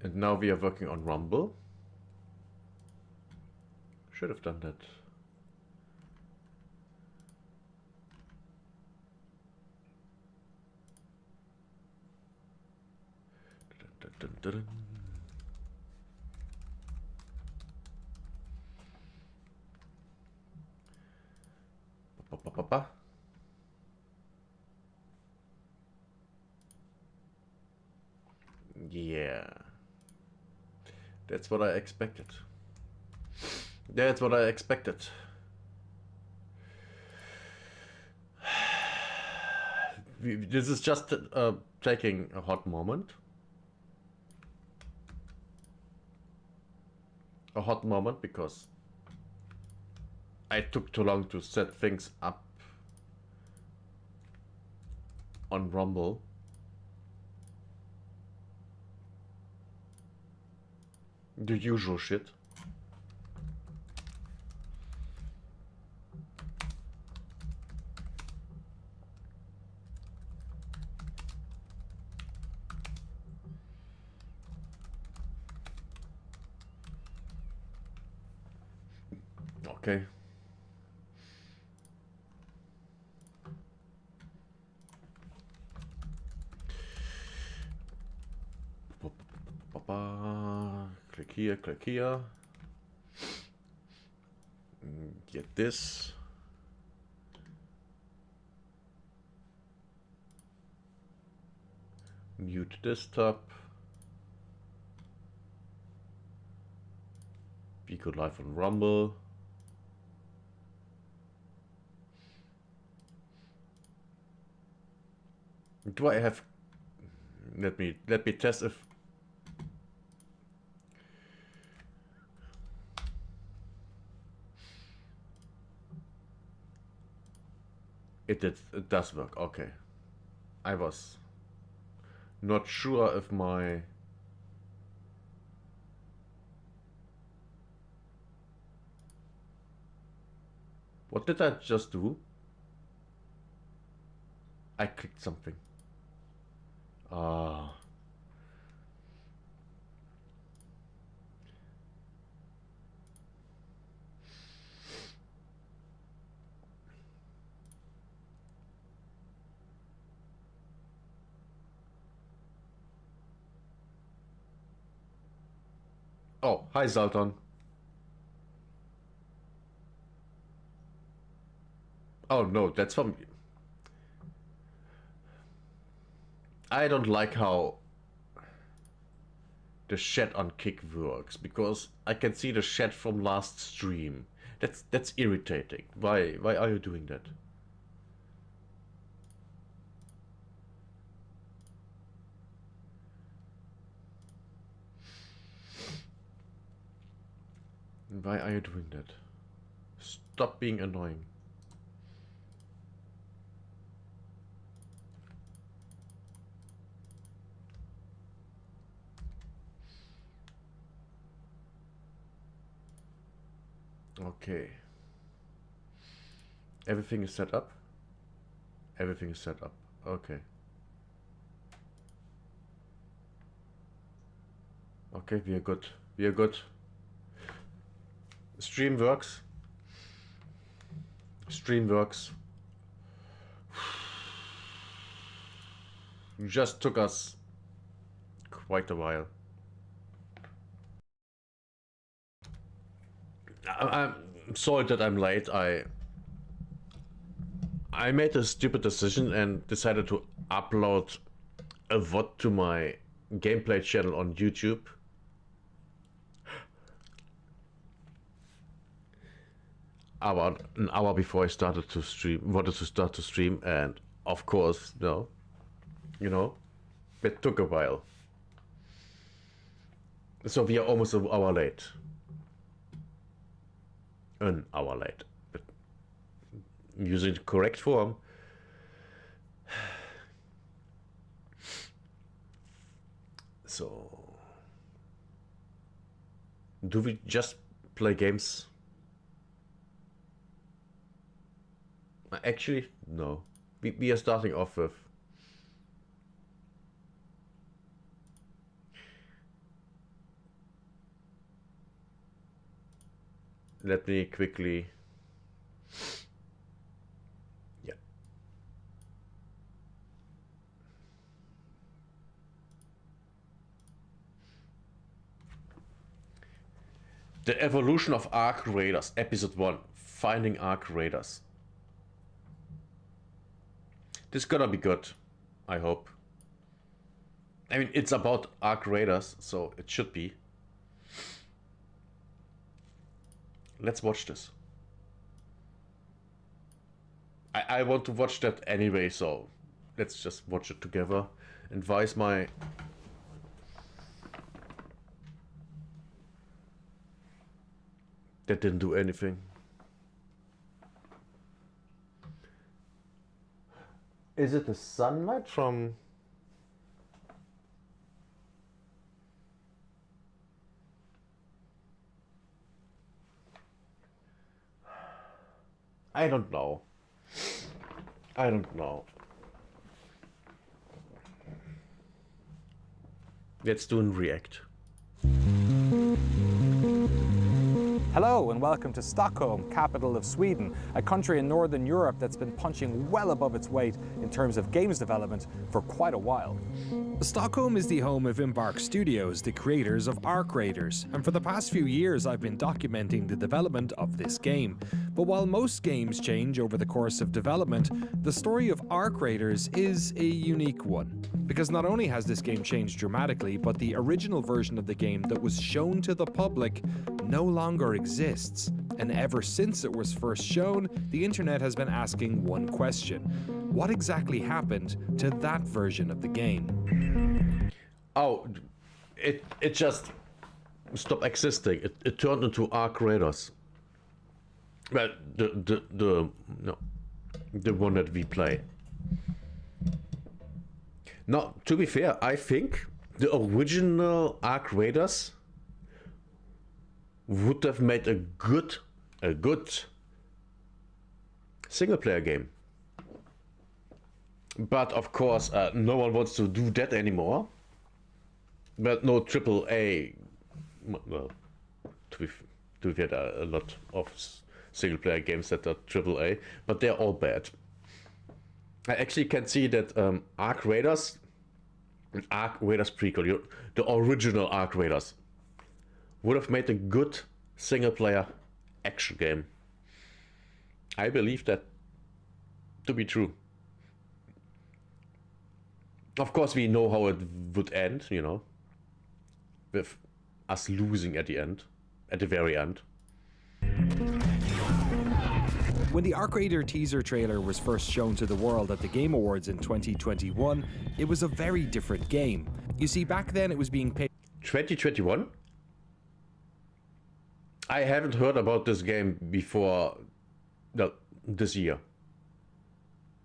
And now we are working on Rumble. Should have done that. Dun, dun, dun, dun. Ba, ba, ba, ba. Yeah. That's what I expected. That's what I expected. This is just taking a hot moment. A hot moment because I took too long to set things up on Rumble. The usual shit. Okay. Click here, click here. Get this. Mute desktop. We go live on Rumble. Do I have? Let me test if. It does work. Okay. I was not sure if my what did I just do? I clicked something. Ah. Oh, hi Zalton. Oh no, that's from. I don't like how the chat on Kick works because I can see the chat from last stream. That's irritating. Why are you doing that? Why are you doing that? Stop being annoying. Okay. Everything is set up. Everything is set up. Okay. Okay, we are good. We are good. Stream works. Stream works. Just took us quite a while. I'm sorry that I'm late. I made a stupid decision and decided to upload a VOD to my gameplay channel on YouTube. About an hour before I started to stream, wanted to start to stream, and of course, no, you know, it took a while. So we are almost an hour late. An hour late. But using the correct form. So, do we just play games? Actually, no. We are starting off with let me quickly... Yeah. The Evolution of Arc Raiders, Episode 1, Finding Arc Raiders. This is gonna be good, I hope. I mean, it's about Arc Raiders, so it should be. Let's watch this. I want to watch that anyway, so let's just watch it together. And why is my... That didn't do anything. Is it the sunlight from... I don't know. I don't know. Let's do a react. Hello and welcome to Stockholm, capital of Sweden, a country in Northern Europe that's been punching well above its weight in terms of games development for quite a while. Stockholm is the home of Embark Studios, the creators of Arc Raiders, and for the past few years I've been documenting the development of this game. But while most games change over the course of development, the story of Arc Raiders is a unique one. Because not only has this game changed dramatically, but the original version of the game that was shown to the public no longer exists. And ever since it was first shown, the internet has been asking one question. What exactly happened to that version of the game? Oh, it just stopped existing. It turned into Arc Raiders. Well, the one that we play. Now, to be fair, I think the original Arc Raiders would have made a good single-player game. But of course, no one wants to do that anymore. But no AAA. Well, to be fair, there are a lot of single-player games that are AAA, but they're all bad. I actually can see that Arc Raiders prequel, the original Arc Raiders, would have made a good single-player action game. I believe that to be true. Of course, we know how it would end, you know, with us losing at the end, at the very end. When the Arc Raider teaser trailer was first shown to the world at the Game Awards in 2021, it was a very different game. You see, back then it was being paid... 2021? I haven't heard about this game before this year.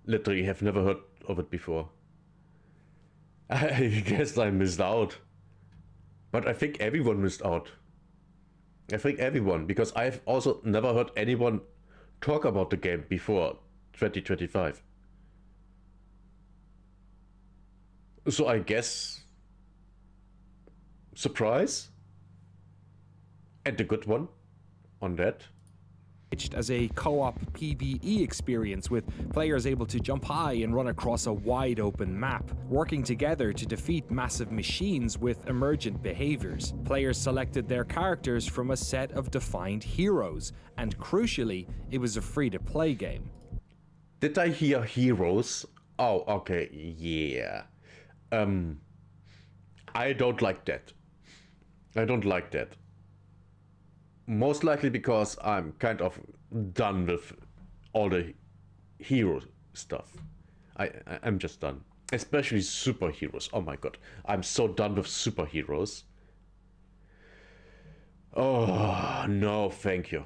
Literally have never heard of it before. I guess I missed out. But I think everyone missed out. I think everyone, because I've also never heard anyone talk about the game before 2025. So I guess... surprise? And the good one on that. As a co-op PvE experience with players able to jump high and run across a wide open map, working together to defeat massive machines with emergent behaviors. Players selected their characters from a set of defined heroes, and crucially, it was a free-to-play game. Did I hear heroes? Oh, okay, yeah. I don't like that. I don't like that. Most likely because I'm kind of done with all the hero stuff. I'm just done. Especially superheroes. Oh my god. I'm so done with superheroes. Oh, no, thank you.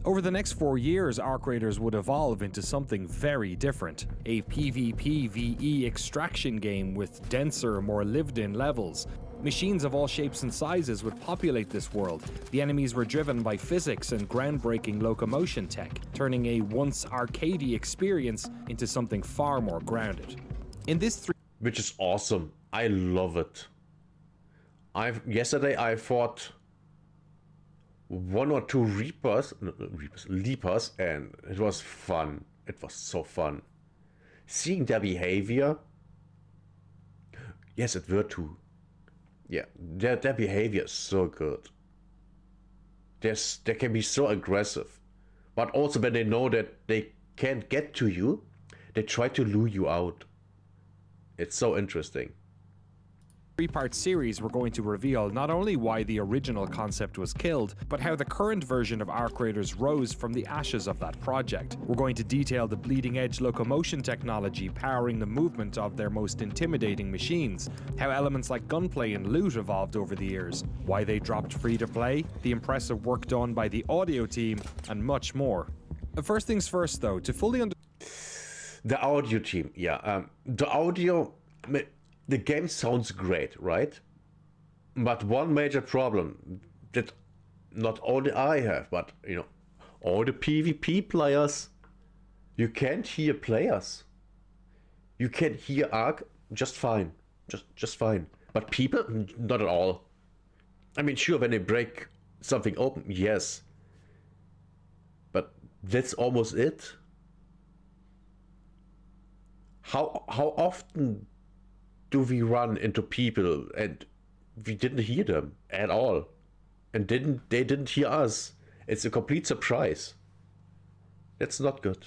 Over the next 4 years, Arc Raiders would evolve into something very different. A PvP/VE extraction game with denser, more lived-in levels. Machines of all shapes and sizes would populate this world. The enemies were driven by physics and groundbreaking locomotion tech, turning a once arcadey experience into something far more grounded. In this which is awesome. I love it. Yesterday I fought one or two leapers, and it was fun. It was so fun. Seeing their behavior. Yes, it were two. Yeah, their behavior is so good. They can be so aggressive. But also when they know that they can't get to you, they try to lure you out. It's so interesting. Three-part series, we're going to reveal not only why the original concept was killed, but how the current version of Arc Raiders rose from the ashes of that project. We're going to detail the bleeding-edge locomotion technology powering the movement of their most intimidating machines, how elements like gunplay and loot evolved over the years, why they dropped free-to-play, the impressive work done by the audio team, and much more. First things first, though, to fully understand the audio team, yeah. The audio... The game sounds great, right? But one major problem that not only I have, but you know, all the PvP players, you can't hear players. You can hear Ark just fine, just fine. But people, not at all. I mean, sure, when they break something open, yes. But that's almost it. How often do we run into people and we didn't hear them at all, and they didn't hear us? It's a complete surprise. That's not good.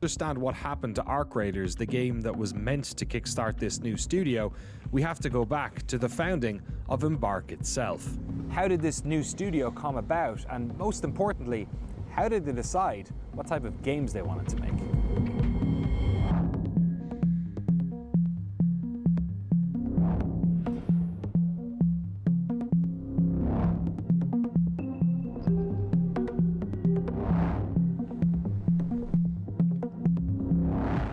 Understand what happened to Arc Raiders, the game that was meant to kickstart this new studio, we have to go back to the founding of Embark itself. How did this new studio come about? And most importantly, how did they decide what type of games they wanted to make?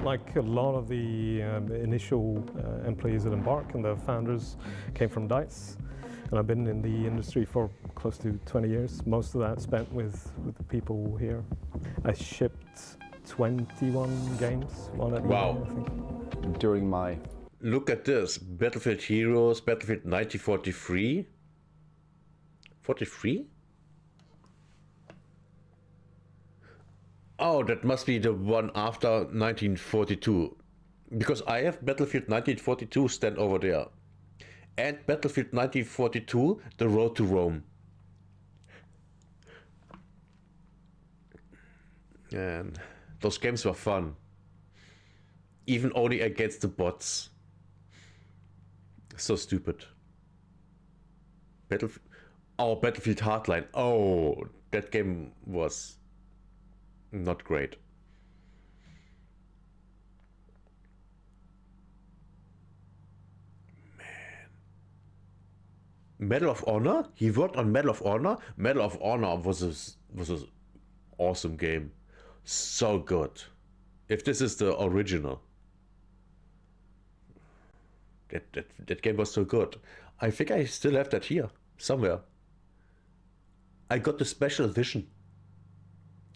Like a lot of the initial employees at Embark and the founders came from DICE, and I've been in the industry for close to 20 years. Most of that spent with the people here. I shipped 21 games, one at Wow. year, I think. During my... Look at this. Battlefield Heroes, Battlefield 1943. 43? Oh, that must be the one after 1942. Because I have Battlefield 1942 stand over there. And Battlefield 1942, The Road to Rome. And those games were fun. Even only against the bots. So stupid. Battlefield Hardline. Oh, that game was not great. Man. Medal of Honor? He worked on Medal of Honor? Medal of Honor was an awesome game. So good. If this is the original. That game was so good. I think I still have that here, somewhere. I got the special edition.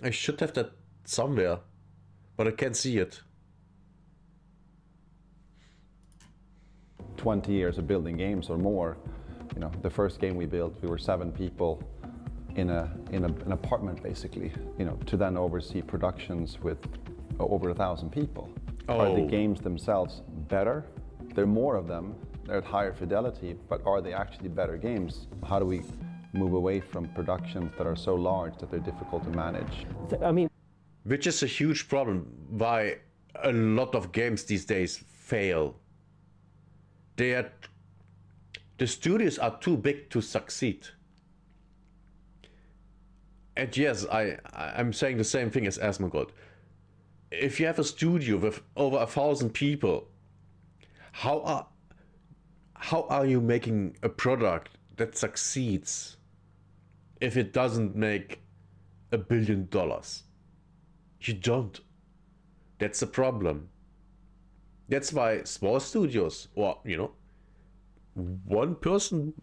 I should have that somewhere, but I can't see it. 20 years of building games or more. You know, the first game we built, we were 7 people in an apartment basically. You know, to then oversee productions with over 1,000 people. Oh. Are the games themselves better? There are more of them. They're at higher fidelity, but are they actually better games? How do we move away from productions that are so large that they're difficult to manage? I mean, Which is a huge problem why a lot of games these days fail. The studios are too big to succeed. And yes, I'm saying the same thing as Asmongold. If you have a studio with over 1,000 people, how are you making a product that succeeds if it doesn't make $1 billion? You don't. That's the problem. That's why small studios, or you know, one person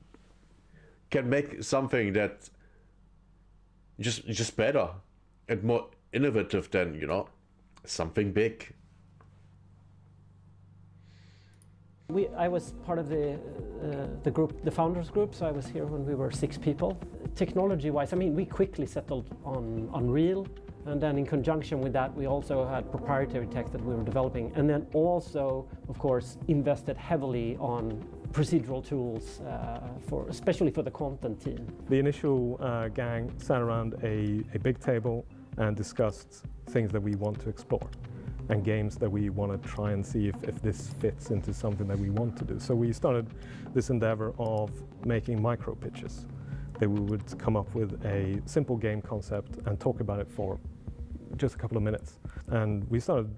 can make something that just better and more innovative than, you know, something big. I was part of the group, the founders group, so I was here when we were 6 people. technology-wise, I mean, we quickly settled on Unreal, and then in conjunction with that, we also had proprietary tech that we were developing, and then also, of course, invested heavily on procedural tools, especially for the content team. The initial gang sat around a big table and discussed things that we want to explore and games that we want to try and see if this fits into something that we want to do. So we started this endeavor of making micro pitches, that we would come up with a simple game concept and talk about it for just a couple of minutes. And we started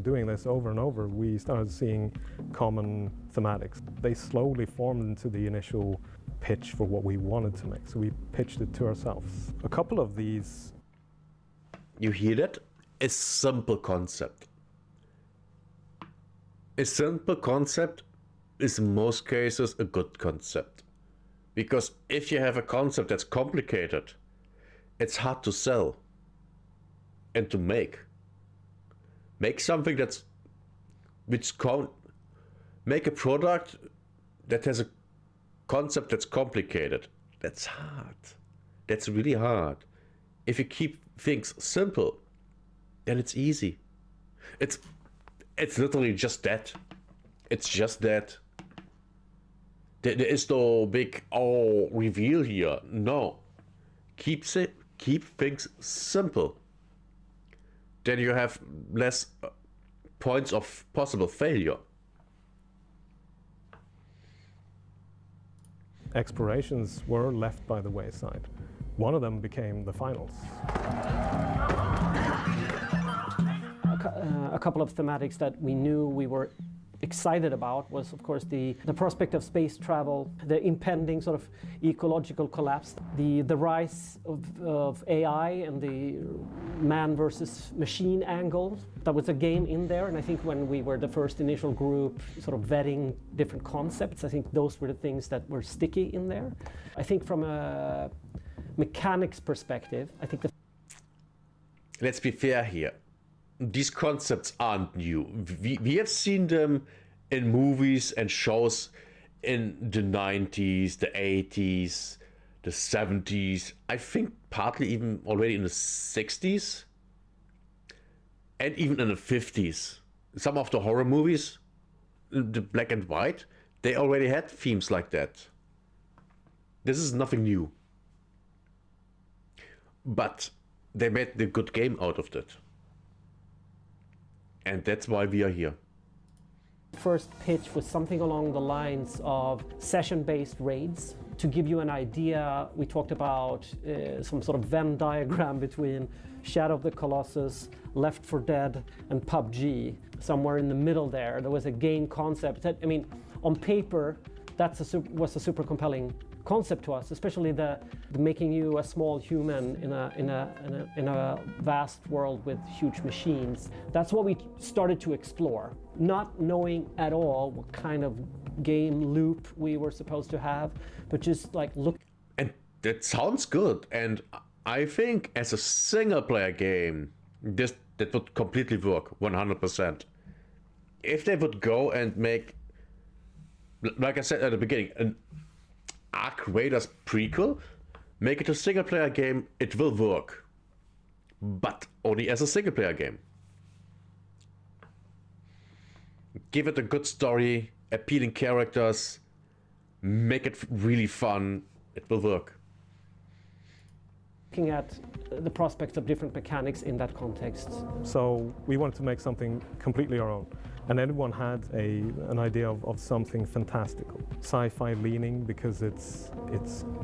doing this over and over, we started seeing common thematics. They slowly formed into the initial pitch for what we wanted to make. So we pitched it to ourselves. A couple of these. You hear that? A simple concept. A simple concept is in most cases a good concept. Because if you have a concept that's complicated, it's hard to sell and to make. Make something make a product that has a concept that's complicated. That's hard. That's really hard. If you keep things simple, then it's easy. It's literally just that. It's just that. There is no big reveal here. No. Keep things simple. Then you have less points of possible failure. Explorations were left by the wayside. One of them became the finals. A couple of thematics that we knew we were excited about was, of course, the prospect of space travel, the impending sort of ecological collapse, the rise of AI and the man versus machine angle. That was a game in there, and I think when we were the first initial group sort of vetting different concepts, I think those were the things that were sticky in there. I think from a mechanics perspective, I think Let's be fair here. These concepts aren't new. We have seen them in movies and shows in the 90s, the 80s, the 70s. I think partly even already in the 60s. And even in the 50s. Some of the horror movies, the black and white, they already had themes like that. This is nothing new. But they made the good game out of that. And that's why we are here. First pitch was something along the lines of session-based raids. To give you an idea, we talked about some sort of Venn diagram between Shadow of the Colossus, Left 4 Dead, and PUBG. Somewhere in the middle there was a game concept that, I mean, on paper, that was a super compelling concept to us, especially the making you a small human in a vast world with huge machines. That's what we started to explore, not knowing at all what kind of game loop we were supposed to have, but just like look. And that sounds good. And I think as a single player game, that would completely work 100%. If they would go and make, like I said at the beginning, an Ark Raiders prequel, make it a single player game, it will work. But only as a single player game. Give it a good story, appealing characters, make it really fun, it will work. Looking at the prospects of different mechanics in that context. So we wanted to make something completely our own. And everyone had an idea of something fantastical. Sci-fi leaning because it's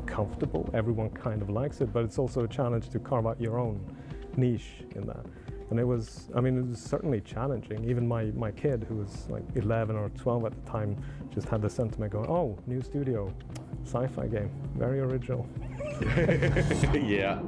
comfortable, everyone kind of likes it, but it's also a challenge to carve out your own niche in that. And it was certainly challenging. Even my kid, who was like 11 or 12 at the time, just had the sentiment going, oh, new studio, sci-fi game, very original. Yeah.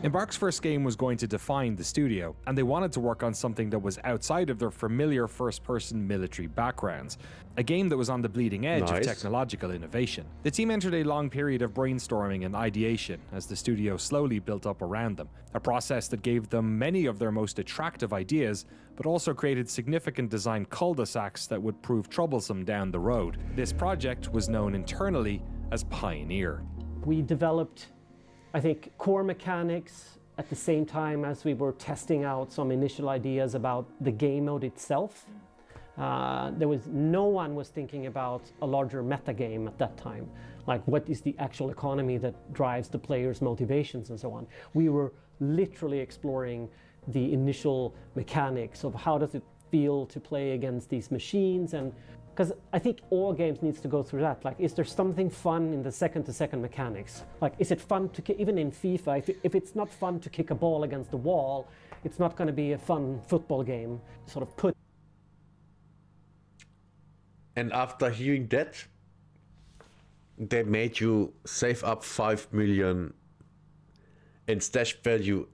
Embark's first game was going to define the studio, and they wanted to work on something that was outside of their familiar first-person military backgrounds, a game that was on the bleeding edge of technological innovation. The team entered a long period of brainstorming and ideation as the studio slowly built up around them, a process that gave them many of their most attractive ideas, but also created significant design cul-de-sacs that would prove troublesome down the road. This project was known internally as Pioneer. We developed, I think, core mechanics at the same time as we were testing out some initial ideas about the game mode itself. No one was thinking about a larger meta game at that time, like what is the actual economy that drives the players' motivations and so on. We were literally exploring the initial mechanics of how does it feel to play against these machines, and because I think all games needs to go through that. Like, is there something fun in the second-to-second mechanics? Like, is it fun to even in FIFA? If it's not fun to kick a ball against the wall, it's not going to be a fun football game. Sort of put. And after hearing that, they made you save up 5 million in stash value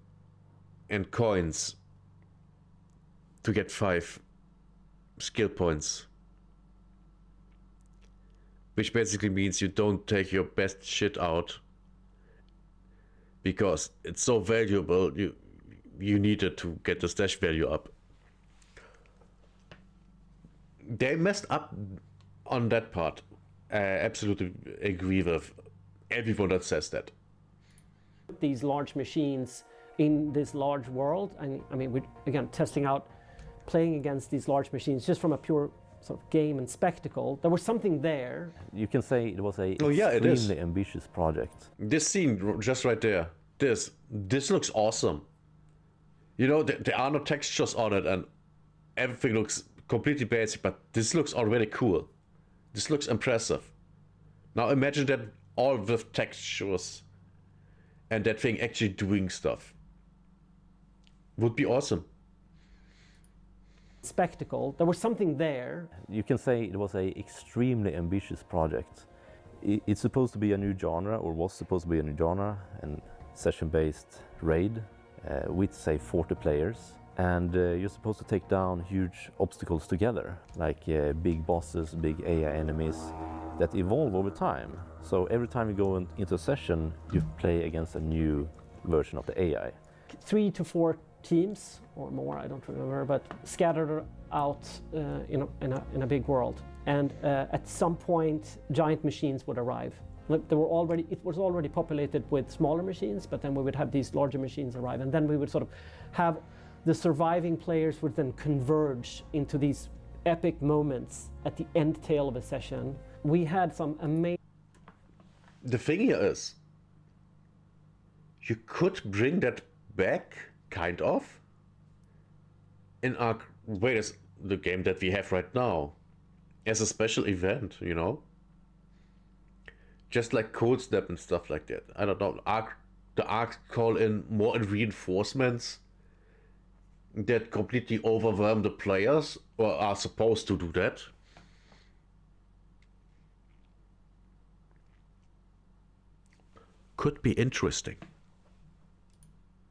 and coins to get 5 skill points. Which basically means you don't take your best shit out because it's so valuable, you need it to get the stash value up. They messed up on that part. I absolutely agree with everyone that says that. These large machines in this large world, and I mean, we're again testing out playing against these large machines just from a pure sort of game and spectacle. There was something there. You can say it was a it is. extremely ambitious project. This scene just right there, this looks awesome. You know, there are no textures on it and everything looks completely basic, but this looks already cool. This looks impressive. Now imagine that all with textures and that thing actually doing stuff. Would be awesome. Spectacle. There was something there. You can say it was a extremely ambitious project. It's supposed to be a new genre, or was supposed to be a new genre, and session-based raid with, say, 40 players. And you're supposed to take down huge obstacles together, like big bosses, big AI enemies that evolve over time. So every time you go into a session, you play against a new version of the AI. 3 to 4 teams or more, I don't remember, but scattered out in a big world. And at some point, giant machines would arrive. It was already populated with smaller machines, but then we would have these larger machines arrive, and then we would sort of have the surviving players would then converge into these epic moments at the end tail of a session. We had some amazing. The thing here is, you could bring that back, kind of, in our the game that we have right now, as a special event, you know, just like Cold Snap and stuff like that. I don't know. The Ark call in more reinforcements that completely overwhelm the players, or are supposed to do that. Could be interesting.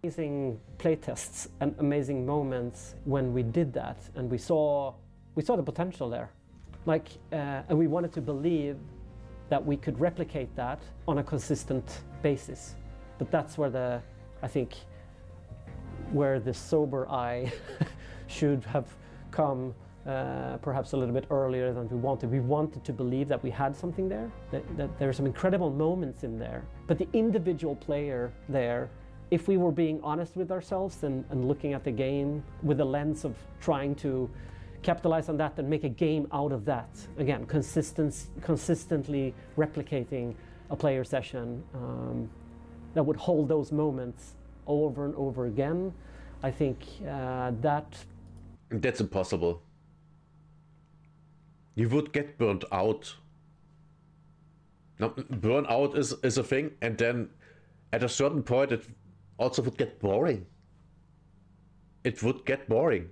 Amazing playtests and amazing moments when we did that, and we saw the potential there, like, and we wanted to believe that we could replicate that on a consistent basis. But that's where where the sober eye should have come perhaps a little bit earlier than we wanted. We wanted to believe that we had something there, that there are some incredible moments in there. But the individual player there, if we were being honest with ourselves and looking at the game with the lens of trying to capitalize on that and make a game out of that, again, consistently replicating a player session that would hold those moments over and over again, I think that's impossible. You would get burnt out. Now, burnout is a thing, and then at a certain point it also would get boring. It would get boring.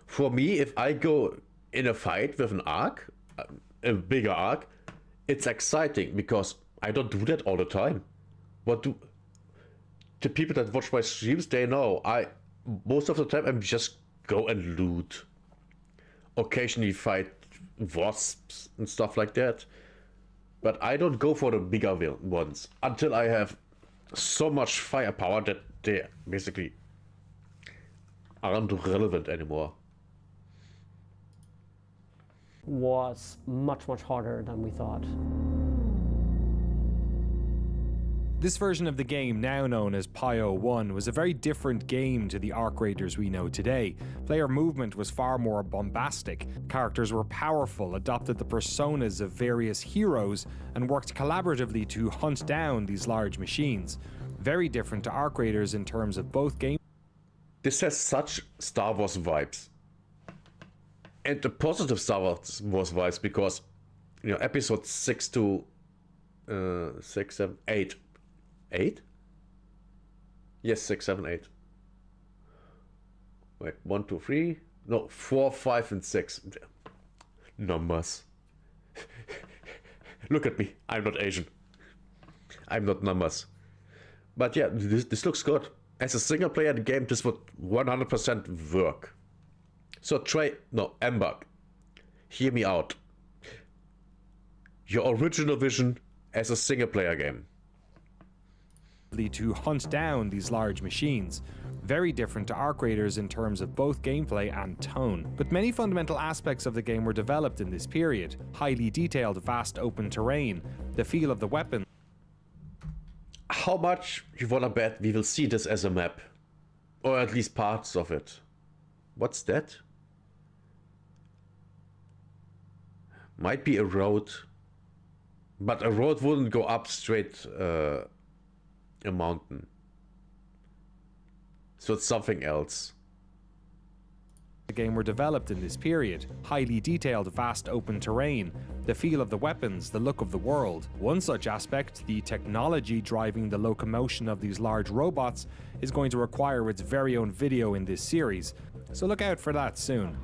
For me, if I go in a fight with an Ark, a bigger Ark, it's exciting because I don't do that all the time. The people that watch my streams, they know most of the time I'm just go and loot. Occasionally fight wasps and stuff like that. But I don't go for the bigger ones until I have so much firepower that they basically aren't relevant anymore. Was much harder than we thought. This version of the game, now known as Pio 1, was a very different game to the Arc Raiders we know today. Player movement was far more bombastic, characters were powerful, adopted the personas of various heroes, and worked collaboratively to hunt down these large machines. Very different to Arc Raiders in terms of both game. This has such Star Wars vibes. And the positive Star Wars vibes, because, you know, episode 6 to 6, 7, 8. 8? Yes, 6, 7, 8. Wait, 1, 2, 3. No, 4, 5, and 6. Numbers. Look at me. I'm not Asian. I'm not numbers. But yeah, this looks good. As a single player game, this would 100% work. So Embark, hear me out. Your original vision as a single player game. To hunt down these large machines. Very different to Arc Raiders in terms of both gameplay and tone. But many fundamental aspects of the game were developed in this period. Highly detailed, vast open terrain, the feel of the weapon. How much you wanna bet we will see this as a map? Or at least parts of it. What's that? Might be a road. But a road wouldn't go up straight a mountain. So it's something else. The game were developed in this period. Highly detailed, vast open terrain, the feel of the weapons, the look of the world. One such aspect, the technology driving the locomotion of these large robots, is going to require its very own video in this series, so look out for that soon.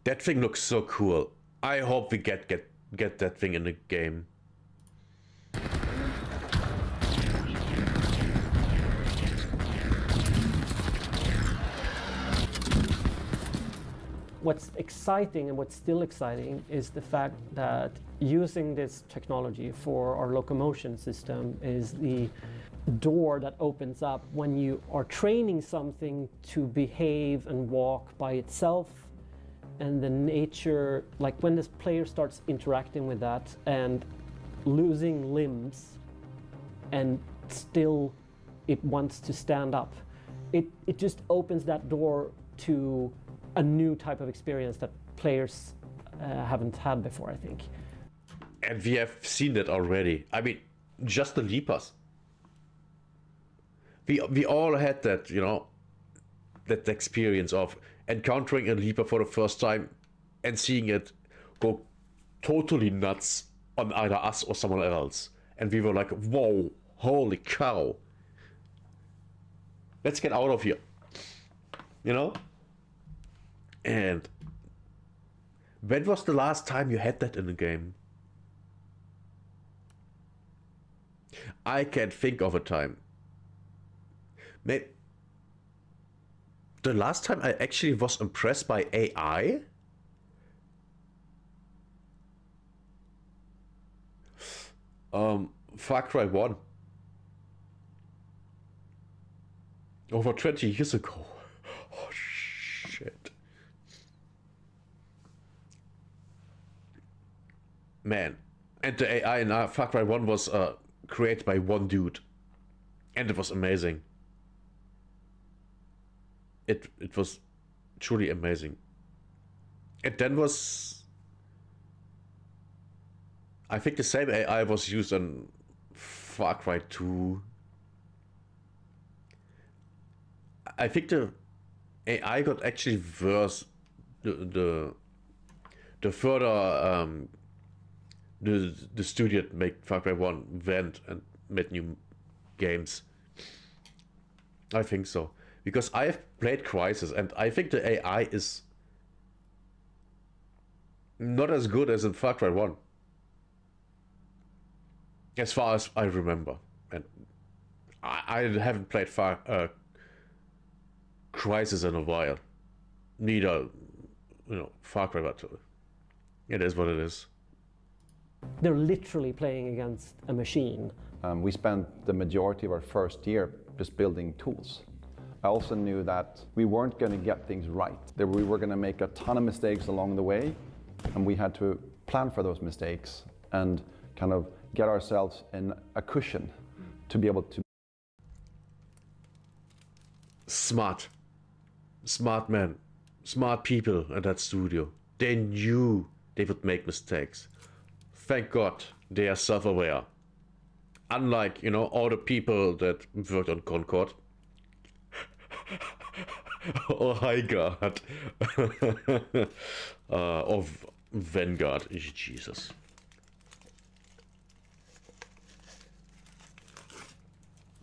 That thing looks so cool. I hope we get that thing in the game. What's exciting and what's still exciting is the fact that using this technology for our locomotion system is the door that opens up when you are training something to behave and walk by itself, and the nature, like when this player starts interacting with that and losing limbs and still it wants to stand up, it just opens that door to a new type of experience that players haven't had before, I think. And we have seen that already. I mean, just the leapers. We all had that, you know, that experience of encountering a leaper for the first time and seeing it go totally nuts on either us or someone else. And we were like, whoa, holy cow. Let's get out of here. You know? And when was the last time you had that in a game? I can't think of a time. Maybe the last time I actually was impressed by AI? Far Cry 1. Over 20 years ago. Oh shit. Man. And the AI in Far Cry 1 was created by one dude. And it was amazing. It was truly amazing. And then was... I think the same AI was used on Far Cry 2. I think the AI got actually worse the further the studio that made Far Cry 1 went and made new games. I think so. Because I have played Crysis and I think the AI is not as good as in Far Cry 1. As far as I remember. And I haven't played Crysis in a while. Neither, you know, Far Cry, but it is what it is. They're literally playing against a machine. We spent the majority of our first year just building tools. I also knew that we weren't going to get things right, that we were going to make a ton of mistakes along the way, and we had to plan for those mistakes and kind of get ourselves in a cushion to be able to. Smart men, smart people at that studio. They knew they would make mistakes. Thank God they are self-aware. Unlike, you know, all the people that worked on Concord. Oh, hi God. Of Vanguard. Jesus.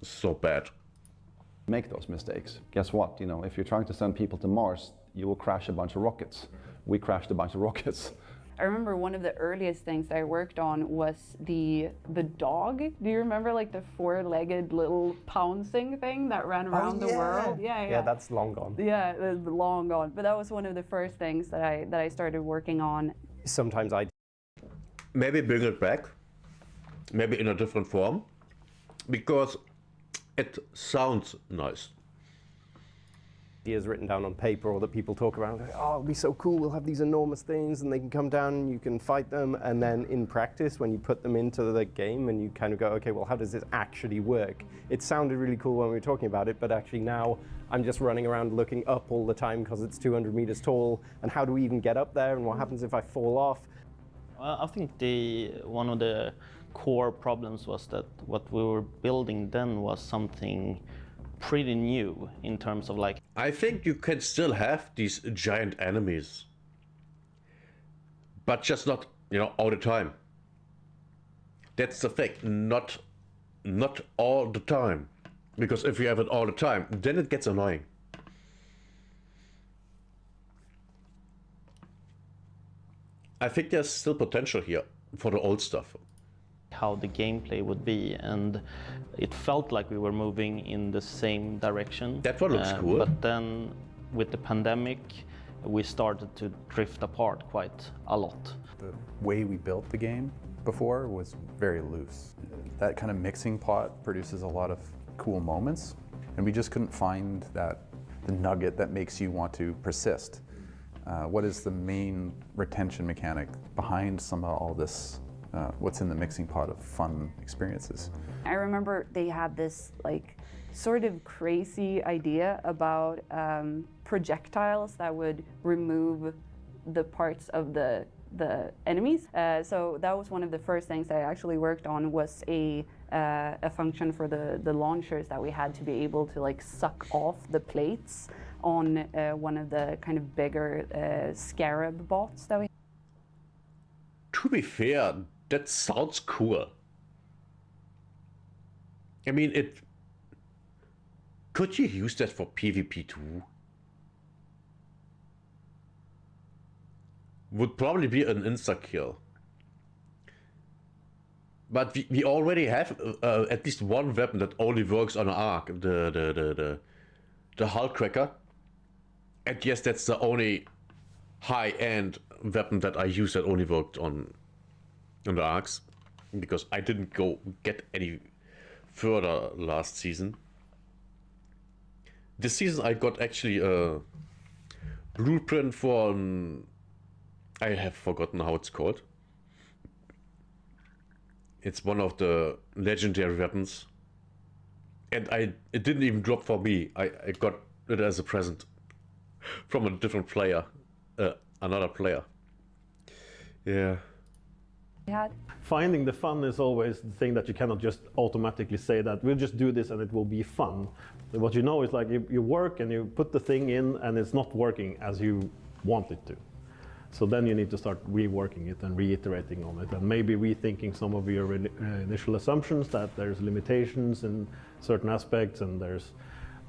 So bad. Make those mistakes. Guess what? You know, if you're trying to send people to Mars, you will crash a bunch of rockets. We crashed a bunch of rockets. I remember one of the earliest things that I worked on was the dog. Do you remember like the four-legged little pouncing thing that ran around the world? Yeah, that's long gone. Yeah, it's long gone. But that was one of the first things that I started working on. Sometimes I Maybe bring it back. Maybe in a different form. Because it sounds nice. ideas written down on paper or that people talk about, like, oh, it'll be so cool, we'll have these enormous things and they can come down and you can fight them, and then in practice when you put them into the game and you kind of go, okay, well, how does this actually work? It sounded really cool when we were talking about it, but actually now I'm just running around looking up all the time because it's 200 meters tall, and how do we even get up there, and what happens if I fall off? Well, I think one of the core problems was that what we were building then was something pretty new in terms of like... I think you can still have these giant enemies, but just not, you know, all the time. That's the thing, not all the time. Because if you have it all the time, then it gets annoying. I think there's still potential here for the old stuff. How the gameplay would be, and it felt like we were moving in the same direction. That one looks cool. But then with the pandemic, we started to drift apart quite a lot. The way we built the game before was very loose. That kind of mixing pot produces a lot of cool moments, and we just couldn't find the nugget that makes you want to persist. What is the main retention mechanic behind some of all this? What's in the mixing pot of fun experiences? I remember they had this like sort of crazy idea about projectiles that would remove the parts of the enemies. So that was one of the first things I actually worked on, was a function for the launchers that we had to be able to like suck off the plates on one of the kind of bigger scarab bots that we had. To be fair, that sounds cool. I mean, could you use that for PvP too? Would probably be an insta-kill. But we already have at least one weapon that only works on an arc, the hull cracker. And yes, that's the only high-end weapon that I use that only worked on the arcs, because I didn't go get any further last season. This season I got actually a blueprint for I have forgotten how it's called. It's one of the legendary weapons, and it didn't even drop for me. I got it as a present from a different player, another player. Yeah. Finding the fun is always the thing that you cannot just automatically say that we'll just do this and it will be fun. What you know is like you work and you put the thing in and it's not working as you want it to. So then you need to start reworking it and reiterating on it, and maybe rethinking some of your initial assumptions that there's limitations in certain aspects, and there's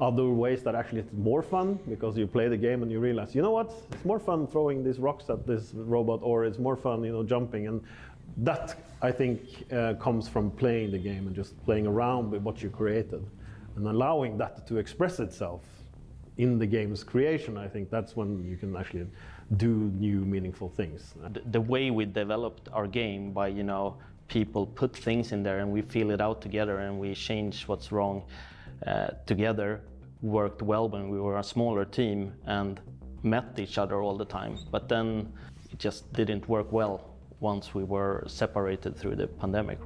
other ways that actually it's more fun because you play the game and you realize, you know what, it's more fun throwing these rocks at this robot, or it's more fun, you know, jumping. And that, I think, comes from playing the game and just playing around with what you created and allowing that to express itself in the game's creation. I think that's when you can actually do new meaningful things. The way we developed our game by, you know, people put things in there and we feel it out together and we change what's wrong together, worked well when we were a smaller team and met each other all the time. But then it just didn't work well once we were separated through the pandemic.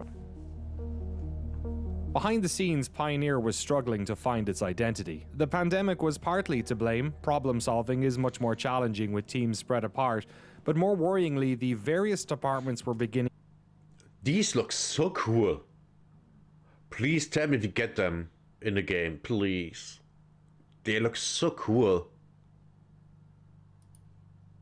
Behind the scenes, Pioneer was struggling to find its identity. The pandemic was partly to blame. Problem solving is much more challenging with teams spread apart. But more worryingly, the various departments were beginning. These look so cool. Please tell me we get them in the game, please. They look so cool.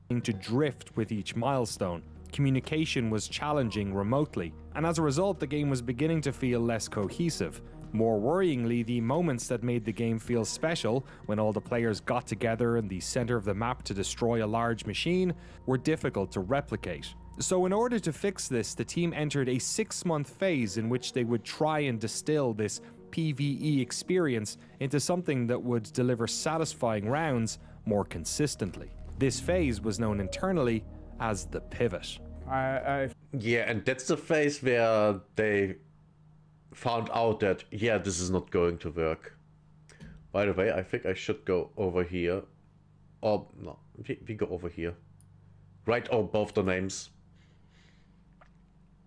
To drift with each milestone. Communication was challenging remotely, and as a result, the game was beginning to feel less cohesive. More worryingly, the moments that made the game feel special, when all the players got together in the center of the map to destroy a large machine, were difficult to replicate. So in order to fix this, the team entered a 6-month phase in which they would try and distill this PvE experience into something that would deliver satisfying rounds more consistently. This phase was known internally as the pivot. Yeah, and that's the phase where they found out that, yeah, this is not going to work. By the way, I think I should go over here. Or, no, we go over here. Right above the names.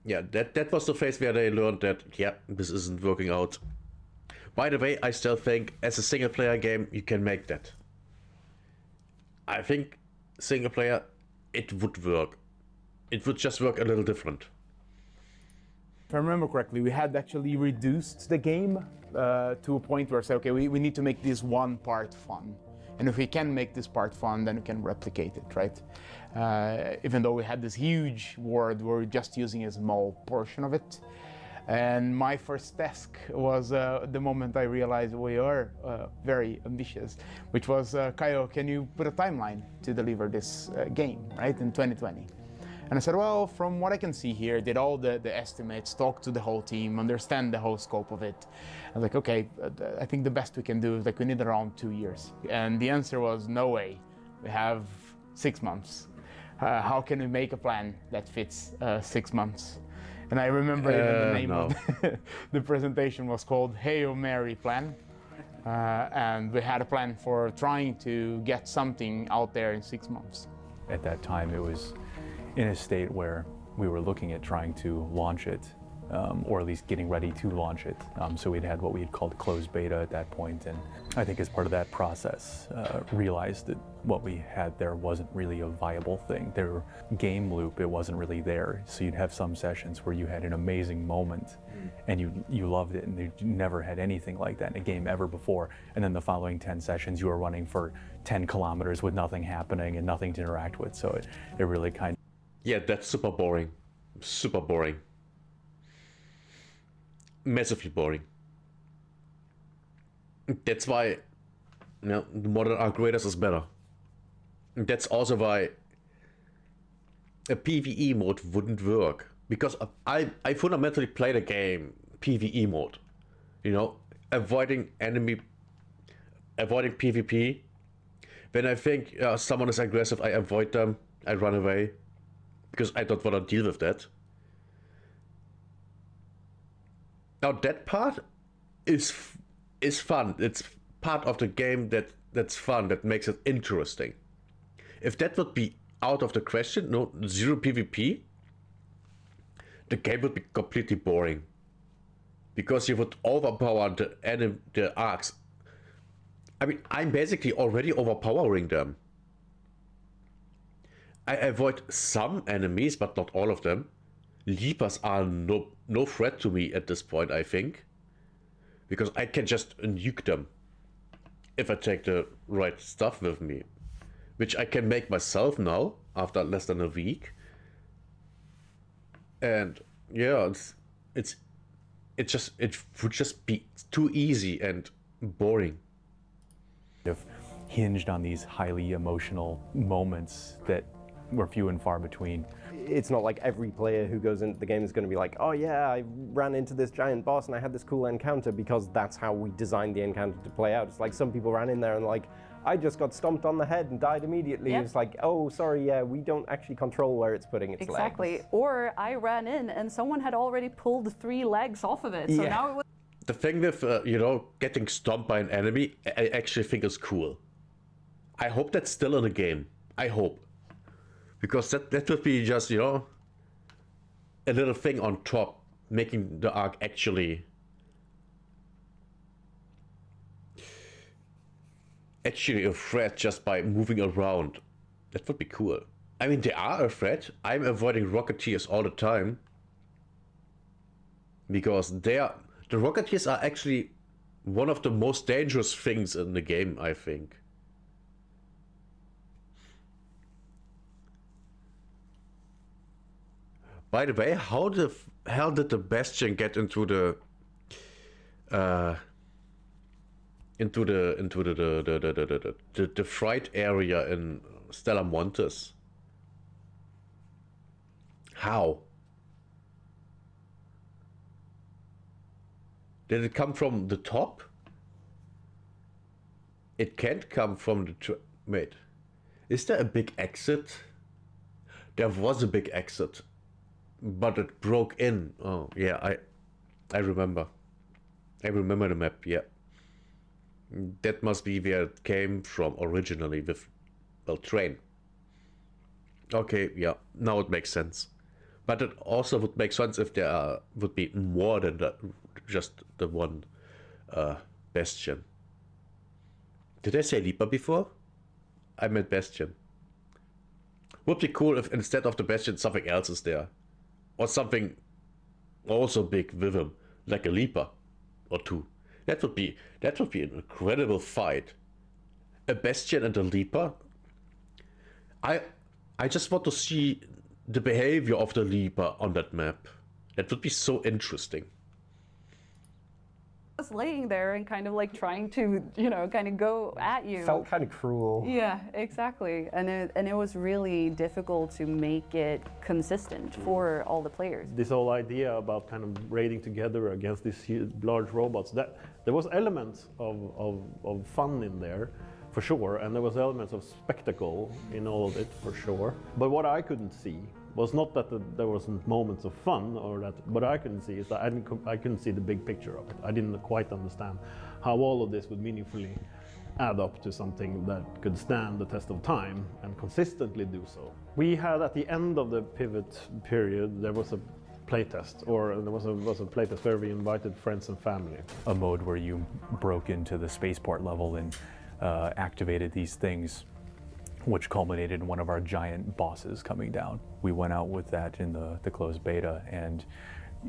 Yeah, that was the phase where they learned that, yeah, this isn't working out. By the way, I still think as a single player game, you can make that. I think single player, it would work. It would just work a little different. If I remember correctly, we had actually reduced the game to a point where I said, okay, we need to make this one part fun. And if we can make this part fun, then we can replicate it, right? Even though we had this huge world, we're just using a small portion of it. And my first task was the moment I realized we are very ambitious, which was, Kaio, can you put a timeline to deliver this game, right, in 2020? And I said, well, from what I can see here, did all the estimates, talk to the whole team, understand the whole scope of it. I was like, okay, I think the best we can do is like we need around 2 years. And the answer was, no way. We have 6 months. How can we make a plan that fits 6 months? And I remember even the name of the presentation was called Hail Mary Plan. And we had a plan for trying to get something out there in 6 months. At that time, it was in a state where we were looking at trying to launch it, or at least getting ready to launch it. So we'd had what we had called closed beta at that point, and I think as part of that process, realized that what we had there wasn't really a viable thing. Their game loop, it wasn't really there. So you'd have some sessions where you had an amazing moment, and you loved it, and you never had anything like that in a game ever before. And then the following 10 sessions, you were running for 10 kilometers with nothing happening and nothing to interact with. So it really kind of... Yeah, that's super boring. Super boring. Massively boring. That's why, you know, the modern arc raiders is better. And that's also why a PvE mode wouldn't work. Because I fundamentally play the game PvE mode. You know, avoiding PvP. When I think someone is aggressive, I avoid them, I run away. Because I don't want to deal with that. Now that part is fun. It's part of the game that's fun, that makes it interesting. If that would be out of the question, no, zero PvP, the game would be completely boring. Because you would overpower the arcs. I mean, I'm basically already overpowering them. I avoid some enemies, but not all of them. Leapers are no threat to me at this point, I think. Because I can just nuke them. If I take the right stuff with me. Which I can make myself now, after less than a week. And yeah, it would just be too easy and boring. Hinged on these highly emotional moments that were few and far between. It's not like every player who goes into the game is going to be like, oh yeah, I ran into this giant boss and I had this cool encounter, because that's how we designed the encounter to play out. It's like some people ran in there and like, I just got stomped on the head and died immediately. Yep. It's like, oh, sorry, yeah, we don't actually control where it's putting its legs. Or I ran in and someone had already pulled 3 legs off of it. So now it was... The thing with, you know, getting stomped by an enemy, I actually think is cool. I hope that's still in the game. I hope. Because that would be just, you know, a little thing on top, making the arc actually a threat just by moving around. That would be cool. I mean, they are a threat. I'm avoiding Rocketeers all the time. Because the Rocketeers are actually one of the most dangerous things in the game, I think. By the way, how the hell did the Bastion get into the fright area in Stella Montes? How? Did it come from the top? It can't come from the wait. Is there a big exit? There was a big exit, but it broke in. Oh yeah, I remember. I remember the map. Yeah, that must be where it came from originally with, well, train. Okay, yeah, now it makes sense. But it also would make sense if there would be more than just the one Bastion. Did I say Leaper before? I meant Bastion. Would be cool if instead of the Bastion something else is there. Or something also big with him, like a Leaper or two. That would be an incredible fight. A Bastion and a Leaper. I just want to see the behavior of the Leaper on that map. That would be so interesting. Just laying there and kind of like trying to, you know, kind of go at you. Felt kind of cruel. Yeah, exactly. And it was really difficult to make it consistent for all the players. This whole idea about kind of raiding together against these huge, large robots, that there was elements of fun in there, for sure, and there was elements of spectacle in all of it, for sure. But what I couldn't see was not that there wasn't moments of fun, or that what I couldn't see is that I couldn't see the big picture of it. I didn't quite understand how all of this would meaningfully add up to something that could stand the test of time and consistently do so. We had, at the end of the pivot period, there was a playtest, or there was a playtest where we invited friends and family. A mode where you broke into the spaceport level and activated these things, which culminated in one of our giant bosses coming down. We went out with that in the closed beta, and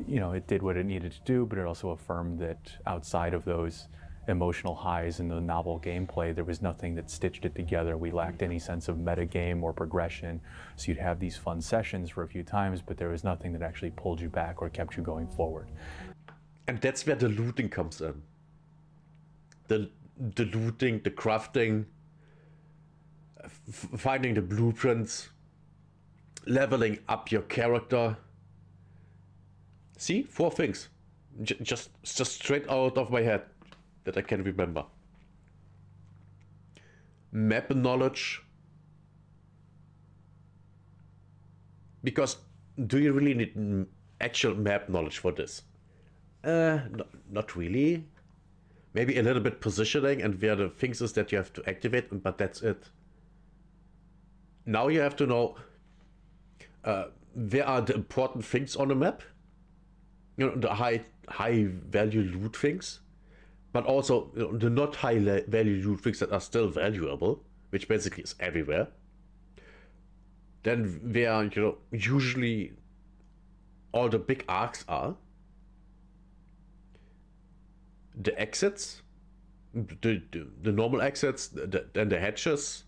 you know, it did what it needed to do, but it also affirmed that outside of those emotional highs and the novel gameplay, there was nothing that stitched it together. We lacked any sense of metagame or progression. So you'd have these fun sessions for a few times, but there was nothing that actually pulled you back or kept you going forward. And that's where the looting comes in. The looting, the crafting, finding the blueprints, leveling up your character. See, 4 things. Just straight out of my head that I can remember. Map knowledge. Because do you really need actual map knowledge for this? Not really. Maybe a little bit positioning and where the things is that you have to activate, but that's it. Now you have to know where are the important things on the map. You know, the high value loot things, but also, you know, the not high value loot things that are still valuable, which basically is everywhere. Then where, you know, usually all the big arcs are. The exits, the normal exits, then the hatches,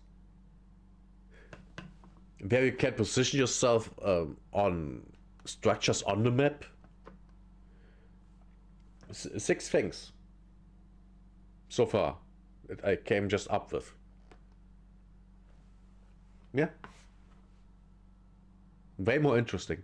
where you can position yourself on structures on the map. 6 things so far that I came just up with. Yeah. Way more interesting.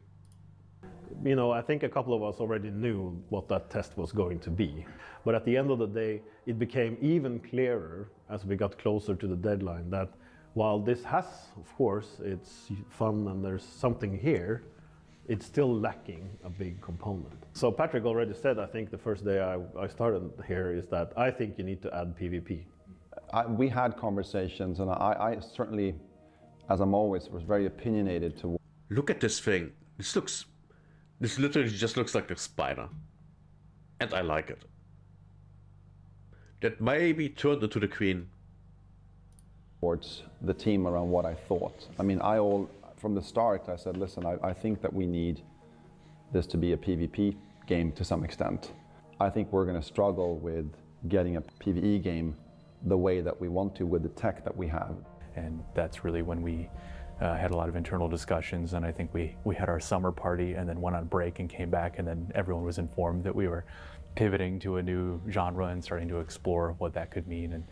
You know, I think a couple of us already knew what that test was going to be. But at the end of the day, it became even clearer as we got closer to the deadline that while this has, of course, it's fun and there's something here, it's still lacking a big component. So Patrick already said, I think the first day I started here, is that I think you need to add PvP. We had conversations, and I certainly, as I'm always, was very opinionated to. Look at this thing. This looks This literally just looks like a spider. And I like it. That maybe turned into the queen. Towards the team around what I thought. I mean, from the start, I said, listen, I think that we need this to be a PvP game to some extent. I think we're going to struggle with getting a PvE game the way that we want to with the tech that we have. And that's really when we had a lot of internal discussions, and I think we had our summer party and then went on break and came back, and then everyone was informed that we were pivoting to a new genre and starting to explore what that could mean, and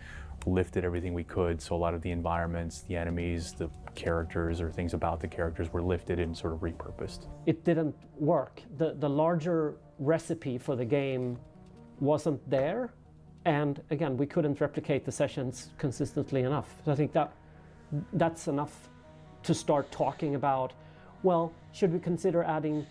lifted everything we could. So a lot of the environments, the enemies, the characters, or things about the characters were lifted and sort of repurposed. It didn't work. The larger recipe for the game wasn't there, and again, we couldn't replicate the sessions consistently enough. So I think that's enough to start talking about, well, should we consider adding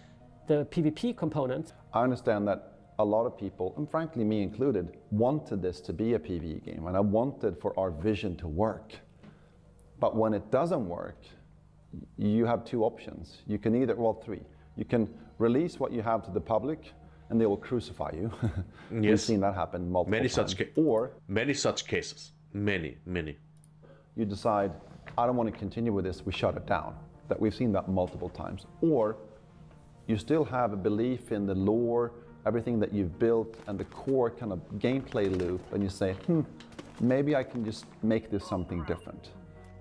the PvP component? I understand that a lot of people, and frankly me included, wanted this to be a PvE game, and I wanted for our vision to work. But when it doesn't work, you have two options. You can either, well, three. You can release what you have to the public, and they will crucify you. Yes. We've seen that happen multiple times. Or many such cases. Many. You decide, I don't want to continue with this, we shut it down. That we've seen that multiple times. Or you still have a belief in the lore, everything that you've built, and the core kind of gameplay loop, and you say, maybe I can just make this something different.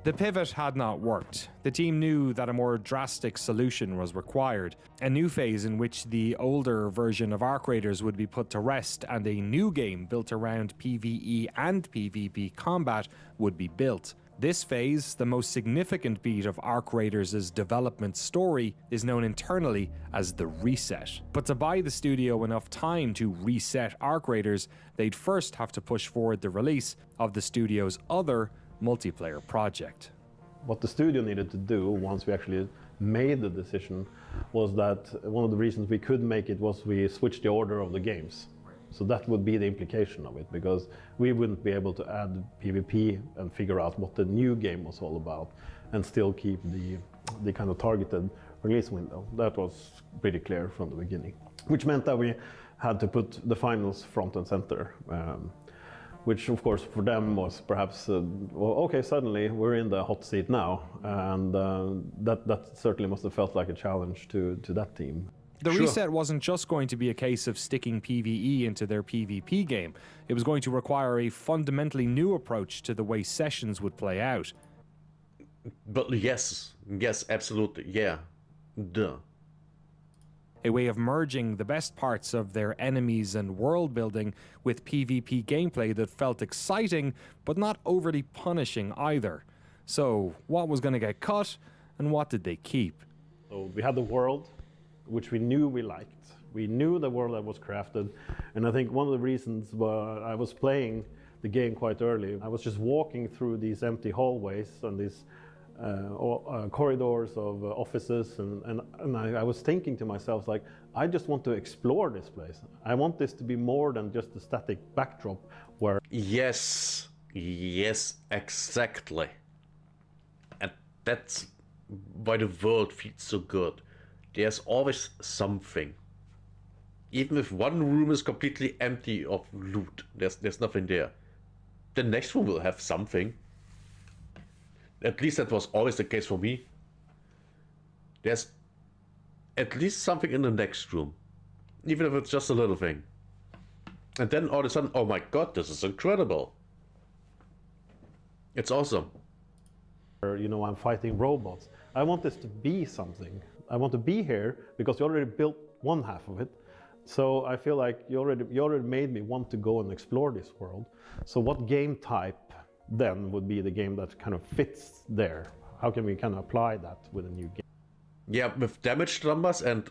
The pivot had not worked. The team knew that a more drastic solution was required, a new phase in which the older version of Arc Raiders would be put to rest and a new game built around PvE and PvP combat would be built. This phase, the most significant beat of Arc Raiders' development story, is known internally as the Reset. But to buy the studio enough time to reset Arc Raiders, they'd first have to push forward the release of the studio's other multiplayer project. What the studio needed to do once we actually made the decision was that one of the reasons we could make it was we switched the order of the games. So that would be the implication of it, because we wouldn't be able to add PvP and figure out what the new game was all about and still keep the kind of targeted release window. That was pretty clear from the beginning, which meant that we had to put the finals front and center, which of course for them was perhaps, well, okay, suddenly we're in the hot seat now, and that certainly must have felt like a challenge to that team. The reset wasn't just going to be a case of sticking PvE into their PvP game. It was going to require a fundamentally new approach to the way sessions would play out. But yes, absolutely, yeah, duh. A way of merging the best parts of their enemies and world building with PvP gameplay that felt exciting, but not overly punishing either. So, what was going to get cut, and what did they keep? So we had the world, which we knew we liked. We knew the world that was crafted, and I think one of the reasons why I was playing the game quite early, I was just walking through these empty hallways and these corridors of offices, and I was thinking to myself, like, I just want to explore this place. I want this to be more than just a static backdrop where... Yes, exactly. And that's why the world feels so good. There's always something. Even if one room is completely empty of loot, there's nothing there. The next room will have something. At least that was always the case for me. There's at least something in the next room. Even if it's just a little thing. And then all of a sudden, oh my god, this is incredible. It's awesome. You know, I'm fighting robots. I want this to be something. I want to be here because you already built one half of it. So I feel like you already made me want to go and explore this world. So what game type then would be the game that kind of fits there? How can we kind of apply that with a new game? Yeah, with damage numbers and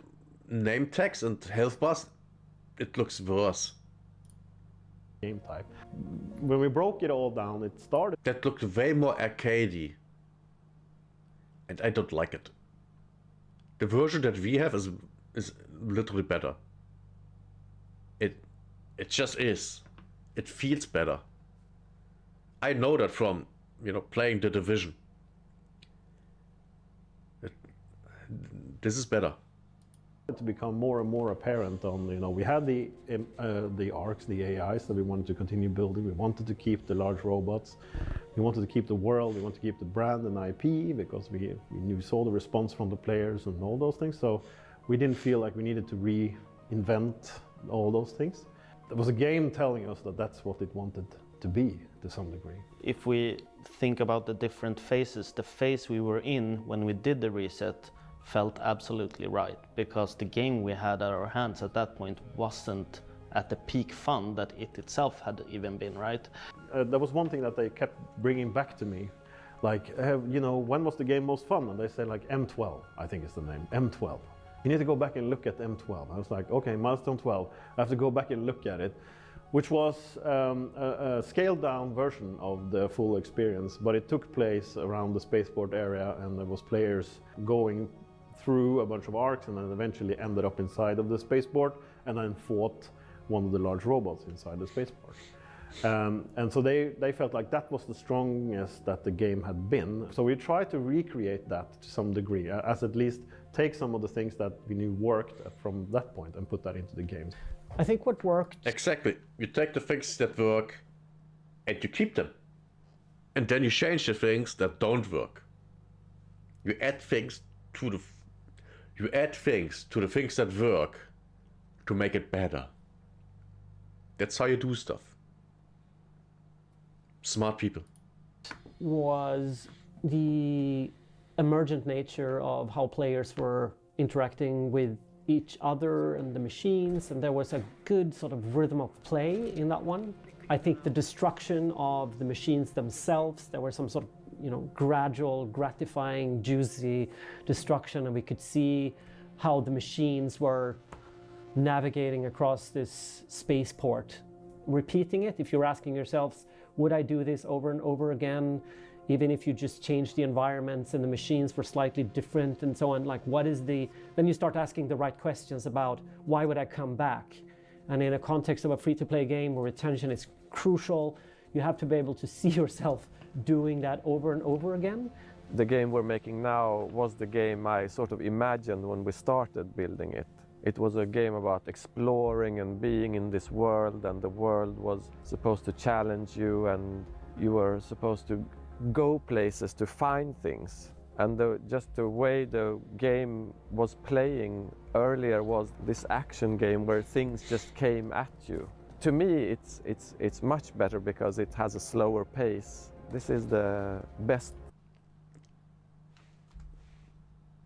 name tags and health bars, it looks worse. Game type. When we broke it all down, it started... That looked way more arcadey. And I don't like it. The version that we have is literally better. It just is. It feels better. I know that from, playing The Division. This is better. To become more and more apparent on, we had the ARCs, the AIs that we wanted to continue building. We wanted to keep the large robots. We wanted to keep the world. We wanted to keep the brand and IP because we saw the response from the players and all those things. So we didn't feel like we needed to reinvent all those things. There was a game telling us that that's what it wanted to be to some degree. If we think about the different phases, the phase we were in when we did the reset felt absolutely right, because the game we had at our hands at that point wasn't at the peak fun that it itself had even been, right? There was one thing that they kept bringing back to me, like, when was the game most fun? And they say like M12, I think is the name, M12. You need to go back and look at M12. I was like, okay, milestone 12, I have to go back and look at it, which was a scaled down version of the full experience, but it took place around the spaceport area, and there was players going through a bunch of arcs and then eventually ended up inside of the spaceport and then fought one of the large robots inside the spaceport. And so they felt like that was the strongest that the game had been. So we tried to recreate that to some degree, as at least take some of the things that we knew worked from that point and put that into the game. I think what worked... Exactly. You take the things that work and you keep them. And then you change the things that don't work. You add things to the things that work to make it better. That's how you do stuff. Smart people. Was the emergent nature of how players were interacting with each other and the machines, and there was a good sort of rhythm of play in that one. I think the destruction of the machines themselves, there were some sort of gradual, gratifying, juicy destruction, and we could see how the machines were navigating across this spaceport. Repeating it, if you're asking yourselves, would I do this over and over again, even if you just changed the environments and the machines were slightly different and so on, then you start asking the right questions about why would I come back? And in a context of a free-to-play game where retention is crucial, you have to be able to see yourself doing that over and over again. The game we're making now was the game I sort of imagined when we started building it. It was a game about exploring and being in this world, and the world was supposed to challenge you, and you were supposed to go places to find things. And just the way the game was playing earlier was this action game where things just came at you. To me, it's much better because it has a slower pace. This is the best.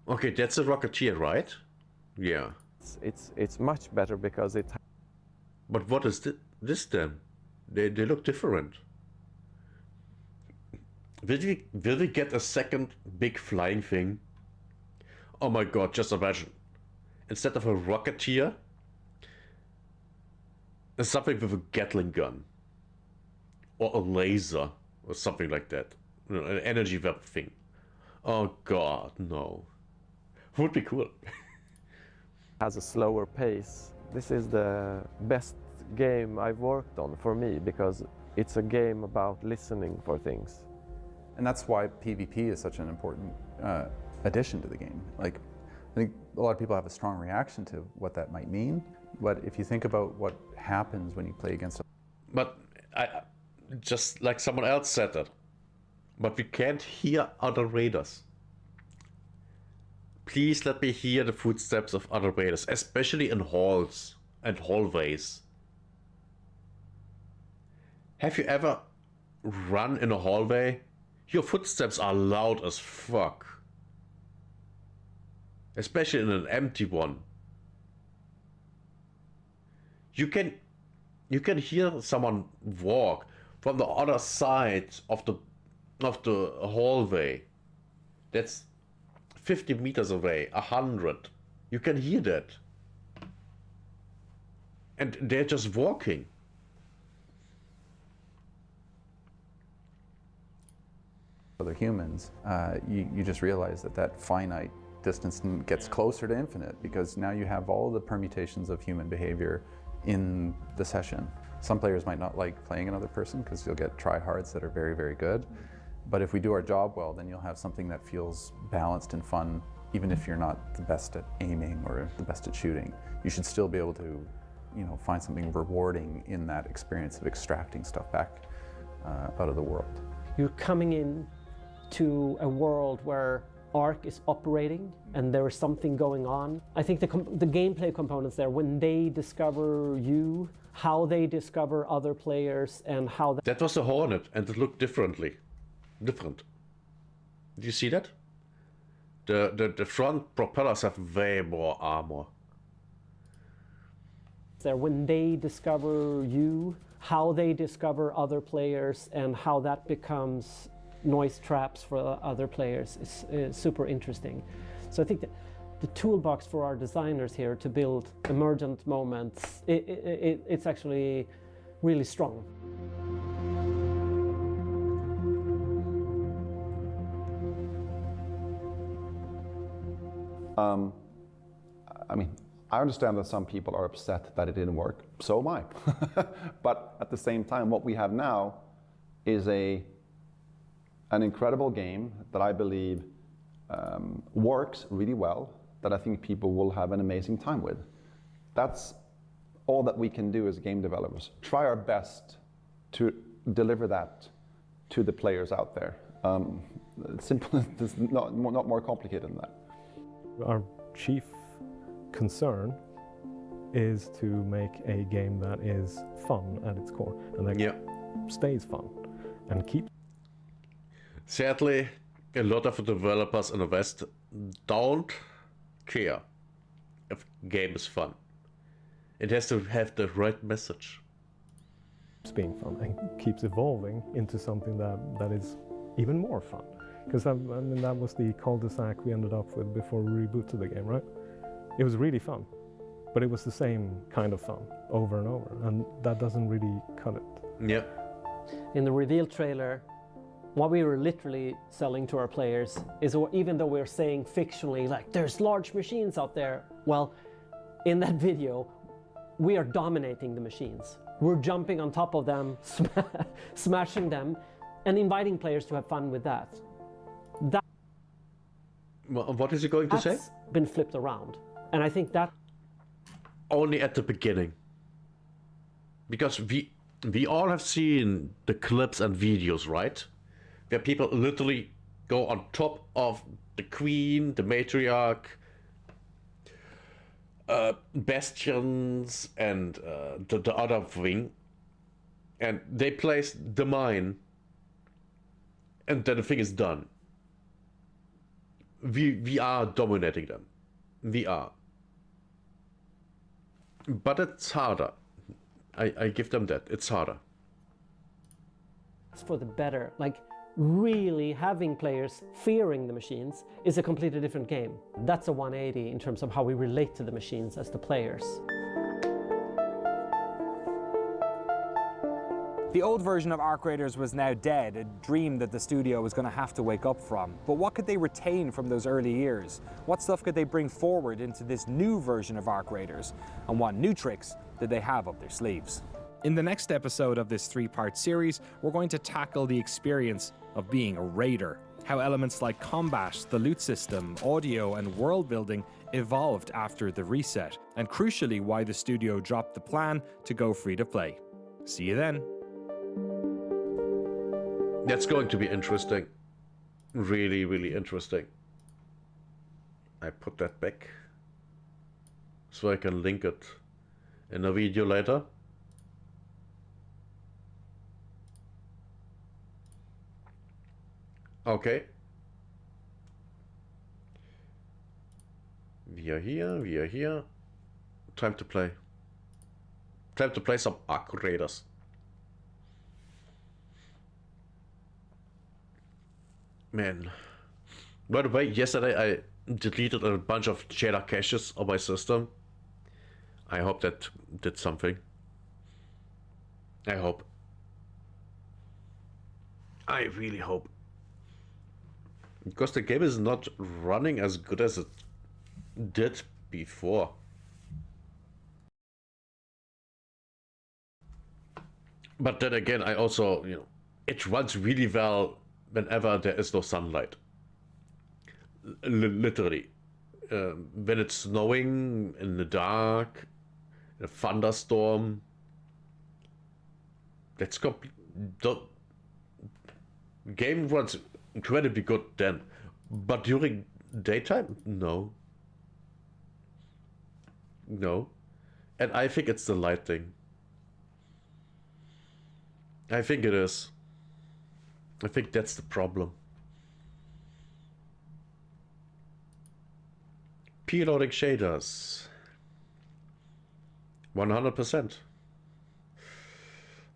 Okay, that's a Rocketeer, right? Yeah. It's much better because it. But what is this then? They look different. Will we get a second big flying thing? Oh my god, just imagine. Instead of a Rocketeer, something with a Gatling gun. Or a laser. Or something like that. An energy weapon thing. Oh god, no. Would be cool. Has a slower pace. This is the best game I've worked on for me because it's a game about listening for things. And that's why PvP is such an important addition to the game. Like, I think a lot of people have a strong reaction to what that might mean, but if you think about what happens when you play against. But just like someone else said that. But we can't hear other raiders. Please let me hear the footsteps of other raiders, especially in halls and hallways. Have you ever run in a hallway? Your footsteps are loud as fuck. Especially in an empty one. You can hear someone walk from the other side of the hallway. That's 50 meters away, 100. You can hear that. And they're just walking. Other humans, you just realize that finite distance gets closer to infinite because now you have all the permutations of human behavior in the session. Some players might not like playing another person because you'll get tryhards that are very, very good. But if we do our job well, then you'll have something that feels balanced and fun even if you're not the best at aiming or the best at shooting, you should still be able to, you know, find something rewarding in that experience of extracting stuff back out of the world. You're coming in to a world where Ark is operating and there is something going on. I think the gameplay components there, when they discover you, how they discover other players, and how that was a Hornet, and it looked different. Did you see that? The front propellers have way more armor. there, when they discover you, how they discover other players, and how that becomes noise traps for other players is super interesting. So I think that the toolbox for our designers here to build emergent moments, it's actually really strong. I mean, I understand that some people are upset that it didn't work. So am I. But at the same time, what we have now is an incredible game that I believe works really well, that I think people will have an amazing time with. That's all that we can do as game developers. Try our best to deliver that to the players out there. It's simple, it's not more complicated than that. Our chief concern is to make a game that is fun at its core and that stays fun and keeps. Sadly, a lot of the developers in the West don't care if game is fun. It has to have the right message. It's being fun and keeps evolving into something that is even more fun. Because I mean, that was the cul-de-sac we ended up with before we rebooted the game, right? It was really fun, but it was the same kind of fun over and over, and that doesn't really cut it. Yeah. In the reveal trailer, what we were literally selling to our players is, even though we're saying fictionally, like, there's large machines out there, well, in that video, we are dominating the machines. We're jumping on top of them, smashing them, and inviting players to have fun with that. What is he going to say? That's been flipped around. And I think that... Only at the beginning. Because we all have seen the clips and videos, right? Where people literally go on top of the queen, the matriarch, bastions, and the other wing. And they place the mine. And then the thing is done. We are dominating them. We are. But it's harder. I give them that. It's harder. It's for the better. Like, really having players fearing the machines is a completely different game. That's a 180 in terms of how we relate to the machines as the players. The old version of Ark Raiders was now dead, a dream that the studio was going to have to wake up from. But what could they retain from those early years? What stuff could they bring forward into this new version of Ark Raiders? And what new tricks did they have up their sleeves? In the next episode of this three-part series, we're going to tackle the experience of being a raider, how elements like combat, the loot system, audio, and world building evolved after the reset, and crucially why the studio dropped the plan to go free to play. See you then. That's going to be interesting. Really, really interesting. I put that back so I can link it in a video later. Okay. We are here. Time to play. Time to play some Ark Raiders. Man. By the way, yesterday I deleted a bunch of shader caches on my system. I hope that did something. I hope. I really hope. Because the game is not running as good as it did before. But then again, I also, it runs really well whenever there is no sunlight. Literally. when it's snowing in the dark, in a thunderstorm. That's the game runs incredibly good then, but during daytime, no. No. And I think it's the lighting. I think it is. I think that's the problem. P-loading shaders. 100%.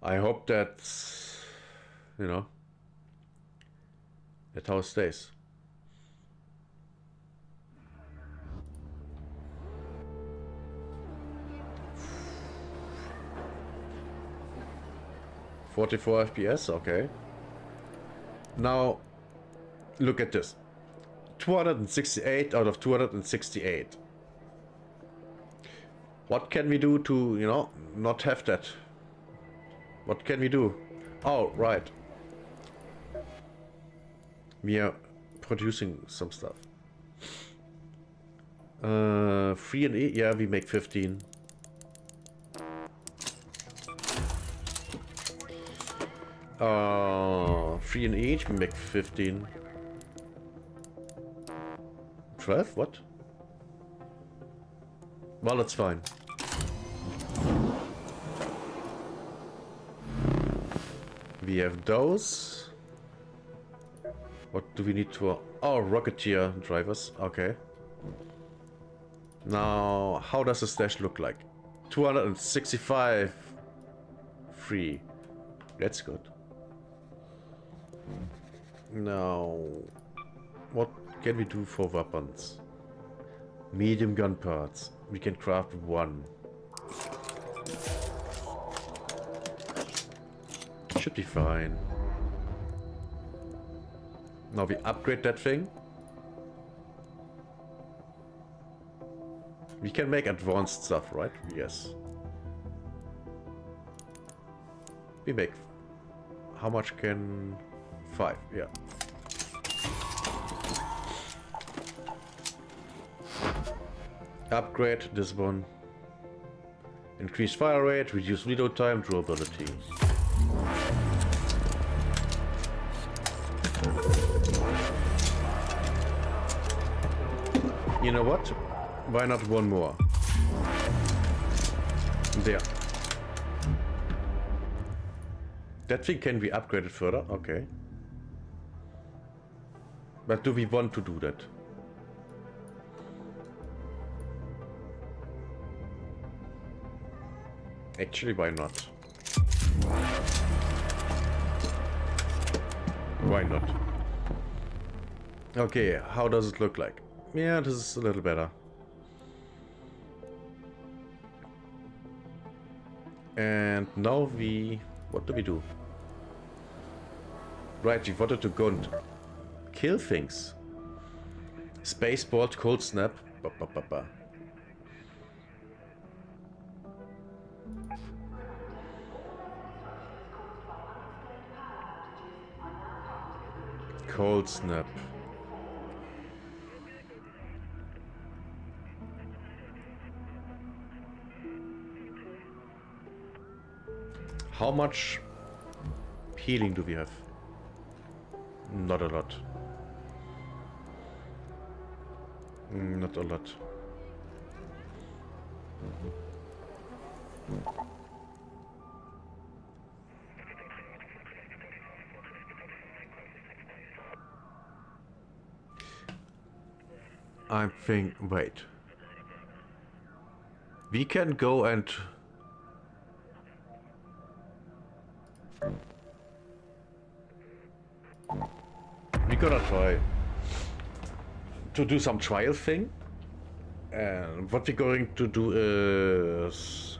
I hope that's, you know, that's how it stays. .44 FPS, okay. Now, look at this. 268 out of 268. What can we do to, you know, not have that? What can we do? Oh, right. We are producing some stuff. 3 and 8, yeah, we make 15. Three in each, we make 15. 12? What? Well, that's fine. We have those. What do we need to... Oh, Rocketeer drivers. Okay. Now, how does the stash look like? 265 free. That's good. Now, what can we do for weapons? Medium gun parts. We can craft 1. Should be fine. Now we upgrade that thing. We can make advanced stuff, right? Yes. We make... How much can... 5, yeah. Upgrade this one. Increase fire rate, reduce reload time, durability. You know what? Why not one more? There. That thing can be upgraded further, okay. But do we want to do that? Actually, why not? Why not? Okay, how does it look like? Yeah, this is a little better. And now we... What do we do? Right, we wanted to go and kill things. Space bolt, cold snap. Ba, ba, ba, ba. Cold snap. How much healing do we have? Not a lot. Not a lot. I think, wait. We can go and... We're gonna try to do some trial thing. And what we're going to do is...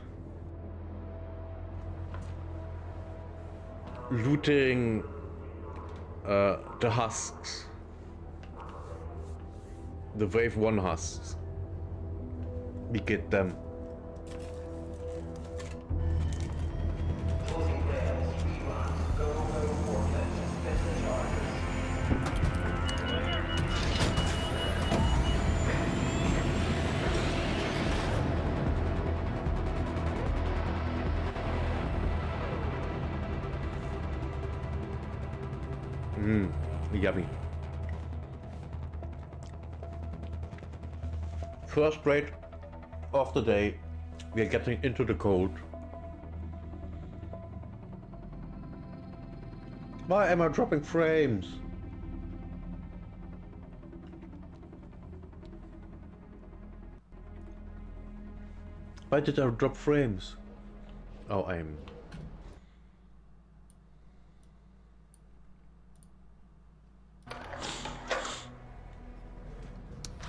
looting the husks. The wave 1 husks. We get them. yummy. First plate of the day. We're getting into the cold. Why am I dropping frames? Why did I drop frames? Oh,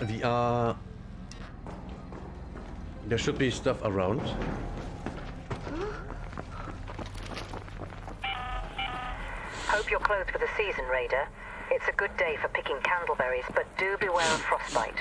we are... There should be stuff around. Hope you're closed for the season, Raider. It's a good day for picking candleberries, but do beware of frostbite.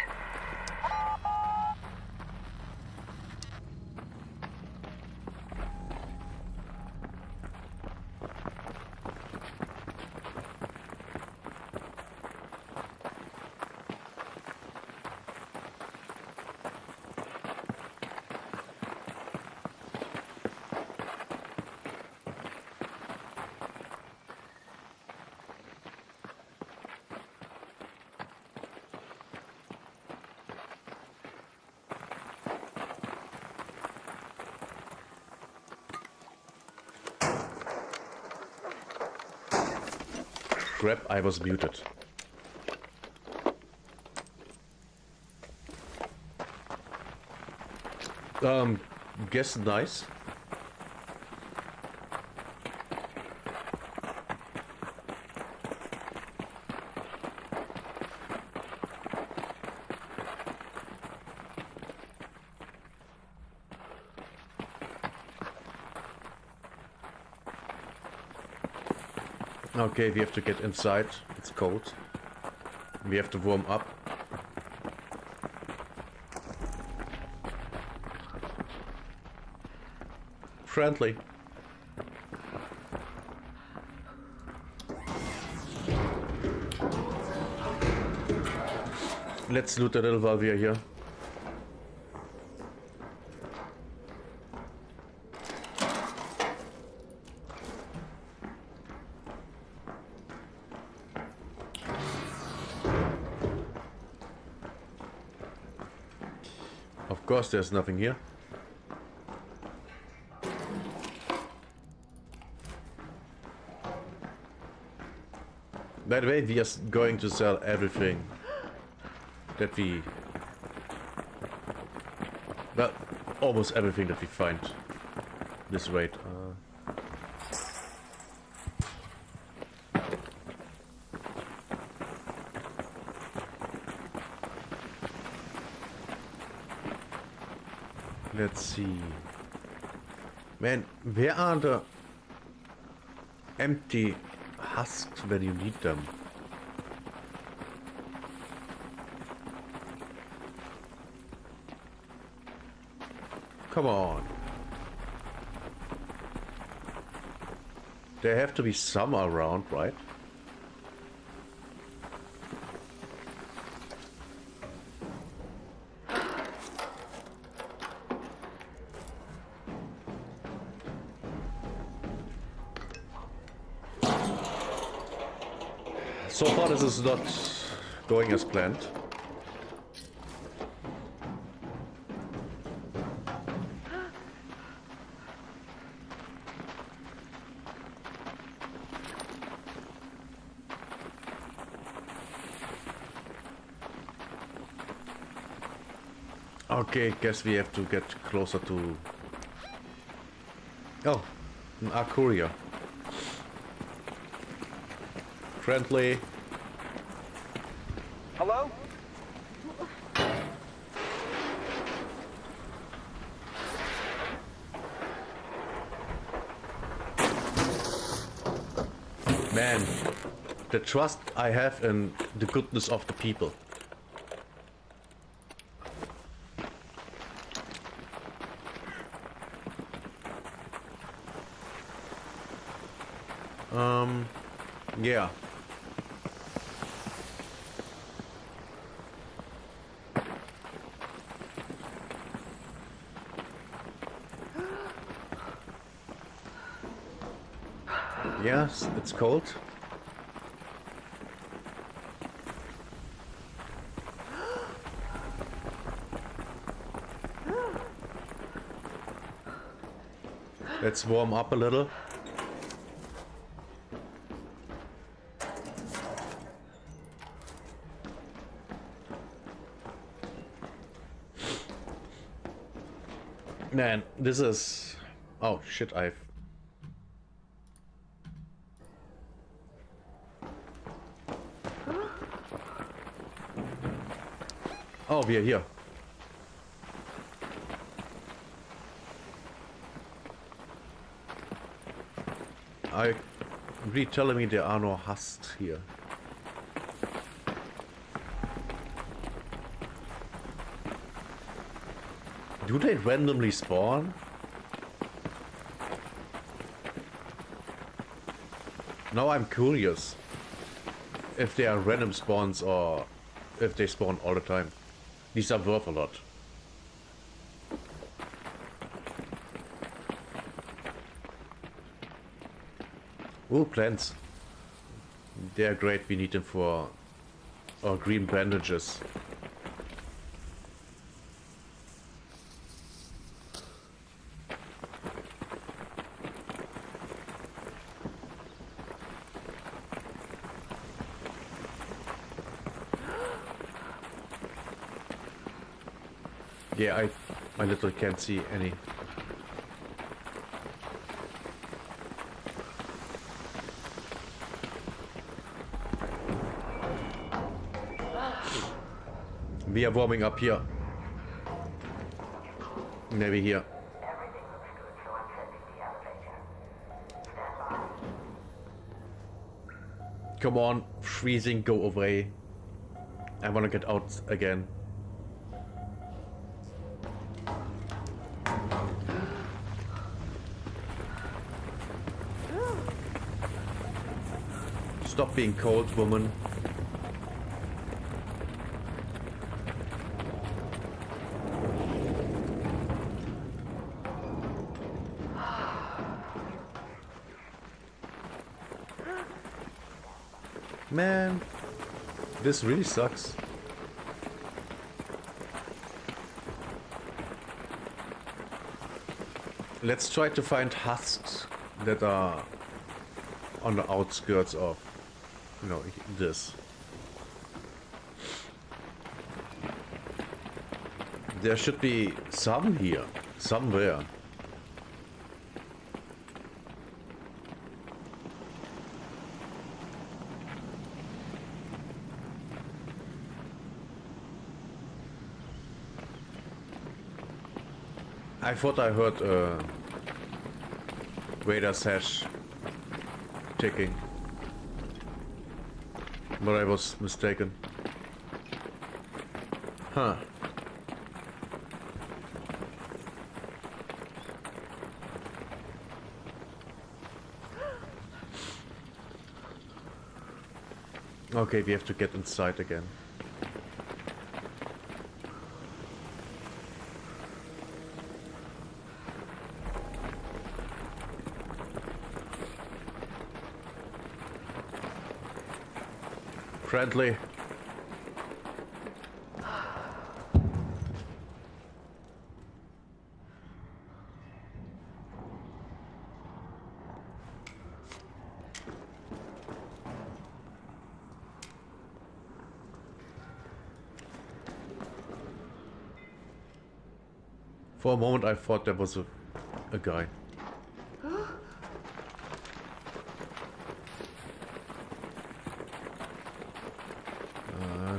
Crap, I was muted. Guess nice. Okay, we have to get inside. It's cold. We have to warm up. Friendly. Let's loot a little while we are here. Of course, there's nothing here. By the way, we are going to sell everything that we... Well, almost everything that we find this raid. Let's see. Man, where are the empty husks when you need them? Come on. There have to be some around, right? So far this is not going as planned. Okay, guess we have to get closer to... Oh, an Arcuria. Friendly. Hello? Man, the trust I have in the goodness of the people. Yeah. Yes, it's cold. Let's warm up a little. Man, this is... Oh shit, I've... Oh, we are here. I really telling me there are no husks here. Do they randomly spawn? Now I'm curious if they are random spawns or if they spawn all the time. These are worth a lot. Ooh, plants. They are great, we need them for our green bandages. Yeah, I literally can't see any. We are warming up here. Maybe here. Come on, freezing, go away. I wanna get out again. Stop being cold, woman. Man, this really sucks. Let's try to find husks that are on the outskirts of, you know, this. There should be some here, somewhere. I thought I heard Vader's hash ticking, but I was mistaken. Huh. Okay, we have to get inside again. Friendly. For a moment I thought there was a guy.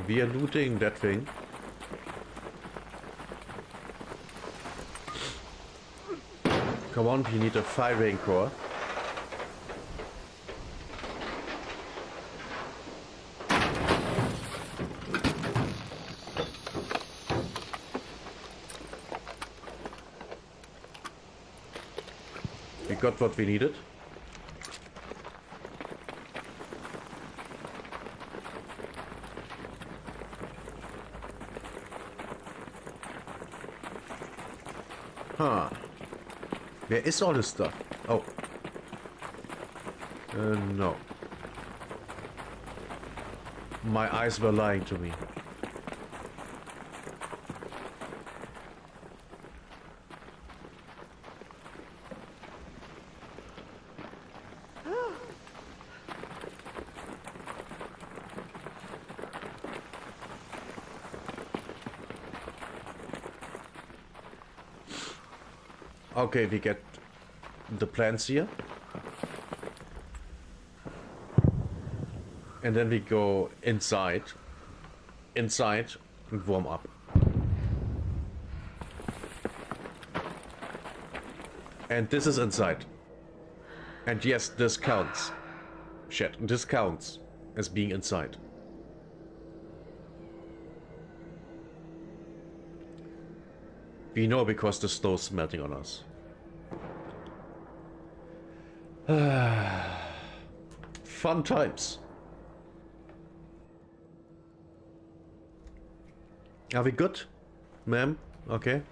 We are looting that thing. Come on, we need a firing core. We got what we needed. Huh. Where is all this stuff? Oh. No. My eyes were lying to me. Okay, we get the plants here. And then we go inside. Inside and warm up. And this is inside. And yes, this counts. Shit, this counts as being inside. We know because the snow's melting on us. Fun times. Are we good, ma'am? Okay.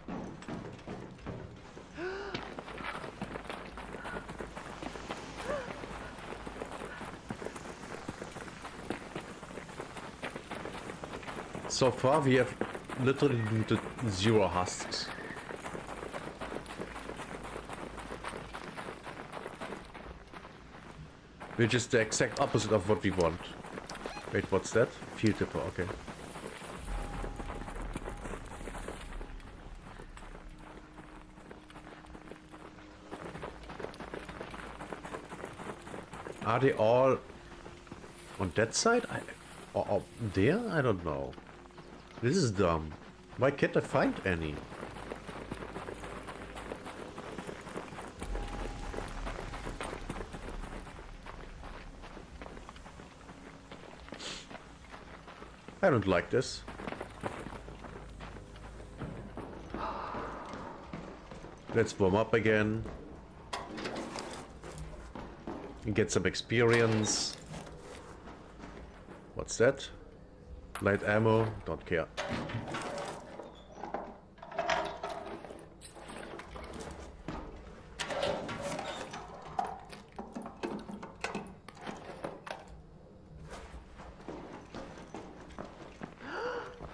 So far we have literally looted 0 husks. Which is the exact opposite of what we want. Wait, what's that? Field tipper, okay. Are they all on that side? Or there? I don't know. This is dumb. Why can't I find any? I don't like this. Let's warm up again. And get some experience. What's that? Light ammo, don't care.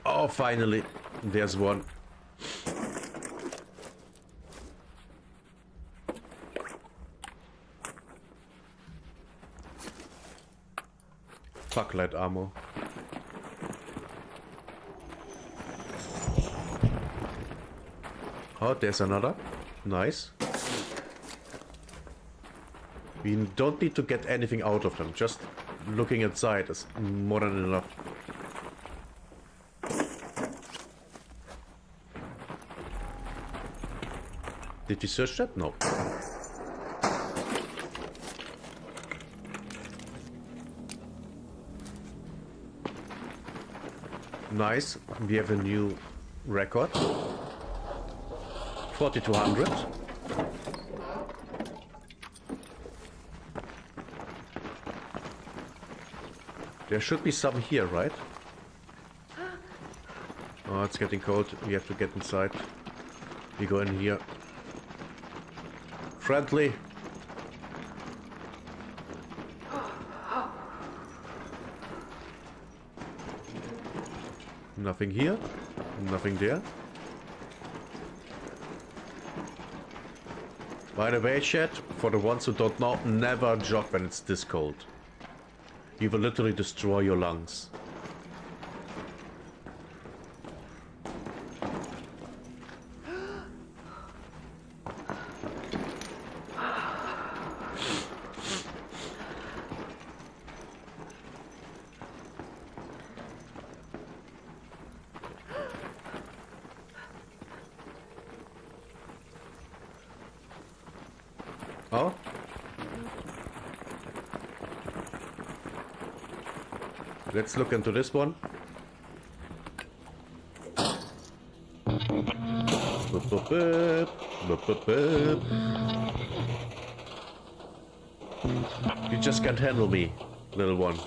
Oh, finally, there's one. Fuck light ammo. Oh, there's another. Nice. We don't need to get anything out of them. Just looking inside is more than enough. Did you search that? No. Nice. We have a new record. 4200. There should be some here, right? Oh, it's getting cold. We have to get inside. We go in here. Friendly. Nothing here. Nothing there. By the way, chat, for the ones who don't know, never jog when it's this cold. You will literally destroy your lungs. Oh? Let's look into this one. You just can't handle me, little one.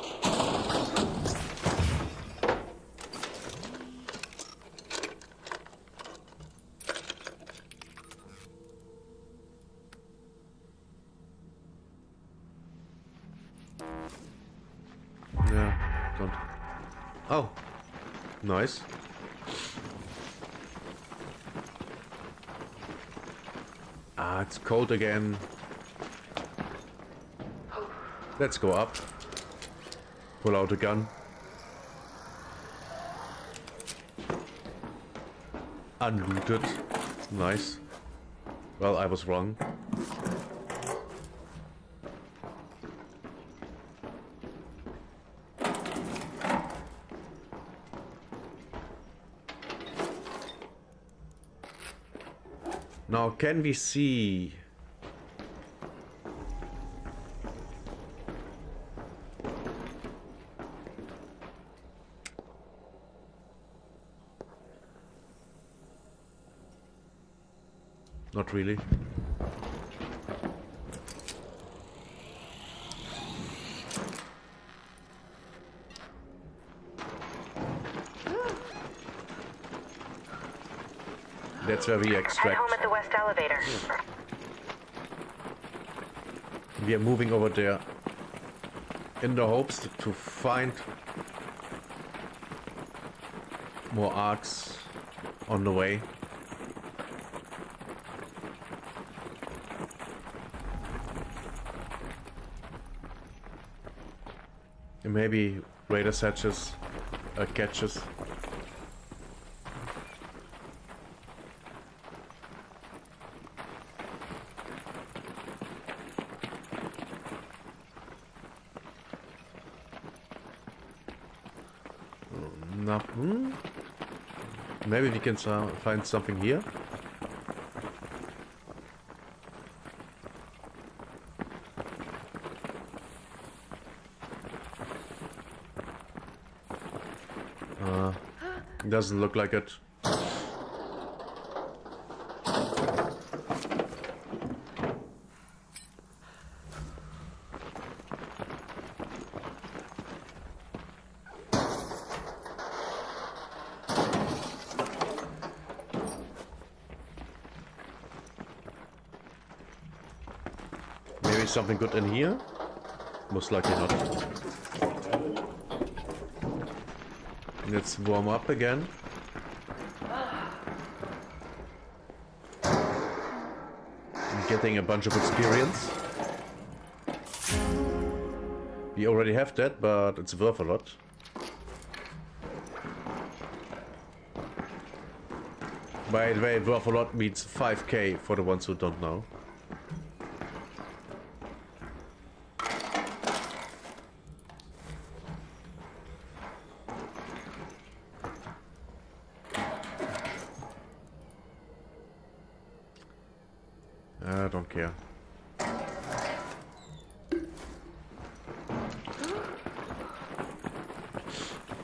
Yeah, don't. Oh, nice. Ah, it's cold again. Let's go up. Pull out a gun. Unlooted. Nice. Well, I was wrong. Now, can we see? Not really. That's where we Head extract. home at the west elevator. We are moving over there in the hopes to find more arcs on the way. And maybe raider catches. Nothing. Maybe we can find something here. Doesn't look like it. Maybe something good in here? Most likely not. Let's warm up again. I'm getting a bunch of experience. We already have that, but it's worth a lot. By the way, worth a lot means 5k for the ones who don't know. I don't care.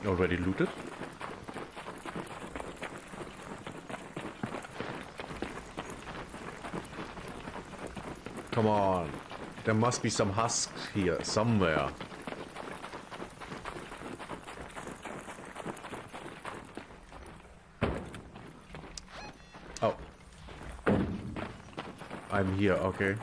Already looted. Come on. There must be some husks here somewhere. Oh. I'm here, okay.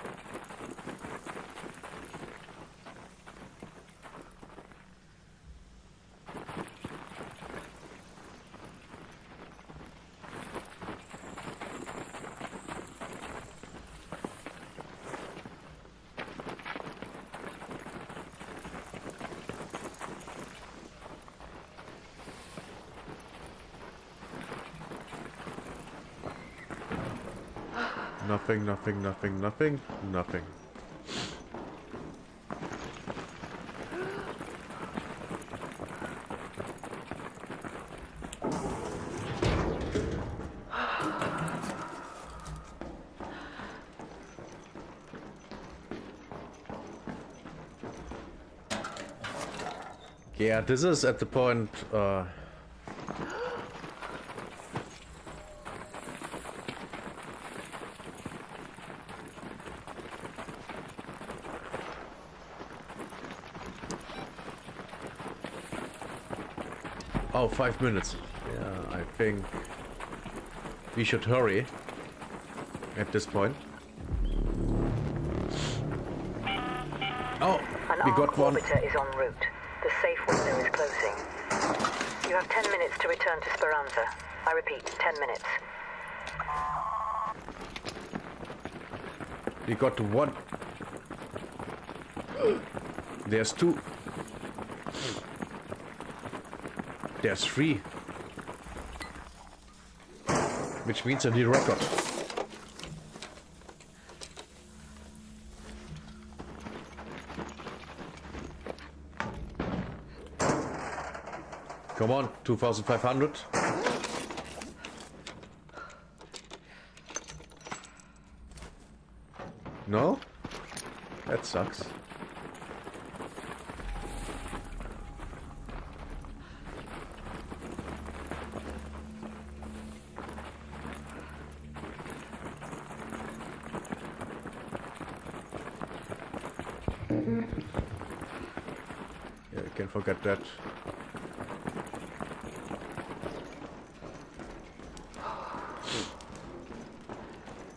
Nothing, nothing, nothing, nothing, nothing. Yeah, this is at the point, oh, 5 minutes. Yeah, I think we should hurry at this point. Oh, we got one. Orbiter is en route. The safe window is closing. You have 10 minutes to return to Speranza. I repeat, 10 minutes. We got one. There's two. There's three. Which means a new record. Come on, 2,500. No? That sucks. Yeah, you can forget that.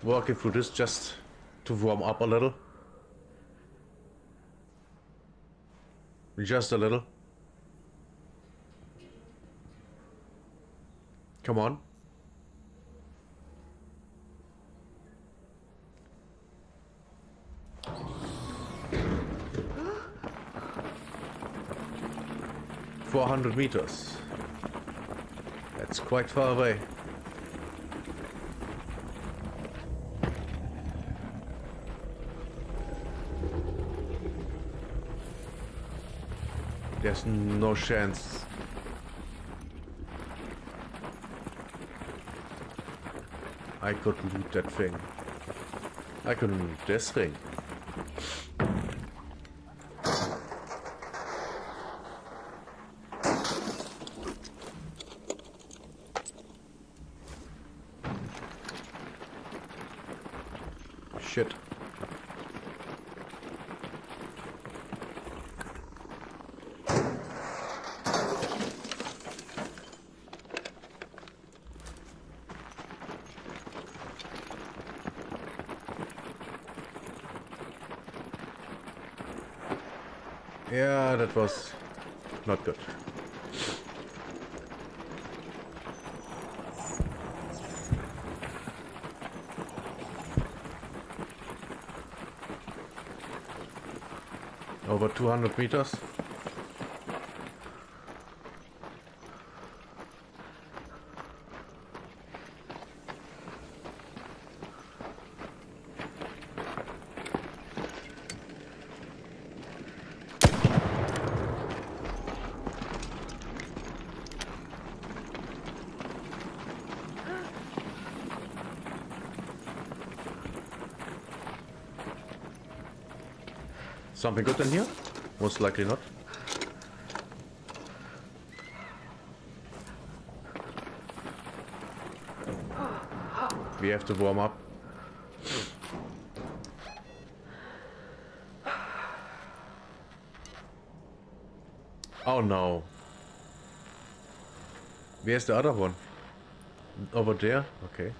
Walking through this just to warm up a little. Just a little. Come on. $400 meters. That's quite far away. There's no chance. I could loot that thing. I could loot this thing. Shit. Yeah, that was not good. Over 200 meters. Something good in here? Most likely not. We have to warm up. Oh no. Where's the other one? Over there? Okay.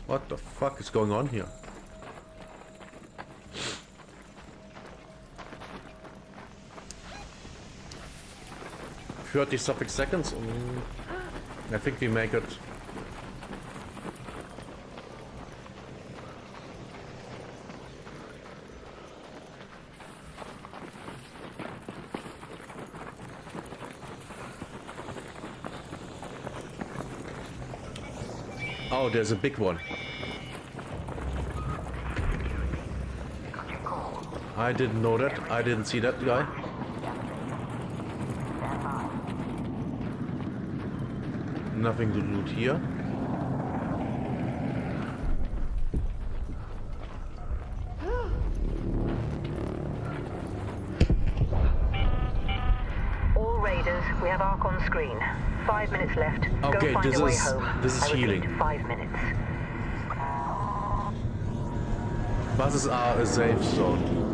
What the fuck is going on here? Something seconds. I think we make it. Oh, there's a big one. I didn't know that. I didn't see that guy. Nothing to loot here. All raiders, we have Ark on screen. 5 minutes left. Okay, Go find a way home. this is I repeat, healing. 5 minutes. Buses are a safe zone.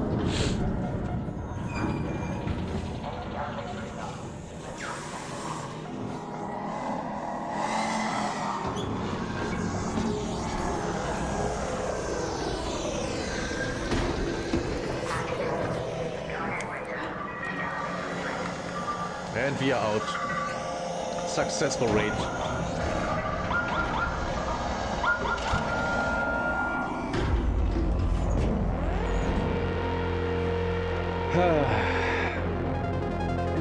And we are out. Successful raid.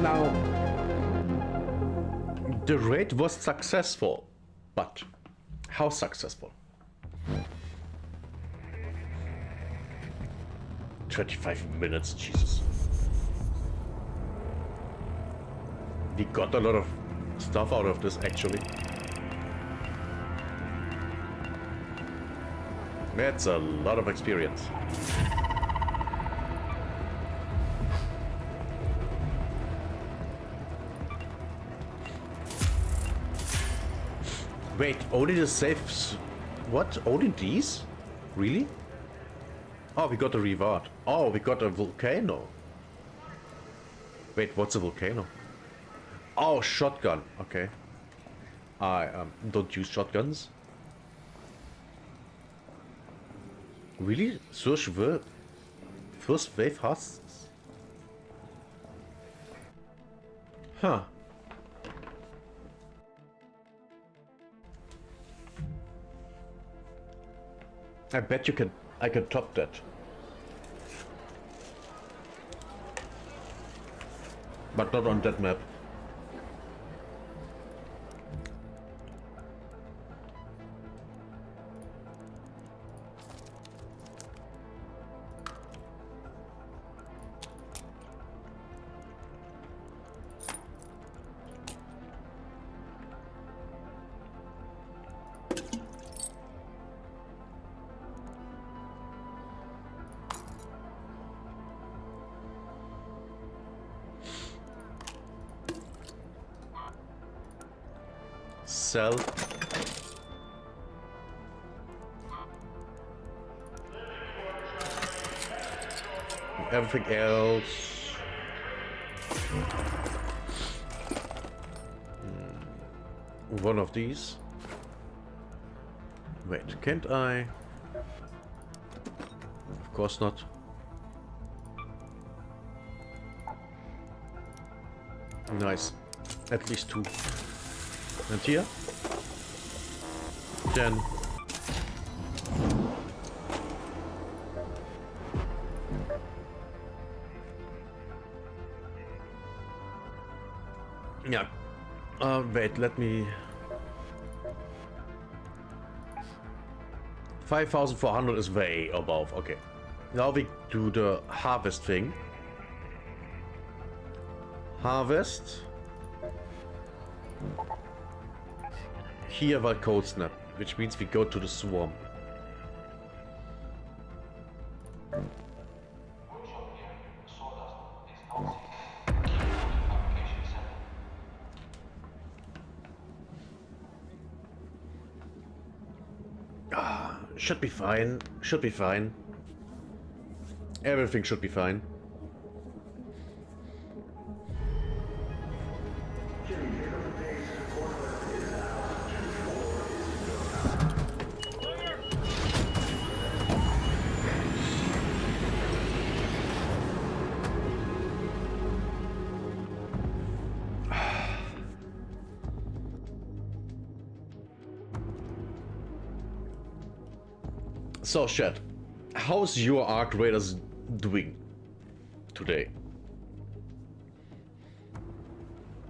Now, the raid was successful, but how successful? 25 minutes, Jesus. We got a lot of stuff out of this, actually. That's a lot of experience. Wait, only the safes? What? Only these? Really? Oh, we got a reward. Oh, we got a volcano. Wait, what's a volcano? Oh, shotgun. Okay. I don't use shotguns. Really? First wave has? Huh. I bet you can. I can top that. But not on that map. Sell. Everything else. One of these. Wait, can't I? Of course not. Nice. At least two. And here? 10. Yeah. Wait, let me... 5,400 is way above. Okay. Now we do the harvest thing. Harvest. Here war Cold Snap, which means we go to the swarm. Should be fine. Should be fine. Everything should be fine. So, chat, how's your Arc Raiders doing today?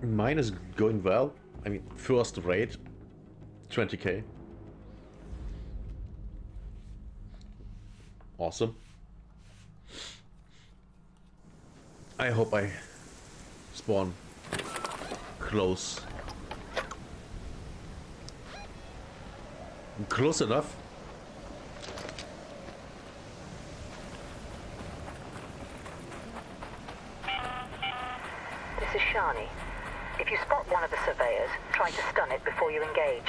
Mine is going well. I mean, first raid, 20k. Awesome. I hope I spawn close. Close enough. If you spot one of the surveyors, try to stun it before you engage.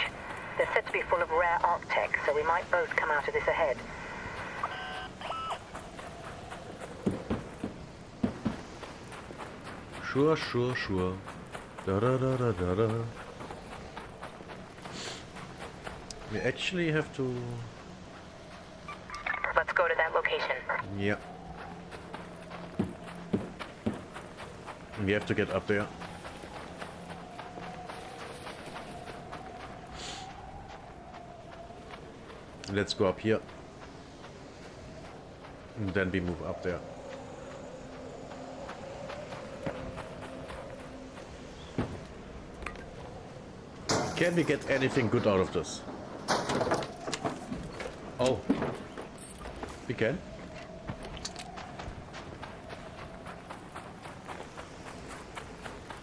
They're said to be full of rare arc tech, so we might both come out of this ahead. Sure, sure, sure. Da da da da da da. We actually have to... Let's go to that location. Yeah. We have to get up there. Let's go up here. And then we move up there. Can we get anything good out of this? Oh. We can.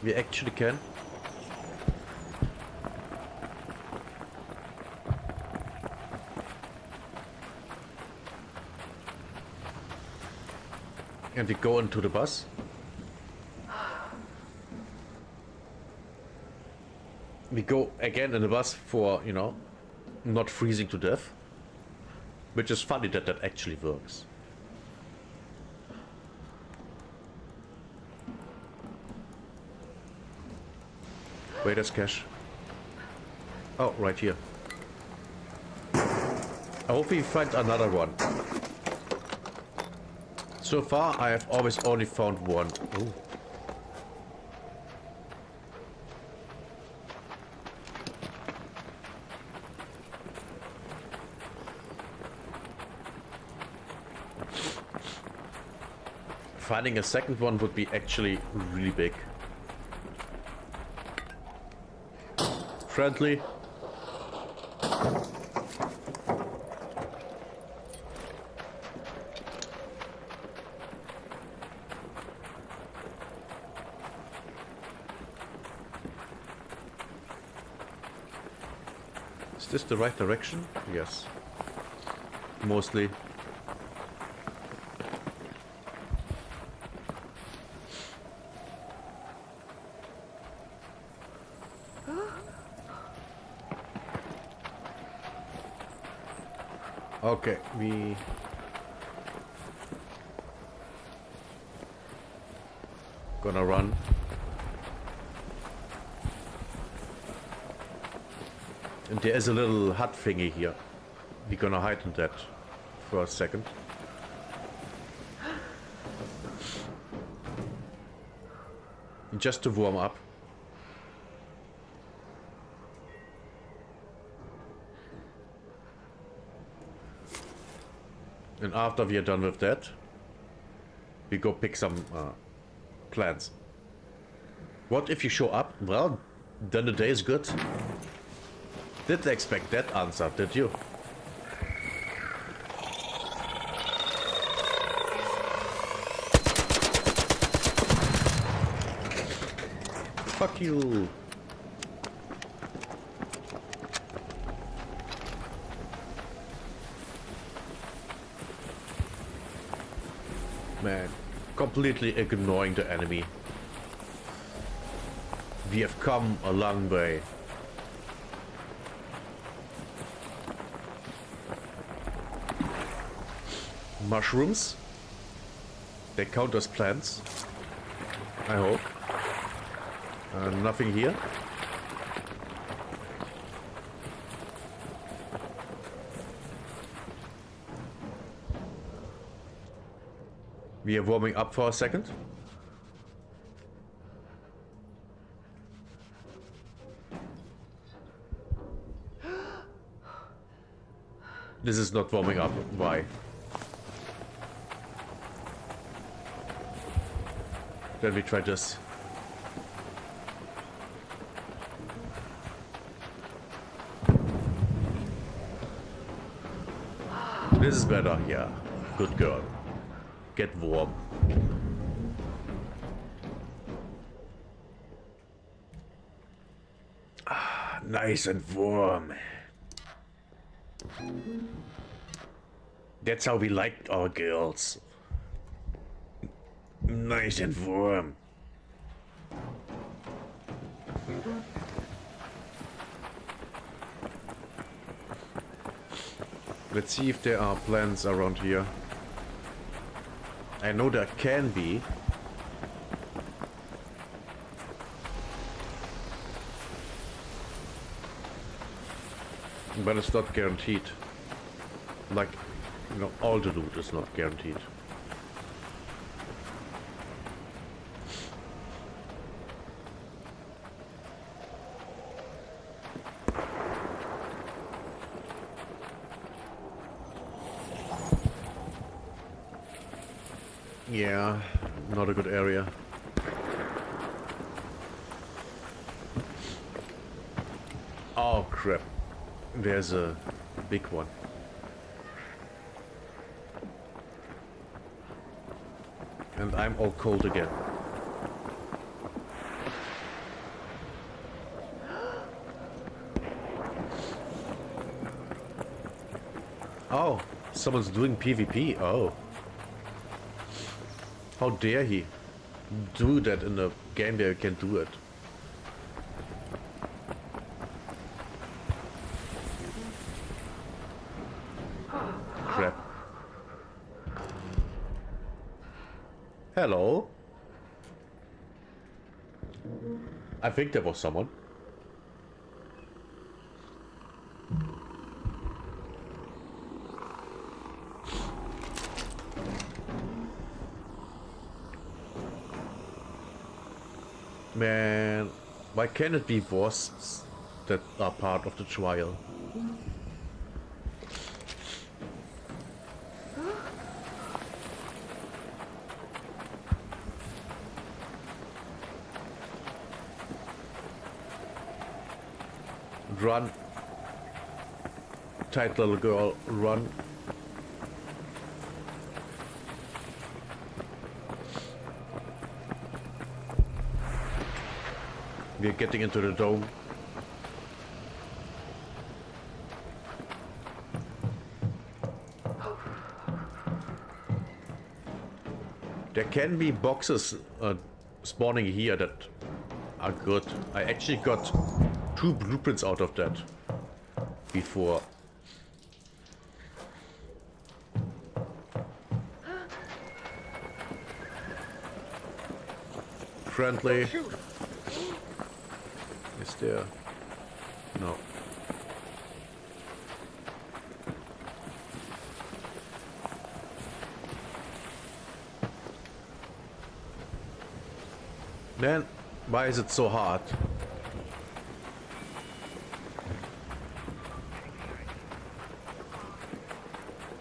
We actually can. And we go into the bus. We go again in the bus for, you know, not freezing to death. Which is funny that that actually works. Wait, there's cash. Oh, right here. I hope we find another one. So far, I have always only found one. Ooh. Finding a second one would be actually really big. Friendly. Is this the right direction? Yes. Mostly. Okay, we gonna run. And there is a little hut thingy here. We're gonna hide in that for a second. Just to warm up. And after we are done with that, we go pick some plants. What if you show up? Well, then the day is good. Didn't expect that answer, did you? Fuck you. Man, completely ignoring the enemy. We have come a long way. Mushrooms? They count as plants, I hope. Nothing here. We are warming up for a second. This is not warming up. Why? Then we try this. This is better, yeah. Good girl. Get warm. Ah, nice and warm. That's how we like our girls. Nice and warm. Let's see if there are plants around here. I know there can be. But it's not guaranteed. Like, you know, all the loot is not guaranteed. Yeah, not a good area. Oh crap. There's a big one. And I'm all cold again. Oh, someone's doing PvP. Oh. How dare he do that in a game where you can do it? Crap. Hello? I think there was someone. Man, why can't it be wasps that are part of the trial? Run. Tight little girl, run. We're getting into the dome. There can be boxes spawning here that are good. I actually got 2 blueprints out of that before. Friendly. Is there? No. Man, why is it so hard?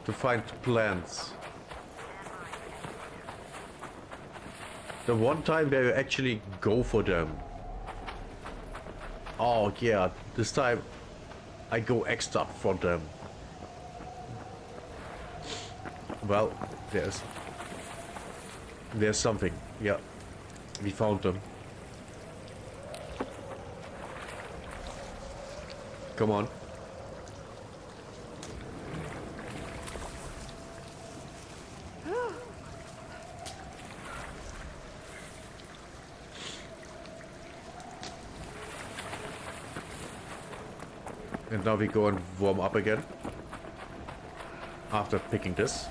To find plants. The one time where you actually go for them. Oh yeah, this time I go extra for them. Well, there's something. Yeah, we found them. Come on. And now we go and warm up again after picking this.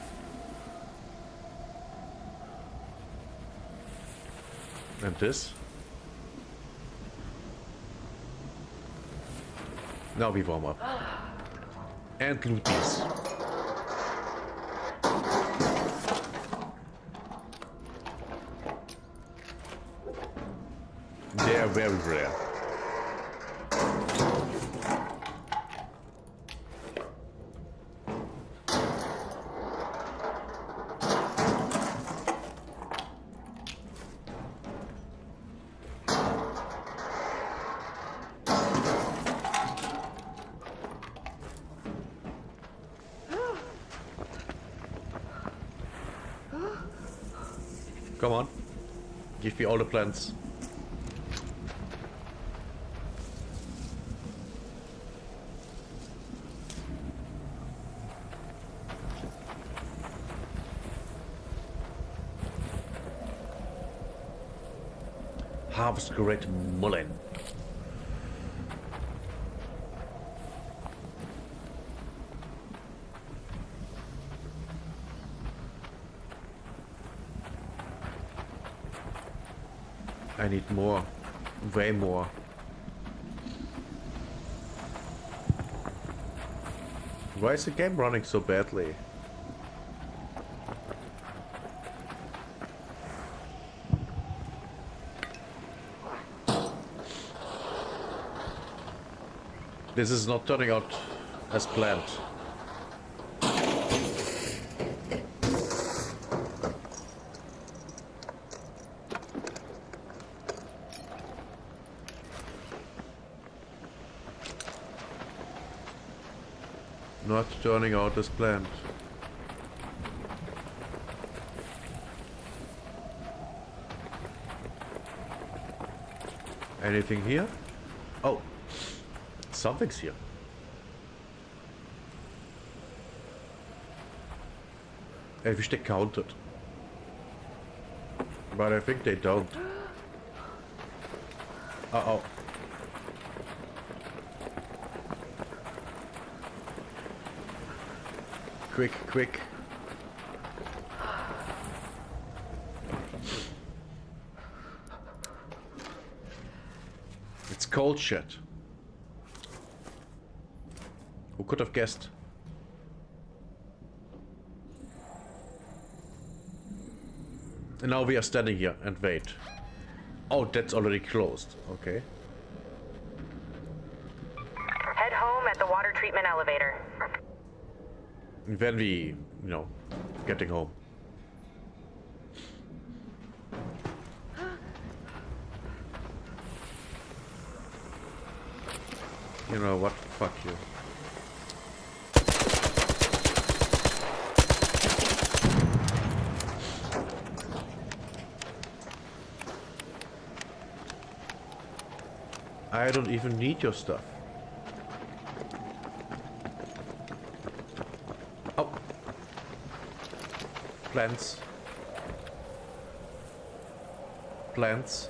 And this. Now we warm up. And loot these. They are very rare. Come on. Give me all the plants. Harvest Great Mullen. I need more, way more. Why is the game running so badly? This is not turning out as planned. Not turning out as planned. Anything here? Oh, something's here. I wish they counted. But I think they don't. Uh-oh. Quick, quick. It's cold shit. Who could have guessed? And now we are standing here and wait. Oh, that's already closed. Okay. Head home at the water treatment elevator. When we, you know, getting home. You know what? Fuck you. I don't even need your stuff. Oh. Plants. Plants.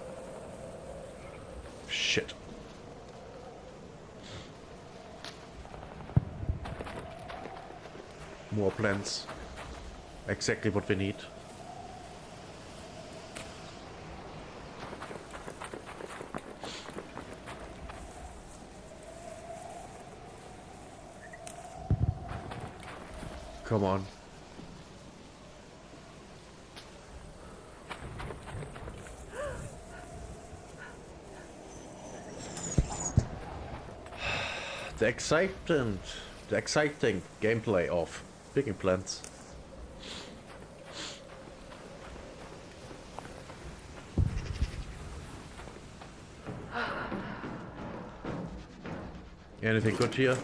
Shit. More plants. Exactly what we need. Come on. The exciting gameplay of picking plants. Anything good here?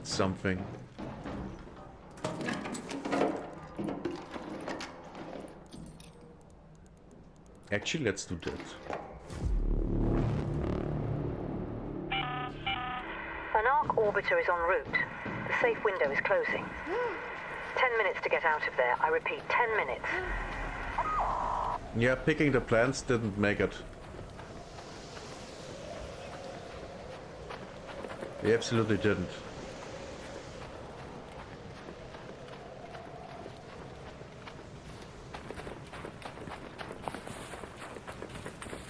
Something. Actually, let's do that. An arc orbiter is en route. The safe window is closing. 10 minutes to get out of there. I repeat, 10 minutes. Yeah, picking the plants didn't make it. We absolutely didn't.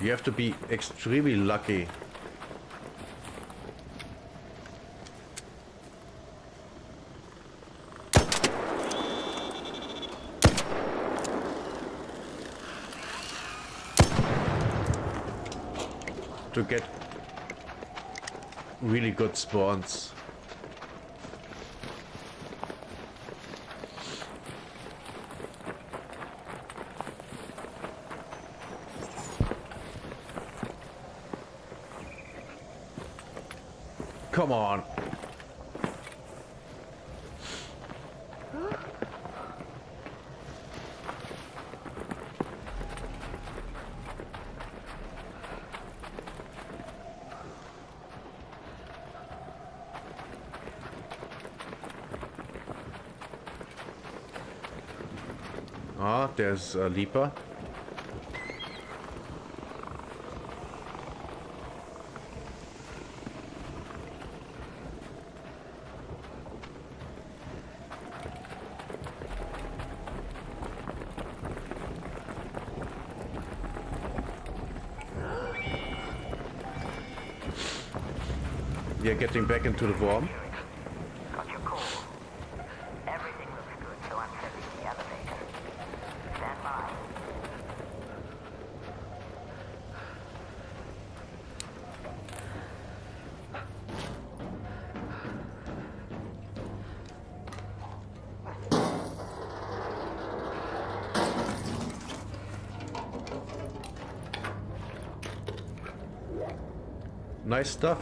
You have to be extremely lucky. To get really good spawns. Come on. Ah, there's a leaper. We are getting back into the warm. Got your call. Everything looks good, so I'm sending the elevator. Stand by. Nice stuff.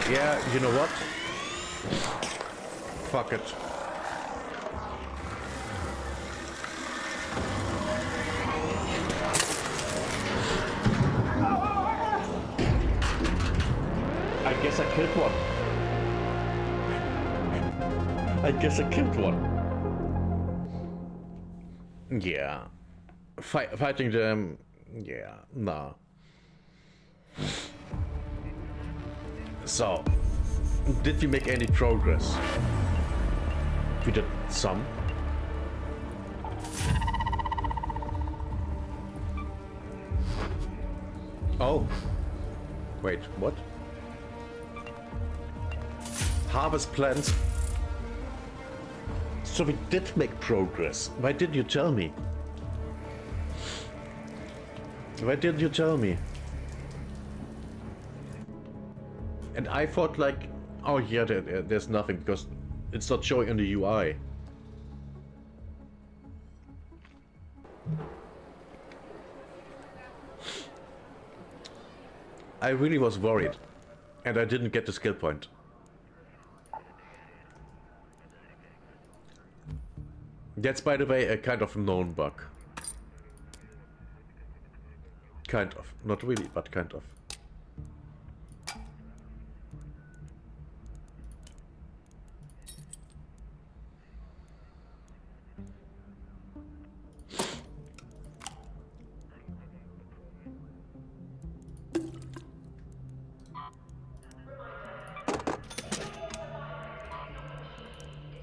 Yeah, you know what? Fuck it. I guess I killed one. I guess I killed one. Yeah. Fighting them... Yeah, nah. So, did we make any progress? We did some. Oh. Wait, what? Harvest plants. So we did make progress. Why didn't you tell me? Why didn't you tell me? And I thought like, oh yeah, there's nothing because it's not showing on the UI. I really was worried, and I didn't get the skill point. That's, by the way, a kind of known bug. Kind of. Not really, but kind of.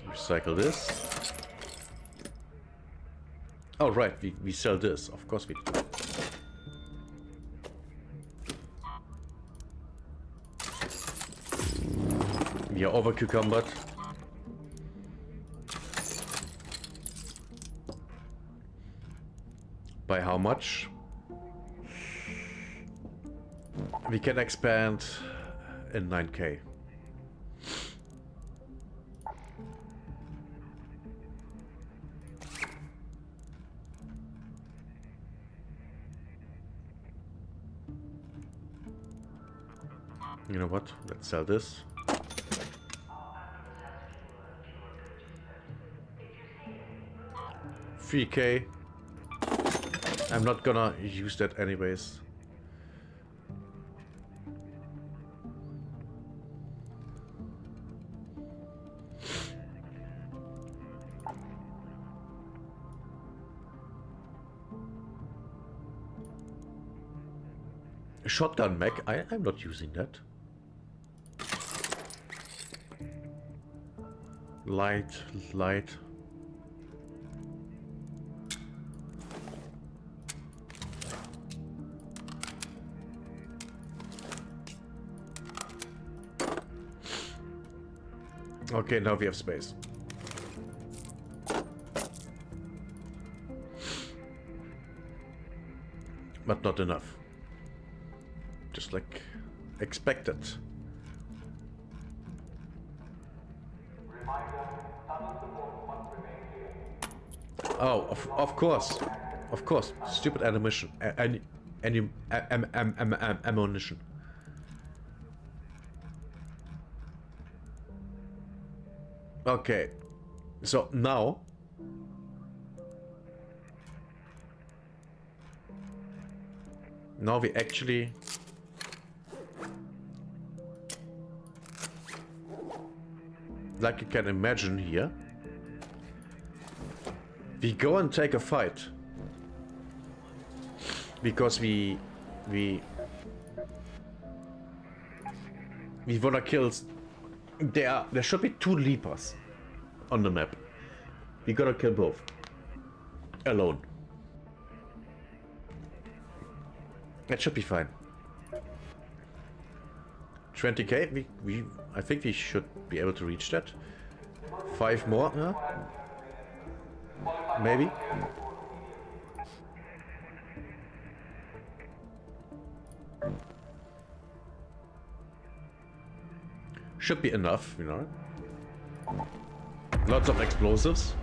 Recycle this. Oh right, we sell this. Of course we do. We are over cucumbered. By how much? We can expand in 9K. You know what? Let's sell this. $3K. I'm not gonna use that anyways. Shotgun mag? I'm not using that. Light. Okay, now we have space. But not enough. Just like expected. Oh, of course. Of course. Stupid animation. Ammunition. Okay. So now we actually like you can imagine here, we go and take a fight because we We wanna kill... There should be 2 Leapers on the map. We gotta kill both. Alone. That should be fine. 20k, I think we should be able to reach that. 5 more, yeah? Maybe. Should be enough, you know. Lots of explosives.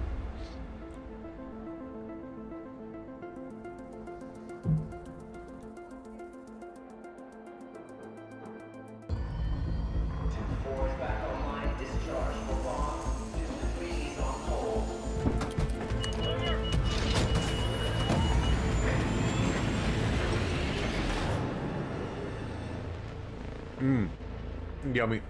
Yummy.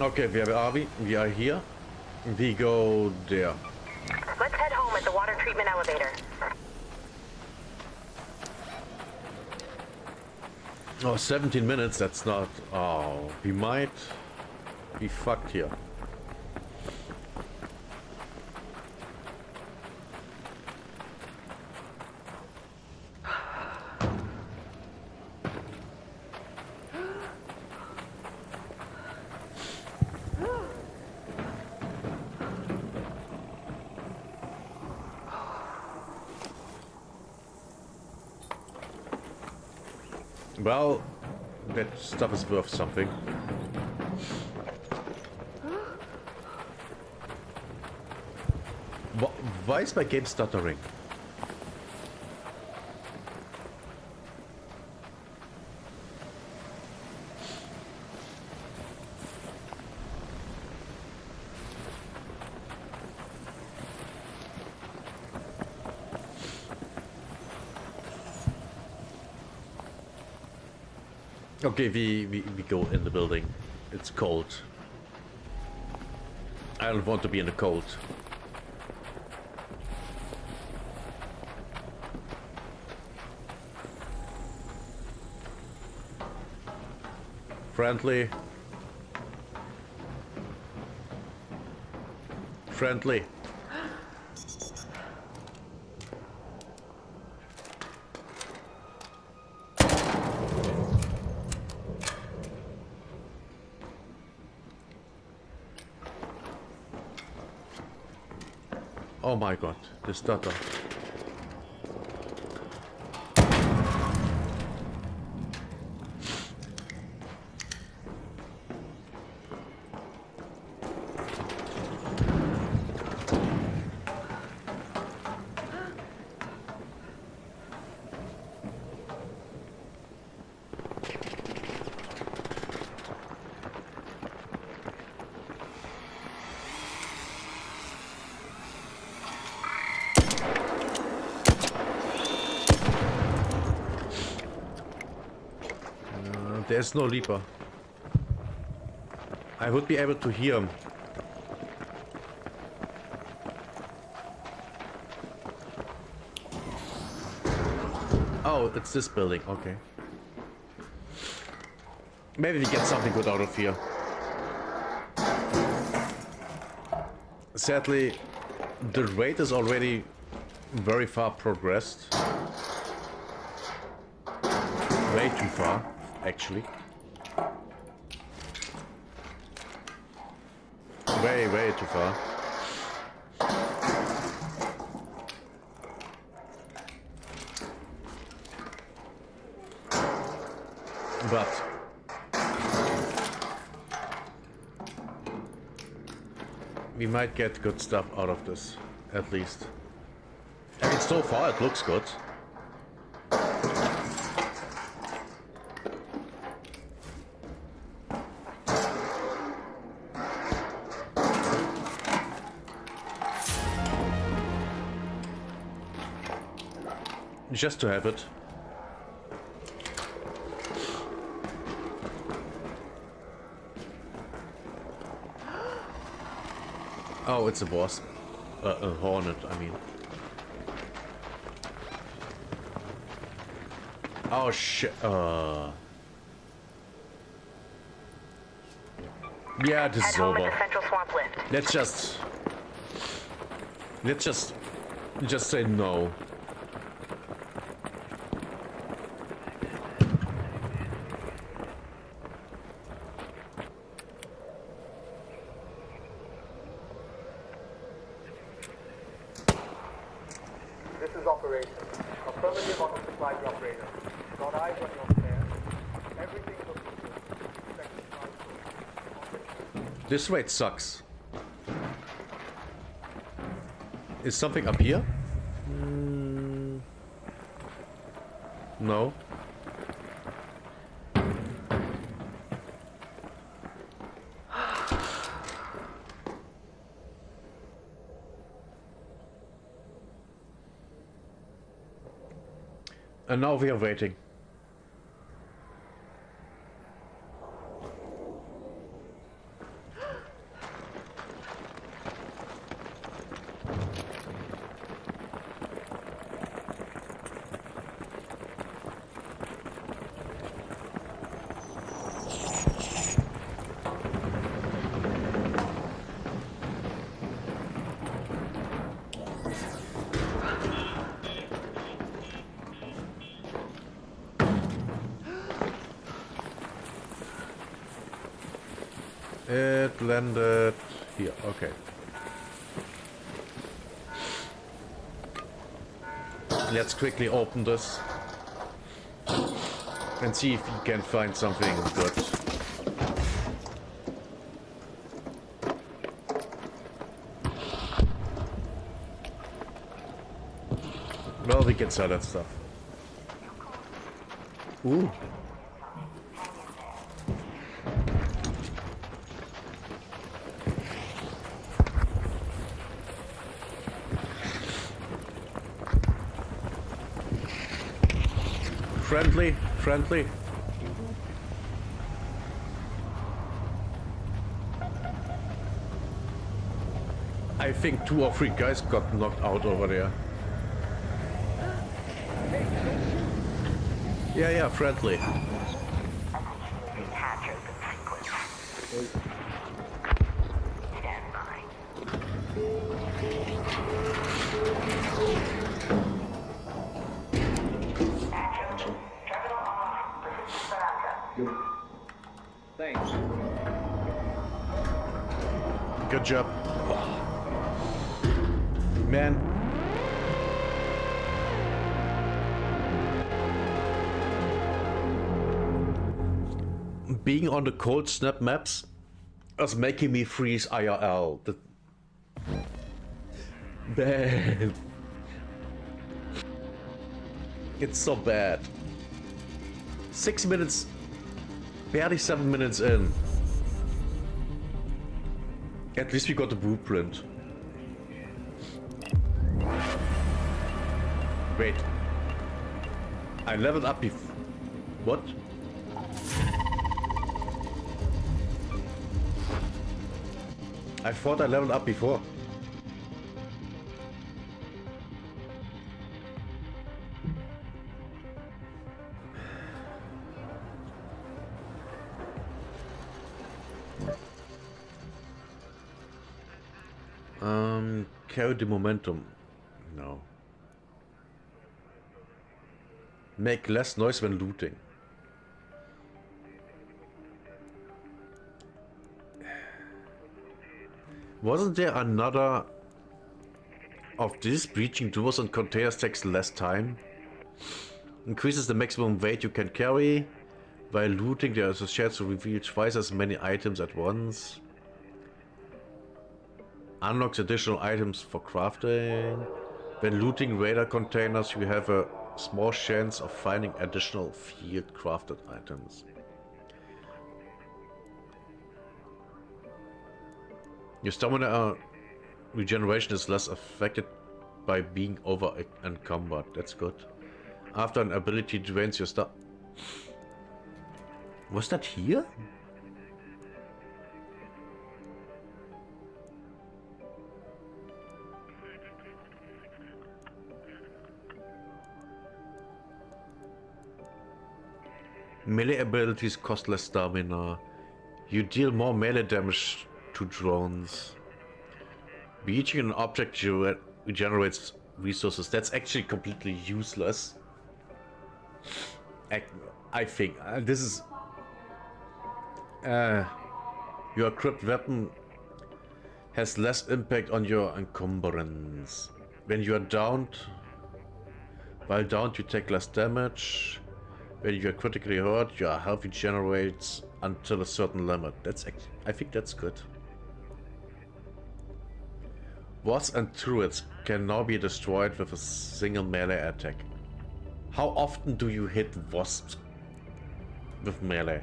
Okay, where are we? We are here. We go there. Let's head home at the water treatment elevator. Oh, 17 minutes, that's not... Oh, we might be fucked here. Well, that stuff is worth something. Why is my game stuttering? Okay, we go in the building. It's cold. I don't want to be in the cold. Friendly. Friendly. Oh my god, the stutter. There's no leaper. I would be able to hear him. Oh, it's this building. Okay. Maybe we get something good out of here. Sadly, the raid is already very far progressed. Way too far, actually. Way too far. But we might get good stuff out of this, at least. I mean, so far it looks good. Just to have it. Oh, it's a boss. A hornet, I mean. Oh shit. Yeah, this is over. Let's just say no. This is operation. Affirmative on the supply operator. Got eyes on your flare. Everything looks good. This rate sucks. Is something up here? No. And now we are waiting. It landed here, okay. Let's quickly open this and see if we can find something good. Well, we can sell that stuff. Ooh. Friendly, friendly. I think 2 or 3 guys got knocked out over there. Yeah, friendly. Thanks. Good job. Man. Being on the cold snap maps is making me freeze IRL. Bad. It's so bad. 6 minutes, barely 7 minutes in. At least we got the blueprint. Wait. I leveled up before. What? I thought I leveled up before. Carry the momentum. No. Make less noise when looting. Wasn't there another of this? Breaching doors and containers takes less time. Increases the maximum weight you can carry. While looting, there is a chance to reveal twice as many items at once. Unlocks additional items for crafting. When looting radar containers, you have a small chance of finding additional field crafted items. Your stamina regeneration is less affected by being over encumbered. That's good. After an ability drains your stuff. Was that here? Melee abilities cost less stamina. You deal more melee damage to drones. Beaching an object regenerates resources. That's actually completely useless. I think this is your equipped weapon has less impact on your encumbrance. When you are downed, while downed you take less damage. When you are critically hurt, your health regenerates until a certain limit. I think that's good. Wasps and turrets can now be destroyed with a single melee attack. How often do you hit wasps with melee?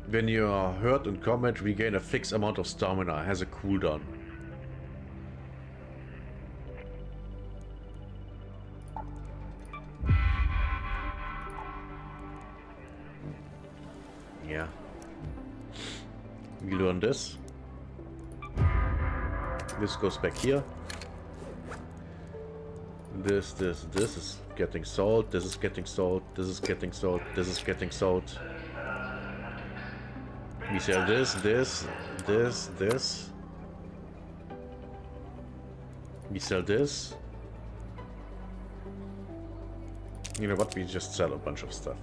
When you are hurt in combat, regain a fixed amount of stamina. Has a cooldown. Yeah. We learn this. This goes back here. This is getting salt. This is getting salt. This is getting salt. This is getting salt. We sell this. We sell this. You know what? We just sell a bunch of stuff.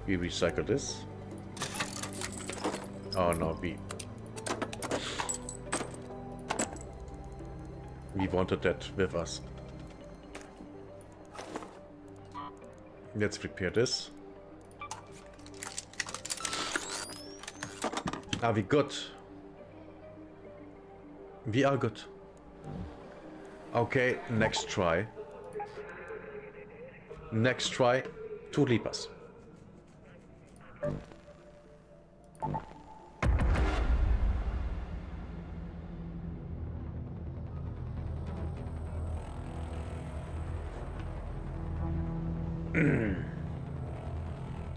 We recycle this. Oh no, we wanted that with us. Let's repair this. Are we good? We are good. Okay, next try. Next try, 2 leapers.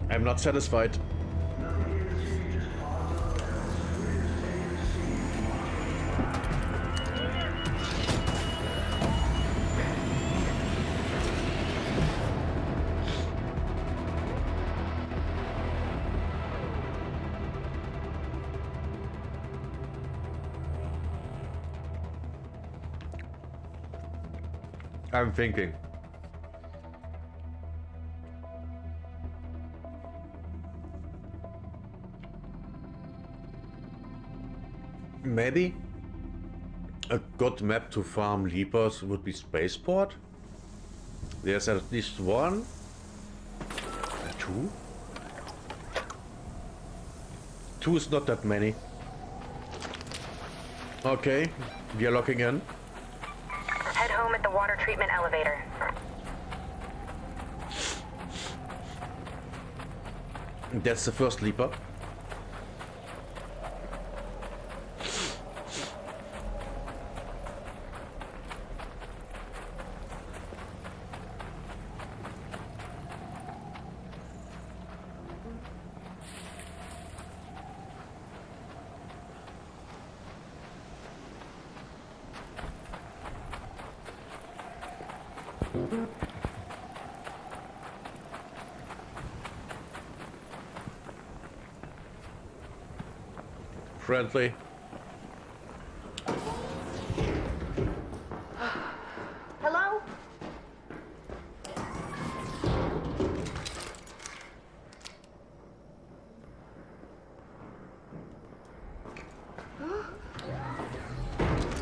I'm not satisfied. I'm thinking. Maybe a good map to farm leapers would be Spaceport. There's at least 1, 2. 2 is not that many. Okay, we are locking in. Head home at the water treatment elevator. That's the first leaper. Friendly. Hello?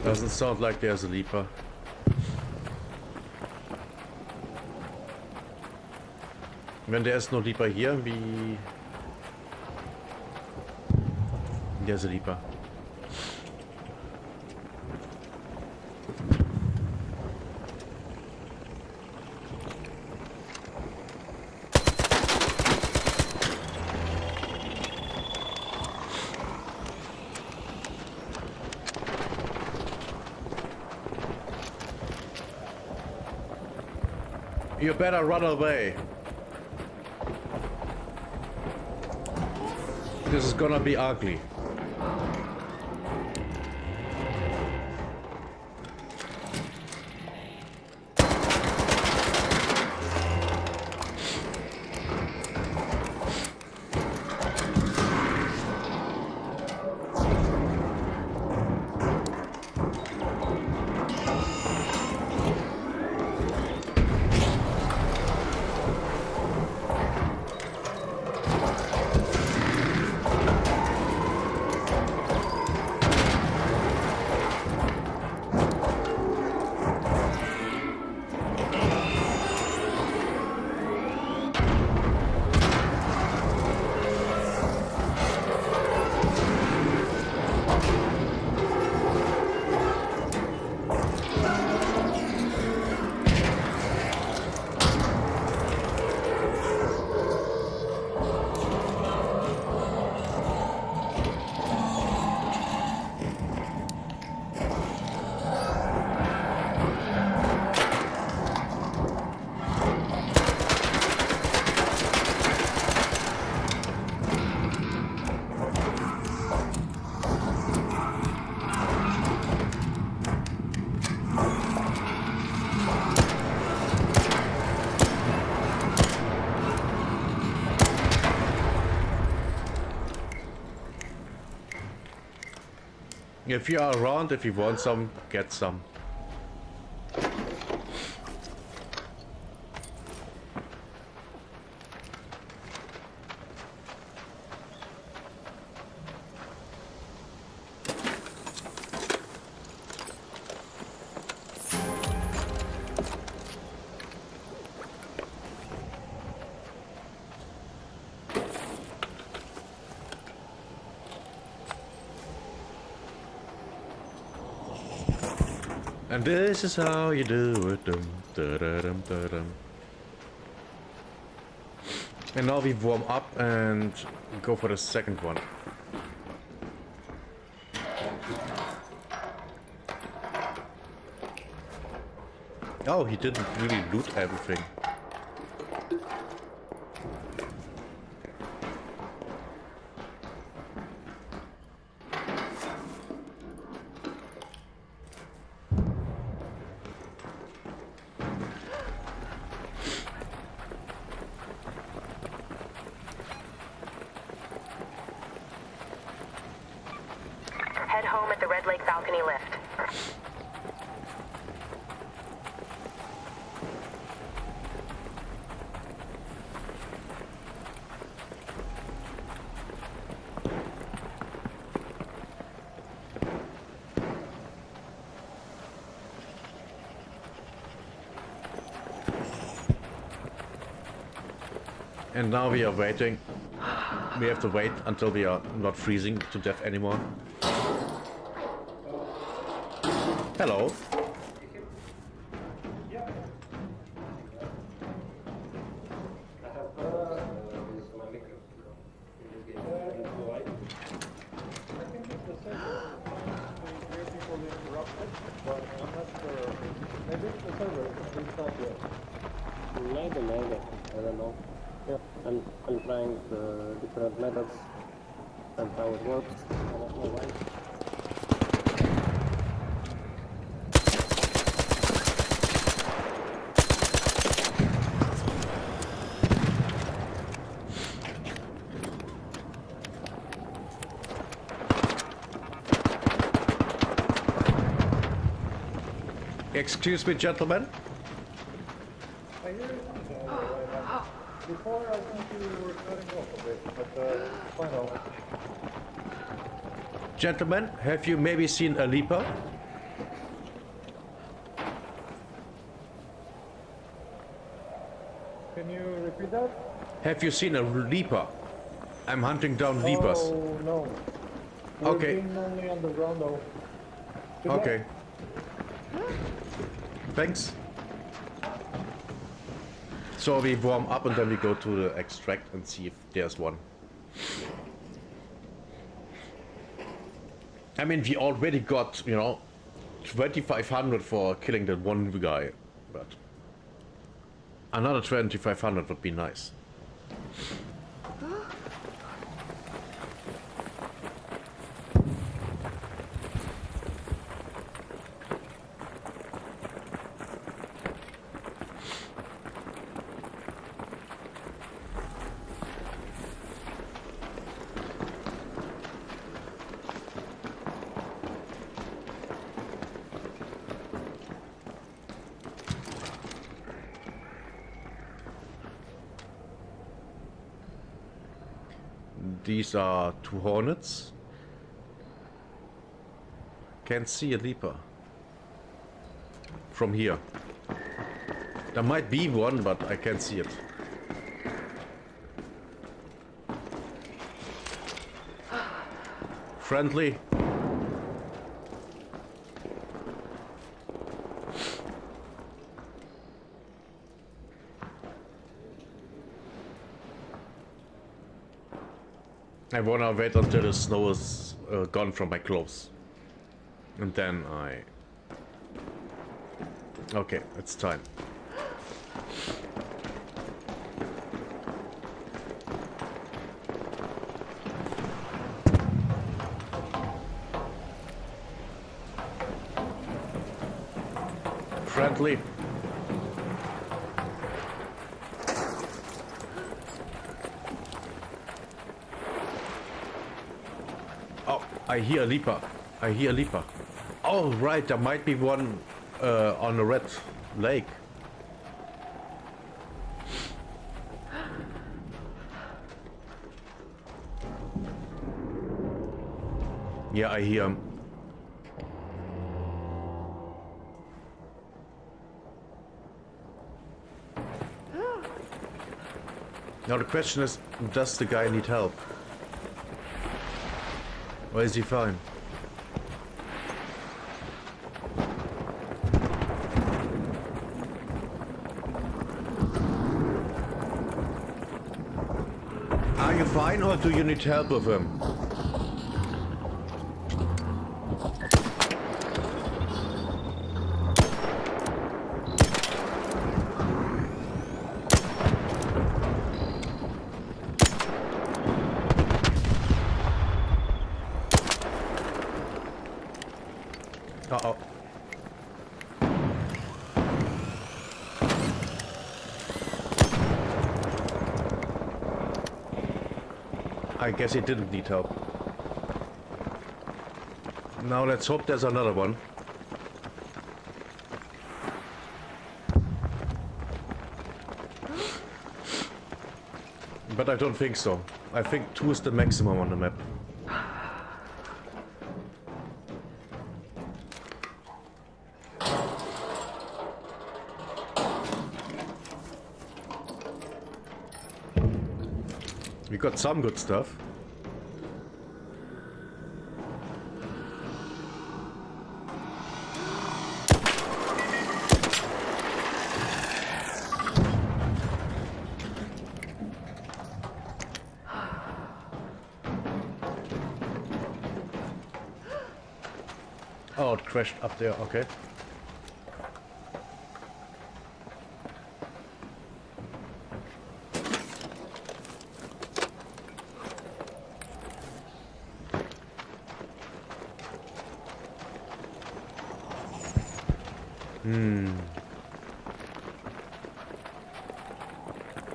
Doesn't sound like there's a leaper. When there's no leaper here, there's a leaper. You better run away. This is gonna be ugly. If you are around, if you want some, get some. And this is how you do it. Dum, da-da-dum, da-dum. And now we warm up and go for the second one. Oh, he didn't really loot everything. Head home at the Red Lake balcony lift. And now we are waiting. We have to wait until we are not freezing to death anymore. Hello. Maybe, I don't know. Yeah, I'm trying the different methods and how it works. I don't know why. Excuse me, gentlemen. Before I think you were cutting off a bit, but fine out. Gentlemen, have you maybe seen a leaper? Can you repeat that? Have you seen a leaper? I'm hunting down leapers. Oh, no. Okay. We've been only underground though. Good Okay. Thanks. So we warm up and then we go to the extract and see if there's one. I mean, we already got, you know, 2,500 for killing that one guy, but Another 2500 would be nice. These are 2 hornets. Can't see a leaper from here. There might be one, but I can't see it. Friendly. I wanna wait until the snow is gone from my clothes. And then I... Okay, it's time. Friendly. I hear a leaper. I hear a leaper. Oh, right, there might be one on the red lake. Yeah, I hear him. Now the question is, does the guy need help? Or is he fine? Are you fine or do you need help with him? Uh-oh. I guess he didn't need help. Now let's hope there's another one. But I don't think so. I think 2 is the maximum on the map. We got some good stuff. Oh, it crashed up there, okay.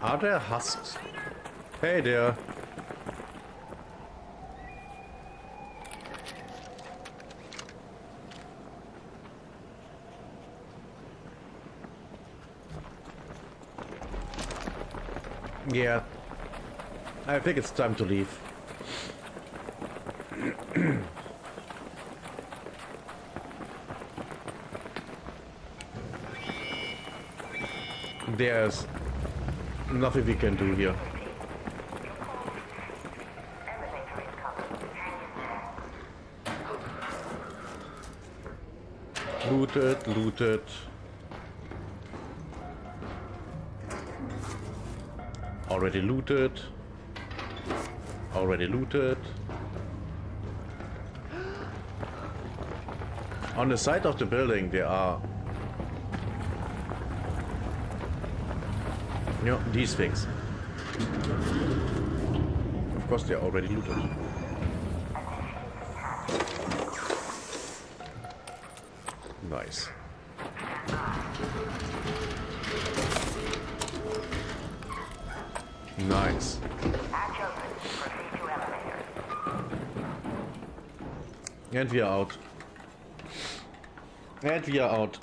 Are there husks? Hey there. Yeah. I think it's time to leave. There's nothing we can do here. Looted, looted. Already looted. Already looted. On the side of the building there are You know, these things. Of course, they're already looted. Nice. Nice. And we are out. And we are out.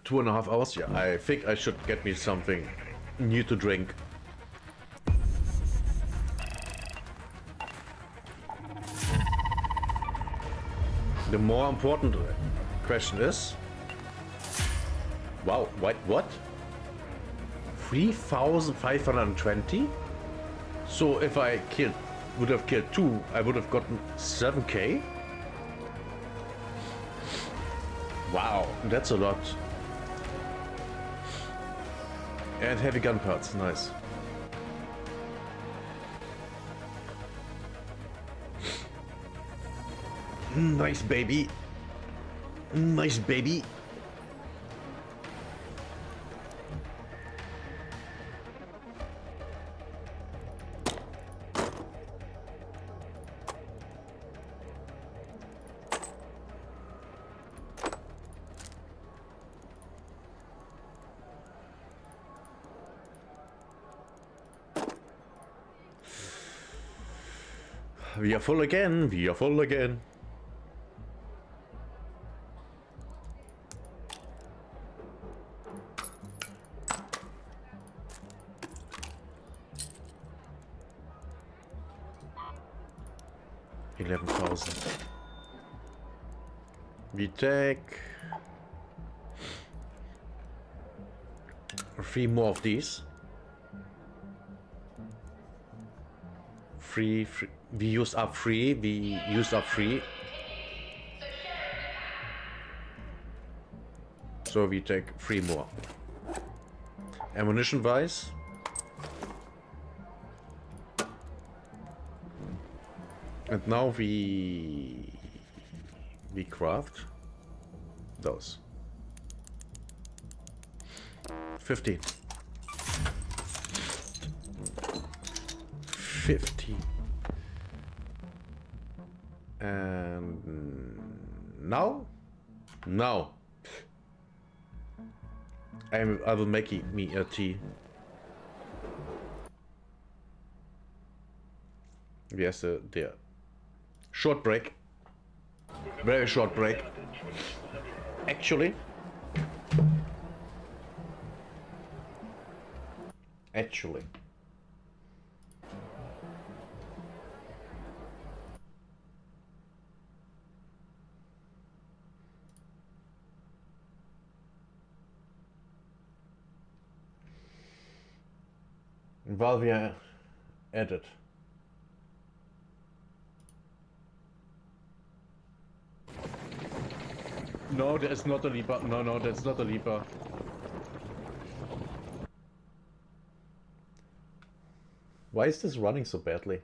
Two and a half hours? Yeah, I think I should get me something new to drink. The more important question is... Wow, what? 3,520? So if I would have killed 2, I would have gotten 7k? Wow, that's a lot. And heavy gun parts, nice. Nice baby. Nice baby. We are full again, we are full again. We take 3 more of these. Free. We used up 3. We used up 3. So we take 3 more. Ammunition wise. And now we craft those. 15. 15. And now I will make me a tea. Yes, there. Short break. Very short break. Actually. While we are at it. No, that's not a leaper. No, that's not a leaper. Why is this running so badly?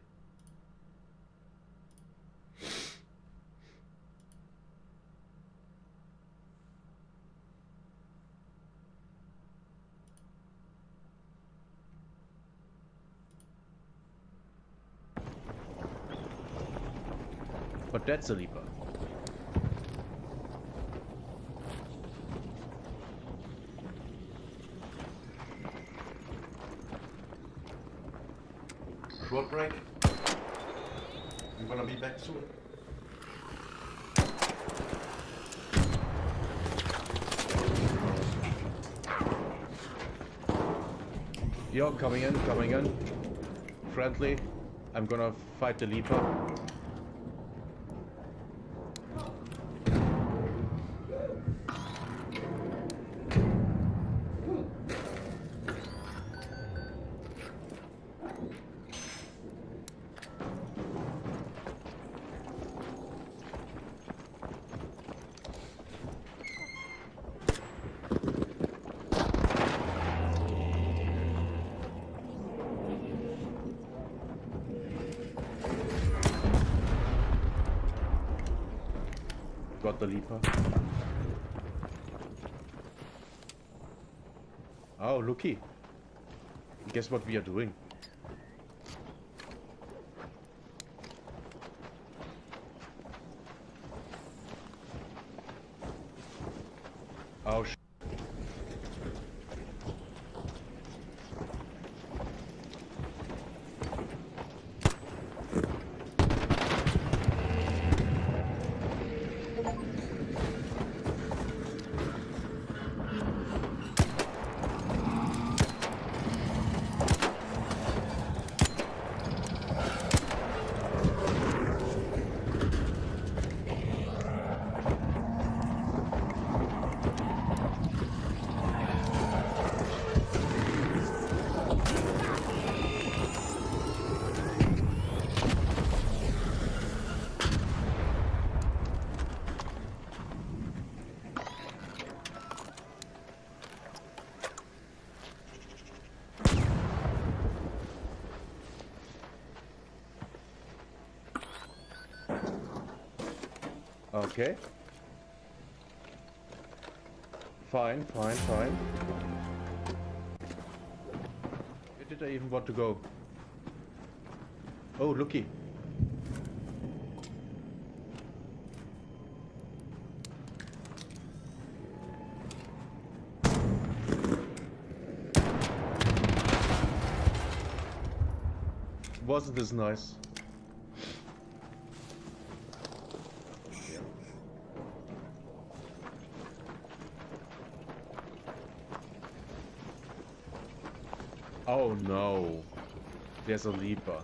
But that's a leaper. Short break. I'm gonna be back soon. Yo, coming in. Friendly. I'm gonna fight the leaper. got the leaper. Oh, looky. Guess what we are doing? Oh, okay. Fine. Where did I even want to go? Oh, looky. Wasn't this nice? Oh no, there's a leaper.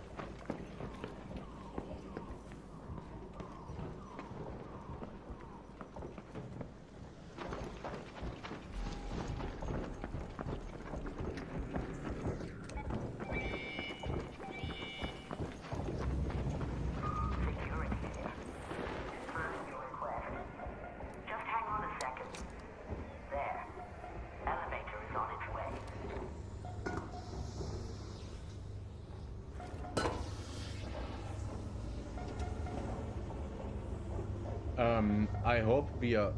I hope we are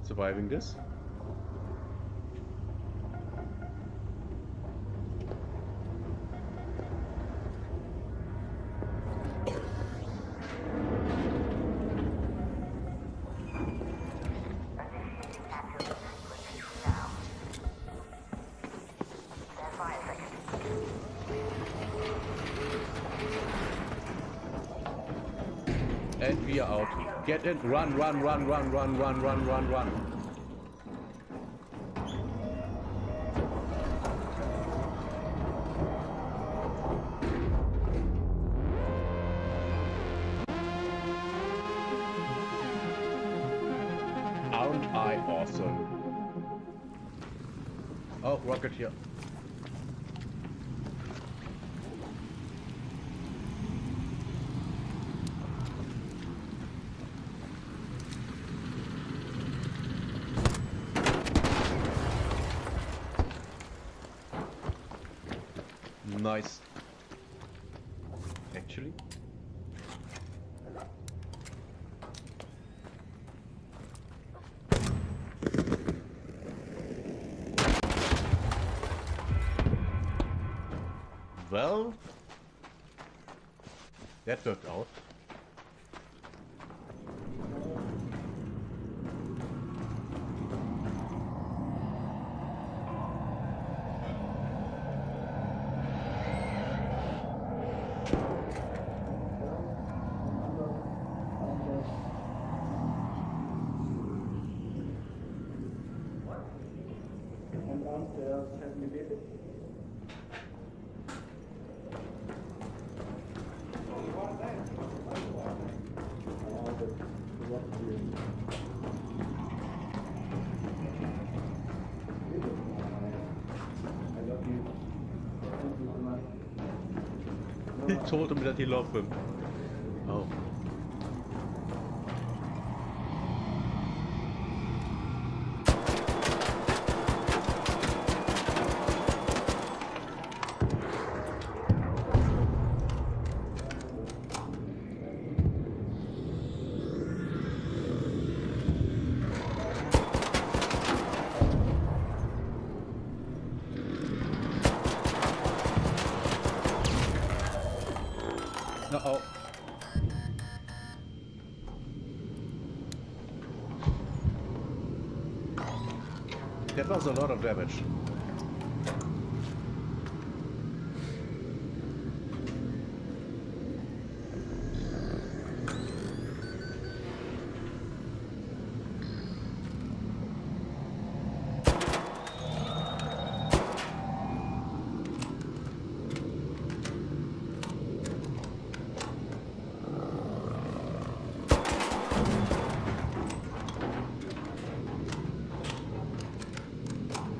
surviving this. And we are out. Get in, run. Aren't I awesome? Oh, rocket here. Nice. Actually. Well, that worked out. He told him that he loved him. Oh. That was a lot of damage.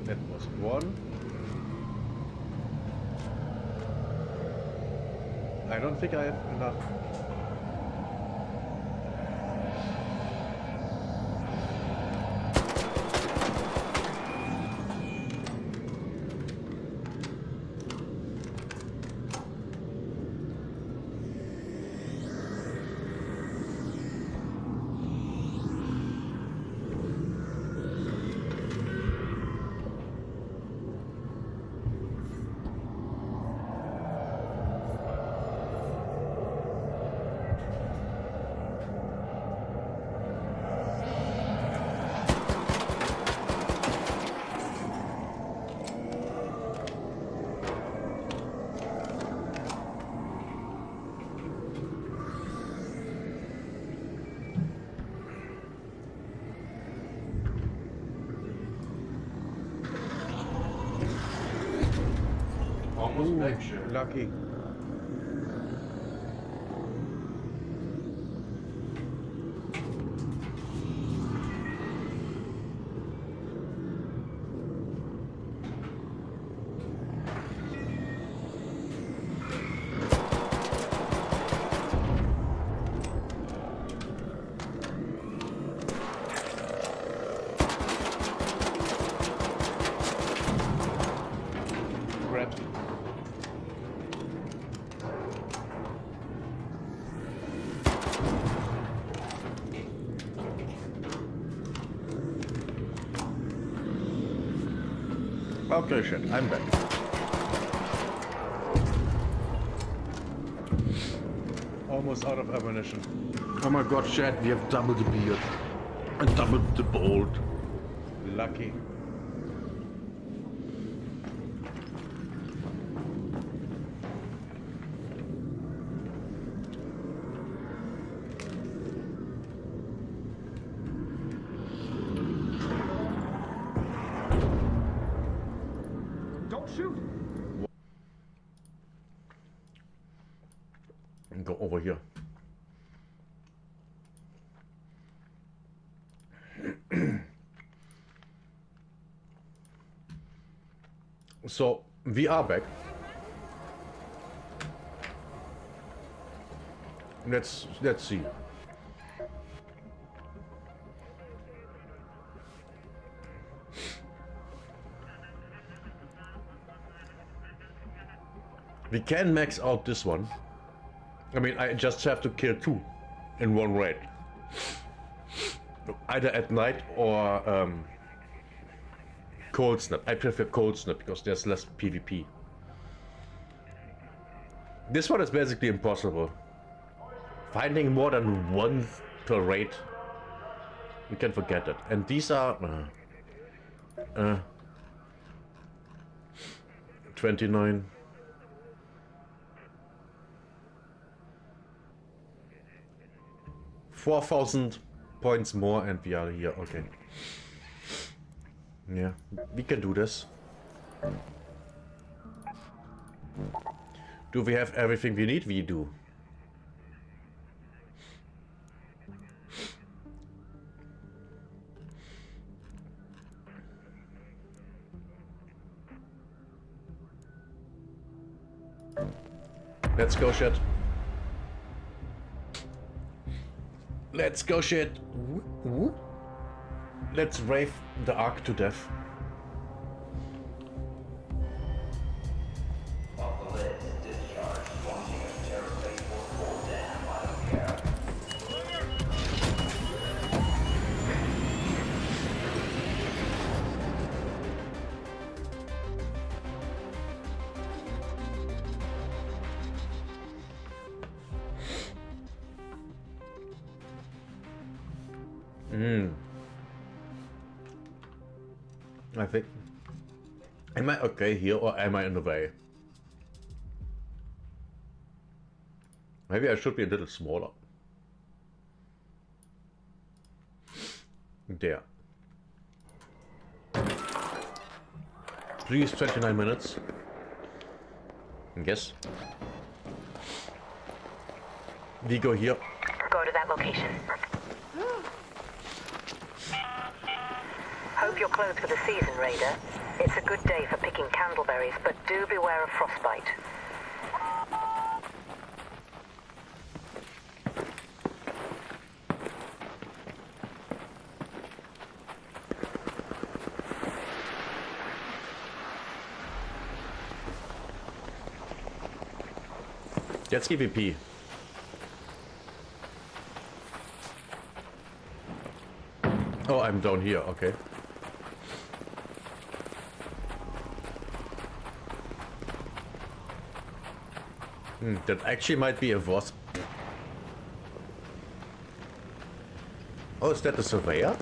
That was one. I don't think I have enough. Ooh, lucky. Grab. Okay, shit, I'm back. Almost out of ammunition. Oh my god, Chad, we have double the beard. And double the bolt. Lucky. Don't shoot! And go over here. So we are back. Let's see. We can max out this one. I mean, I just have to kill 2 in one raid. Either at night or cold snap. I prefer cold snap because there's less PvP. This one is basically impossible. Finding more than 1 per raid, you can forget it. And these are 29. $4,000 points more and we are here. Okay. Yeah, we can do this. Do we have everything we need? We do. Let's go, shit. Let's go, shit. Let's rave the Ark to death. I think. Am I okay here or am I in the way? Maybe I should be a little smaller. There. Please, 29 minutes. Yes. We go here. Go to that location. Hope you're clothed for the season, Raider. It's a good day for picking candleberries, but do beware of frostbite. Let's give VP. Oh, I'm down here, okay. That actually might be a wasp. Oh, is that the surveyor?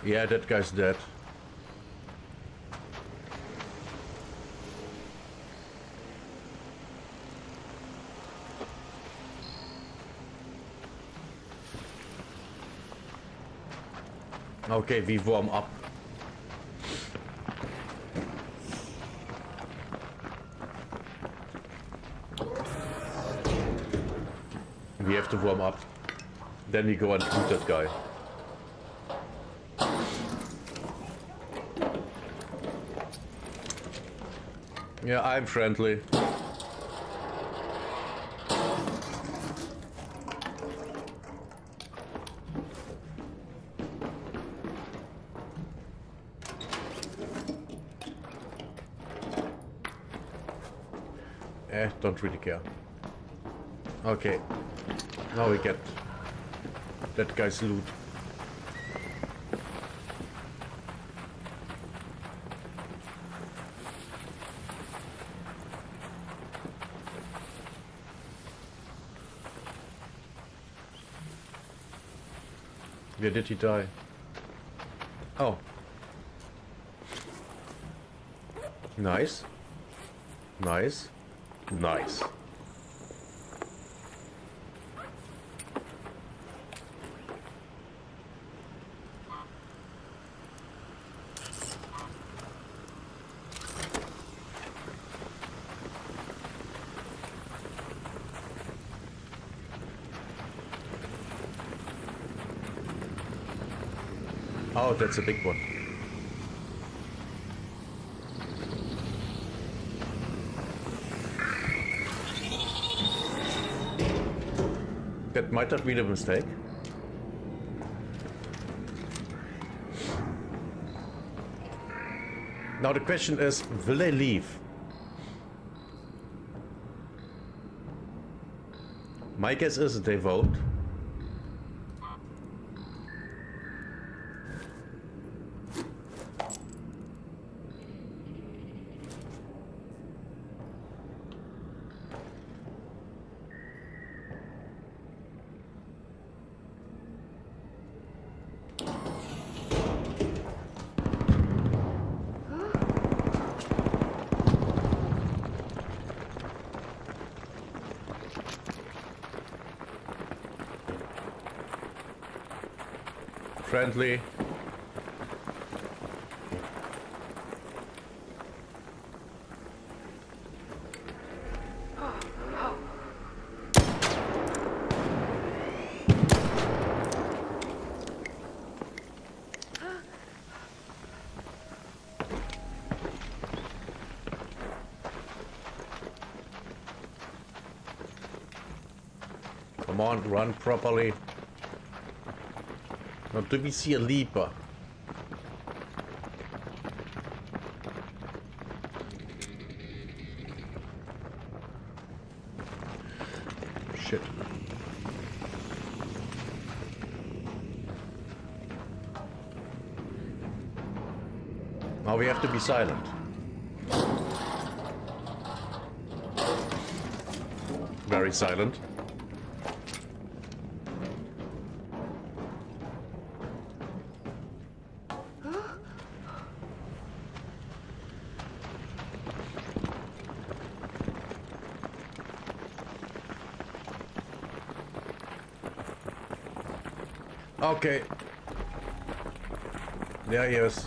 Yeah, that guy's dead. Okay, we warm up. We have to warm up. Then we go and shoot that guy. Yeah, I'm friendly. Don't really care. Okay. Now we get that guy's loot. Where did he die? Oh. Nice. Nice. Nice. Oh, that's a big one. That might have been a mistake. Now the question is, will they leave? My guess is they won't. Friendly. Come on, run properly. Now, do we see a leaper? Shit. Now we have to be silent. Very silent. Okay. There he is.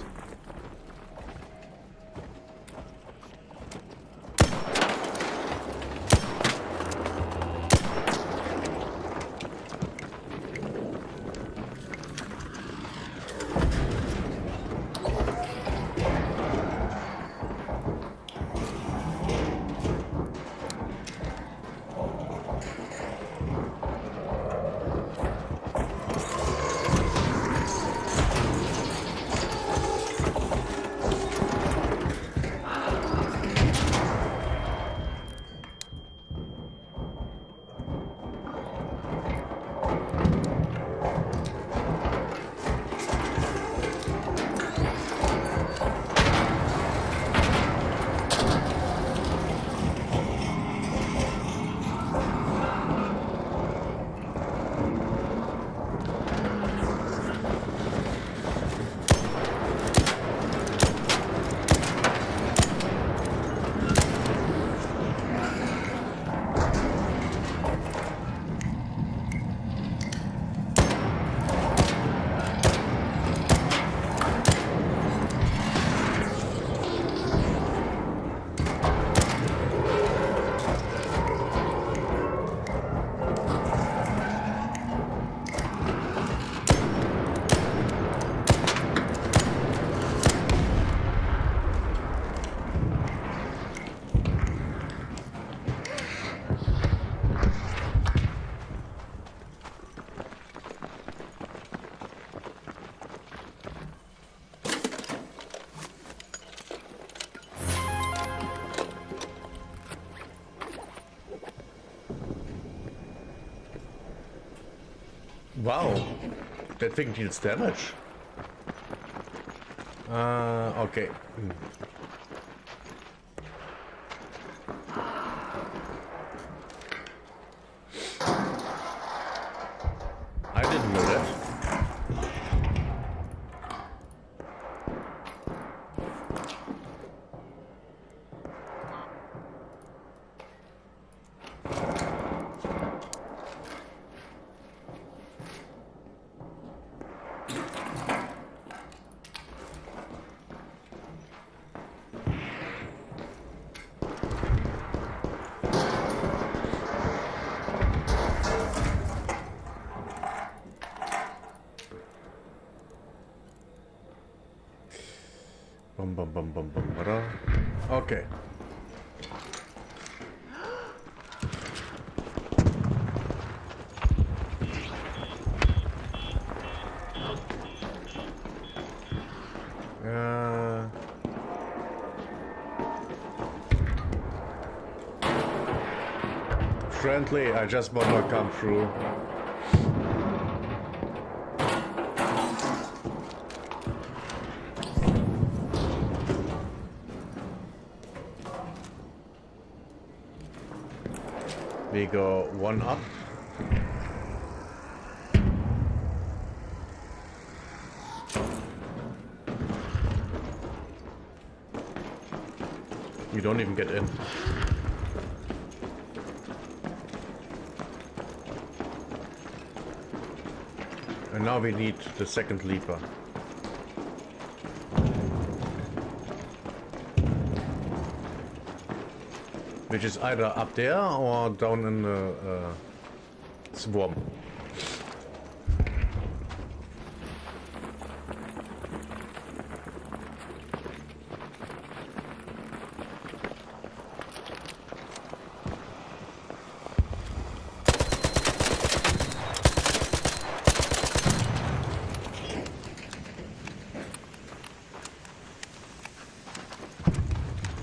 Wow, that thing deals damage. Okay. I didn't know that. Okay. Friendly, I just want to come through. We go one up. We don't even get in. And now we need the second leaper. Which is either up there or down in the swarm.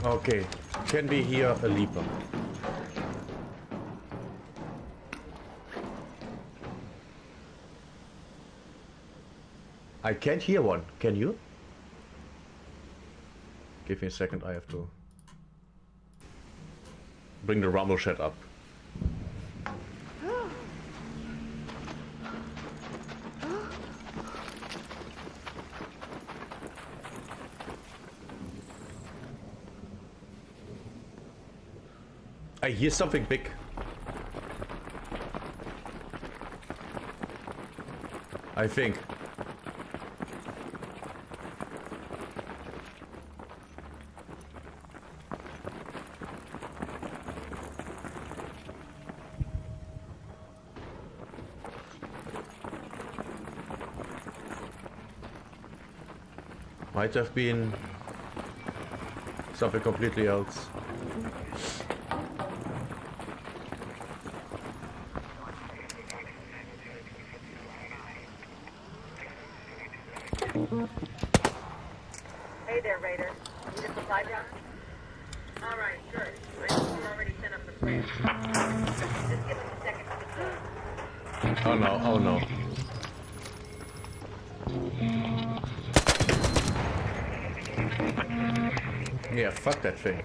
Okay, can we hear a leaper? I can't hear one, can you? Give me a second, I have to bring the rumble shed up. I hear something big. I think. Might have been something completely else. Hey there, Raider. Need a supply drop? All right, good. I already sent up the plan. Just give us a second to deploy. Oh no, oh no. Yeah, fuck that thing.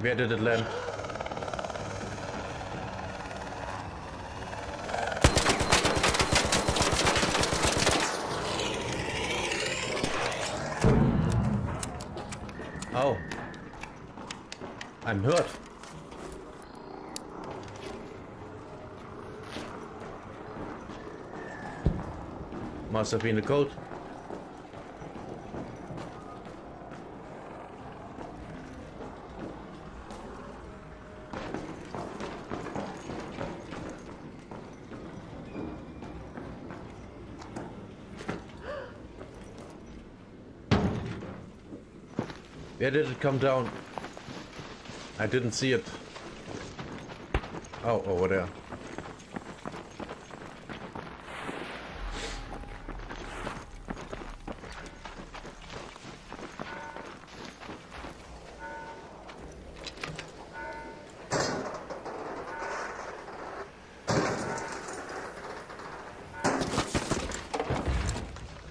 Where did it land? Oh. I'm hurt. Must have been the code. Where did it come down? I didn't see it. Oh, over there.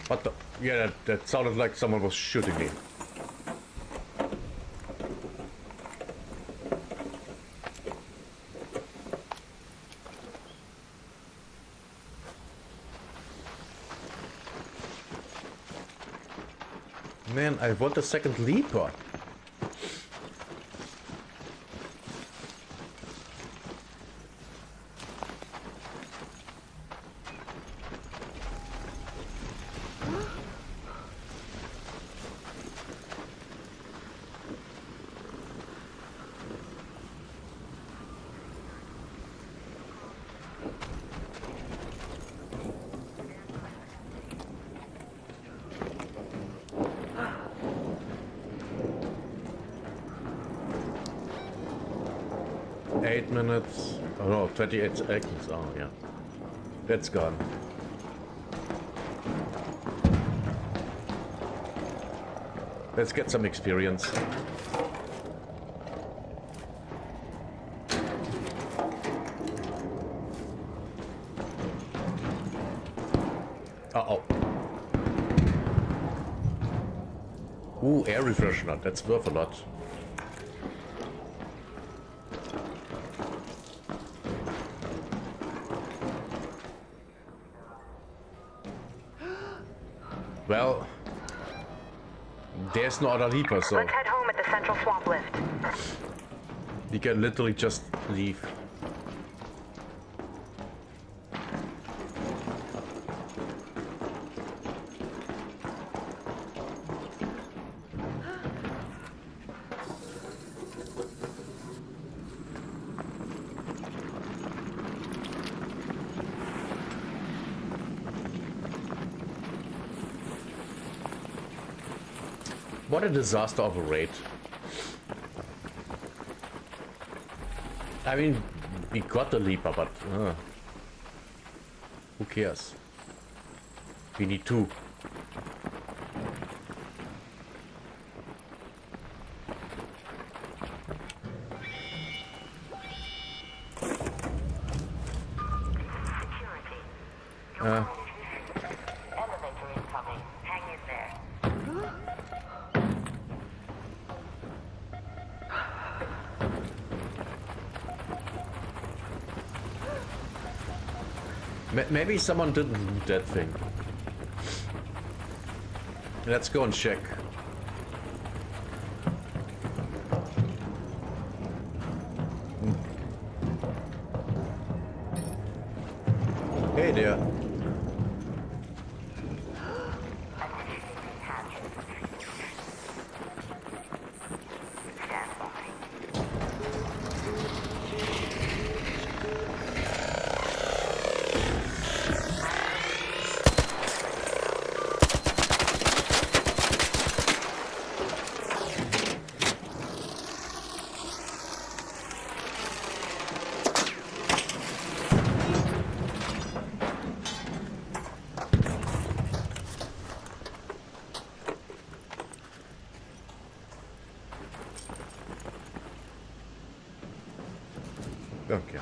What the? Yeah, that sounded like someone was shooting me. Man, I want a second leaper. Minutes. Oh no, 28 seconds. Oh yeah. That's gone. Let's get some experience. Uh-oh. Ooh, air refreshener. That's worth a lot. Well, there's no other leaper, so Let's head home at the central swamp lift. we can literally just leave. What a disaster of a raid. I mean, we got the Leaper, but who cares? We need 2. Elevator incoming. Hang in there. Maybe someone didn't do that thing. Let's go and check. Hey there. Okay.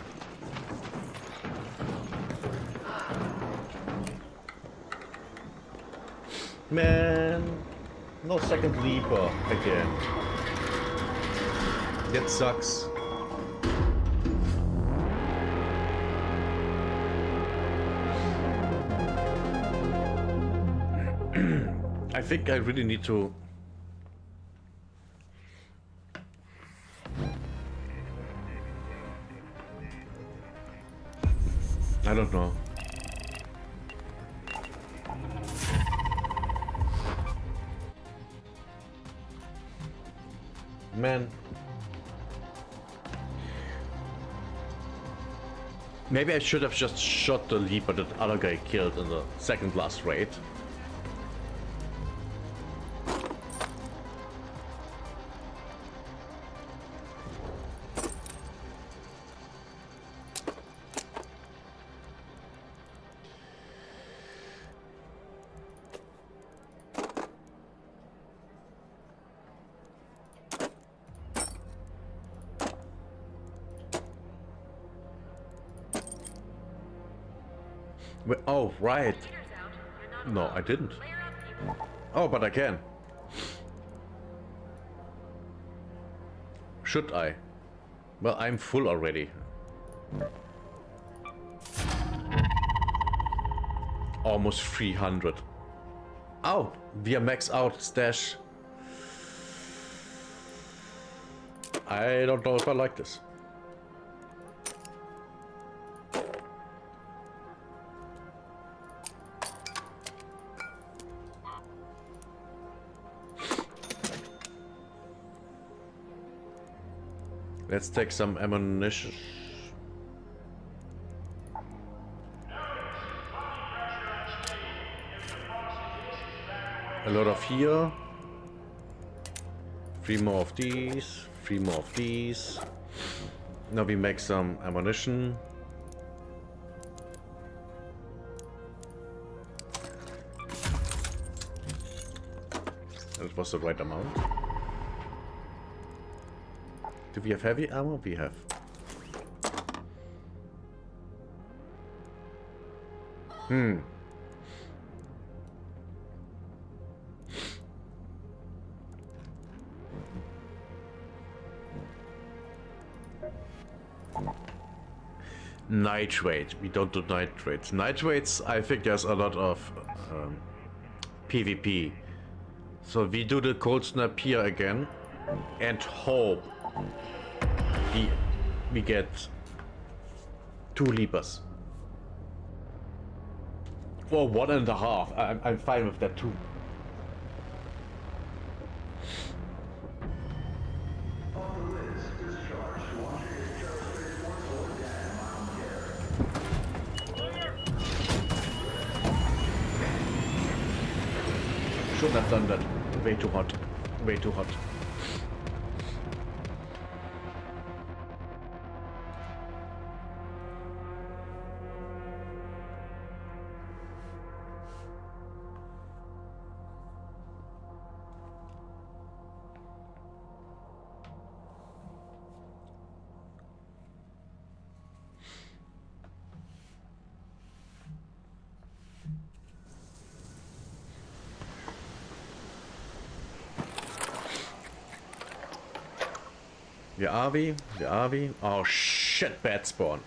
Man, no second leaper again. That sucks. I think I really need to I don't know. Man. Maybe I should have just shot the leaper that other guy killed in the second last raid. Oh, right. No, I didn't. Oh, but I can. Should I? Well, I'm full already. Almost 300. Oh, we are max out stash. I don't know if I like this. Let's take some ammunition. A lot of here. 3 more of these. 3 more of these. Now we make some ammunition. That was the right amount. Do we have heavy ammo? We have. Nitrate. We don't do nitrates. Nitrates, I think there's a lot of PvP. So we do the cold snap here again and hope we get 2 leapers. Or 1.5. I'm fine with that too. Shouldn't have done that. Way too hot. way too hot. Where are we? Where are we? Oh shit, bad spawn.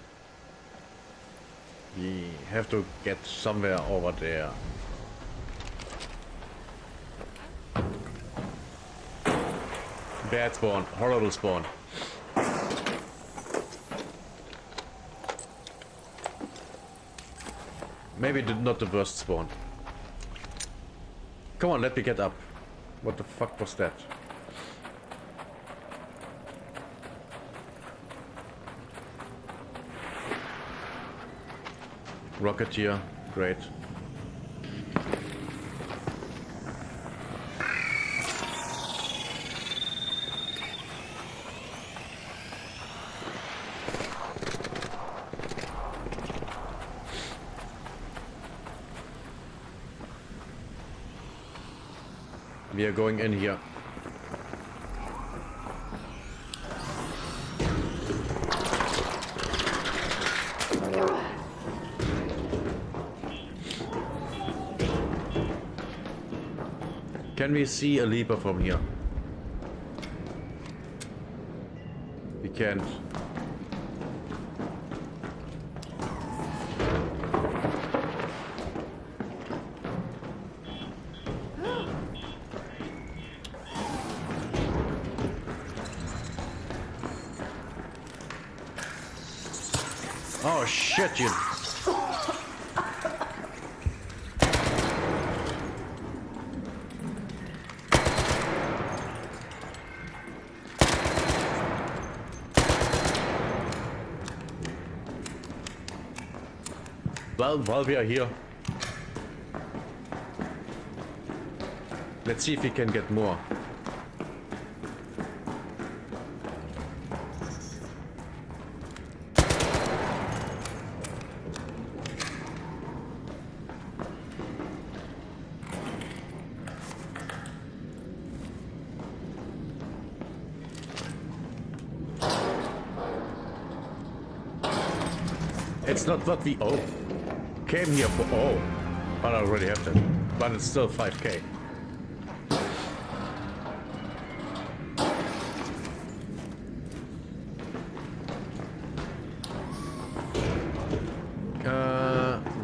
We have to get somewhere over there. Bad spawn, horrible spawn. Maybe not the worst spawn. Come on, let me get up. What the fuck was that? Rocketeer, great. We are going in here. Can we see a leaper from here? We can't. Oh shit, you. While we are here, let's see if we can get more. It's not what we came here for. Oh, but I already have that. But it's still 5k.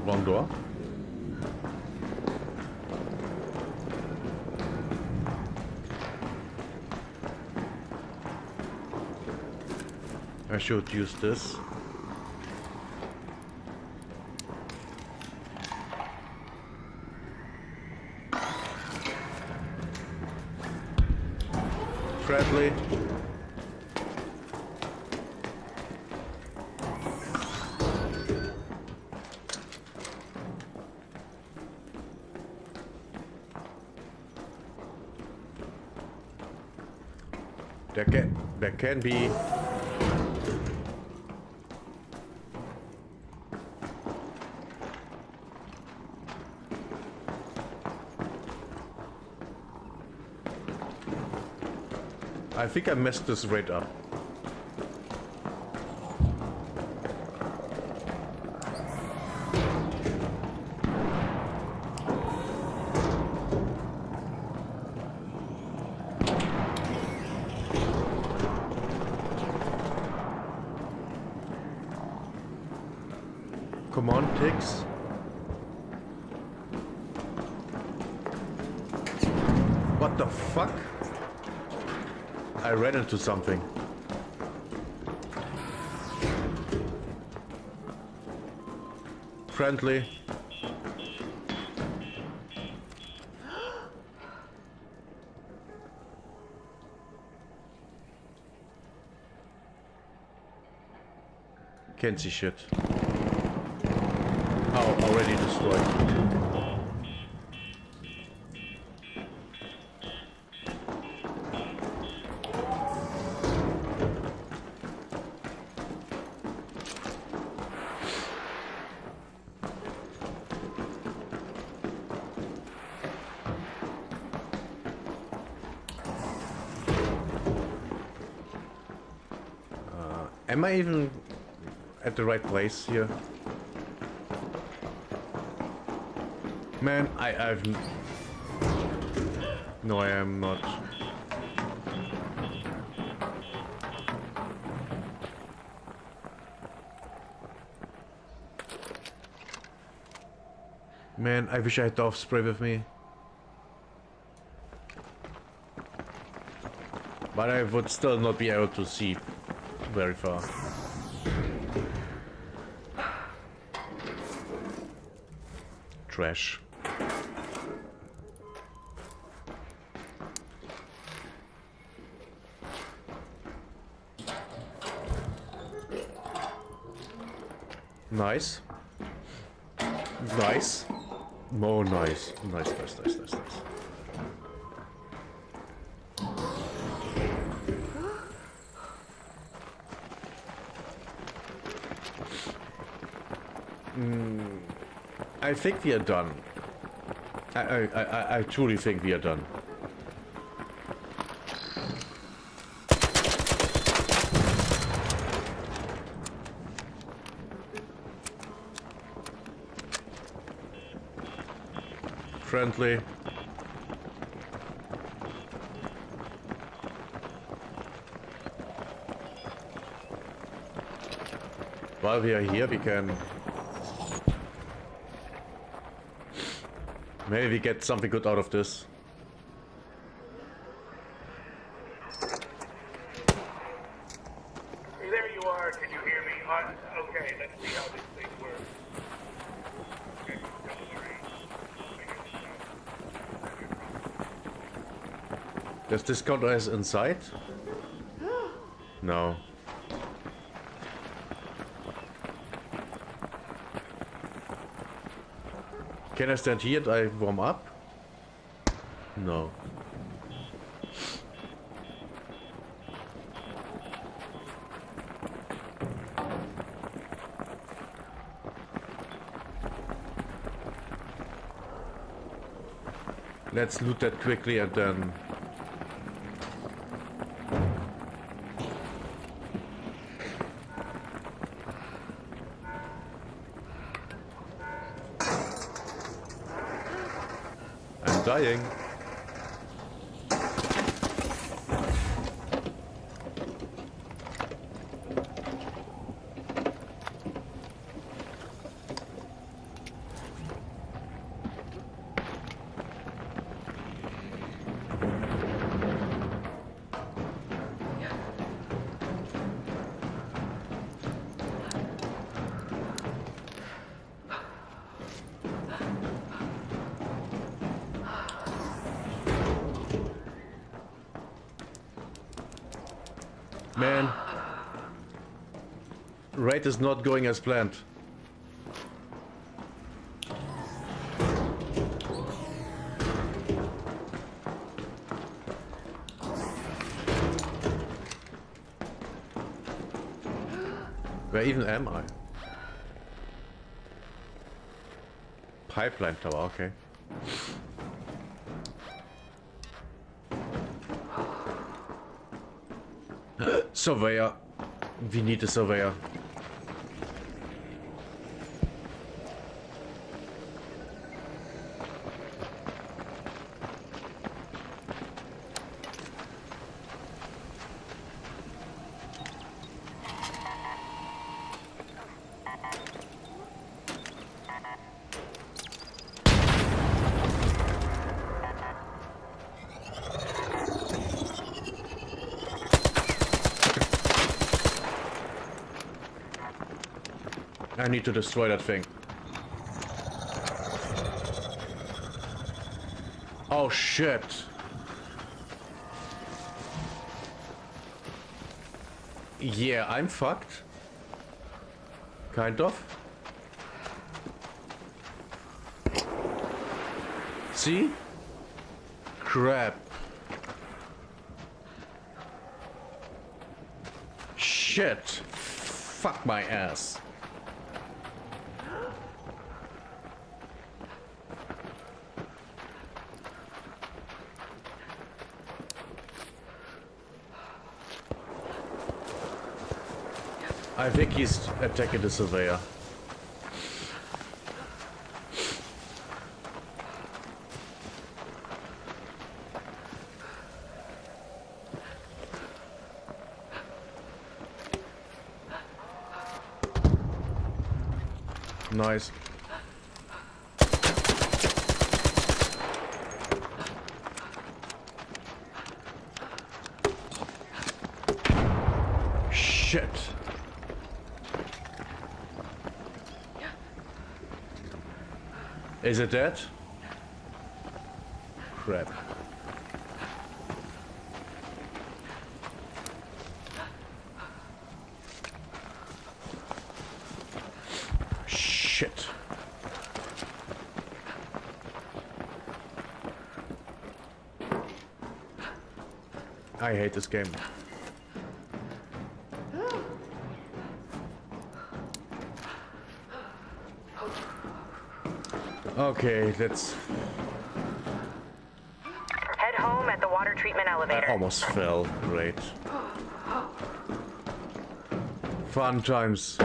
Wrong door. I should use this. Friendly. There can be. I think I messed this right up. Come on, ticks. What the fuck? I ran into something. Friendly. Can't see shit. Oh, already destroyed. Am I even at the right place here? Man, I've... No, I am not. Man, I wish I had Dove spray with me. But I would still not be able to see very far. Trash. Nice. Nice. Oh, nice. Nice, nice, nice, nice, nice. I think we are done. I truly think we are done. Friendly. While we are here, we can maybe get something good out of this. There you are. Can you hear me? Okay, let's see how this thing works. Okay, don't worry. Does this count as inside? No. Can I stand here and I warm up? No. Let's loot that quickly and then... I'm dying. Man, raid is not going as planned. Where even am I? Pipeline tower, okay. Surveyor. We need a surveyor. I need to destroy that thing. Oh shit. Yeah, I'm fucked. Kind of. See? Crap. Shit. Fuck my ass. I think he's attacking the surveyor. Nice. Shit. Is it dead? Crap. Shit. I hate this game. Okay, let's... Head home at the water treatment elevator. I almost fell. Great. Fun times.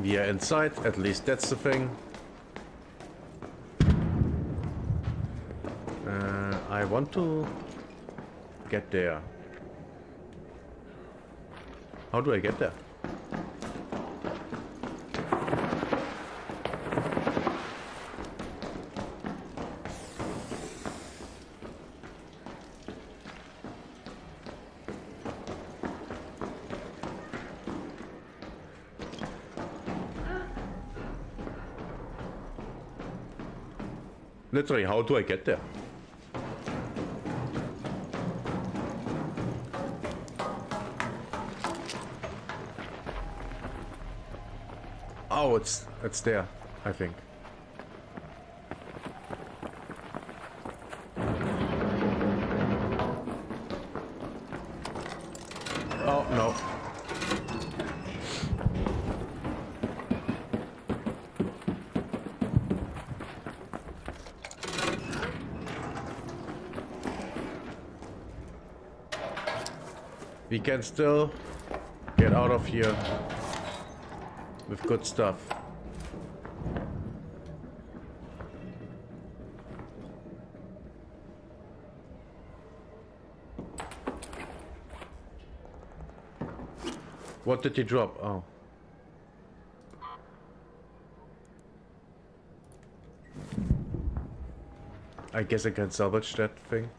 We are inside, at least that's the thing. I want to get there. How do I get there? Literally, how do I get there? Oh, it's there, I think. Oh, no. We can still get out of here with good stuff. What did he drop? Oh. I guess I can salvage that thing.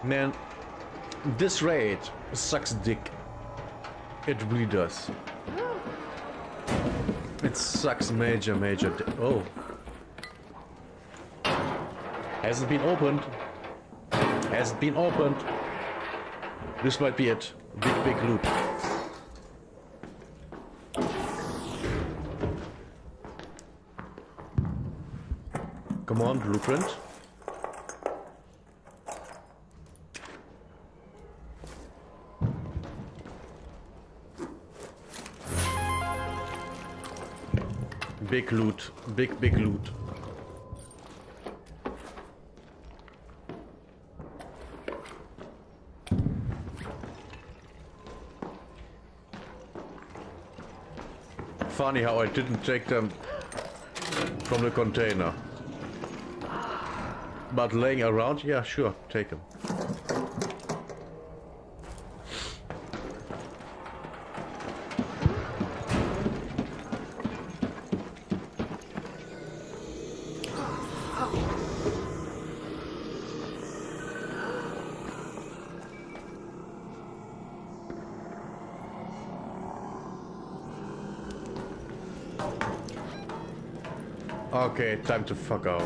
Man, this raid sucks dick. It really does. It sucks major dick. Oh. Hasn't been opened. Hasn't been opened. This might be it. Big loot. Come on, blueprint. Big loot. Big loot. Funny how I didn't take them from the container. But laying around, yeah, sure, take them. Okay, time to fuck out.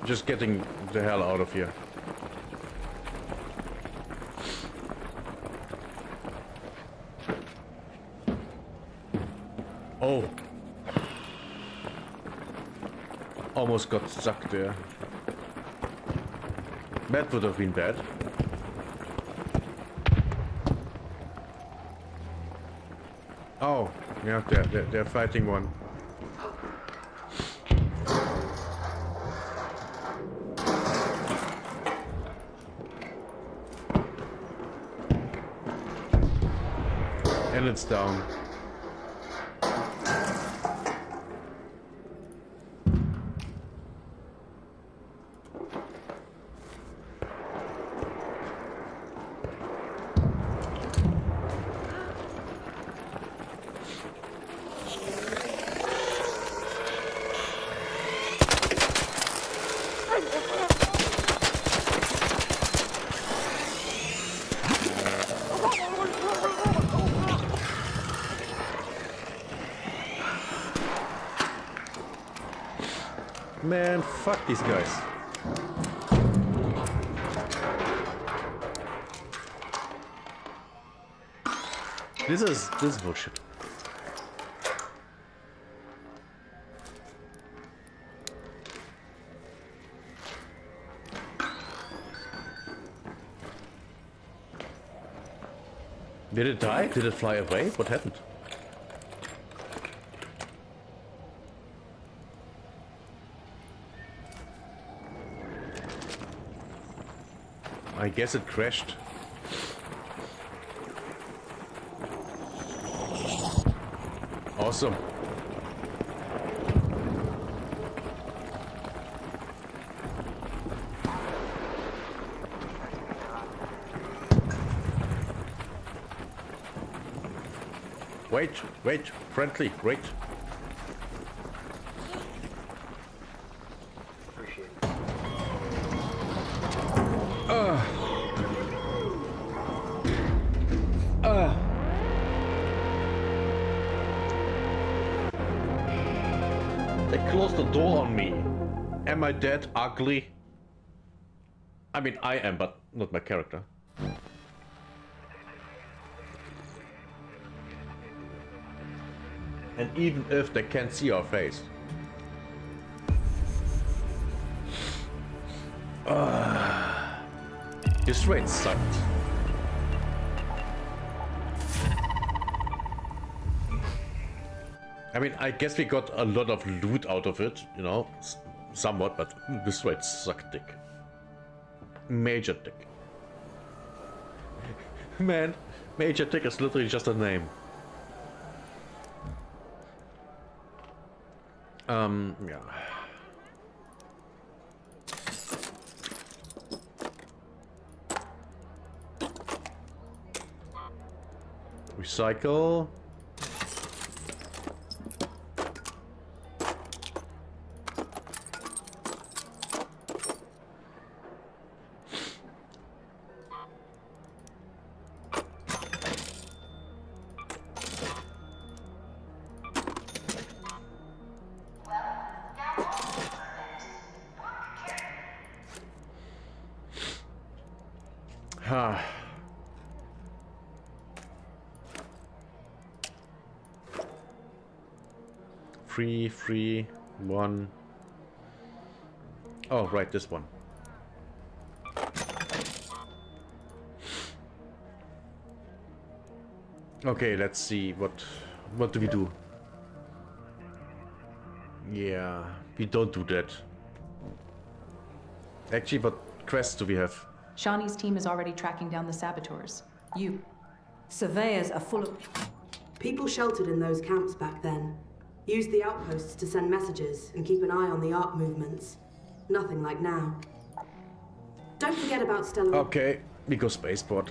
Just getting the hell out of here. Oh. Almost got stuck there. That would have been bad. Oh, yeah, they're fighting one. And it's down. Man, fuck these guys. This is bullshit. Did it die? Did it fly away? What happened? I guess it crashed. Awesome. Wait, friendly, wait. Appreciate it. They closed the door on me. Am I dead? Ugly? I mean, I am, but not my character. And even if they can't see our face. This raid sucked. I mean, I guess we got a lot of loot out of it, you know, somewhat, but this raid sucked dick. Major dick. Man, Major Dick is literally just a name. Yeah. Recycle. Free, one. Oh, right, this one. Okay, let's see, what do we do? Yeah, we don't do that. Actually, what quests do we have? Shani's team is already tracking down the saboteurs. You. Surveyors are full of people sheltered in those camps back then. Used the outposts to send messages and keep an eye on the ARC movements. Nothing like now. Don't forget about Stellar. Okay, we go spaceport.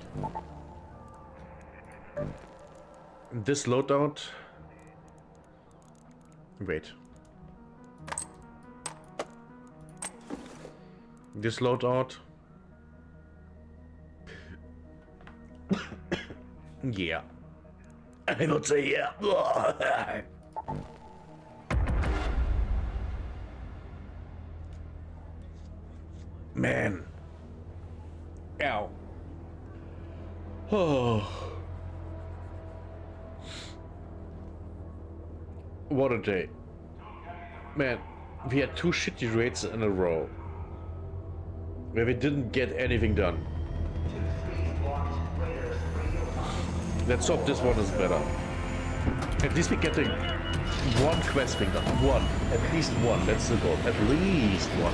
This loadout. Wait. This loadout. Yeah. I would say yeah. Man. Ow. Oh. What a day. Man, we had 2 shitty raids in a row. Where we didn't get anything done. Let's hope this one is better. At least we're getting one quest thing done. One. At least one. That's the goal. At least one.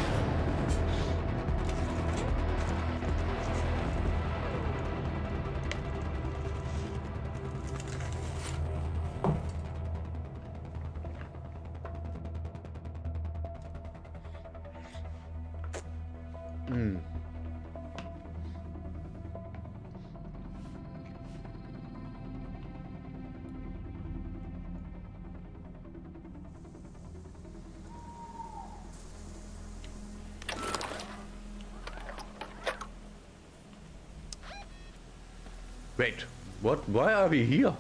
Wait, what? Why are we here?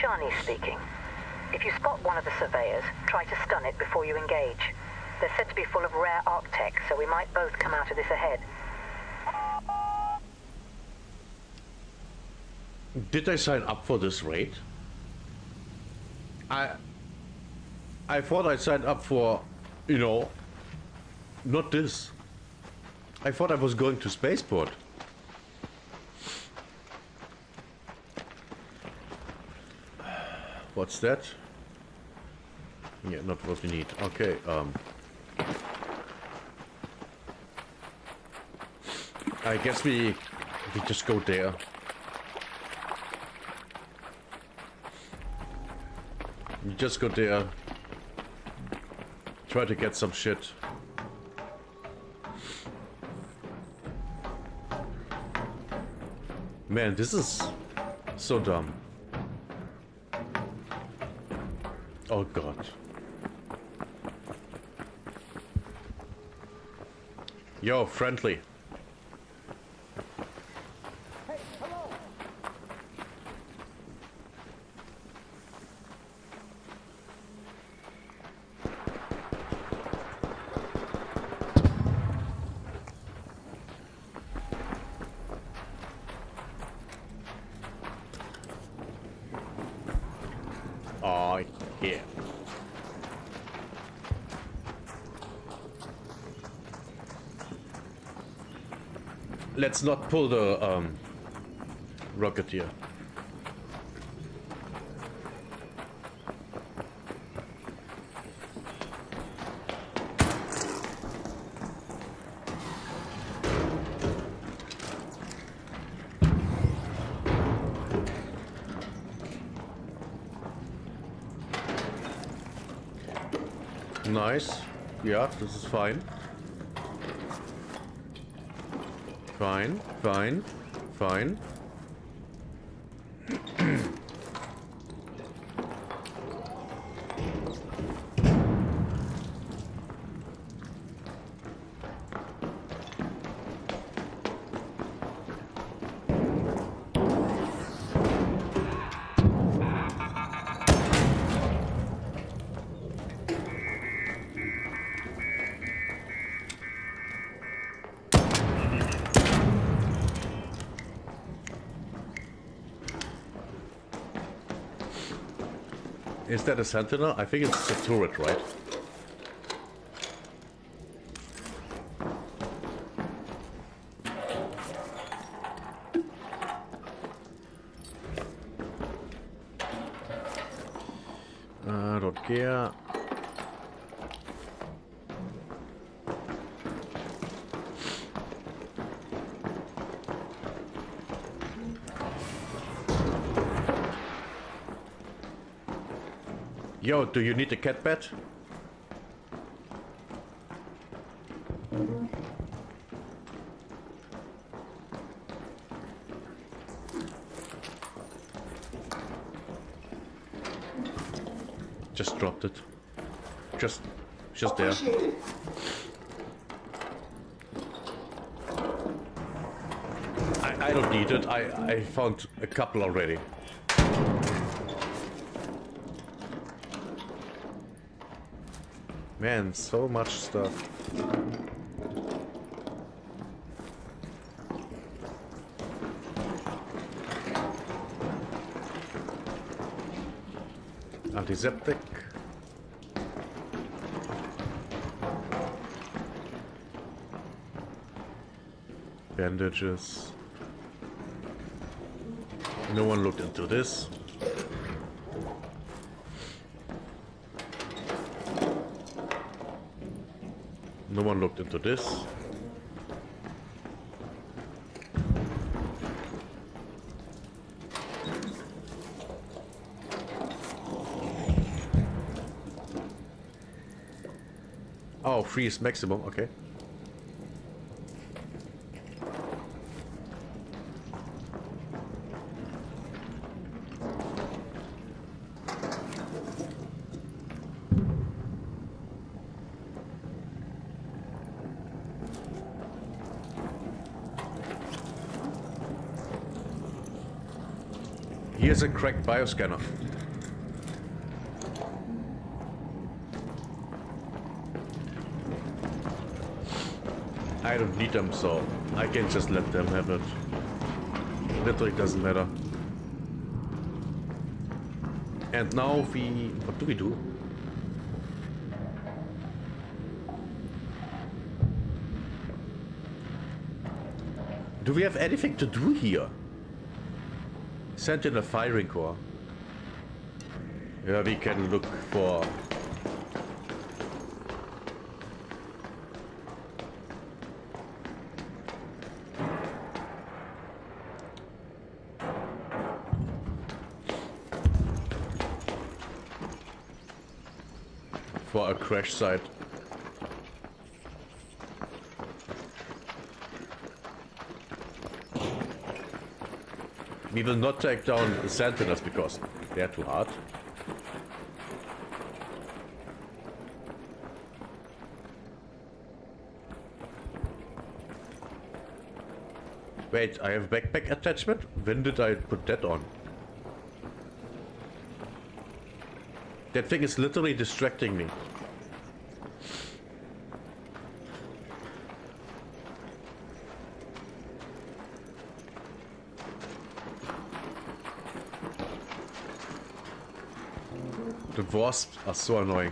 Shani speaking. If you spot one of the surveyors, try to stun it before you engage. They're said to be full of rare arc tech, so we might both come out of this ahead. Did I sign up for this raid? I thought I signed up for, you know, not this. I thought I was going to Spaceport. What's that? Yeah, not what we need. Okay, I guess we just go there. We just go there. Try to get some shit. Man, this is so dumb. Oh god. Yo, friendly. Oh, yeah. Let's not pull the Rocketeer. Nice. Yeah, this is fine. Fine, fine, fine. Is that a sentinel? I think it's a turret, right? I don't care. Yo, do you need a cat bed? Just dropped it. Just there. I don't need it. I found a couple already. Man, so much stuff. Antiseptic. Bandages. No one looked into this. No one looked into this. Oh, freeze maximum, okay. Here's a cracked bioscanner. I don't need them, so I can just let them have it. Literally doesn't matter. And now what do we do? Do we have anything to do here? Sentinel firing core. Yeah, we can look for... for a crash site. We will not take down the sentinels because they are too hard. Wait, I have backpack attachment? When did I put that on? That thing is literally distracting me. The wasps are so annoying.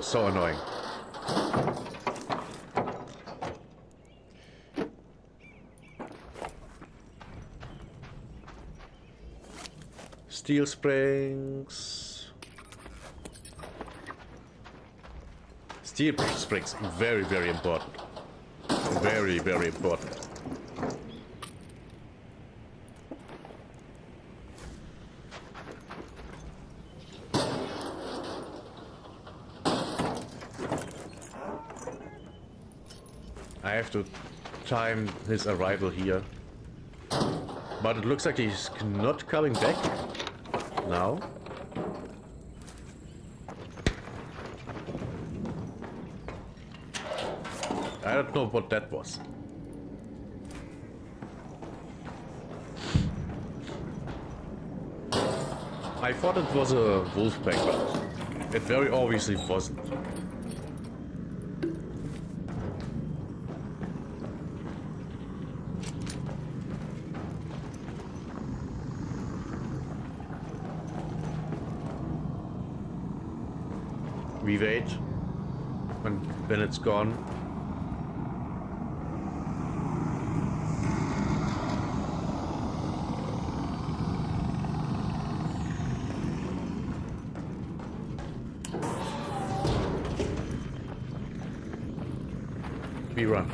So annoying. Steel springs. Steel springs, very, very important. Very, very important. I have to time his arrival here. But it looks like he's not coming back now. I don't know what that was. I thought it was a wolf pack, but it very obviously wasn't. We wait when it's gone. We run.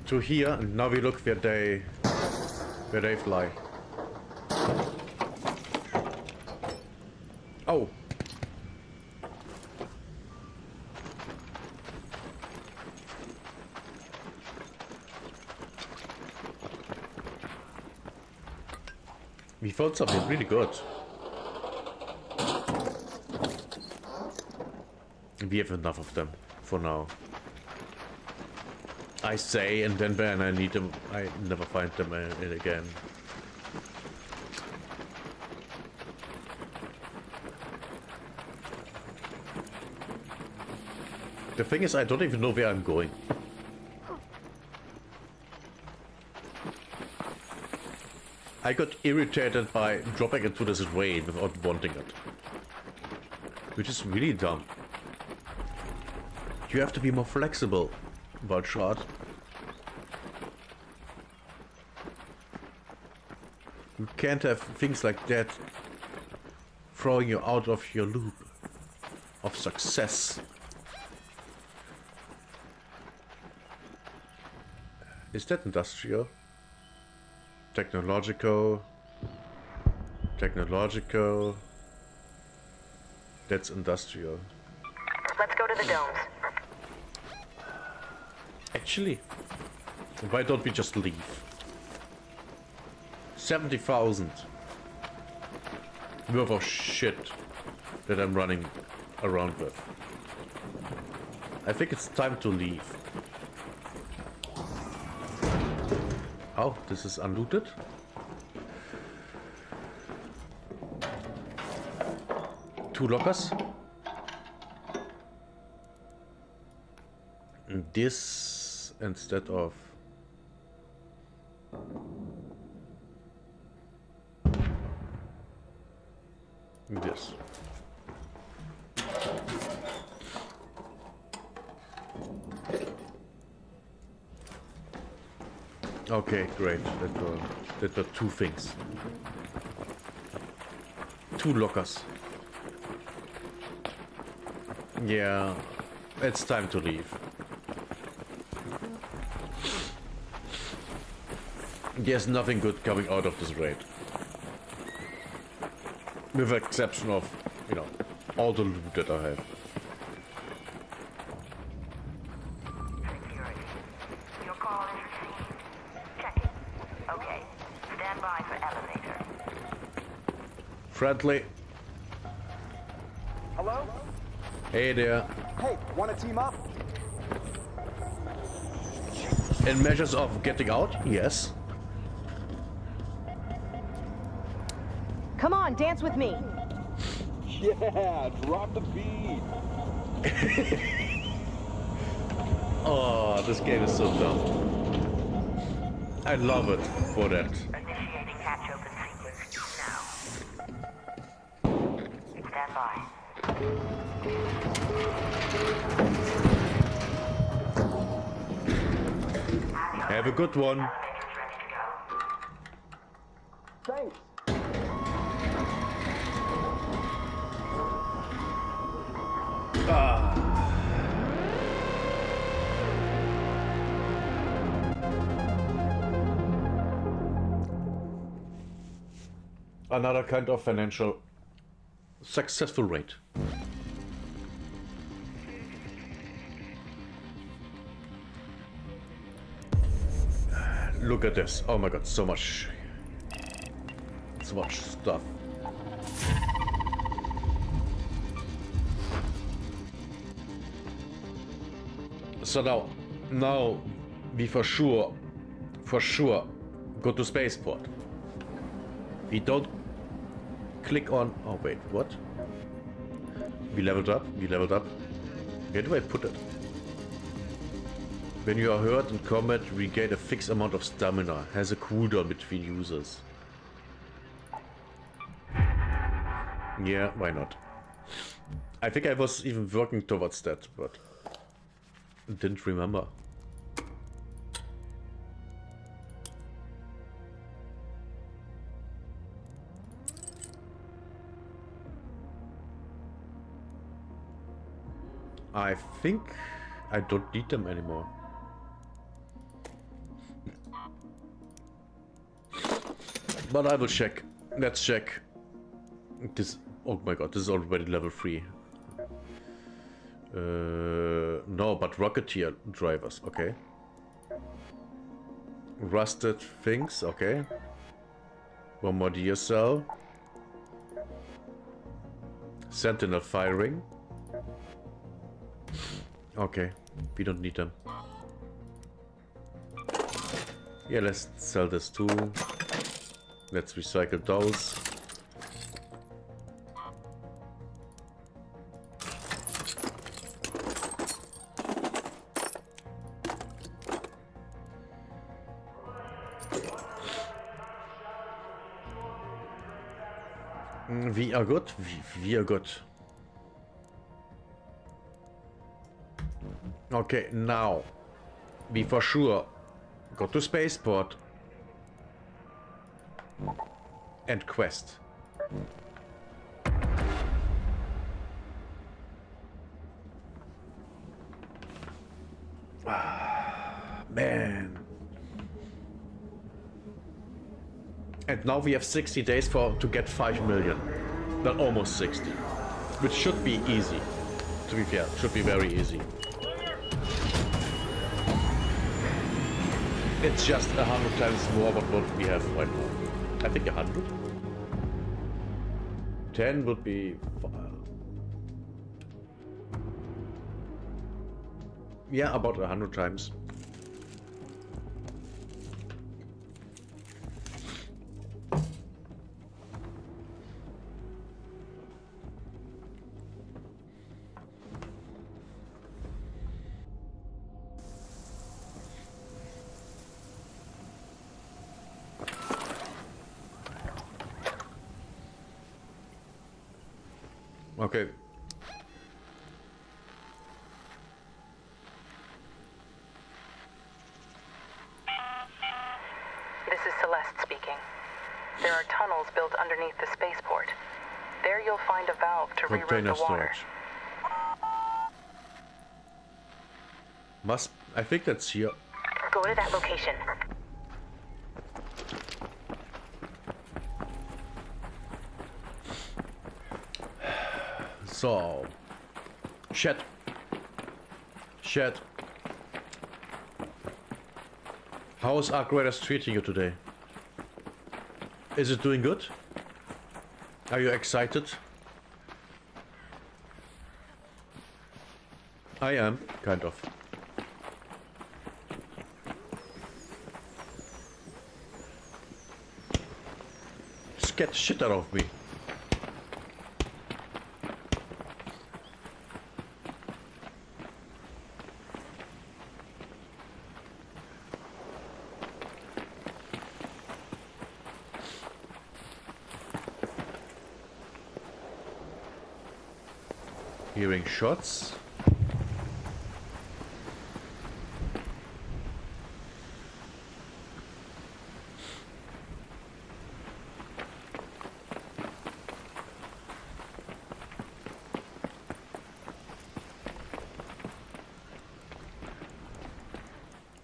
To here, and now we look where they fly. Oh. We found something really good. We have enough of them for now. I say, and then when I need them, I never find them again. The thing is, I don't even know where I'm going. I got irritated by dropping into this rain without wanting it. Which is really dumb. You have to be more flexible about shot. You can't have things like that throwing you out of your loop of success. Is that industrial? Technological. Technological. That's industrial. Let's go to the domes. Actually, why don't we just leave? 70,000 worth of shit that I'm running around with. I think it's time to leave. Oh, this is unlooted. Two lockers. This instead of this. Okay, great. That were two things. Two lockers. Yeah, it's time to leave. There's nothing good coming out of this raid. With the exception of, you know, all the loot that I have. Security. Your call is received. Check it. Okay. Stand by for elevator. Friendly. Hello? Hey there. Hey, wanna team up? In measures of getting out? Yes. Come on, dance with me. Yeah, drop the beat. Oh, this game is so dumb. I love it for that. Initiating hatch open sequence now. Stand by. Have a good one. Thanks. Another kind of financial successful rate. Look at this. Oh my god, so much stuff. So now we for sure go to spaceport. We don't click on, oh wait, what? We leveled up. Where do I put it? When you are hurt in combat, regain a fixed amount of stamina. Has a cooldown between users. Yeah, why not? I think I was even working towards that, but didn't remember. I think I don't need them anymore. But I will check. Let's check. This. Oh my god, this is already level 3. No, but Rocketeer drivers, okay. Rusted things, okay. Bombardier cell. Sentinel firing. Okay, we don't need them. Yeah, let's sell this too. Let's recycle those. We are good. We are good. Okay, now we for sure go to spaceport and quest. Man. And now we have 60 days to get 5 million. Not almost 60. Which should be easy. To be fair, should be very easy. It's just 100 times more than what we have right now. I think 100. 10 would be... yeah, about 100 times. Okay. This is Celeste speaking. There are tunnels built underneath the spaceport. There you'll find a valve to reroute Container the water. Storage. I think that's here. Go to that location. So, shit. How is Arc Raiders treating you today? Is it doing good? Are you excited? I am, kind of. Scared the shit out of me. Hearing shots.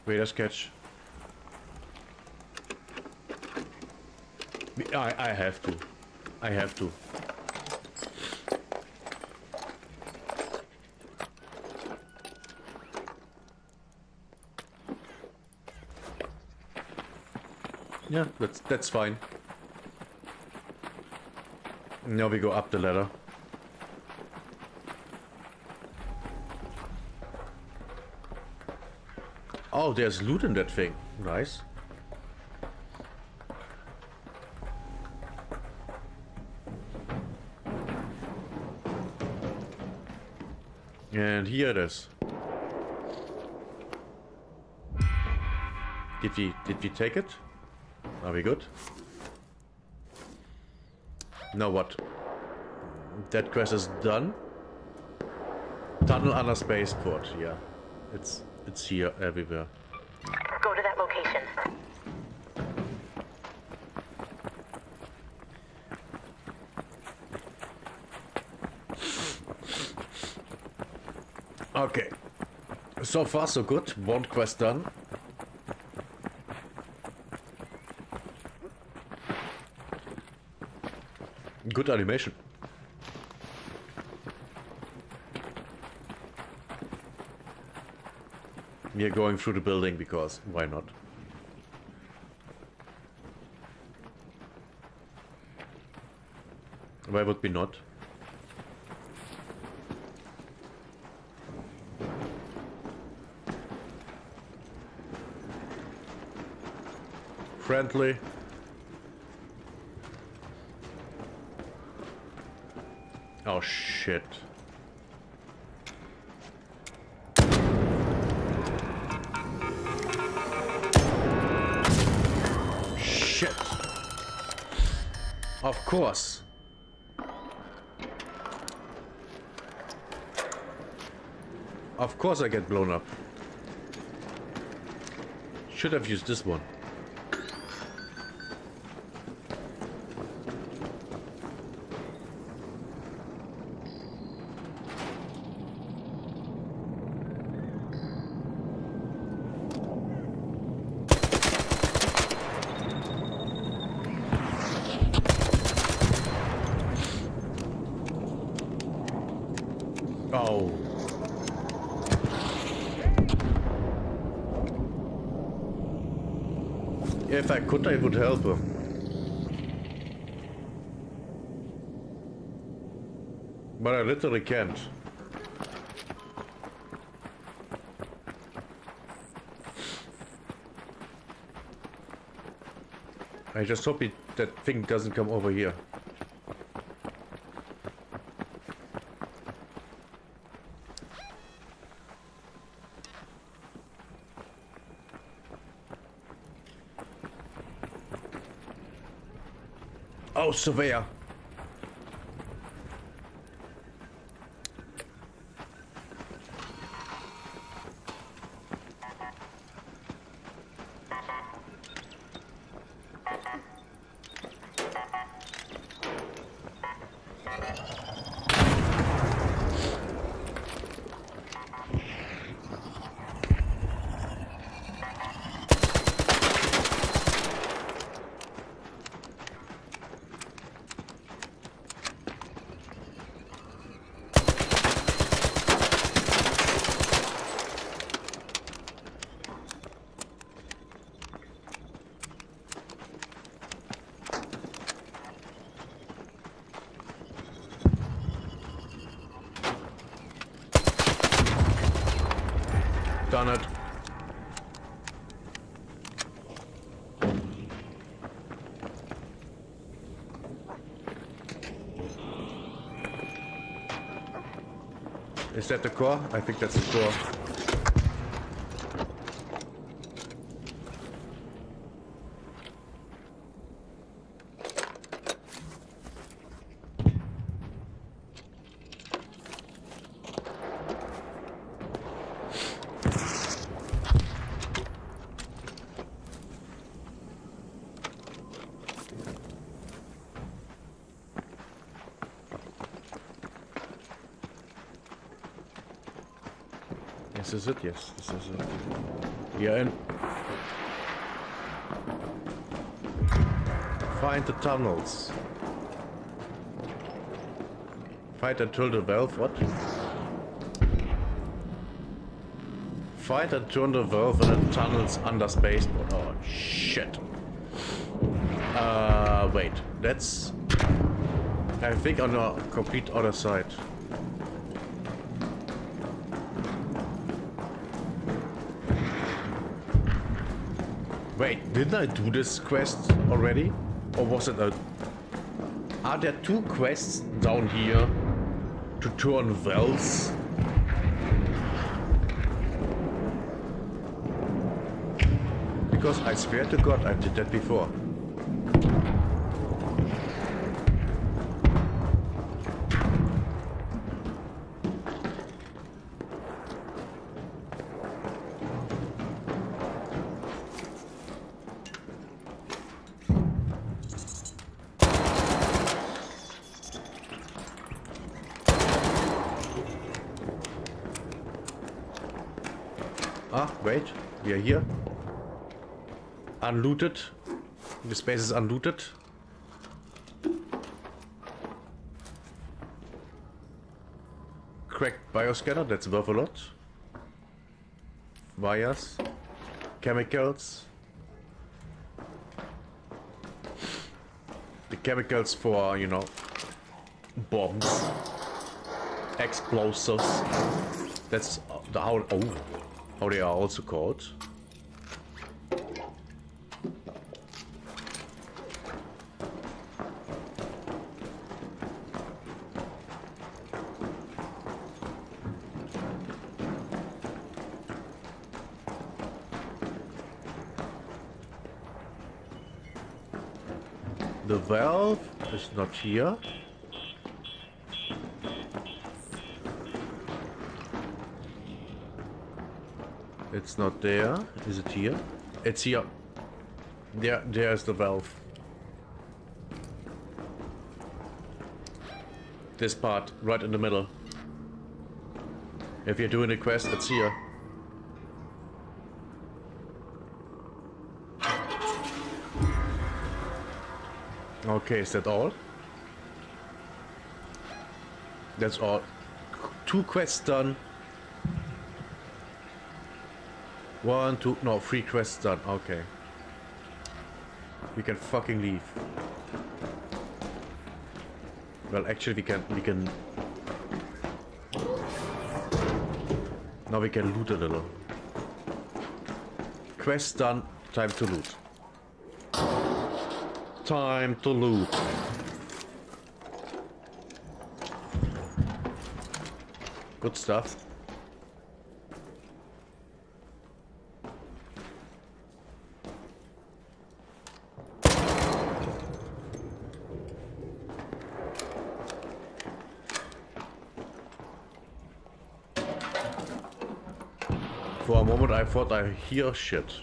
Wait a sketch. I have to. I have to. Yeah, that's fine. Now we go up the ladder. Oh, there's loot in that thing. Nice. And here it is. Did we take it? Are we good? Now what? That quest is done. Tunnel under spaceport. Yeah, it's here everywhere. Go to that location. Okay. So far so good. One quest done. Good animation. We are going through the building because why not? Why would be not? Friendly. Oh shit. Shit. Of course. Of course I get blown up. Should have used this one. Oh. If I could, I would help her. But I literally can't. I just hope that thing doesn't come over here. Oh, surveyor. Done it. Is that the core? I think that's the core. This is it, yes, this is it. Yeah, and find the tunnels. Fight and turn the valve, what? Fight and turn the valve in the tunnels under spaceport. Oh shit. Wait, that's I think on the complete other side. Wait, didn't I do this quest already? Or was it a... Are there two quests down here to turn valves? Because I swear to God I did that before. Ah, wait, we are here. Unlooted. The space is unlooted. Cracked bioscanner, that's worth a lot. Wires. Chemicals. The chemicals for, you know, bombs, explosives. That's how they are also called. The valve is not here. It's not there. Is it here? It's here. There's the valve. This part, right in the middle. If you're doing a quest, it's here. Okay, is that all? That's all. 2 quests done. 1, 2, no, 3 quests done. Okay. We can fucking leave. Well, actually, we can. Now we can loot a little. Quest done. Time to loot. Time to loot. Good stuff. For a moment I thought I hear shit.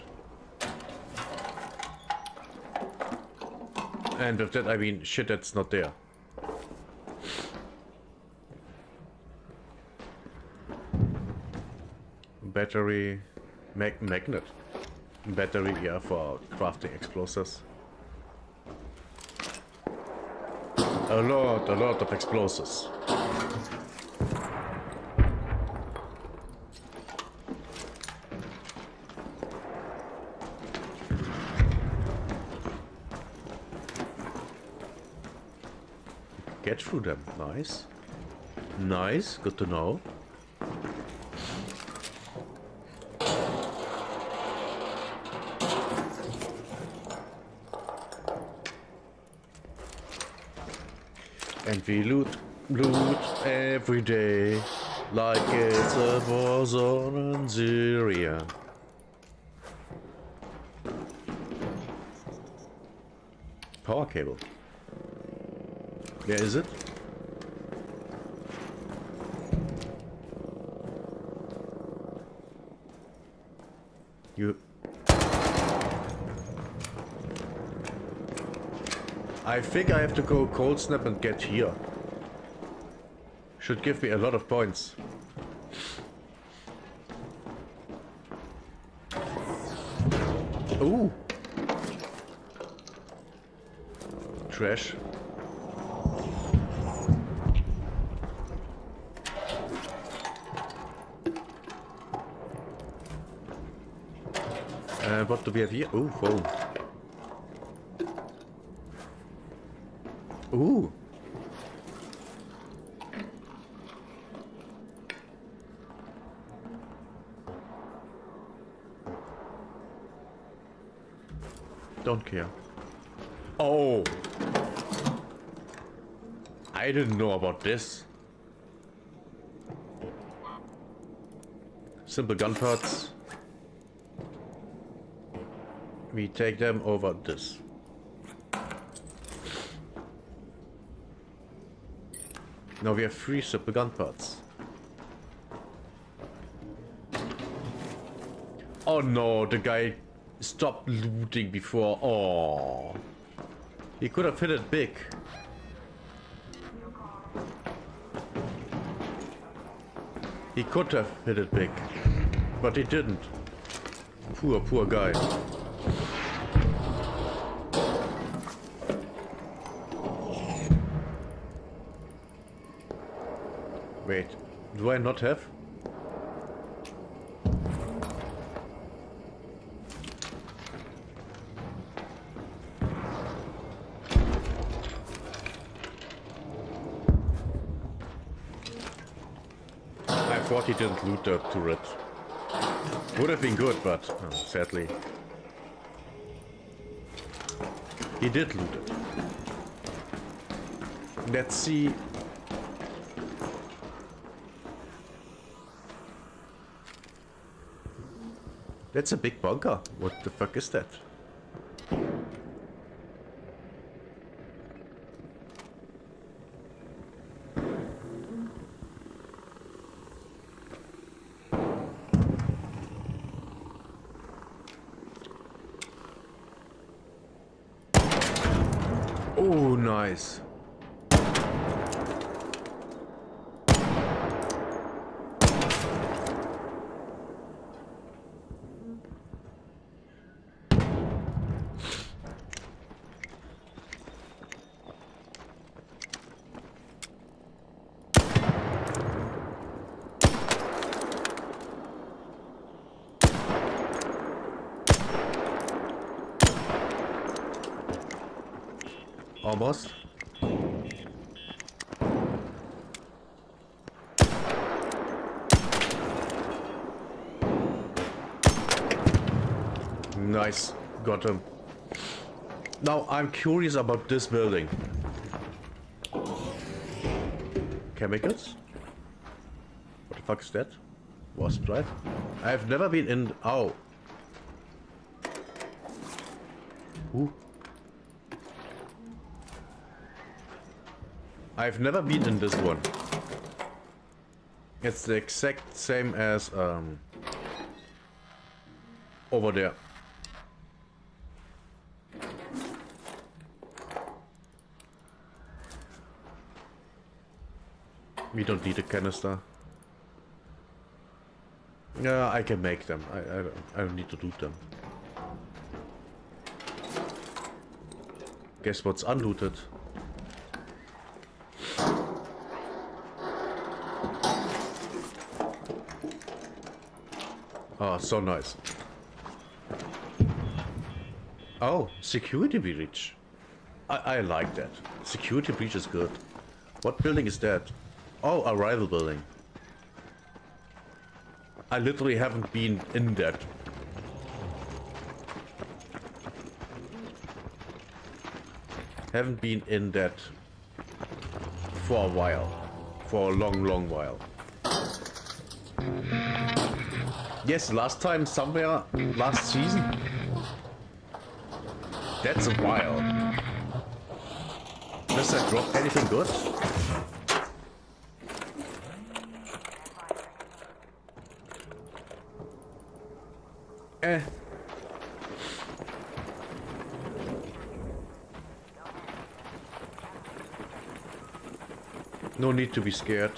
And with that I mean shit that's not there. Battery... magnet. Battery, yeah, for crafting explosives. A lot of explosives. Get through them. Nice. Nice. Good to know. And we loot every day like it's a war zone in Syria. Power cable. Where is it? You... I think I have to go cold snap and get here. Should give me a lot of points. Ooh! Trash. What do we have here? Ooh, phone. Ooh. Don't care. Oh. I didn't know about this. Simple gun parts. We take them over this. Now we have 3 simple gun parts. Oh no, the guy stopped looting before. Oh, he could have hit it big. He could have hit it big, but he didn't. Poor guy. Wait, do I not have? thought he didn't loot the turret. Would have been good, but sadly. He did loot it. Let's see. That's a big bunker. What the fuck is that? Oh, nice. Almost. Nice. Got him. Now I'm curious about this building. Chemicals? What the fuck is that? Wasp drive? I've never been in... Oh. Ooh. I've never been in this one. It's the exact same as over there. We don't need a canister. Yeah, I can make them. I don't need to loot them. Guess what's unlooted? Oh, so nice. Oh, security breach. I like that. Security breach is good. What building is that? Oh, a rival building. I literally haven't been in that. Haven't been in that for a while. For a long while. Yes, last time somewhere, last season. That's a while. Does that drop anything good? No need to be scared.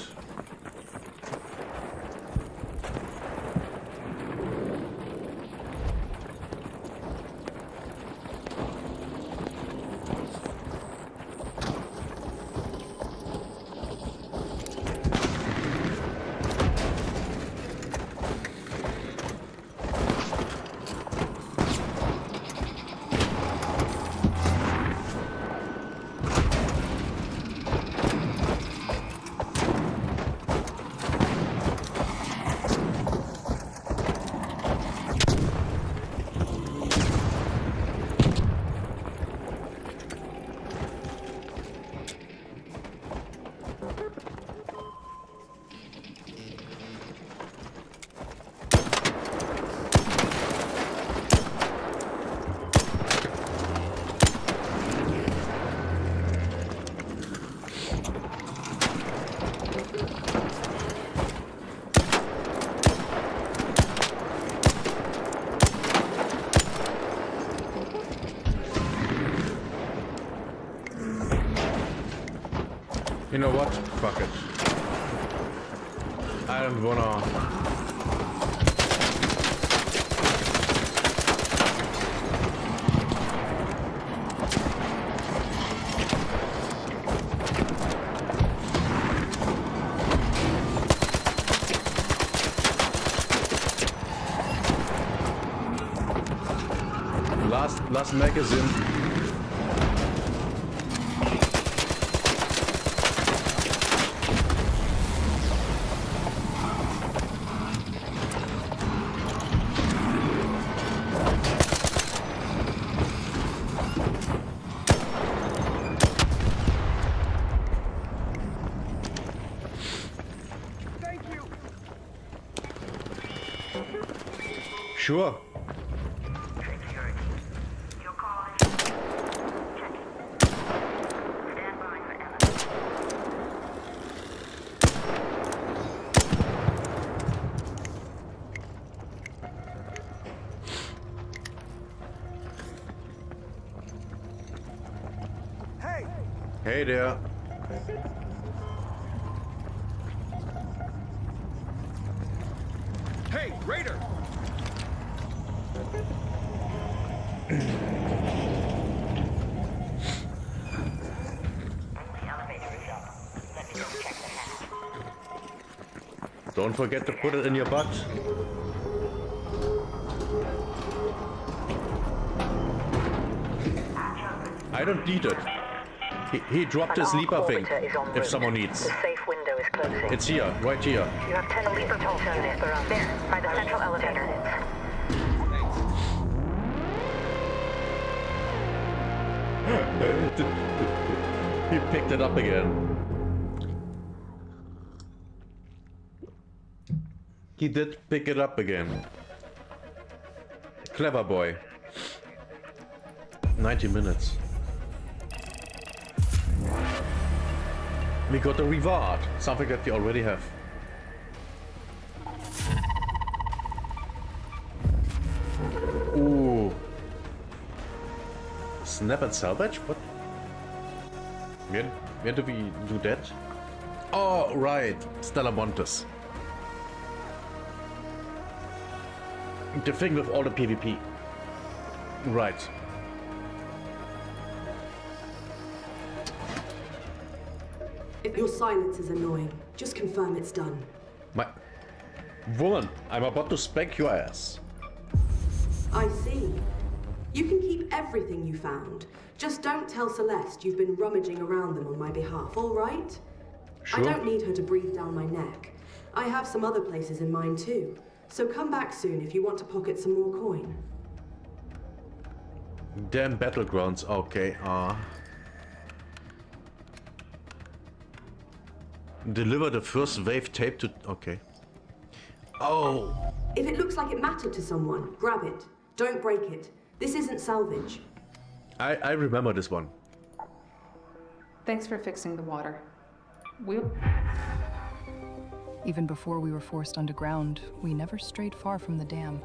You know what? Fuck it. I don't wanna... Last magazine. Sure. Hey there. Hey, Raider! Don't forget to put it in your butt. I don't need it. He dropped his leaper thing, if someone needs. The safe window is closing. It's here, right here. You have 10 leaper alternatives around there, by the central elevator. He picked it up again. He did pick it up again. Clever boy. 90 minutes. We got a reward, something that we already have. Ooh. Snap and salvage? What? Where do we do that? Oh, right. Stella Montes. The thing with all the PvP. Right. If your silence is annoying, just confirm it's done. My woman, I'm about to spank your ass. I see. You can keep everything you found. Just don't tell Celeste you've been rummaging around them on my behalf, all right? Sure. I don't need her to breathe down my neck. I have some other places in mind too. So come back soon if you want to pocket some more coin. Damn battlegrounds, okay, Deliver the first wave tape to... okay. Oh! If it looks like it mattered to someone, grab it. Don't break it. This isn't salvage. I remember this one. Thanks for fixing the water. Even before we were forced underground, we never strayed far from the dam.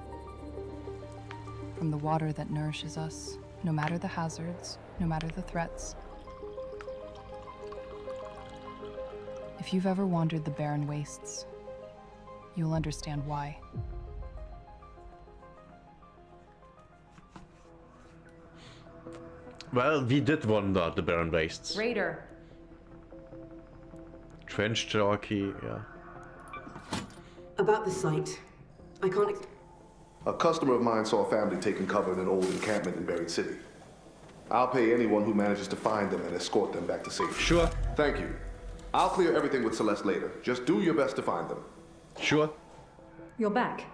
From the water that nourishes us, no matter the hazards, no matter the threats. If you've ever wandered the barren wastes, you'll understand why. Well, we did wander the barren wastes. Raider. Trench jockey, yeah. About the site. I can't... A customer of mine saw a family taking cover in an old encampment in Buried City. I'll pay anyone who manages to find them and escort them back to safety. Sure. Thank you. I'll clear everything with Celeste later. Just do your best to find them. Sure. You're back,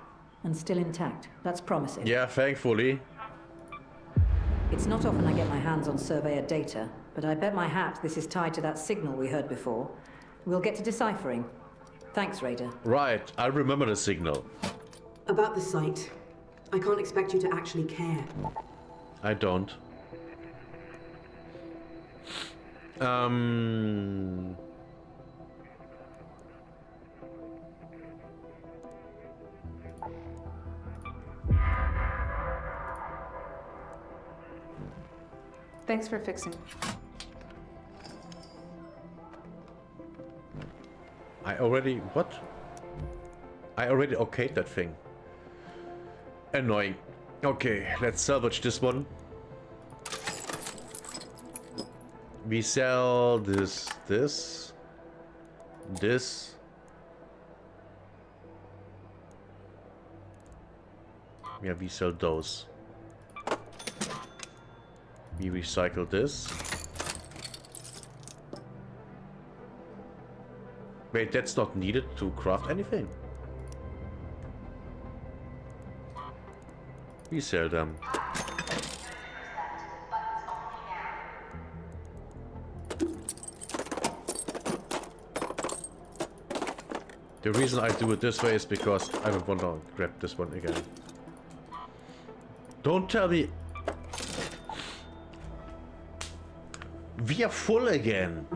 and still intact. That's promising. Yeah, thankfully. It's not often I get my hands on surveyor data, but I bet my hat this is tied to that signal we heard before. We'll get to deciphering. Thanks, Raider. Right, I remember the signal. About the site. I can't expect you to actually care. I don't. Thanks for fixing. I already... what? I already okayed that thing. Annoying. Okay, let's salvage this one. We sell this. Yeah, we sell those. We recycle this. Wait, that's not needed to craft anything. We sell them. The reason I do it this way is because I don't want to grab this one again. Don't tell me. We are full again.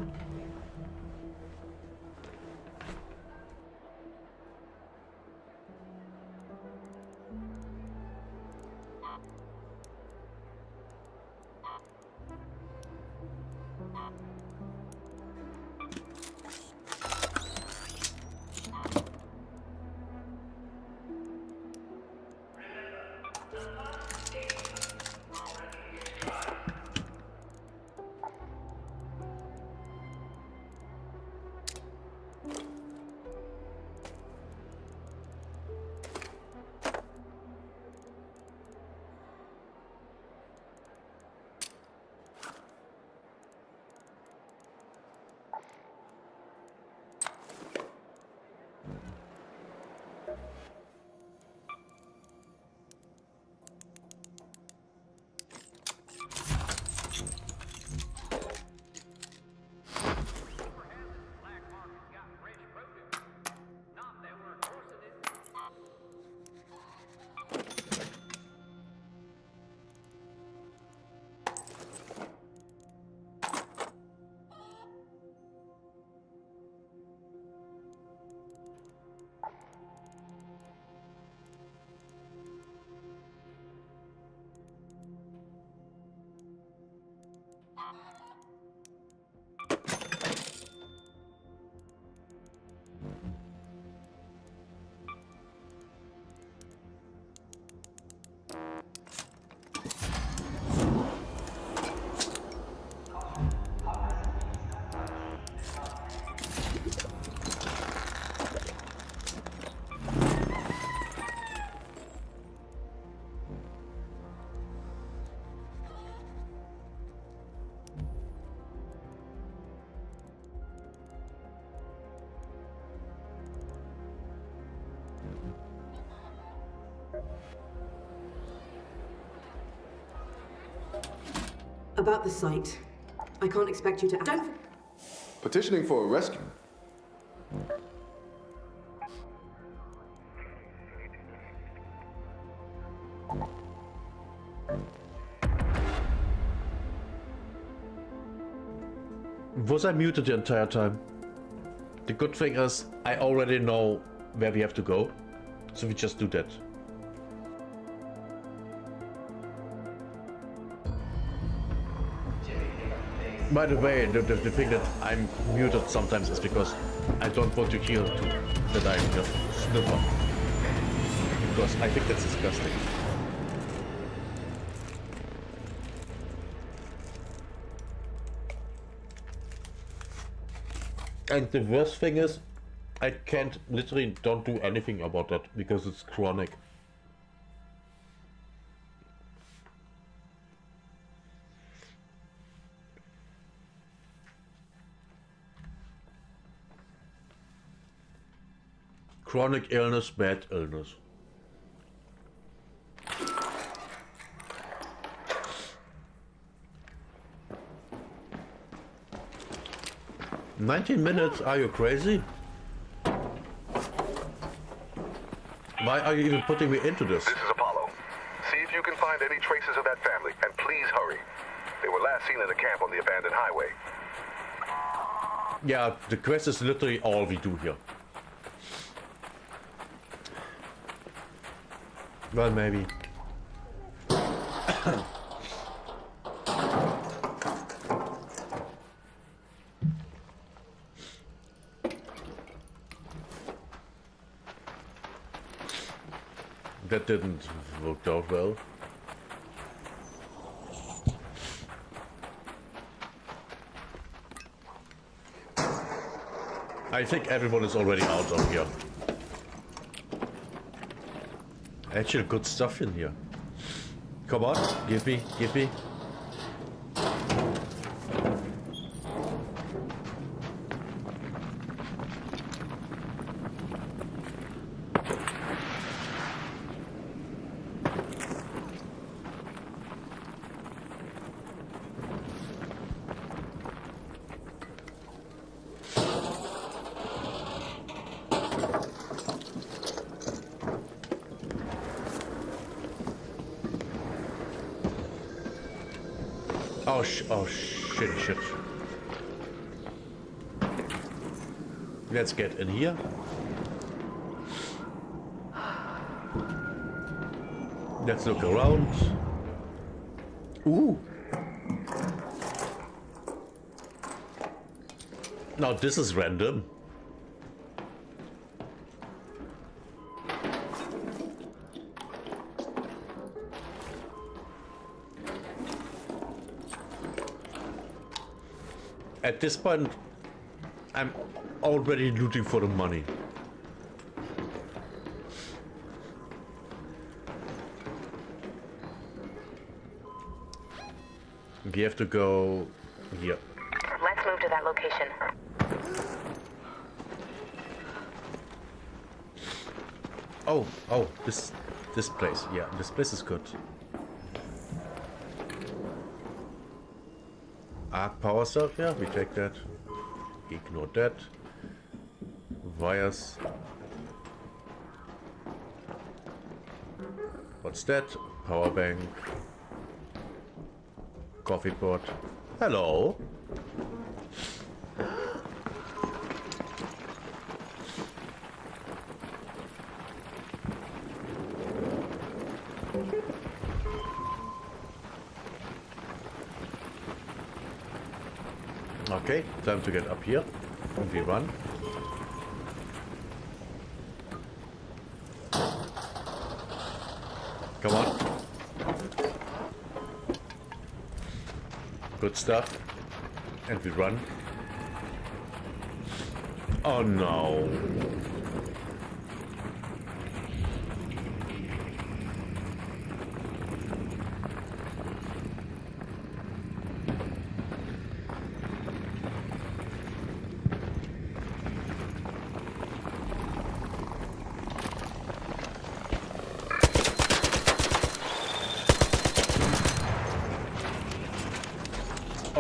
About the site. I can't expect you to... Don't... Petitioning for a rescue. Was I muted the entire time? The good thing is, I already know where we have to go, so we just do that. By the way, the thing that I'm muted sometimes is because I don't want to hear that I'm just sniffer. Because I think that's disgusting. And the worst thing is, I can't, literally don't do anything about that because it's chronic. Chronic illness, bad illness. "19 minutes? Are you crazy? Why are you even putting me into this?" This is Apollo. See if you can find any traces of that family, and please hurry. They were last seen in a camp on the abandoned highway. Yeah, the quest is literally all we do here. Well, maybe. That didn't work out well. I think everyone is already out of here. Actually, good stuff in here. Come on, give me, give me. Oh shit. Let's get in here. Let's look around. Ooh. Now this is random. At this point, I'm already looting for the money. We have to go here. Let's move to that location. Oh, this place. Yeah, this place is good. Arc power stuff, yeah, we take that. Ignore that. Wires. What's that? Power bank. Coffee pot. Hello. Okay, time to get up here. And we run. Come on. Good stuff. And we run. Oh no.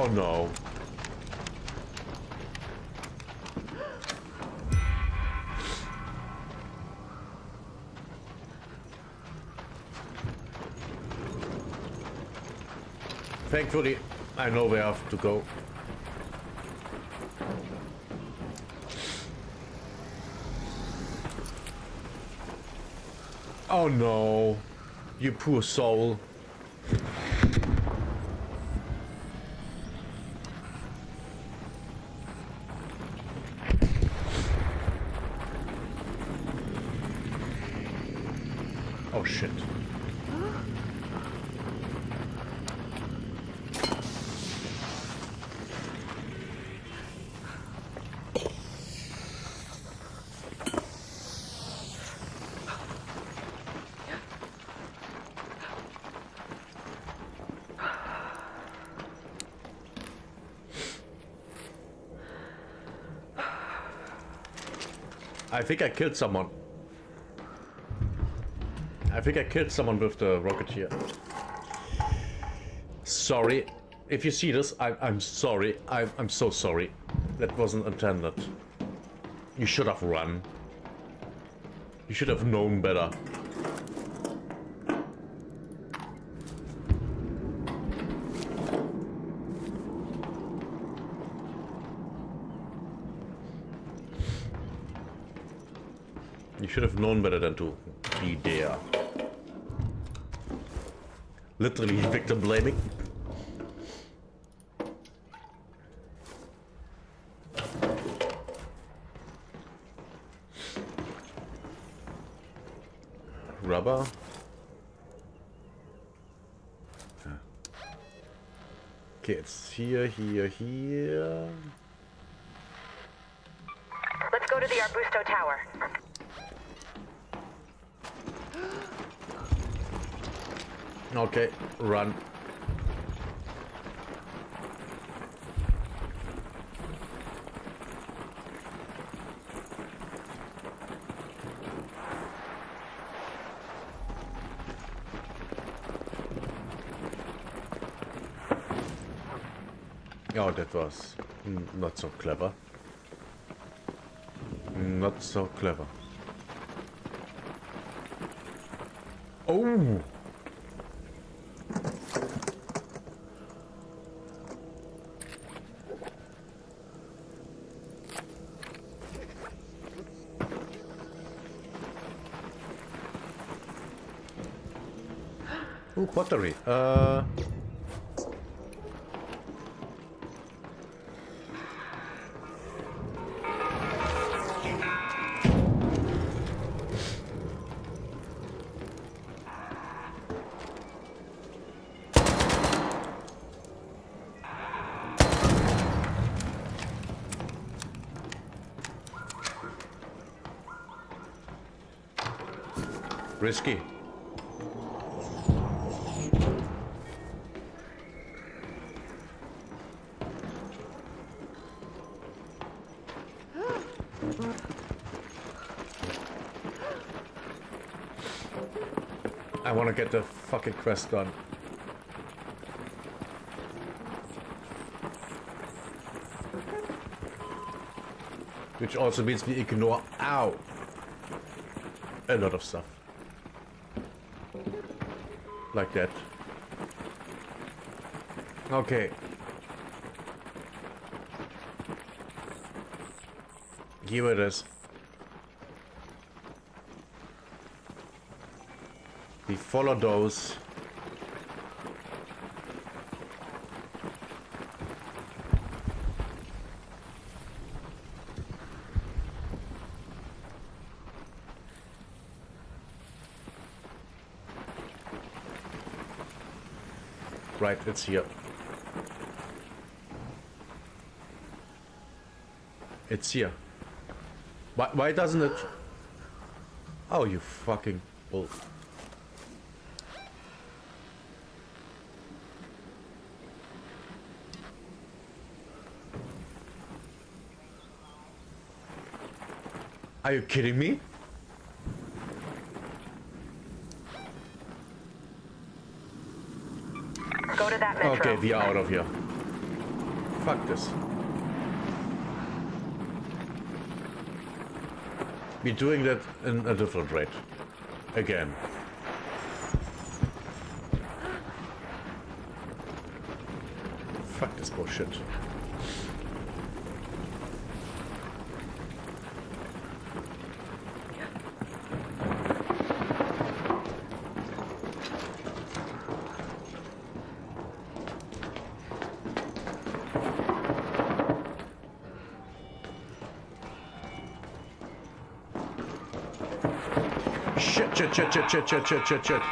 Oh no. Thankfully, I know where I have to go. Oh no, you poor soul. Oh shit. I think I killed someone. I think I killed someone with the rocket here. Sorry. If you see this, I'm sorry. I'm so sorry. That wasn't intended. You should have run. You should have known better. You should have known better than to be there. Literally victim blaming. Rubber. Okay, it's here. Let's go to the Arbusto Tower. Okay, run. Oh, that was not so clever. Not so clever. Oh! Ooh, pottery. Risky. I want to get the fucking quest done. Which also means we ignore, ow, a lot of stuff. Like that. Okay. Here it is. We follow those. Right, it's here. It's here. Why doesn't it? Oh, you fucking bull. Are you kidding me? Go to that metro. Okay, we are out of here. Fuck this. We're doing that in a different rate. Again. Fuck this bullshit. Shit.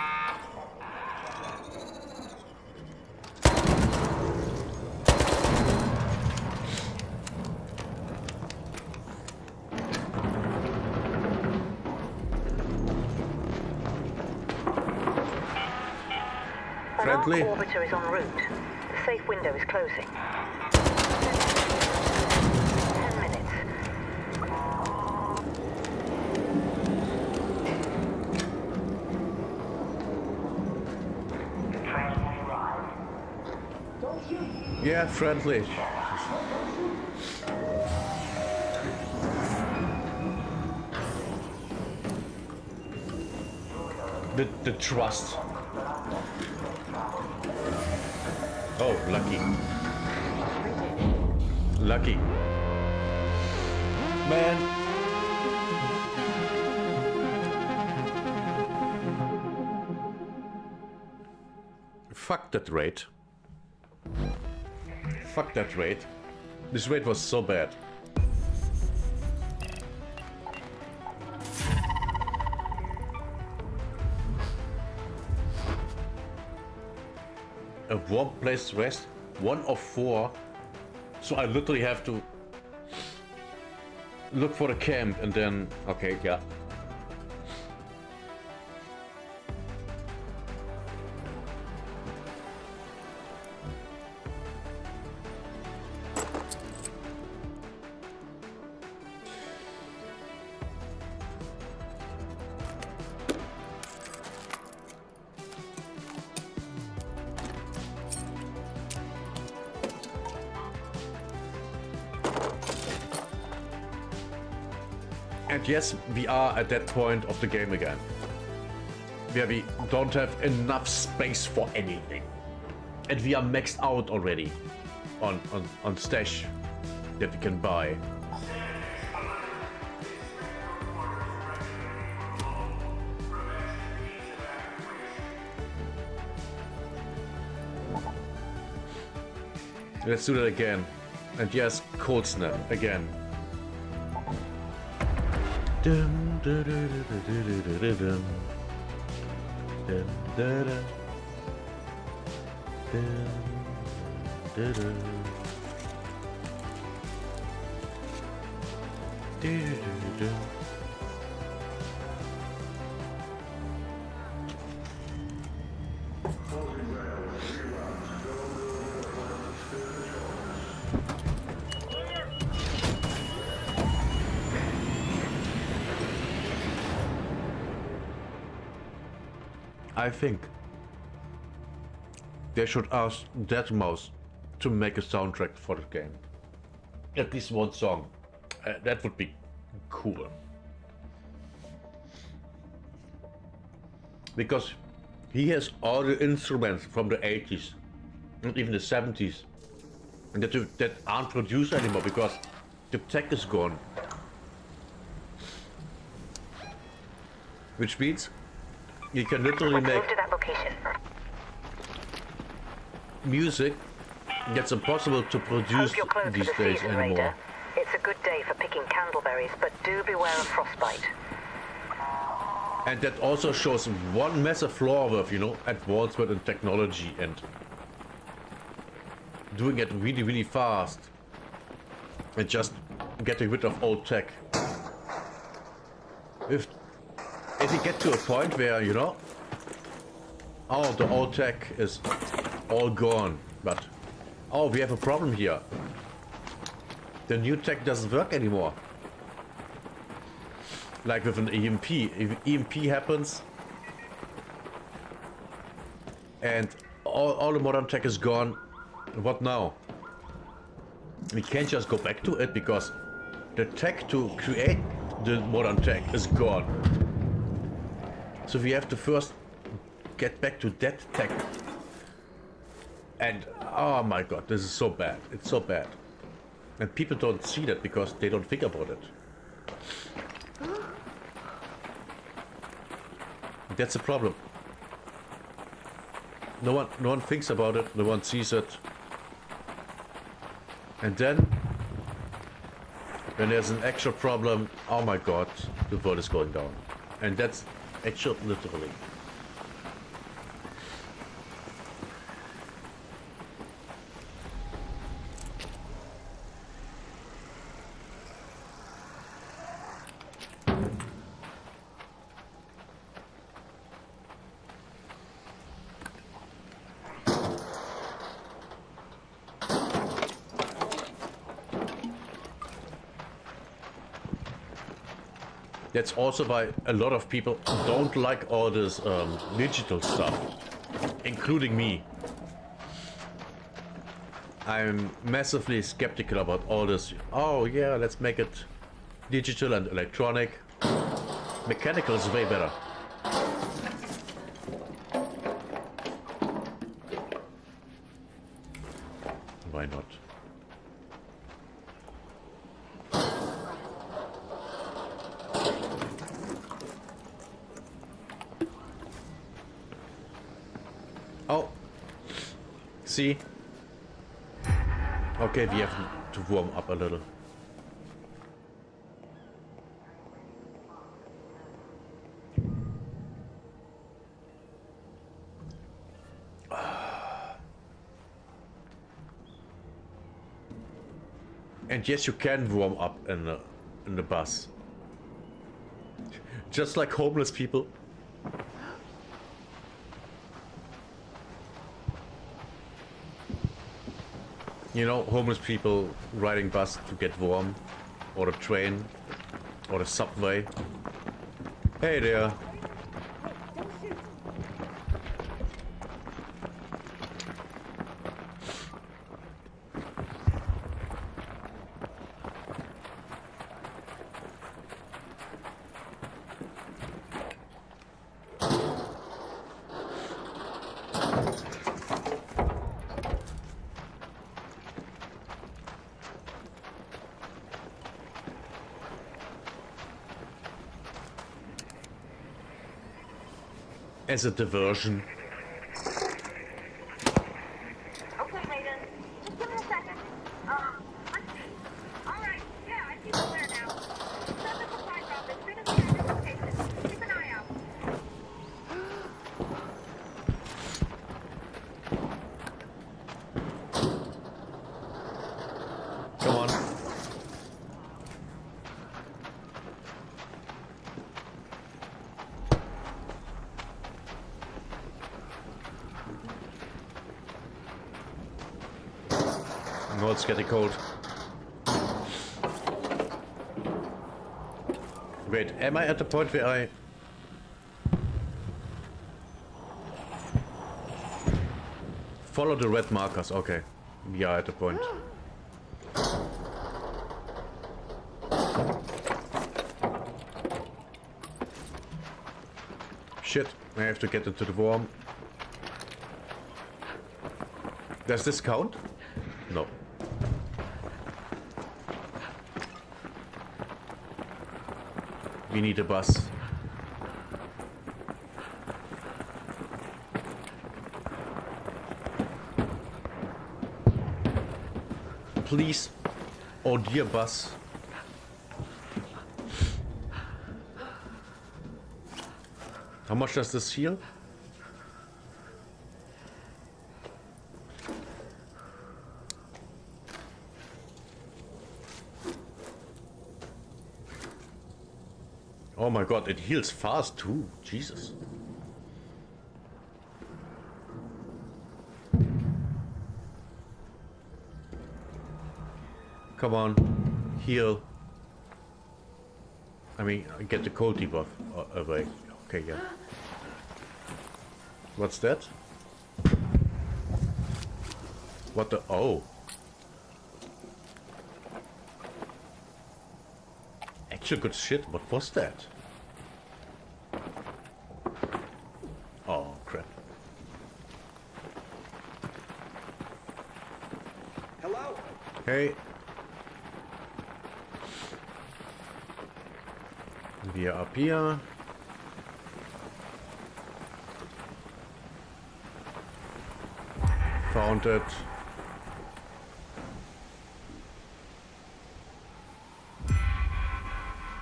Friendly. An orbiter is en route. The safe window is closing. 10 minutes. Yeah, friendly. The trust. Oh, lucky. Lucky. Man. Fuck that raid. Fuck that raid. This raid was so bad. A warm place to rest, 1 of 4. So I literally have to look for a camp and then, okay, yeah. And yes, we are at that point of the game again, where we don't have enough space for anything. And we are maxed out already on stash that we can buy. Let's do that again. And yes, cold snap again. Dum, da, da, da, da, da, da, dum. Dum, da, da. Dum, da, da. Da, da, da. I think they should ask Deadmau5 to make a soundtrack for the game. At least one song. That would be cool. Because he has all the instruments from the 80s and even the 70s and that aren't produced anymore because the tech is gone. Which means you can literally make music that's impossible to produce these days anymore. It's a good day for picking candleberries, but do beware of frostbite. And that also shows one massive flaw with, you know, advancement in technology and doing it really, really fast and just getting rid of old tech. If you get to a point where, you know, oh, the old tech is all gone, but oh, we have a problem here. The new tech doesn't work anymore. Like with an EMP. If EMP happens and all the modern tech is gone, what now? We can't just go back to it because the tech to create the modern tech is gone. So we have to first get back to that tech. And oh my god, this is so bad. It's so bad. And people don't see that because they don't think about it. That's the problem. No one thinks about it, no one sees it. And then when there's an actual problem, oh my god, the world is going down. And that's actual literally. That's also why a lot of people don't like all this digital stuff, including me. I'm massively skeptical about all this. Oh yeah, let's make it digital and electronic. Mechanical is way better. Why not? Oh, see? Okay, we have to warm up a little. And yes, you can warm up in the bus. Just like homeless people. You know, homeless people riding bus to get warm, or a train, or a subway. Hey there. As a diversion. Okay, Hayden. Just give me a sec. Oh, it's getting cold. Wait, am I at the point where I... Follow the red markers, okay. We are at the point. Shit, I have to get into the worm. Does this count? No. We need a bus. Please. Oh dear bus. How much does this heal? Oh my god, it heals fast too. Jesus. Come on, heal. I mean, get the cold debuff away. Okay, yeah. What's that? What the? Oh. Actual good shit. What was that? Oh, crap. Hello? Hey. We are up here. Found it.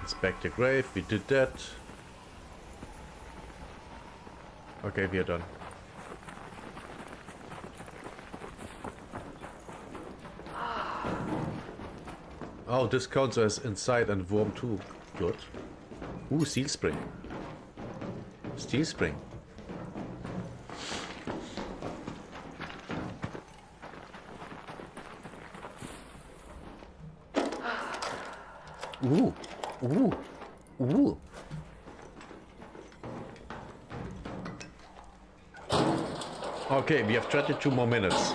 Inspect the grave. We did that. Okay, we are done. Oh, this counts as inside and warm too. Good. Ooh, steel spring. Steel spring. Ooh. Ooh. Ooh. Okay, we have 22 more minutes.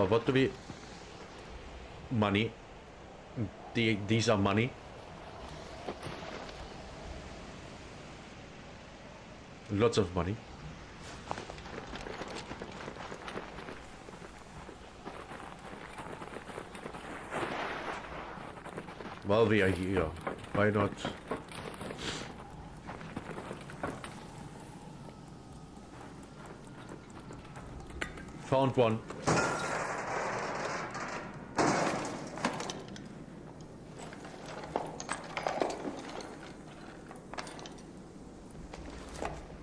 What do we... Money. These are money. Lots of money. While we are here, why not? Found one.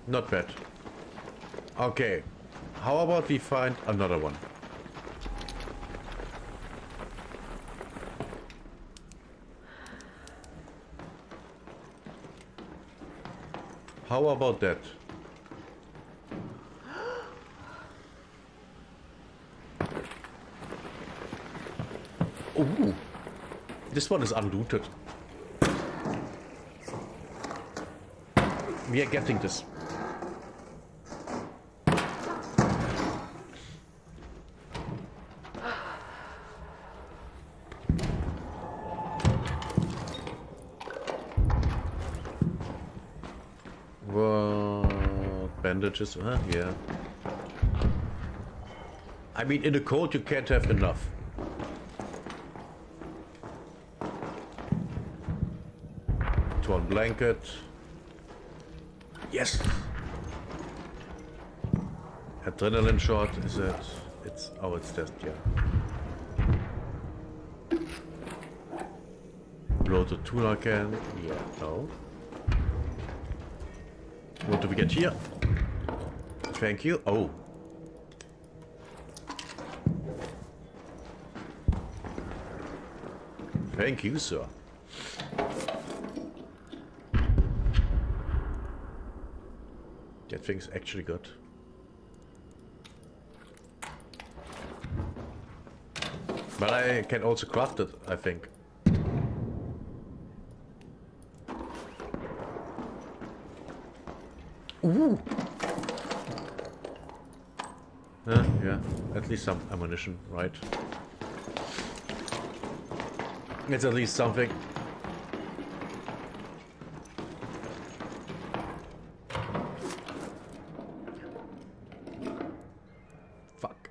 Not bad. Okay. How about we find another one? How about that? Ooh. This one is unlooted. We are getting this. Bandages, huh? Yeah. I mean, in the cold you can't have enough. Torn blanket. Yes! Adrenaline shot, is it? It's... oh, it's just, yeah. Blow the tuna can. Yeah, no. What do we get here? Thank you. Oh. Thank you, sir. That thing's actually good. But I can also craft it, I think. Ooh! Yeah, at least some ammunition, right? It's at least something. Fuck.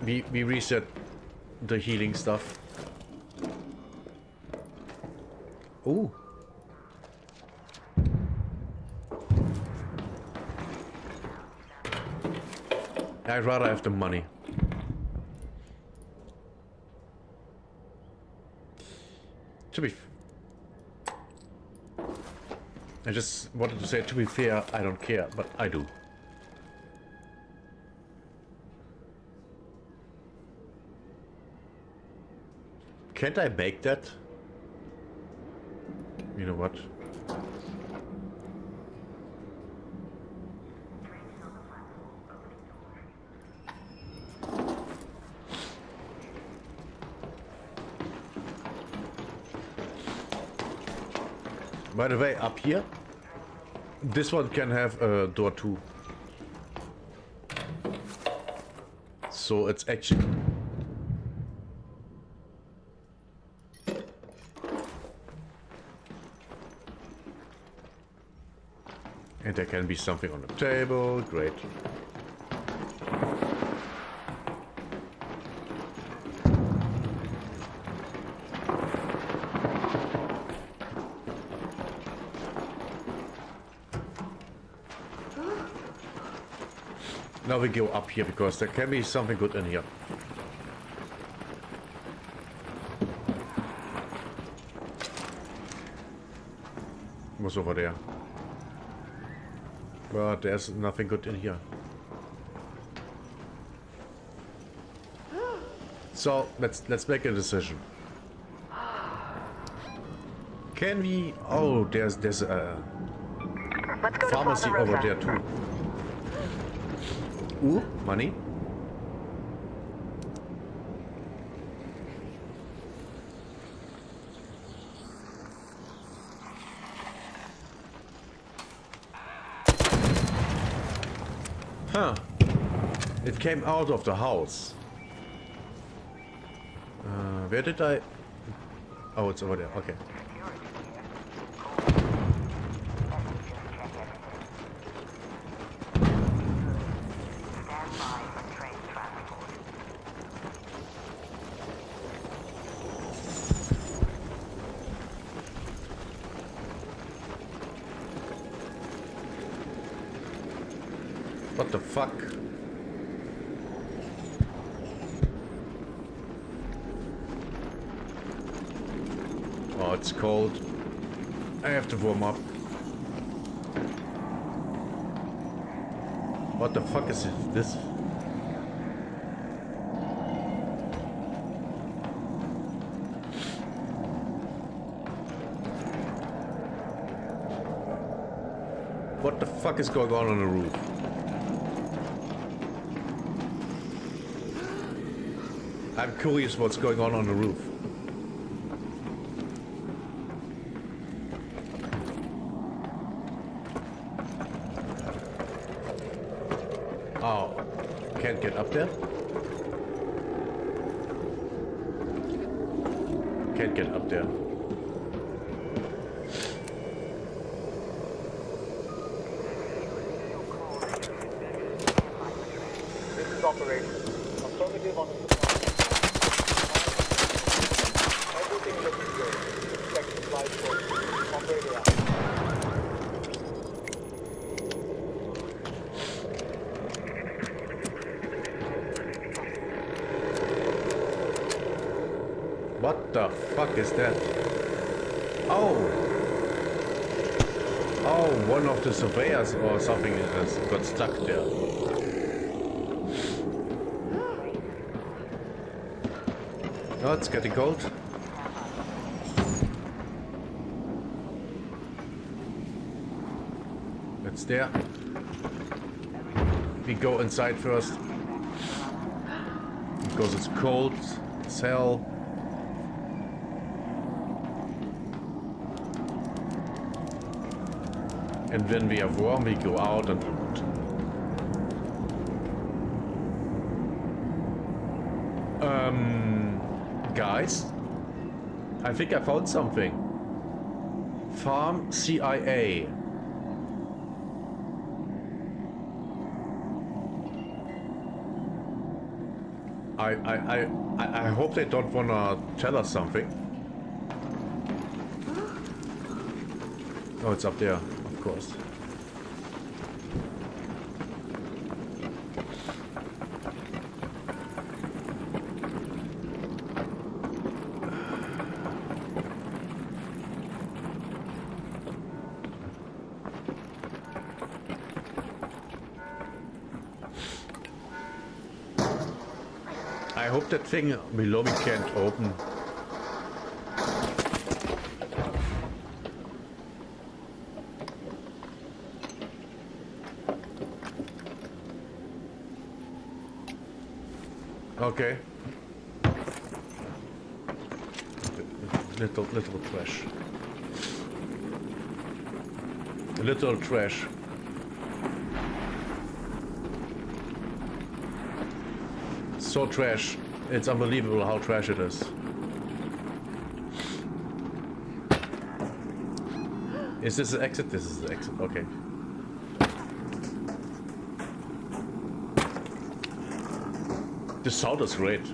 We reset the healing stuff. Ooh. I'd rather have the money. To be... I just wanted to say, to be fair, I don't care, but I do. Can't I make that? You know what? By the way, up here, this one can have a door too. So it's actually... And there can be something on the table, great. Now we go up here because there can be something good in here. What's over there? But there's nothing good in here. So let's make a decision. Can we? Oh, there's a pharmacy over there too. Ooh, money. Huh. It came out of the house. Where did I... Oh, it's over there. Okay. What the fuck? Oh, it's cold. I have to warm up. What the fuck is this? What the fuck is going on the roof? I'm curious what's going on the roof. Oh, can't get up there? Can't get up there. This is operation. Affirmative on the supply. Everything looks good. Check supply source. Operator out. What the fuck is that? Oh! Oh, one of the surveyors or something has got stuck there. Oh, it's getting cold. It's there. We go inside first. Because it's cold as hell. And when we are warm, we go out and loot. Guys, I think I found something. Farm CIA. I hope they don't wanna tell us something. Oh, it's up there, of course. I hope that thing below me can't open. Okay. Little trash. Little trash. So trash. It's unbelievable how trash it is. Is this the exit? This is the exit. Okay. The sound is great.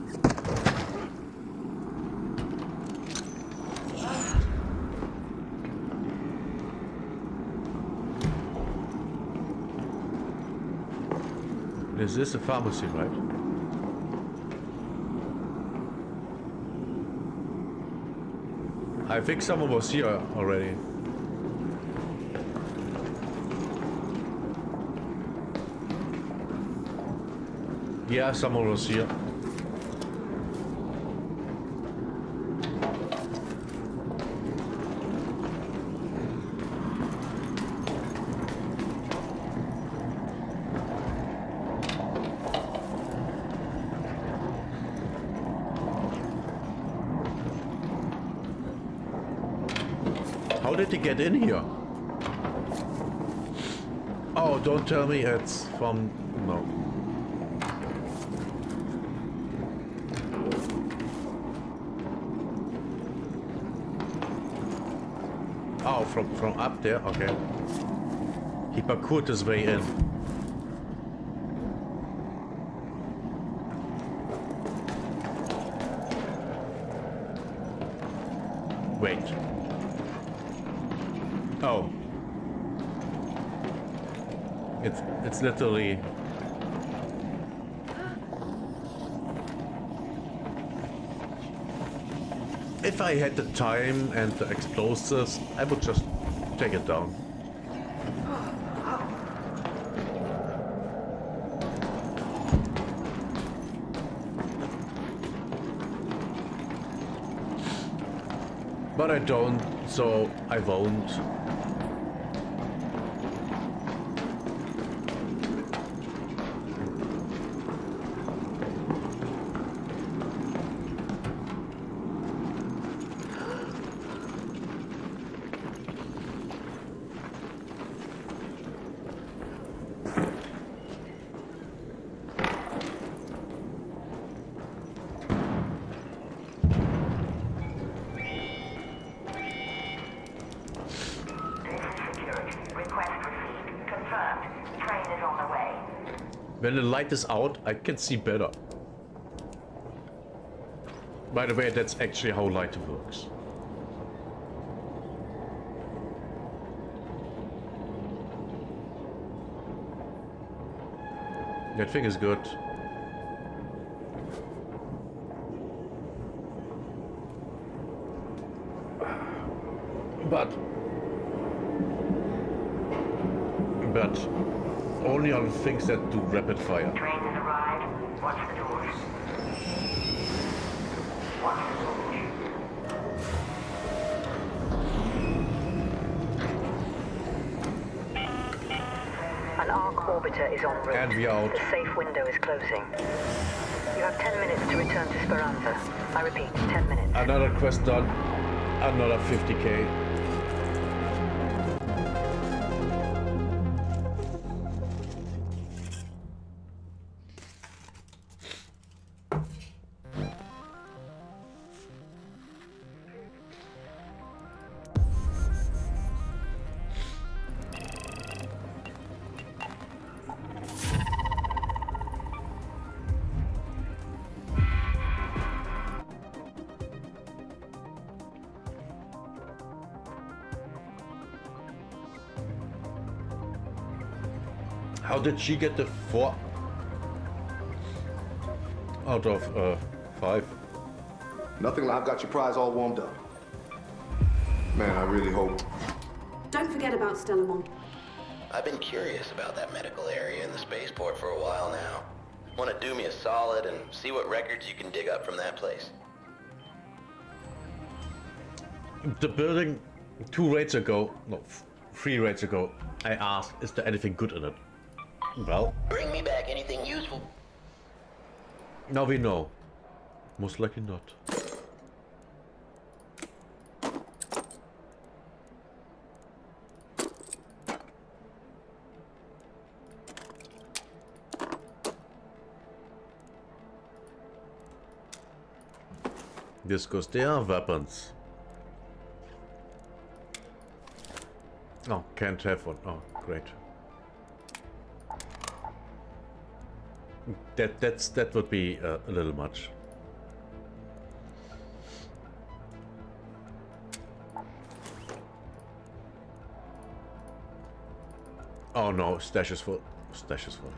This is a pharmacy, right? I think someone was here already. Yeah, someone was here. How did he get in here? Oh, don't tell me it's from... no. Oh, from up there? Okay. He parkoured his way in. Wait. Oh. It's literally... If I had the time and the explosives, I would just take it down. But I don't, so I won't. When the light is out, I can see better. By the way, that's actually how light works. That thing is good. But only on things that do rapid fire. Train has arrived. Watch the doors. Watch arbiter is en route. And we are out. The safe window is closing. You have 10 minutes to return to Speranza. I repeat, 10 minutes. Another quest done. Another 50k. How did she get the 4 out of 5? Nothing, I've got your prize all warmed up. Man, I really hope. Don't forget about Stellamon. I've been curious about that medical area in the spaceport for a while now. Want to do me a solid and see what records you can dig up from that place? The building 2 raids ago, no, 3 raids ago, I asked, is there anything good in it? Well, bring me back anything useful. Now we know. Most likely not. This goes there, weapons. Oh, can't have one. Oh, great. That would be a little much. Oh no, stash is full. Stash is full.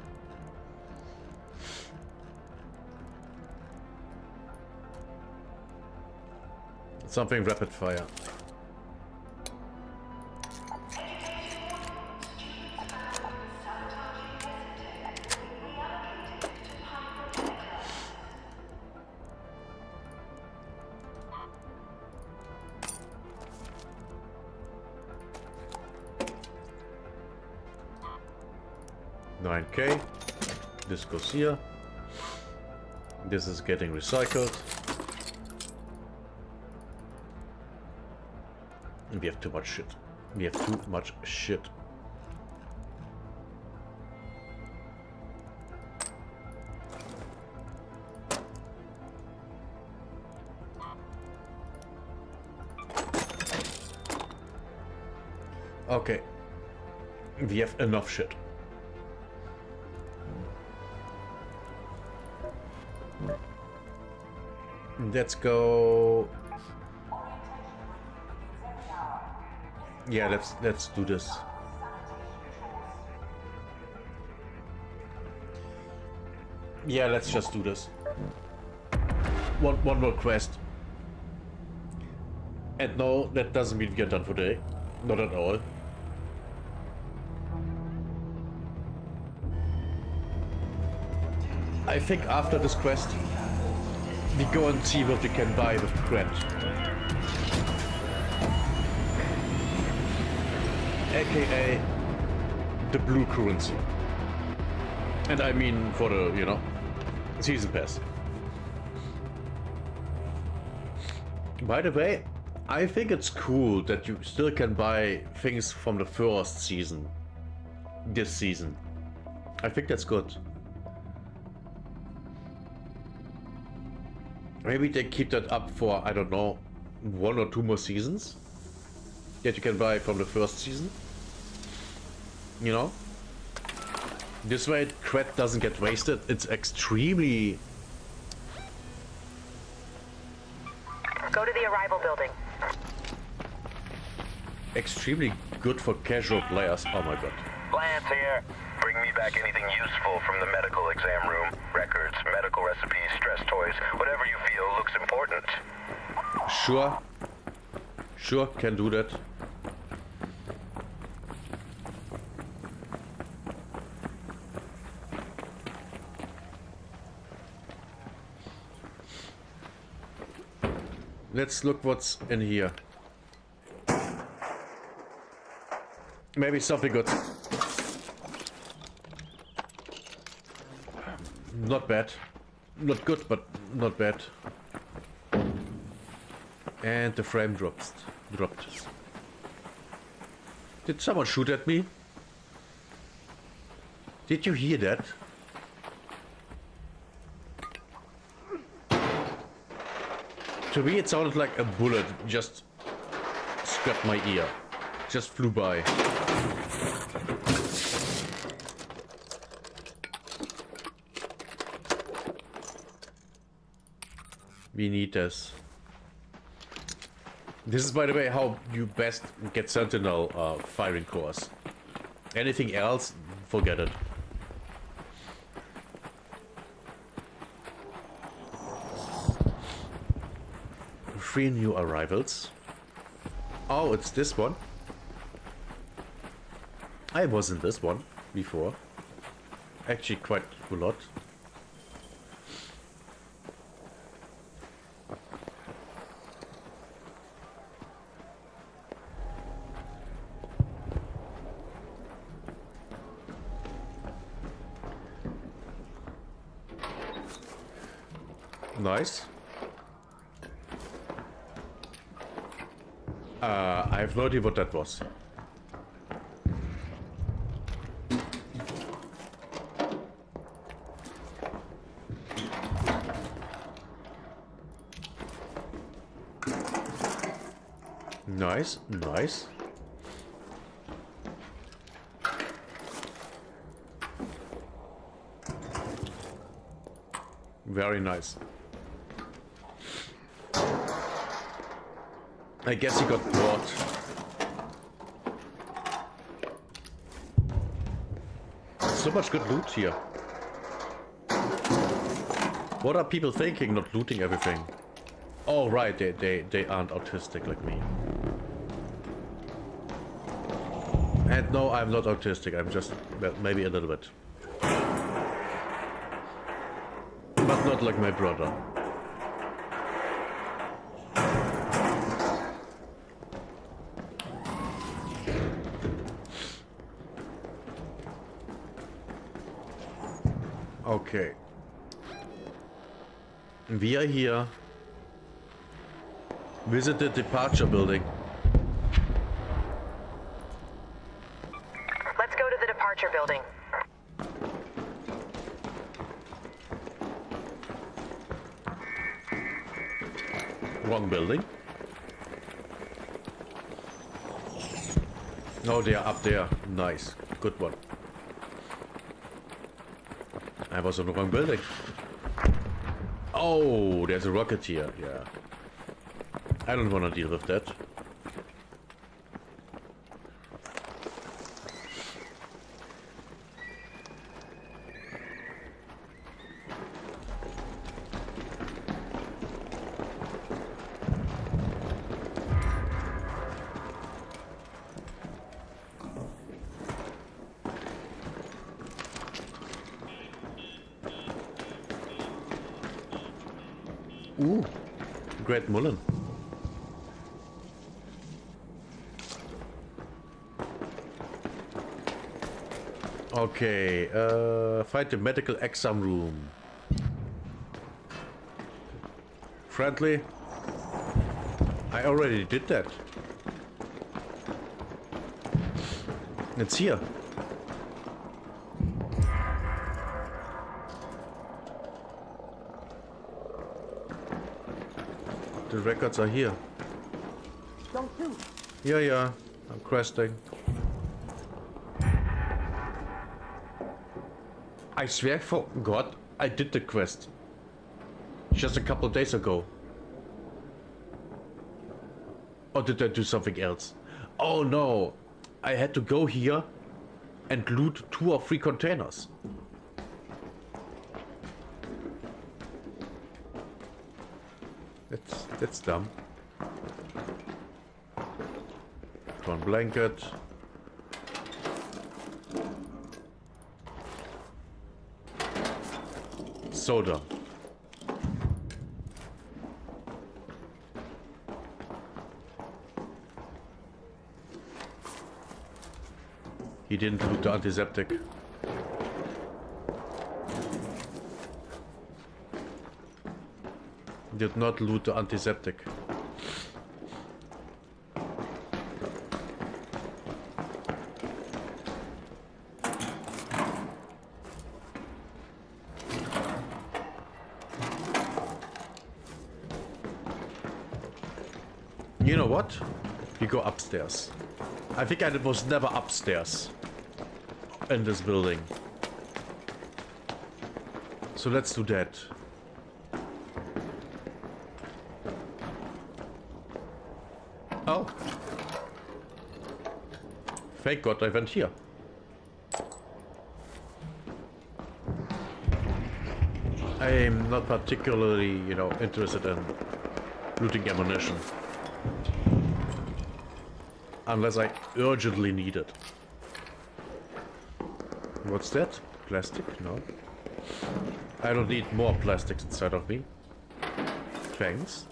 Something rapid fire. $9K. This goes here. This is getting recycled. And we have too much shit. We have too much shit. Okay. We have enough shit. Let's go. Yeah, let's do this. Yeah, let's just do this. One more quest. And no, that doesn't mean we are done for today. Not at all. I think after this quest, we go and see what we can buy with cred. AKA the blue currency. And I mean for the, you know, season pass. By the way, I think it's cool that you still can buy things from the first season this season. I think that's good. Maybe they keep that up for, I don't know, 1 or 2 more seasons that you can buy from the first season. You know? This way cred doesn't get wasted. It's extremely... Go to the arrival building. Extremely good for casual players. Oh my god. Lance here. Bring me back anything useful from the medical exam room. Records, medical recipes, stress toys, whatever you feel looks important. Sure. Sure, can do that. Let's look what's in here. Maybe something good. Not bad. Not good, but not bad. And the frame dropped. Did someone shoot at me? Did you hear that? To me it sounded like a bullet just scraped my ear. Just flew by. We need this. This is, by the way, how you best get Sentinel firing cores. Anything else, forget it. Three new arrivals. Oh, it's this one. I was in this one before. Actually, quite a lot. Nice. I have no idea what that was. Nice, nice. Very nice. I guess he got bored. So much good loot here. What are people thinking, not looting everything? Oh right, they aren't autistic like me. And no, I'm not autistic, I'm just, well, maybe a little bit. But not like my brother. Okay. We are here. Visit the departure building. Let's go to the departure building. Wrong building. Oh, they are up there. Nice. Good one. I was in the wrong building. Oh, there's a rocket here. Yeah. I don't want to deal with that. Ooh, Great Mullen. Okay, find the medical exam room. Friendly? I already did that. It's here. The records are here. Don't shoot. Yeah, I'm questing. I swear for God, I did the quest. Just a couple of days ago. Or did I do something else? Oh no, I had to go here and loot 2 or 3 containers. That's dumb. One blanket. Soda. He didn't loot the antiseptic. Did not loot the antiseptic. You know what? We go upstairs. I think I was never upstairs in this building. So let's do that. Oh. Thank God I went here. I'm not particularly, you know, interested in looting ammunition. Unless I urgently need it. What's that? Plastic? No. I don't need more plastics inside of me. Thanks.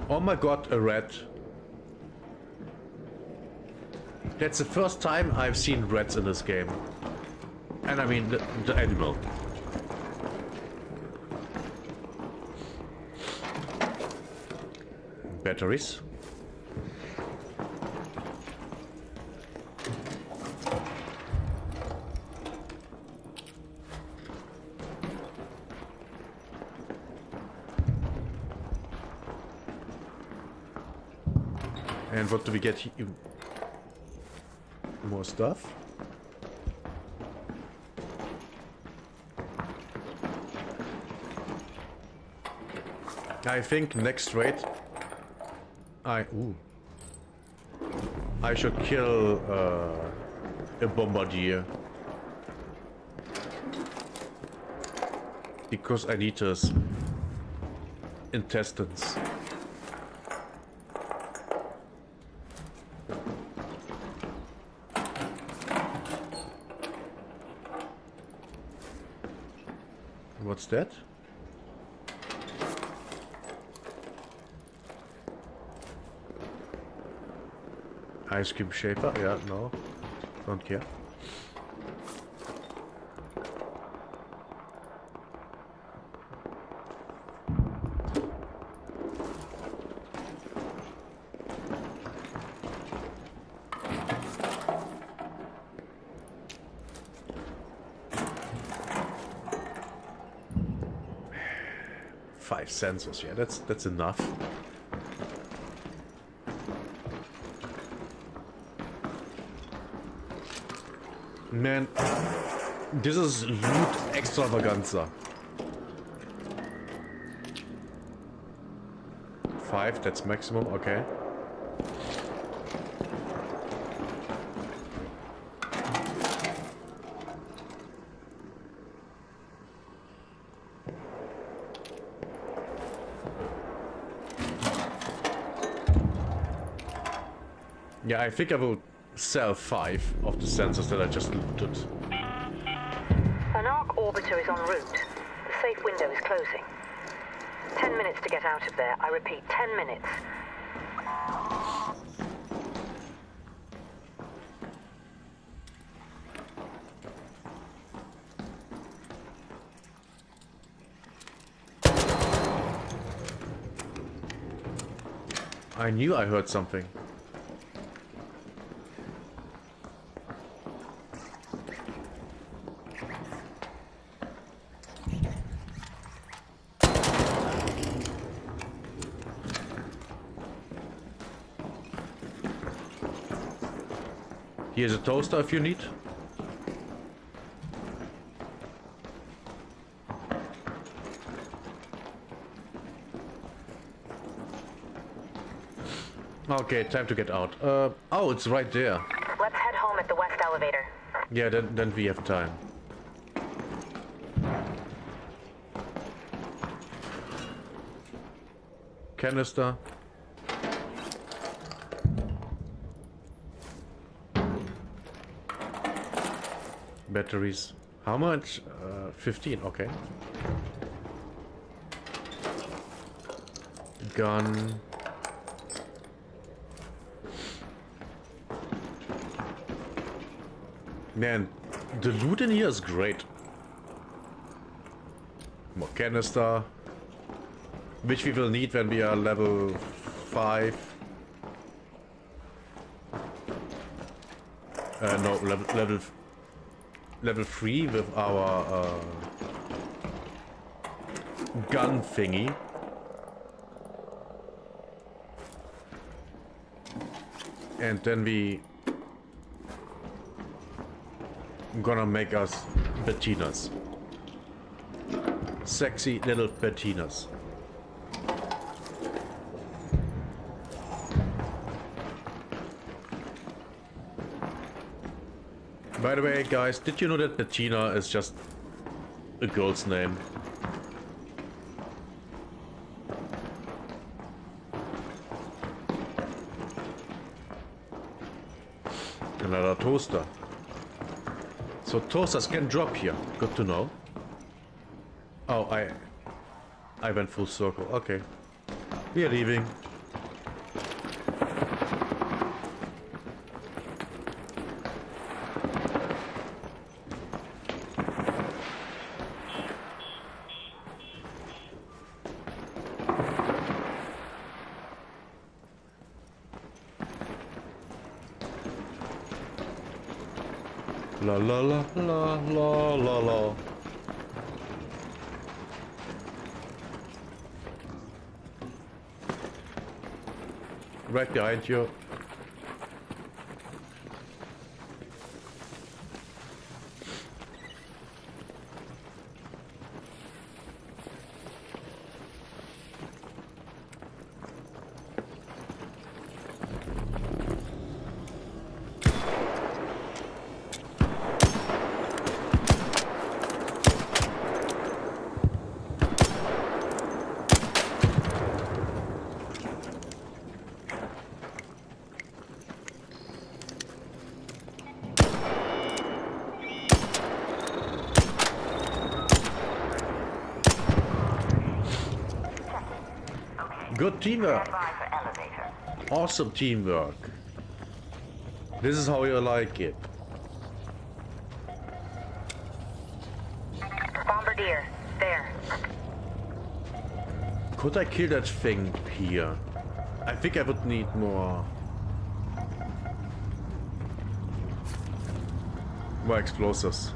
Oh my God, a rat. That's the first time I've seen rats in this game. And I mean the animal. Batteries. And what do we get here? More stuff. I think next raid I should kill a bombardier because I need his intestines. What's that? Ice cream shaper? Yeah, no. Don't care. Five sensors, yeah, that's enough. Man, this is loot extravaganza. 5, that's maximum, okay. Yeah, I think I will sell 5 of the sensors that I just looted. An arc orbiter is en route. The safe window is closing. 10 minutes to get out of there. I repeat, 10 minutes. I knew I heard something. Here's a toaster if you need. Okay, time to get out. Oh, it's right there. Let's head home at the west elevator. Yeah, then we have time. Canister. Batteries. How much? 15, okay. gun. Man, the loot in here is great. More canister, which we will need when we are level 5. No, level 3 with our gun thingy. And then we gonna make us Bettinas. Sexy little Bettinas. By the way, guys, did you know that Bettina is just a girl's name? Another toaster. So toasters can drop here. Good to know. Oh, I went full circle. Okay. We are leaving. La la la la la la la. Right behind you. Good teamwork. Awesome teamwork. This is how you like it. Bombardier, there. Could I kill that thing here? I think I would need more explosives.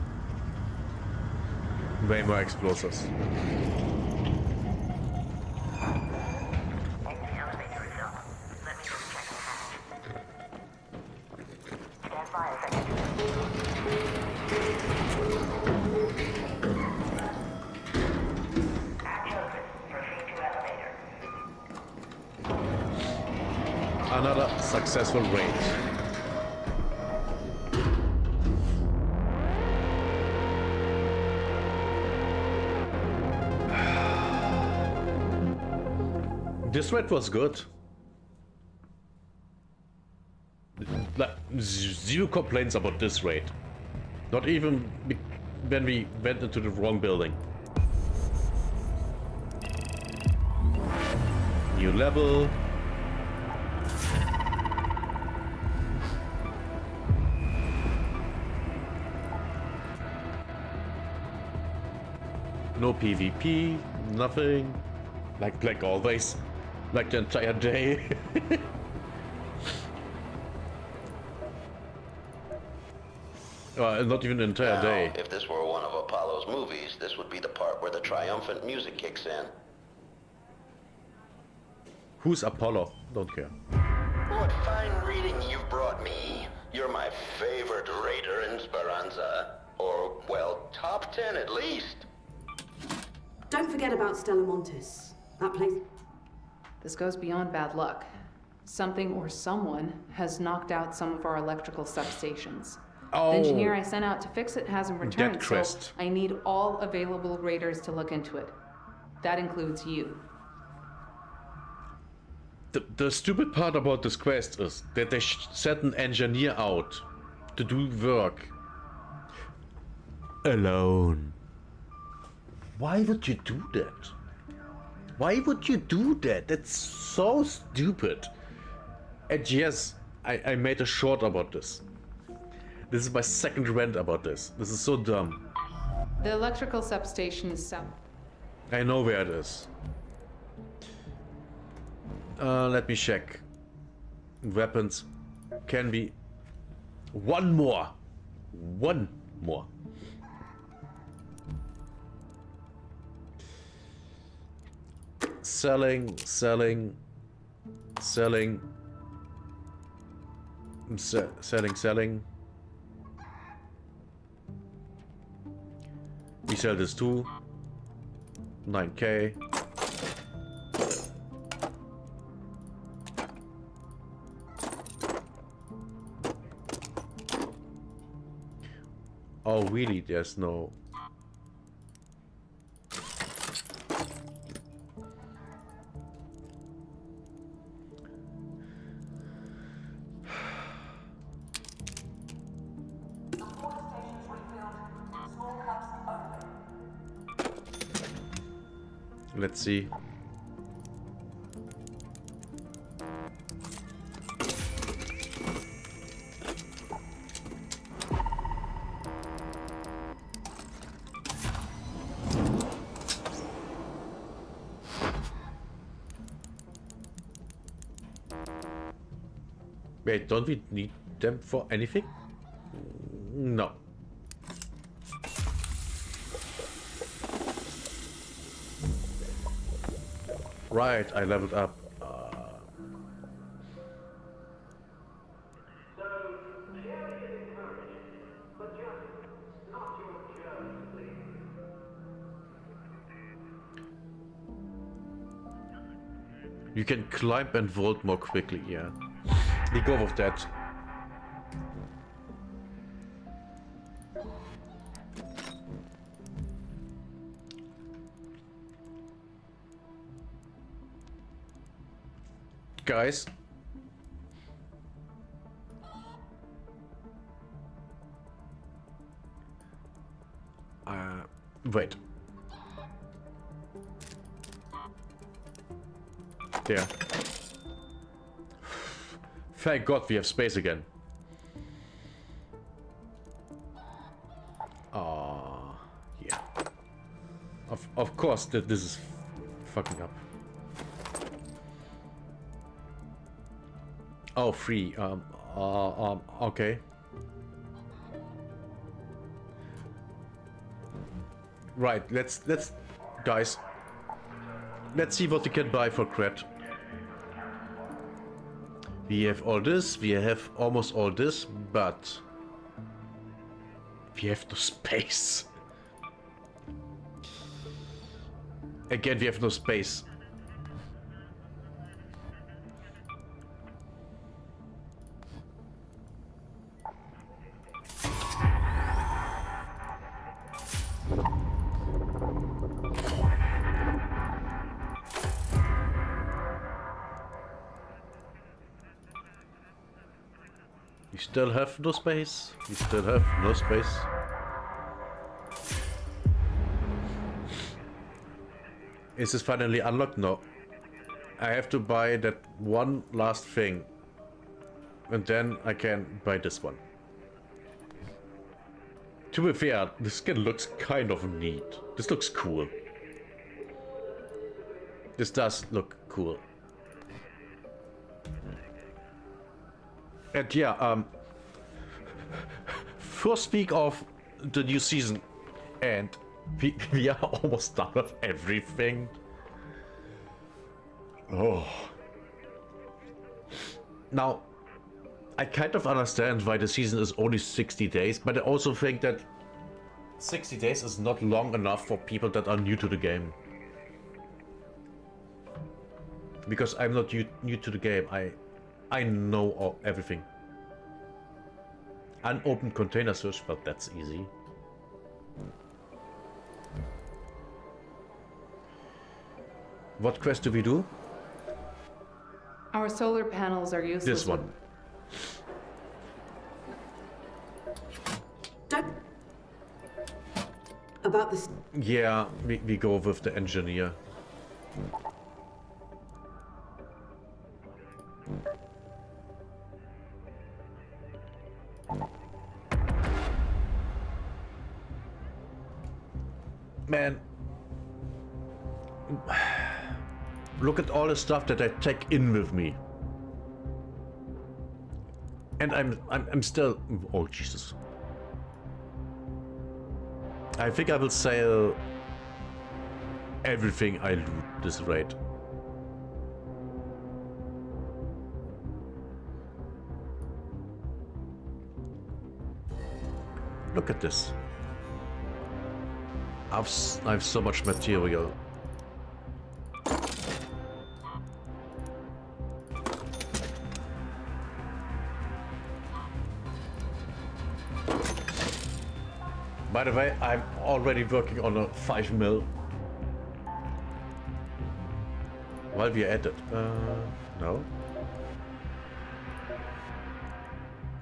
Way more explosives. Another successful raid. This raid was good. Like, zero complaints about this raid. Not even when we went into the wrong building. New level. No PvP, nothing. Like always. Like the entire day. Not even the entire day. If this were one of Apollo's movies, this would be the part where the triumphant music kicks in. Who's Apollo? Don't care. What fine reading you've brought me. You're my favorite raider in Speranza. Or, well, top 10 at least. Don't forget about Stella Montis. That place... This goes beyond bad luck. Something or someone has knocked out some of our electrical substations. Oh. The engineer I sent out to fix it hasn't returned, so crest. I need all available raiders to look into it. That includes you. The stupid part about this quest is that they sent an engineer out to do work alone. Why would you do that? Why would you do that? That's so stupid. And yes, I made a short about this. This is my second rant about this. This is so dumb. The electrical substation is south. I know where it is. Let me check. Weapons can be one more. One more. Selling, selling, selling, selling. We sell this too. 9K. Oh, really? There's no... Let's see. Wait, don't we need them for anything? No. Right, I leveled up. You can climb and vault more quickly, yeah. We go with that. Guys. Wait. There. Thank God we have space again. Yeah. Of course that this is fucking up. Oh, free. Okay. Right, let's guys. Let's see what we can buy for cred. We have all this, we have almost all this, but we have no space. Again, we have no space. We still have no space. We still have no space. Is this finally unlocked? No. I have to buy that one last thing. And then I can buy this one. To be fair, this skin looks kind of neat. This looks cool. This does look cool. And yeah, first week of the new season, and we are almost done with everything. Oh. Now, I kind of understand why the season is only 60 days, but I also think that 60 days is not long enough for people that are new to the game. Because I'm not new to the game, I know everything. Unopened container search, but that's easy. What quest do we do? Our solar panels are useless. This one. About this. Yeah, we go with the engineer. Man, look at all the stuff that I take in with me. And I'm still, oh Jesus. I think I will sell everything I loot this raid. Look at this. I have so much material. By the way, I'm already working on a 5 mil. While we are at it. No.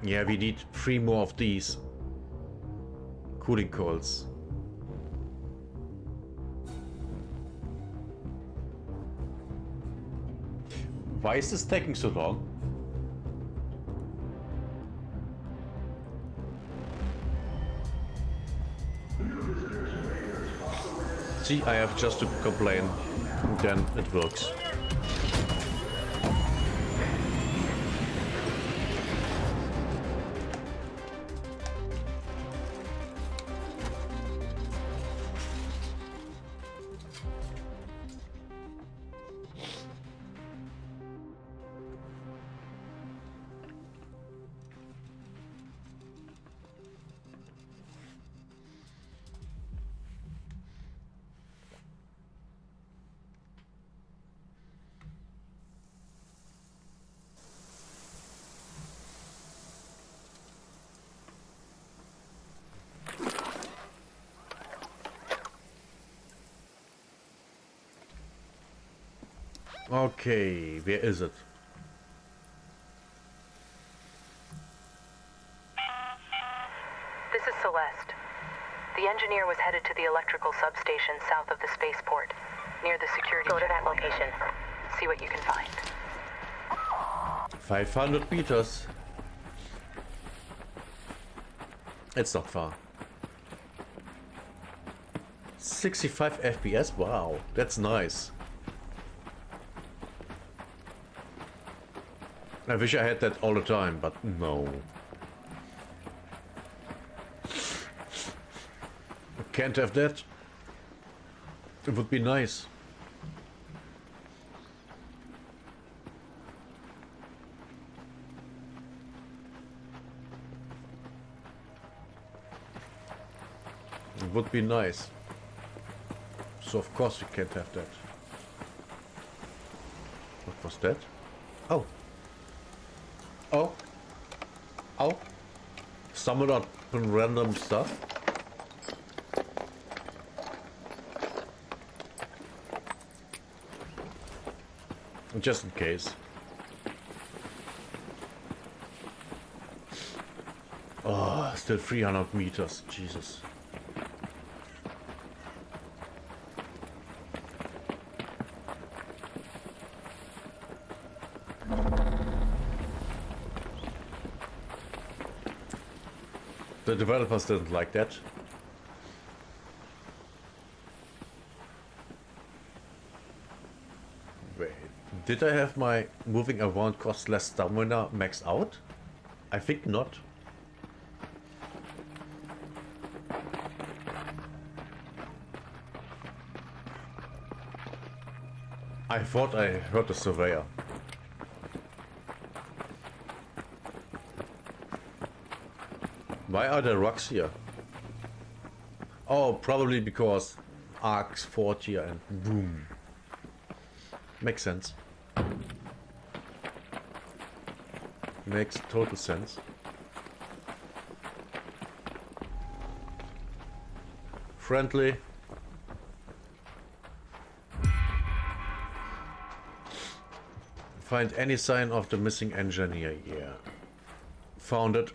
Yeah, we need 3 more of these cooling coils. Why is this taking so long? See, I have just to complain, then it works. Okay, where is it? This is Celeste. The engineer was headed to the electrical substation south of the spaceport, near the security. Go to that location. See what you can find. 500 meters. It's not far. 65 FPS? Wow, that's nice. I wish I had that all the time, but no. I can't have that. It would be nice. It would be nice. So of course we can't have that. What was that? Oh. Oh. Oh. Stumbled on random stuff. Just in case. Oh, still 300 meters. Jesus. The developers didn't like that. Wait, did I have my moving around cost less stamina maxed out? I think not. I thought I heard a surveyor. Why are there rocks here? Oh, probably because arcs 40 and boom. Makes sense. Makes total sense. Friendly. Find any sign of the missing engineer. Yeah. Found it.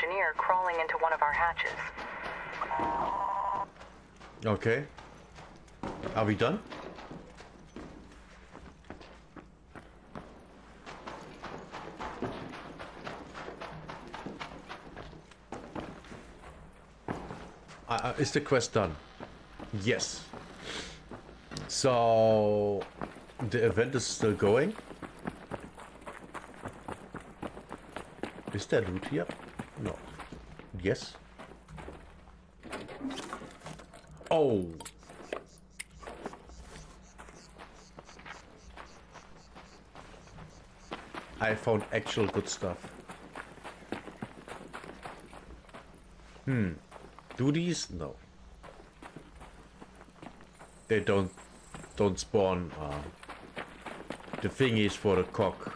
engineer crawling into one of our hatches. Okay. Are we done? Is the quest done? Yes. So the event is still going. Is there loot here? No. Yes. Oh. I found actual good stuff. Do these? No. They don't spawn the thingies for the cock.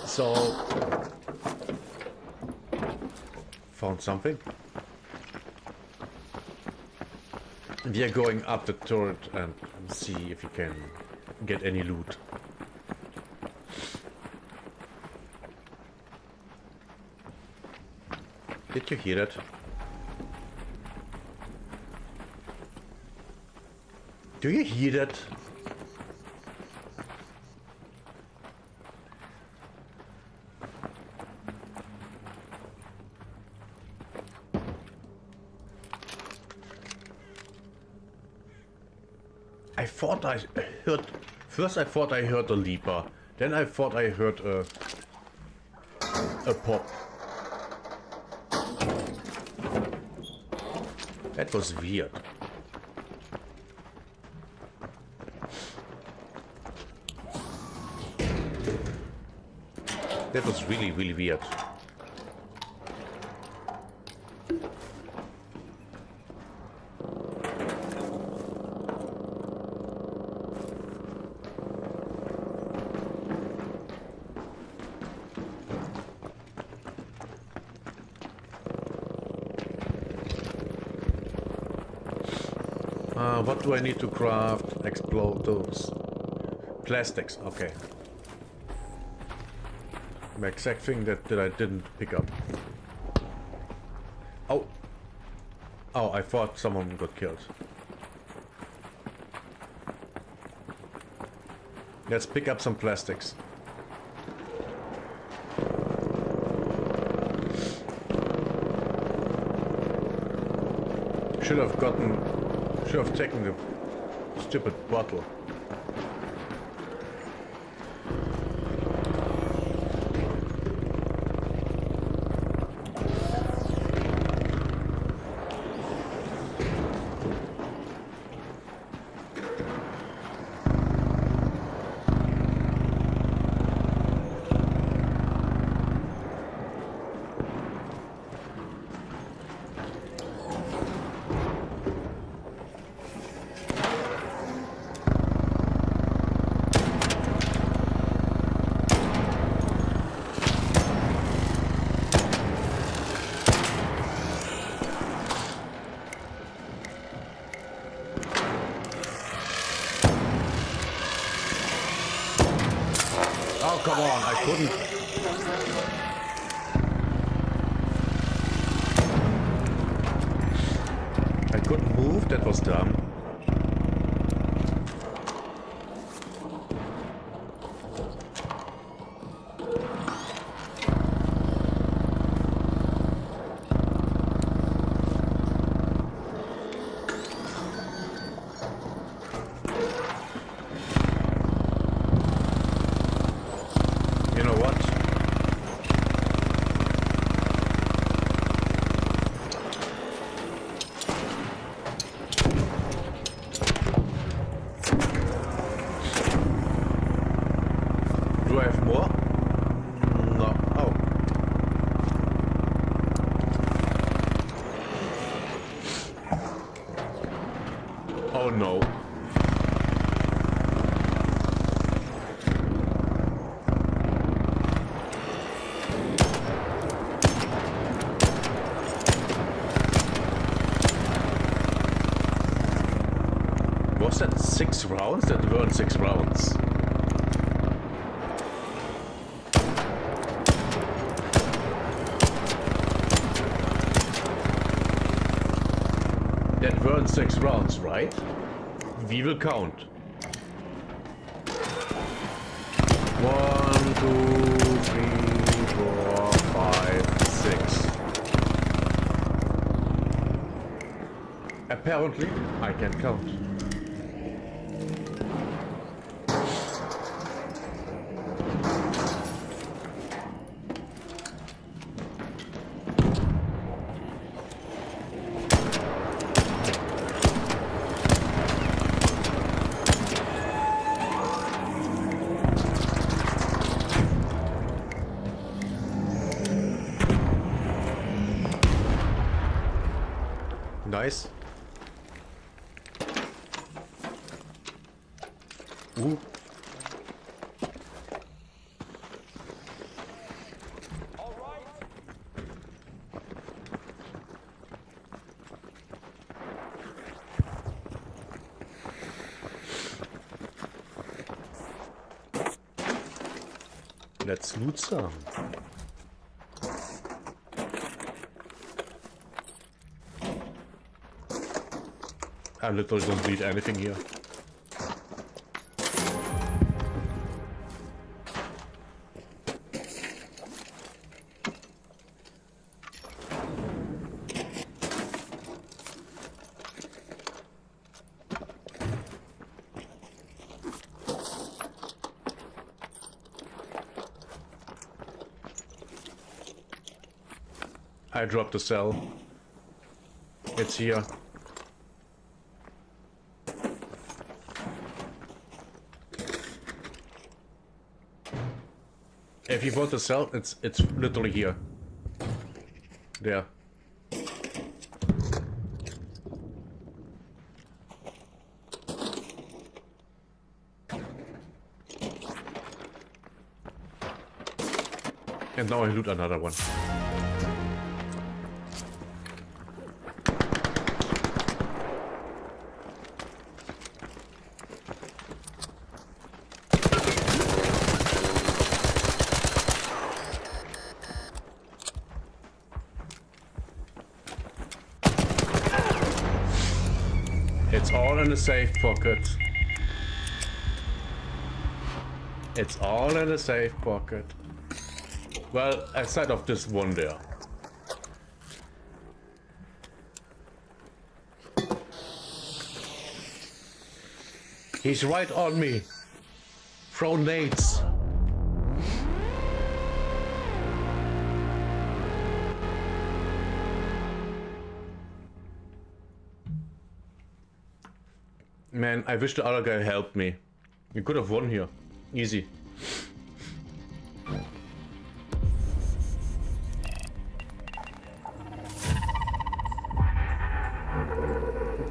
So found something. We are going up the turret and see if you can get any loot. Did you hear that? Do you hear that? I thought I heard... First I thought I heard a leaper. Then I thought I heard a pop. That was weird. That was really, really weird. What do I need to craft? Explode those plastics. Okay. The exact thing that I didn't pick up. Oh. Oh, I thought someone got killed. Let's pick up some plastics. Should have taken the stupid bottle. Oh, come on, I couldn't. I couldn't move, that was dumb. You know what? Do I have more? No. Oh. Oh no. Was that 6 rounds? That weren't 6 rounds. That weren't 6 rounds, right? We will count. 1, 2, 3, 4, 5, 6. Apparently, I can count. Nice. Ooh. Let's loot some. I literally don't need anything here. I dropped the cell. It's here. If you want to sell, it's literally here. There. And now I loot another one. It's all in the safe pocket. It's all in the safe pocket. Well, aside of this one there. He's right on me. Throw nades. Man, I wish the other guy helped me. We could have won here. Easy.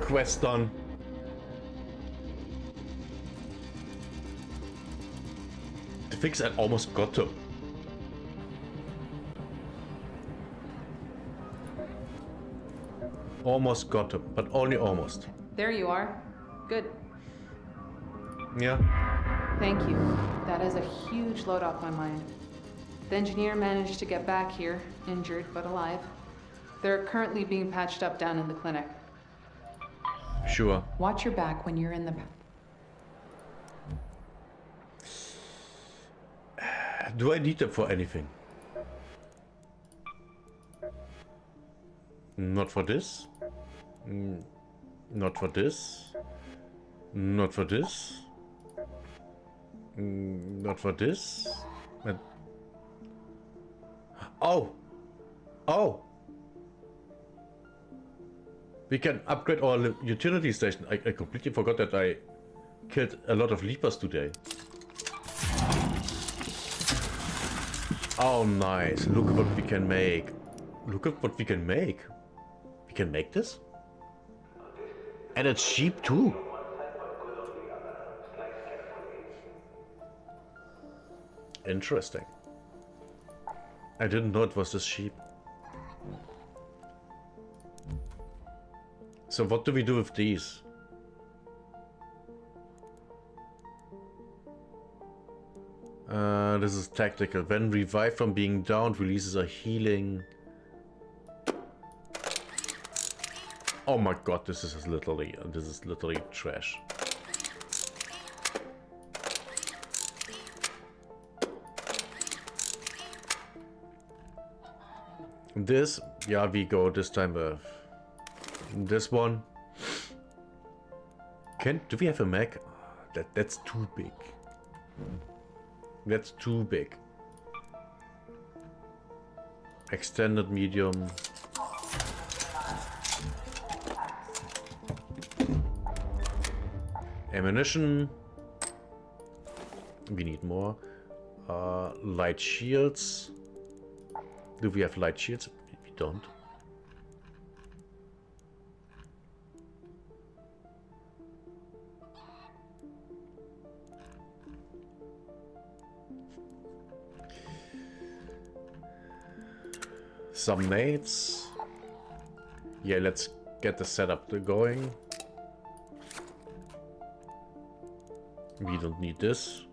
Quest done. The fix I almost got to. Almost got him, but only almost. There you are. Good. Yeah. Thank you. That is a huge load off my mind. The engineer managed to get back here, injured but alive. They're currently being patched up down in the clinic. Sure. Watch your back when you're in the... Do I need them for anything? Not for this. Not for this. Not for this. Not for this. But... Oh! Oh! We can upgrade our utility station. I completely forgot that I killed a lot of leapers today. Oh, nice. Look at what we can make. Look at what we can make. We can make this? And it's cheap too. Interesting. I didn't know it was this cheap. So what do we do with these? This is tactical. When revived from being downed, releases a healing. Oh my god, this is literally trash. This, yeah, we go this time with this one. Do we have a mech? That's too big. That's too big. Extended medium. Ammunition. We need more. Light shields. Do we have light shields? We don't. Some mates. Yeah, let's get the setup going. We don't need this.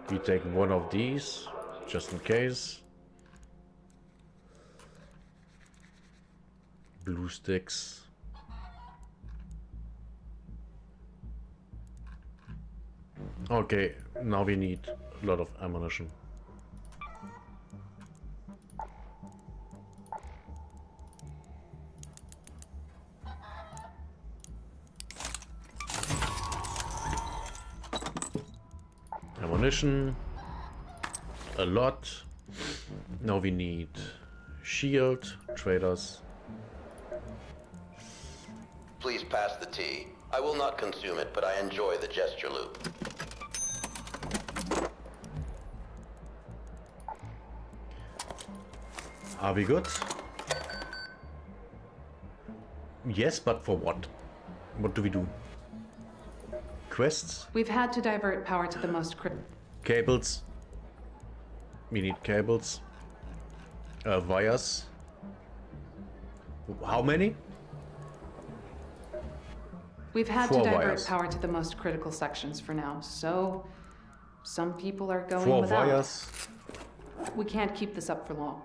We take one of these, just in case. Blue sticks. Okay, now we need a lot of ammunition. Ammunition, a lot. Now we need shield, traders. Please pass the tea. I will not consume it, but I enjoy the gesture loop. Are we good? Yes, but for what? What do we do? Quests? We've had to divert power to the most Cables. We need cables. Wires. How many? We've had 4 to divert wires. power to the most critical sections for now, so some people are going 4 without. wires. We can't keep this up for long.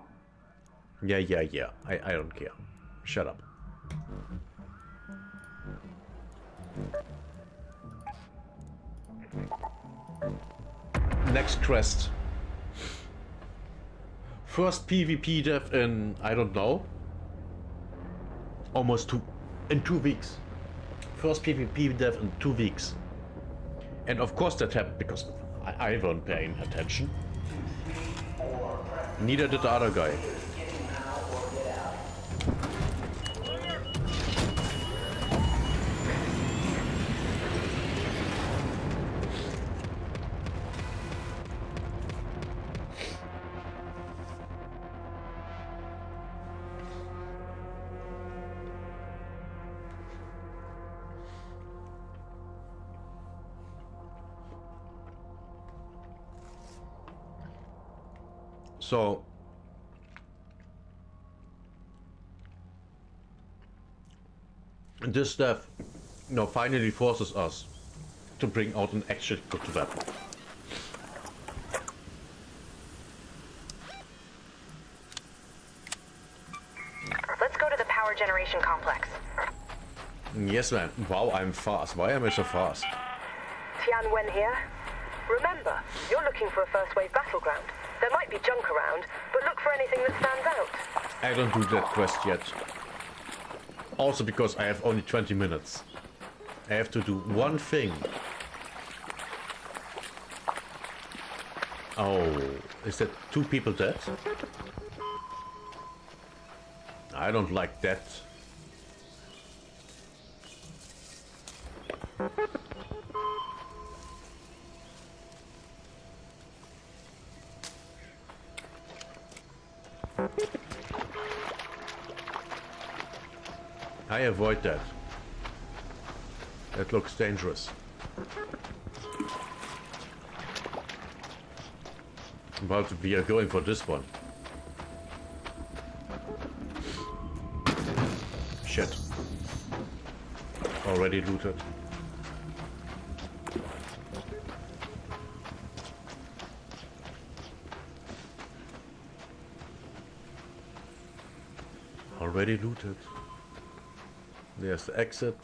Yeah. I don't care. Shut up. Next quest. First PvP dev in, I don't know, in 2 weeks. First PvP dev in 2 weeks. And of course that happened because I weren't paying attention. Neither did the other guy. So this stuff, finally forces us to bring out an actual good weapon. Let's go to the power generation complex. Yes, ma'am. Wow, I'm fast. Why am I so fast? Tian Wen here. Remember, you're looking for a first wave battleground. There might be junk around, but look for anything that stands out. I don't do that quest yet. Also because I have only 20 minutes. I have to do one thing. Oh, is that 2 people dead? I don't like that. I avoid that. That looks dangerous. But we are going for this one. Shit. Already looted. Already looted. There's the exit.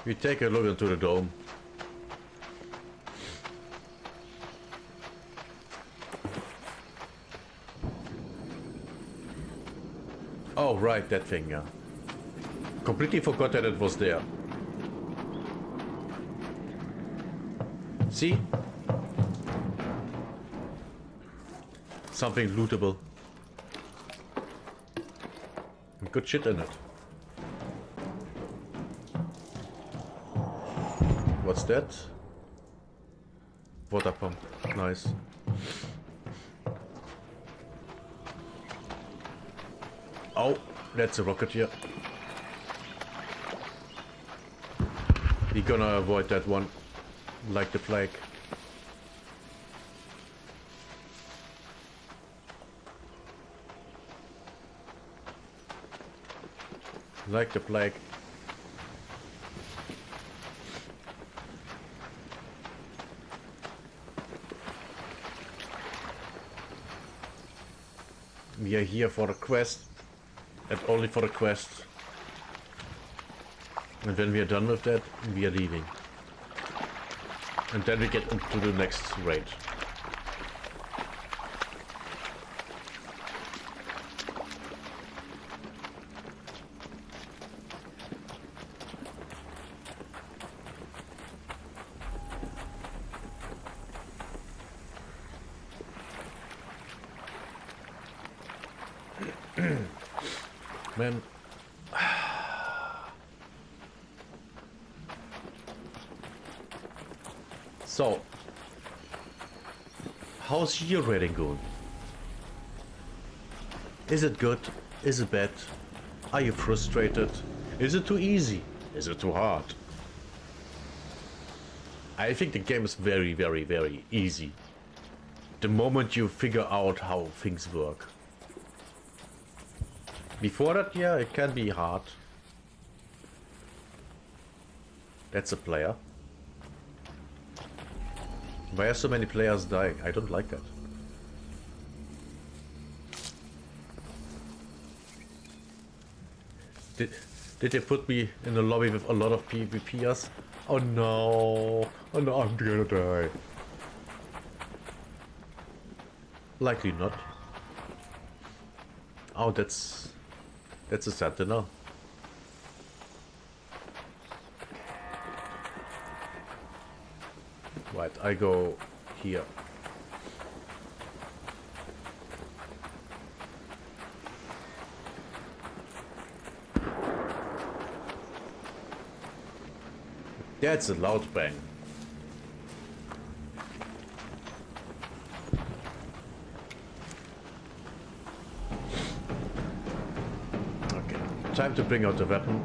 We take a look into the dome. Oh, right, that thing, yeah. Completely forgot that it was there. See? Something lootable. Good shit in it. What's that? Water pump. Nice. Oh, that's a rocket here. We're gonna avoid that one. Like the plague. Like the plague. We are here for the quest, and only for the quest. And when we are done with that, we are leaving. And then we get into the next raid. Man. So, how's your rating going? Is it good? Is it bad? Are you frustrated? Is it too easy? Is it too hard? I think the game is very, very, very easy. The moment you figure out how things work. Before that, yeah, it can be hard. That's a player. Why are so many players dying? I don't like that. Did they put me in a lobby with a lot of PvPers? Oh no! Oh no, I'm gonna die. Likely not. Oh, that's a sentinel. Right, I go here. That's a loud bang. Okay, time to bring out the weapon.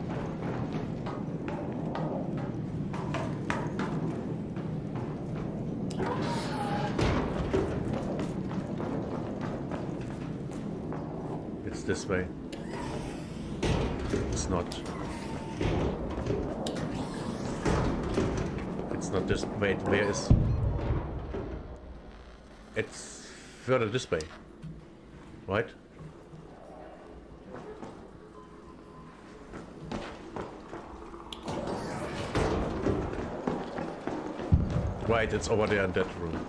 It's this way. It's not. It's not this. Wait, where is? It's further this way, right? Right, it's over there in that room.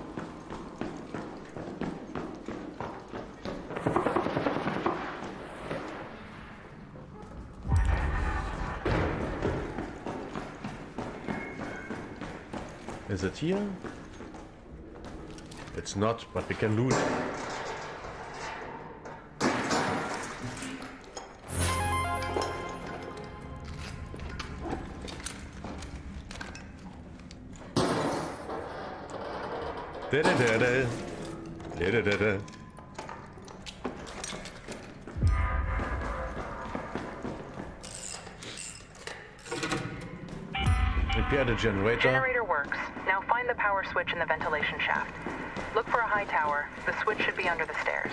Is it here? It's not, but we can loot. Da-da-da-da. Da-da-da-da. Repair the generator. Generator works. Now find the power switch in the ventilation shaft. Look for a high tower. The switch should be under the stairs.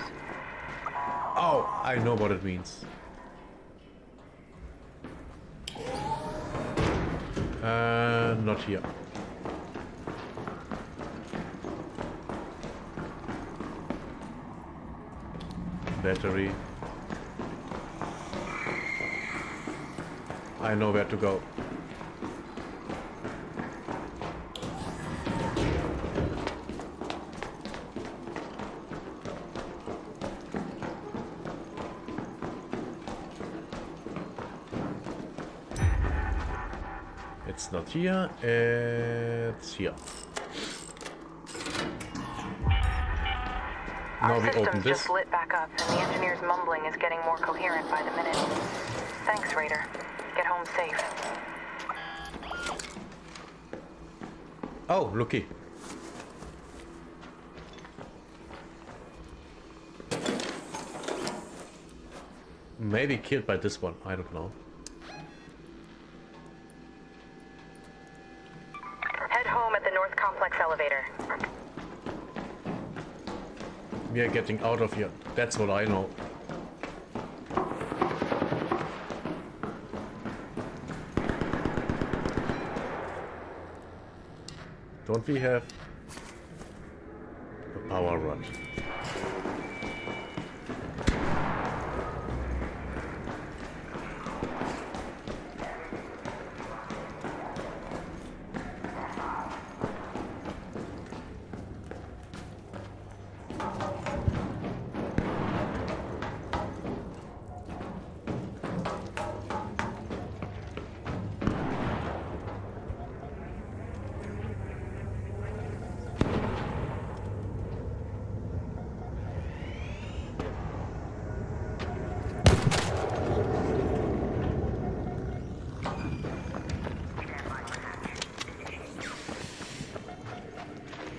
Oh, I know what it means. Not here. Battery. I know where to go. It's not here, it's here. Now we open this. Just lit back up, and the engineer's mumbling is getting more coherent by the minute. Thanks, Raider. Get home safe. Oh, looky. Maybe killed by this one, I don't know. Head home at the North Complex elevator. We are getting out of here. That's what I know. Don't we have a power rod?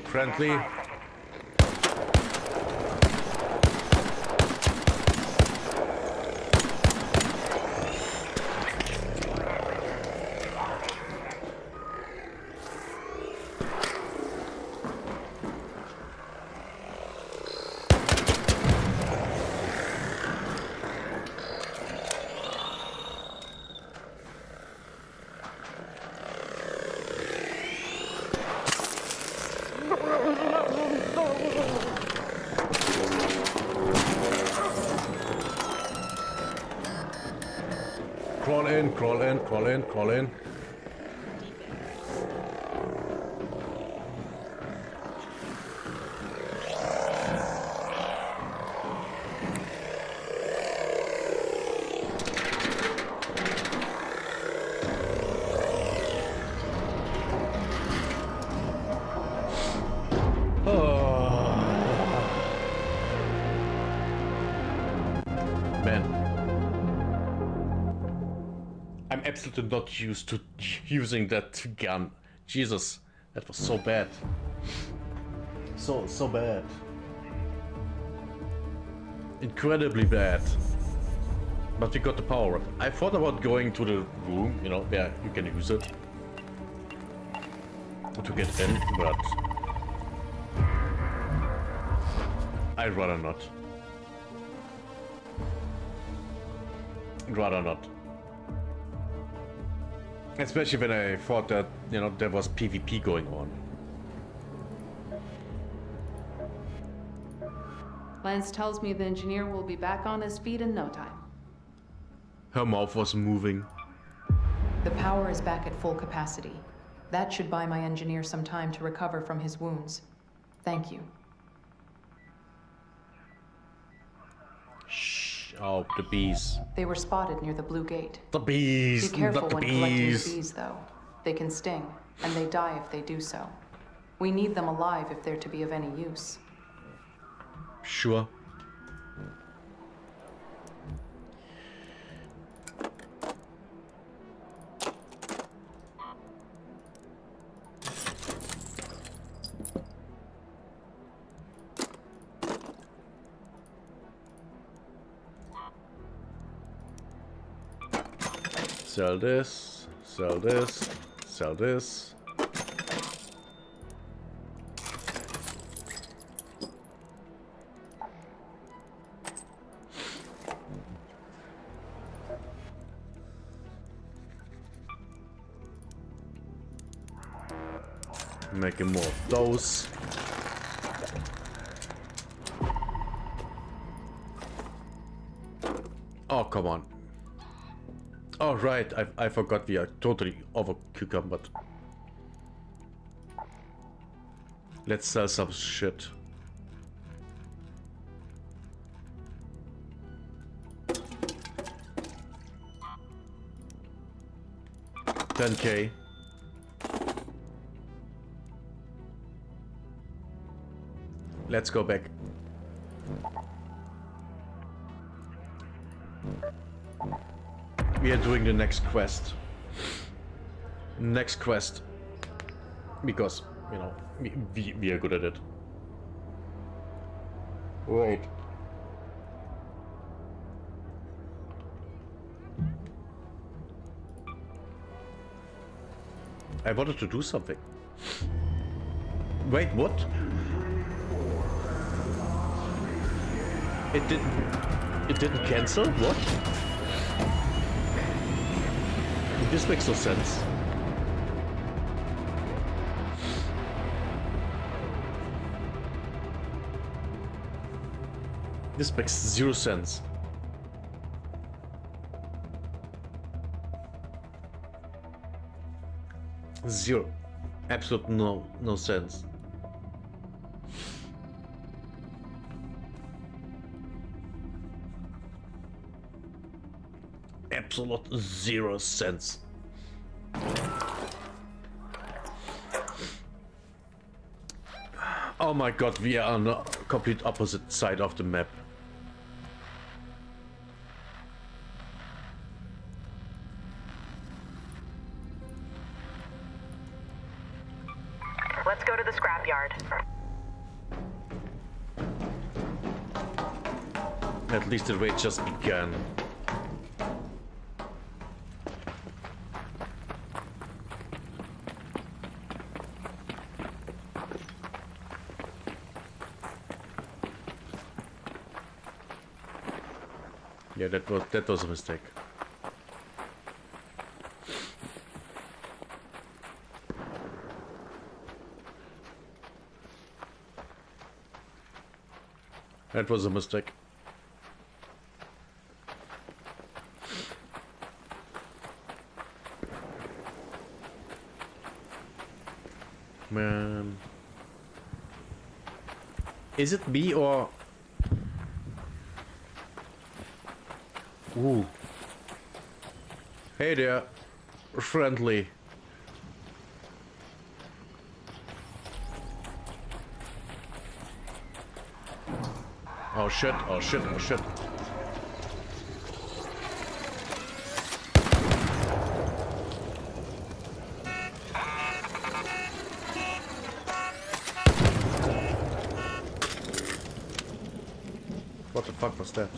Friendly. Crawl in, crawl in, crawl in, crawl in. I'm absolutely not used to using that gun. Jesus, that was so bad. So bad. Incredibly bad. But we got the power up. I thought about going to the room, you know, where you can use it to get in, but I'd rather not. Rather not. Especially when I thought that, you know, there was PvP going on. Lance tells me the engineer will be back on his feet in no time. Her mouth was moving. The power is back at full capacity. That should buy my engineer some time to recover from his wounds. Thank you. Shh. Oh, the bees. They were spotted near the blue gate. The bees. Be careful not the when bees. collecting the bees, though. They can sting, and they die if they do so. We need them alive if they're to be of any use. Sure. Sell this, sell this, sell this. Making more of those. Oh, come on. Oh, right. I forgot we are totally over cucumbered. Let's sell some shit. $10K. Let's go back. We are doing the next quest. Next quest. Because, you know, we are good at it. Right. I wanted to do something. Wait, what? It didn't cancel? What? This makes no sense. This makes 0 sense. Zero. Absolute no sense. Absolute 0 sense. Oh my god, we are on the complete opposite side of the map. Let's go to the scrapyard. At least the raid just began. Yeah, that was a mistake. That was a mistake. Man. Is it me or... Ooh. Hey there, friendly. Oh shit, oh shit, oh shit. What the fuck was that?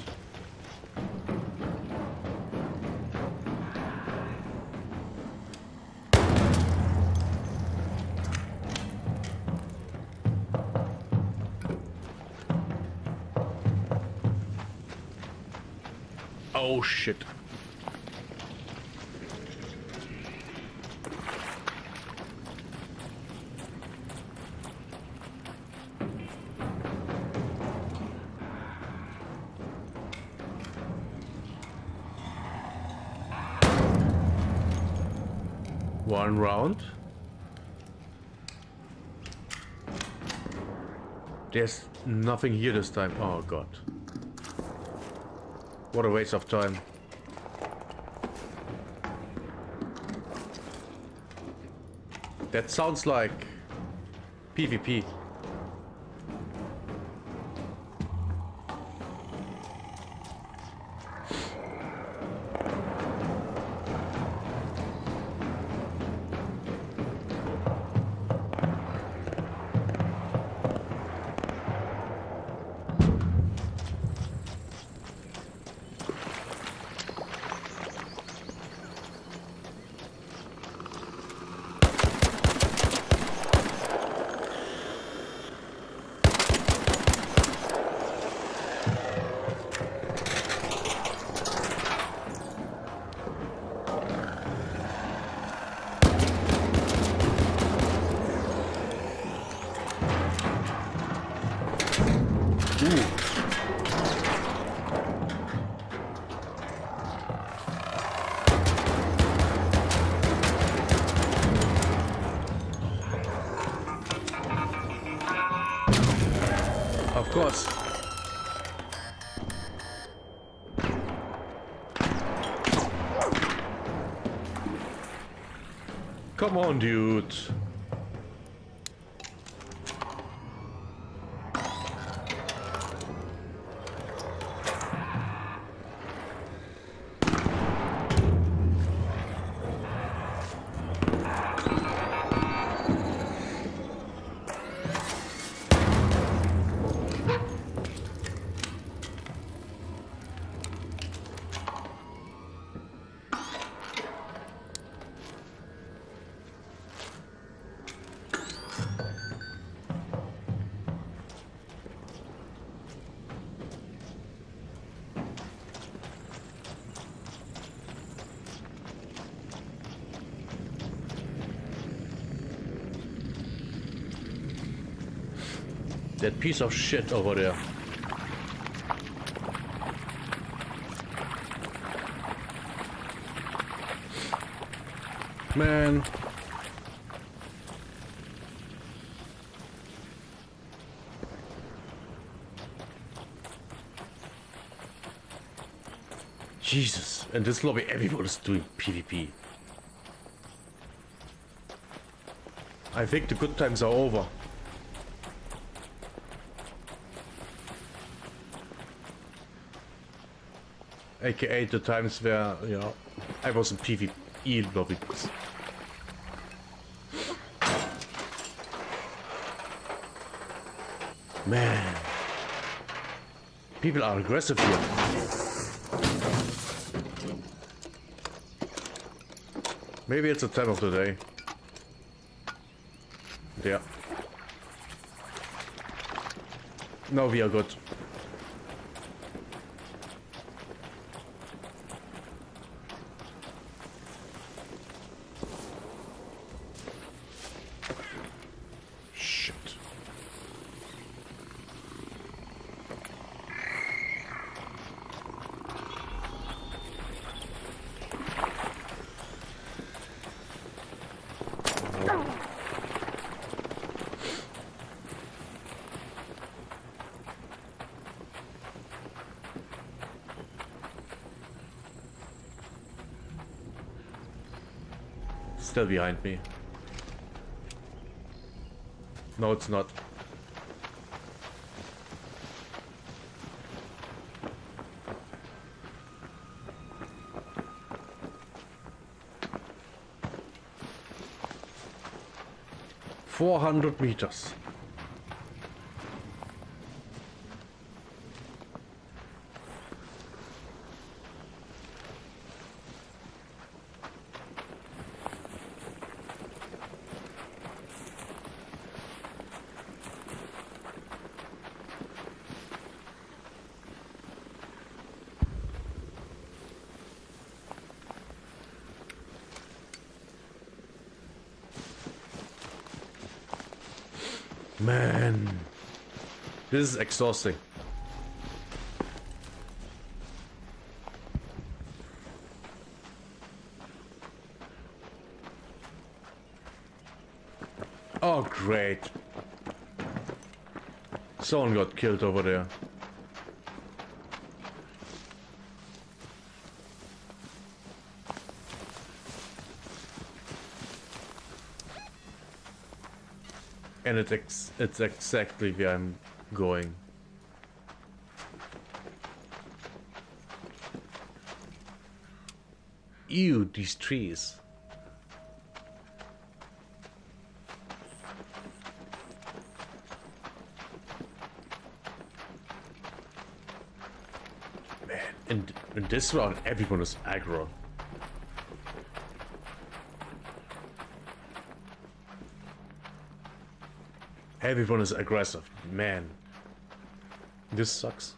Oh shit. One round. There's nothing here this time. Oh god. What a waste of time. That sounds like PvP. Come on, dude. That piece of shit over there. Man. Jesus, in this lobby everyone is doing PvP. I think the good times are over. AKA the times where, you know, I was in PvE lobbies. Man. People are aggressive here. Maybe it's the time of the day. Yeah. No, we are good. Shit. Still behind me. No, it's not. $400 meters. Man, this is exhausting. Oh, great. Someone got killed over there. And it's exactly where I'm going. Ew, these trees. Man, in this round, everyone is aggro. Everyone is aggressive. Man, this sucks.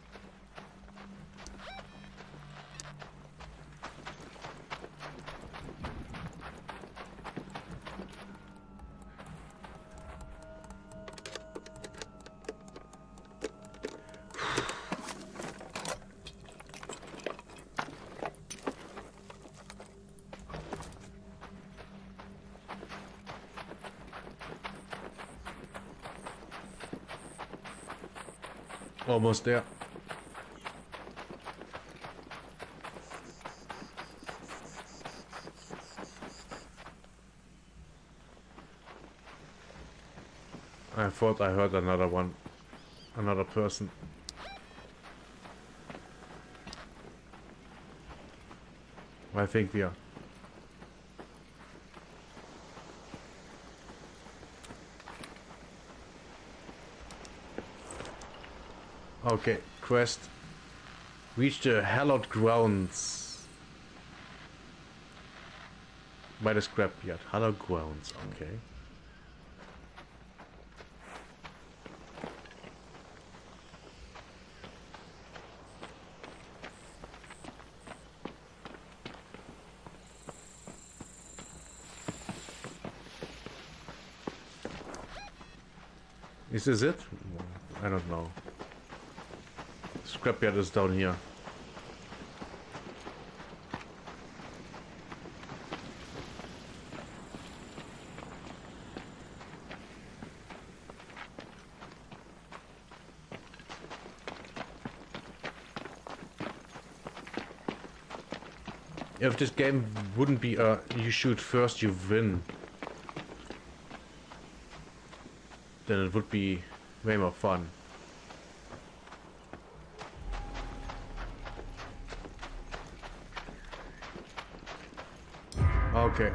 Almost there. I thought I heard another one. Another person. I think we are. Okay, quest. Reach the hallowed grounds. By the scrapyard. Hallowed grounds, okay. Is this it? I don't know. Scrapyard is down here. If this game wouldn't be you shoot first, you win, then it would be way more fun. Okay.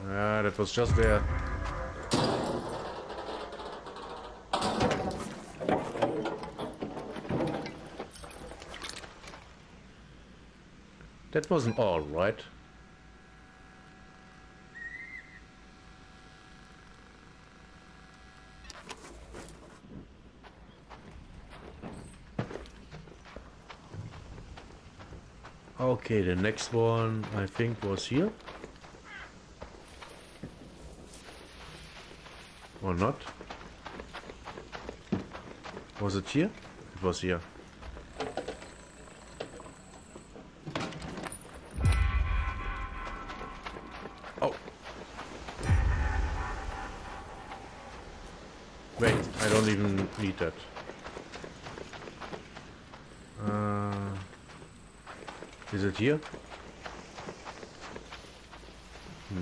That was just there. That wasn't all, right? Okay, the next one I think was here. Or not? Was it here? It was here. Oh. Wait, I don't even need that. Is it here?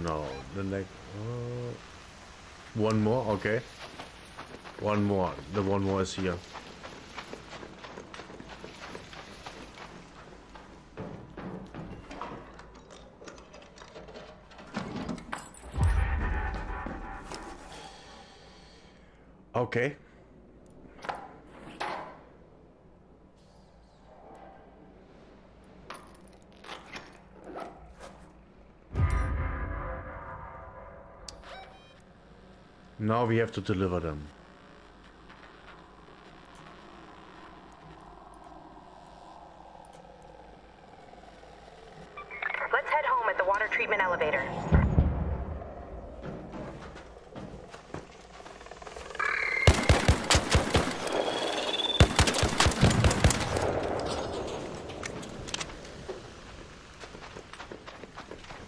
No, the next... one more, okay. One more, the one more is here. Okay. Now we have to deliver them. Let's head home at the water treatment elevator.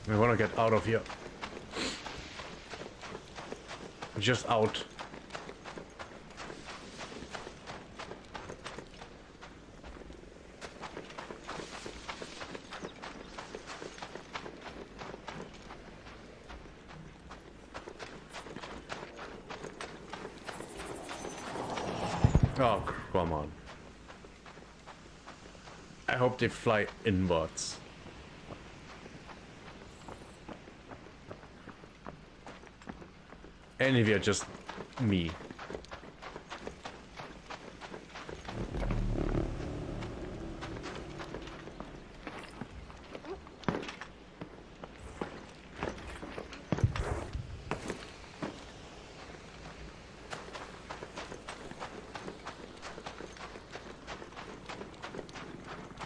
I want to get out of here. Just out. Oh, come on. I hope they fly inwards. Anyway, just me.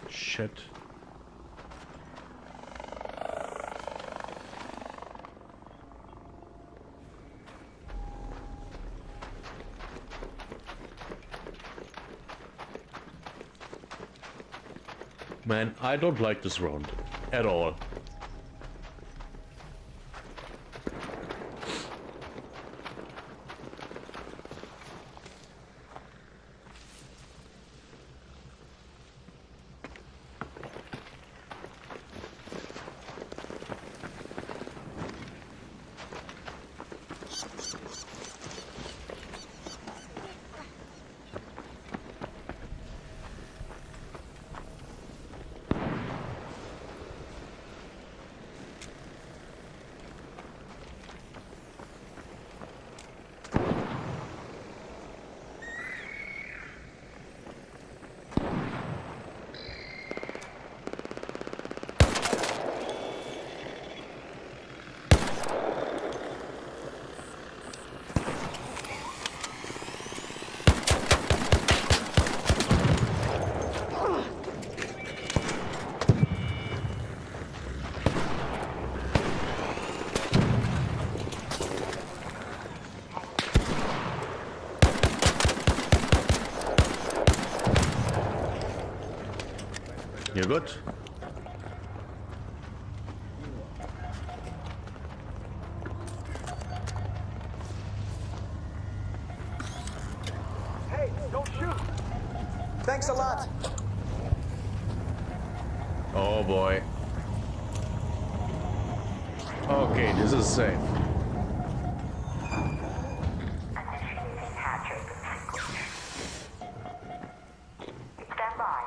Shit. Man, I don't like this round at all. You good? Hey, don't shoot! Thanks a lot. Oh boy. Okay, this is safe. Stand by.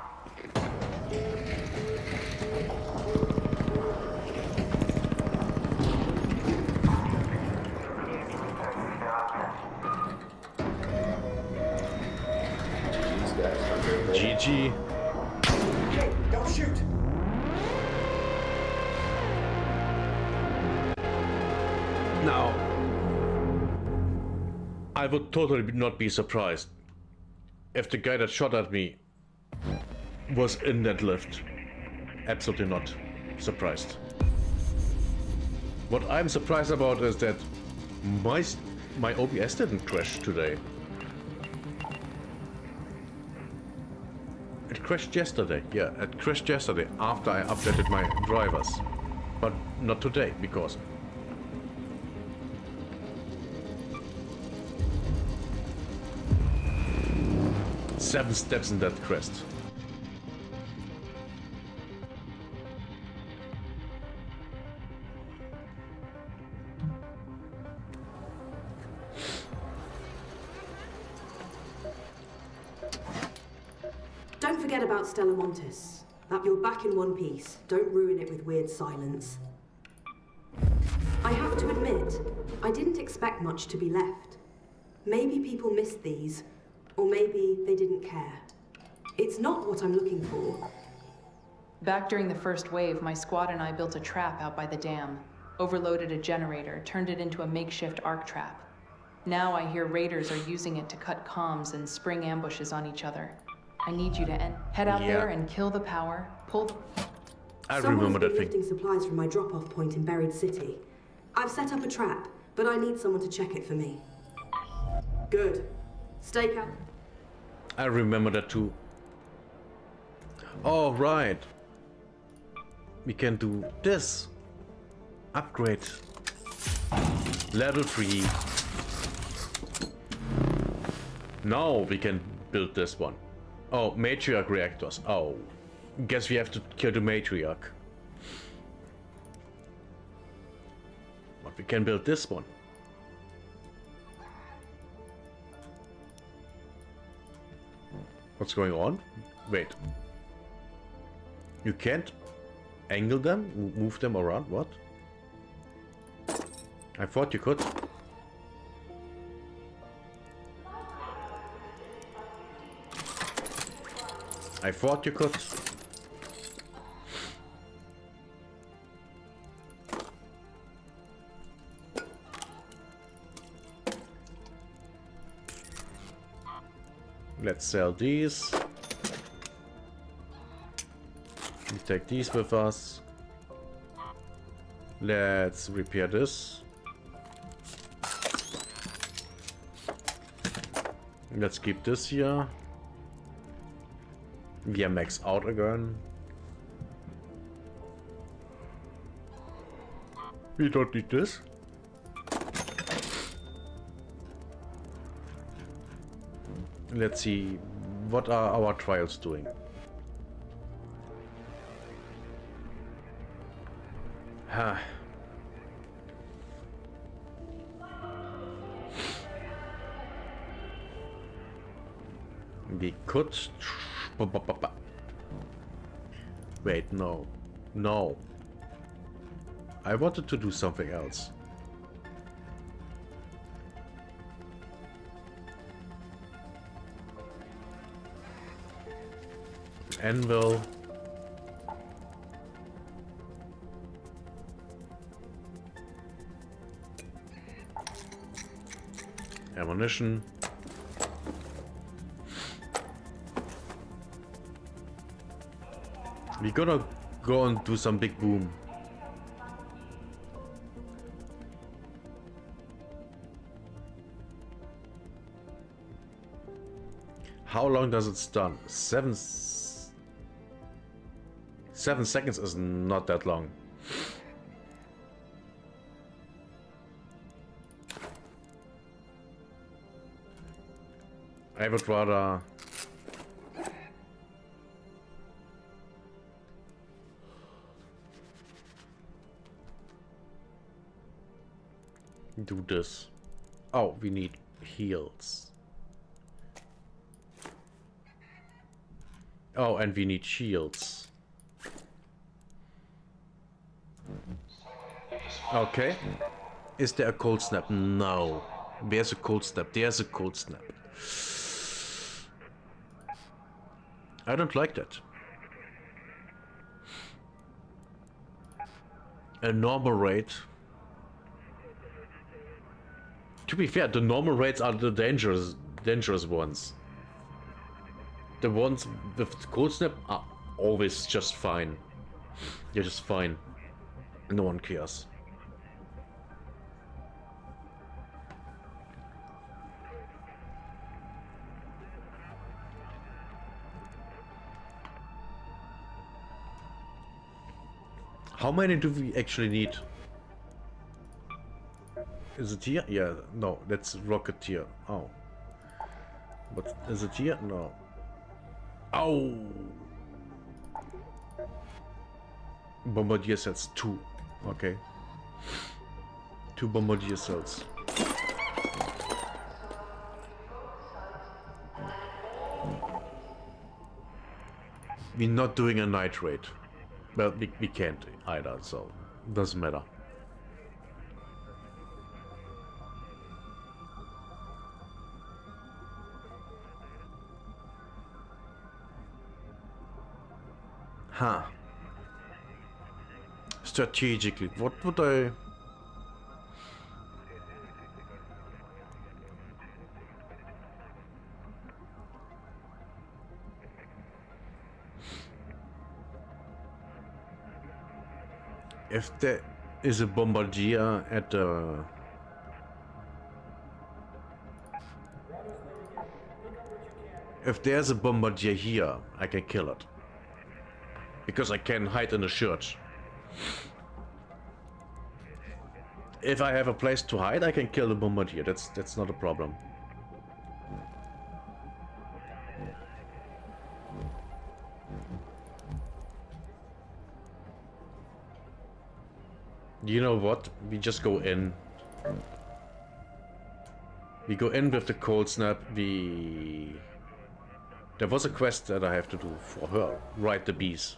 GG. Hey, don't shoot! Now, I would totally not be surprised if the guy that shot at me was in that lift. Absolutely not surprised. What I'm surprised about is that my OBS didn't crash today. It crashed yesterday. Yeah, it crashed yesterday after I updated my drivers. But not today, because 7 steps in that crest. Don't forget about Stella Montis. That you're back in one piece. Don't ruin it with weird silence. I have to admit, I didn't expect much to be left. Maybe people missed these, or maybe they didn't care. It's not what I'm looking for. Back during the first wave, my squad and I built a trap out by the dam, overloaded a generator, turned it into a makeshift arc trap. Now I hear raiders are using it to cut comms and spring ambushes on each other. I need you to head out there and kill the power, pull the... I remember that thing. Someone's been lifting supplies from my drop-off point in Buried City. I've set up a trap, but I need someone to check it for me. Good. Stay calm. I remember that too. Oh, right. We can do this. Upgrade. Level 3. Now we can build this one. Oh, matriarch reactors. Oh, guess we have to kill the matriarch. But we can build this one. What's going on? Wait. You can't angle them? Move them around? What? I thought you could. I thought you could. Let's sell these. We take these with us. Let's repair this. Let's keep this here. We are max out again. We don't need this. Let's see, what are our trials doing? Huh. We could... Wait, no. No. I wanted to do something else. Anvil. Ammunition. We gotta go and do some big boom. How long does it stun? 7. 7 seconds is not that long. I would rather do this. Oh, we need heals. Oh, and we need shields. Okay. Is there a cold snap? No. Where's a cold snap? There's a cold snap. I don't like that. A normal rate. To be fair, the normal rates are the dangerous ones. The ones with cold snap are always just fine. They're just fine. No one cares. How many do we actually need? Is it here? Yeah, no, that's Rocketeer. Oh. But is it here? No. Oh! Bombardier cells, 2. Okay. 2 bombardier cells. We're not doing a night raid. Well, we can't either, so doesn't matter. Huh. Strategically, what would I... If there is a bombardier at the... If there's a bombardier here, I can kill it. Because I can hide in a church. If I have a place to hide, I can kill the bombardier. That's not a problem. You know what? We just go in. We go in with the cold snap. There was a quest that I have to do for her. Ride the bees.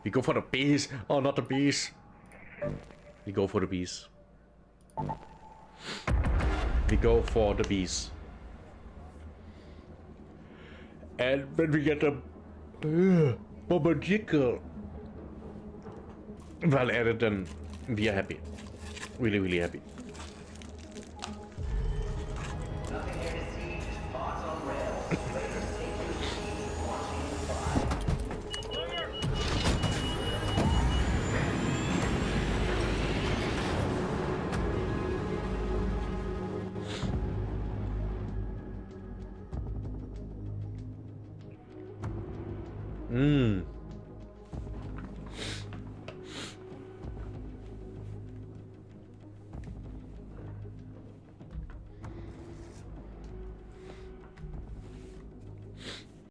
We go for the bees. Oh, not the bees. We go for the bees. We go for the bees. And when we get a bombardier well added, then we are happy. Really, really happy.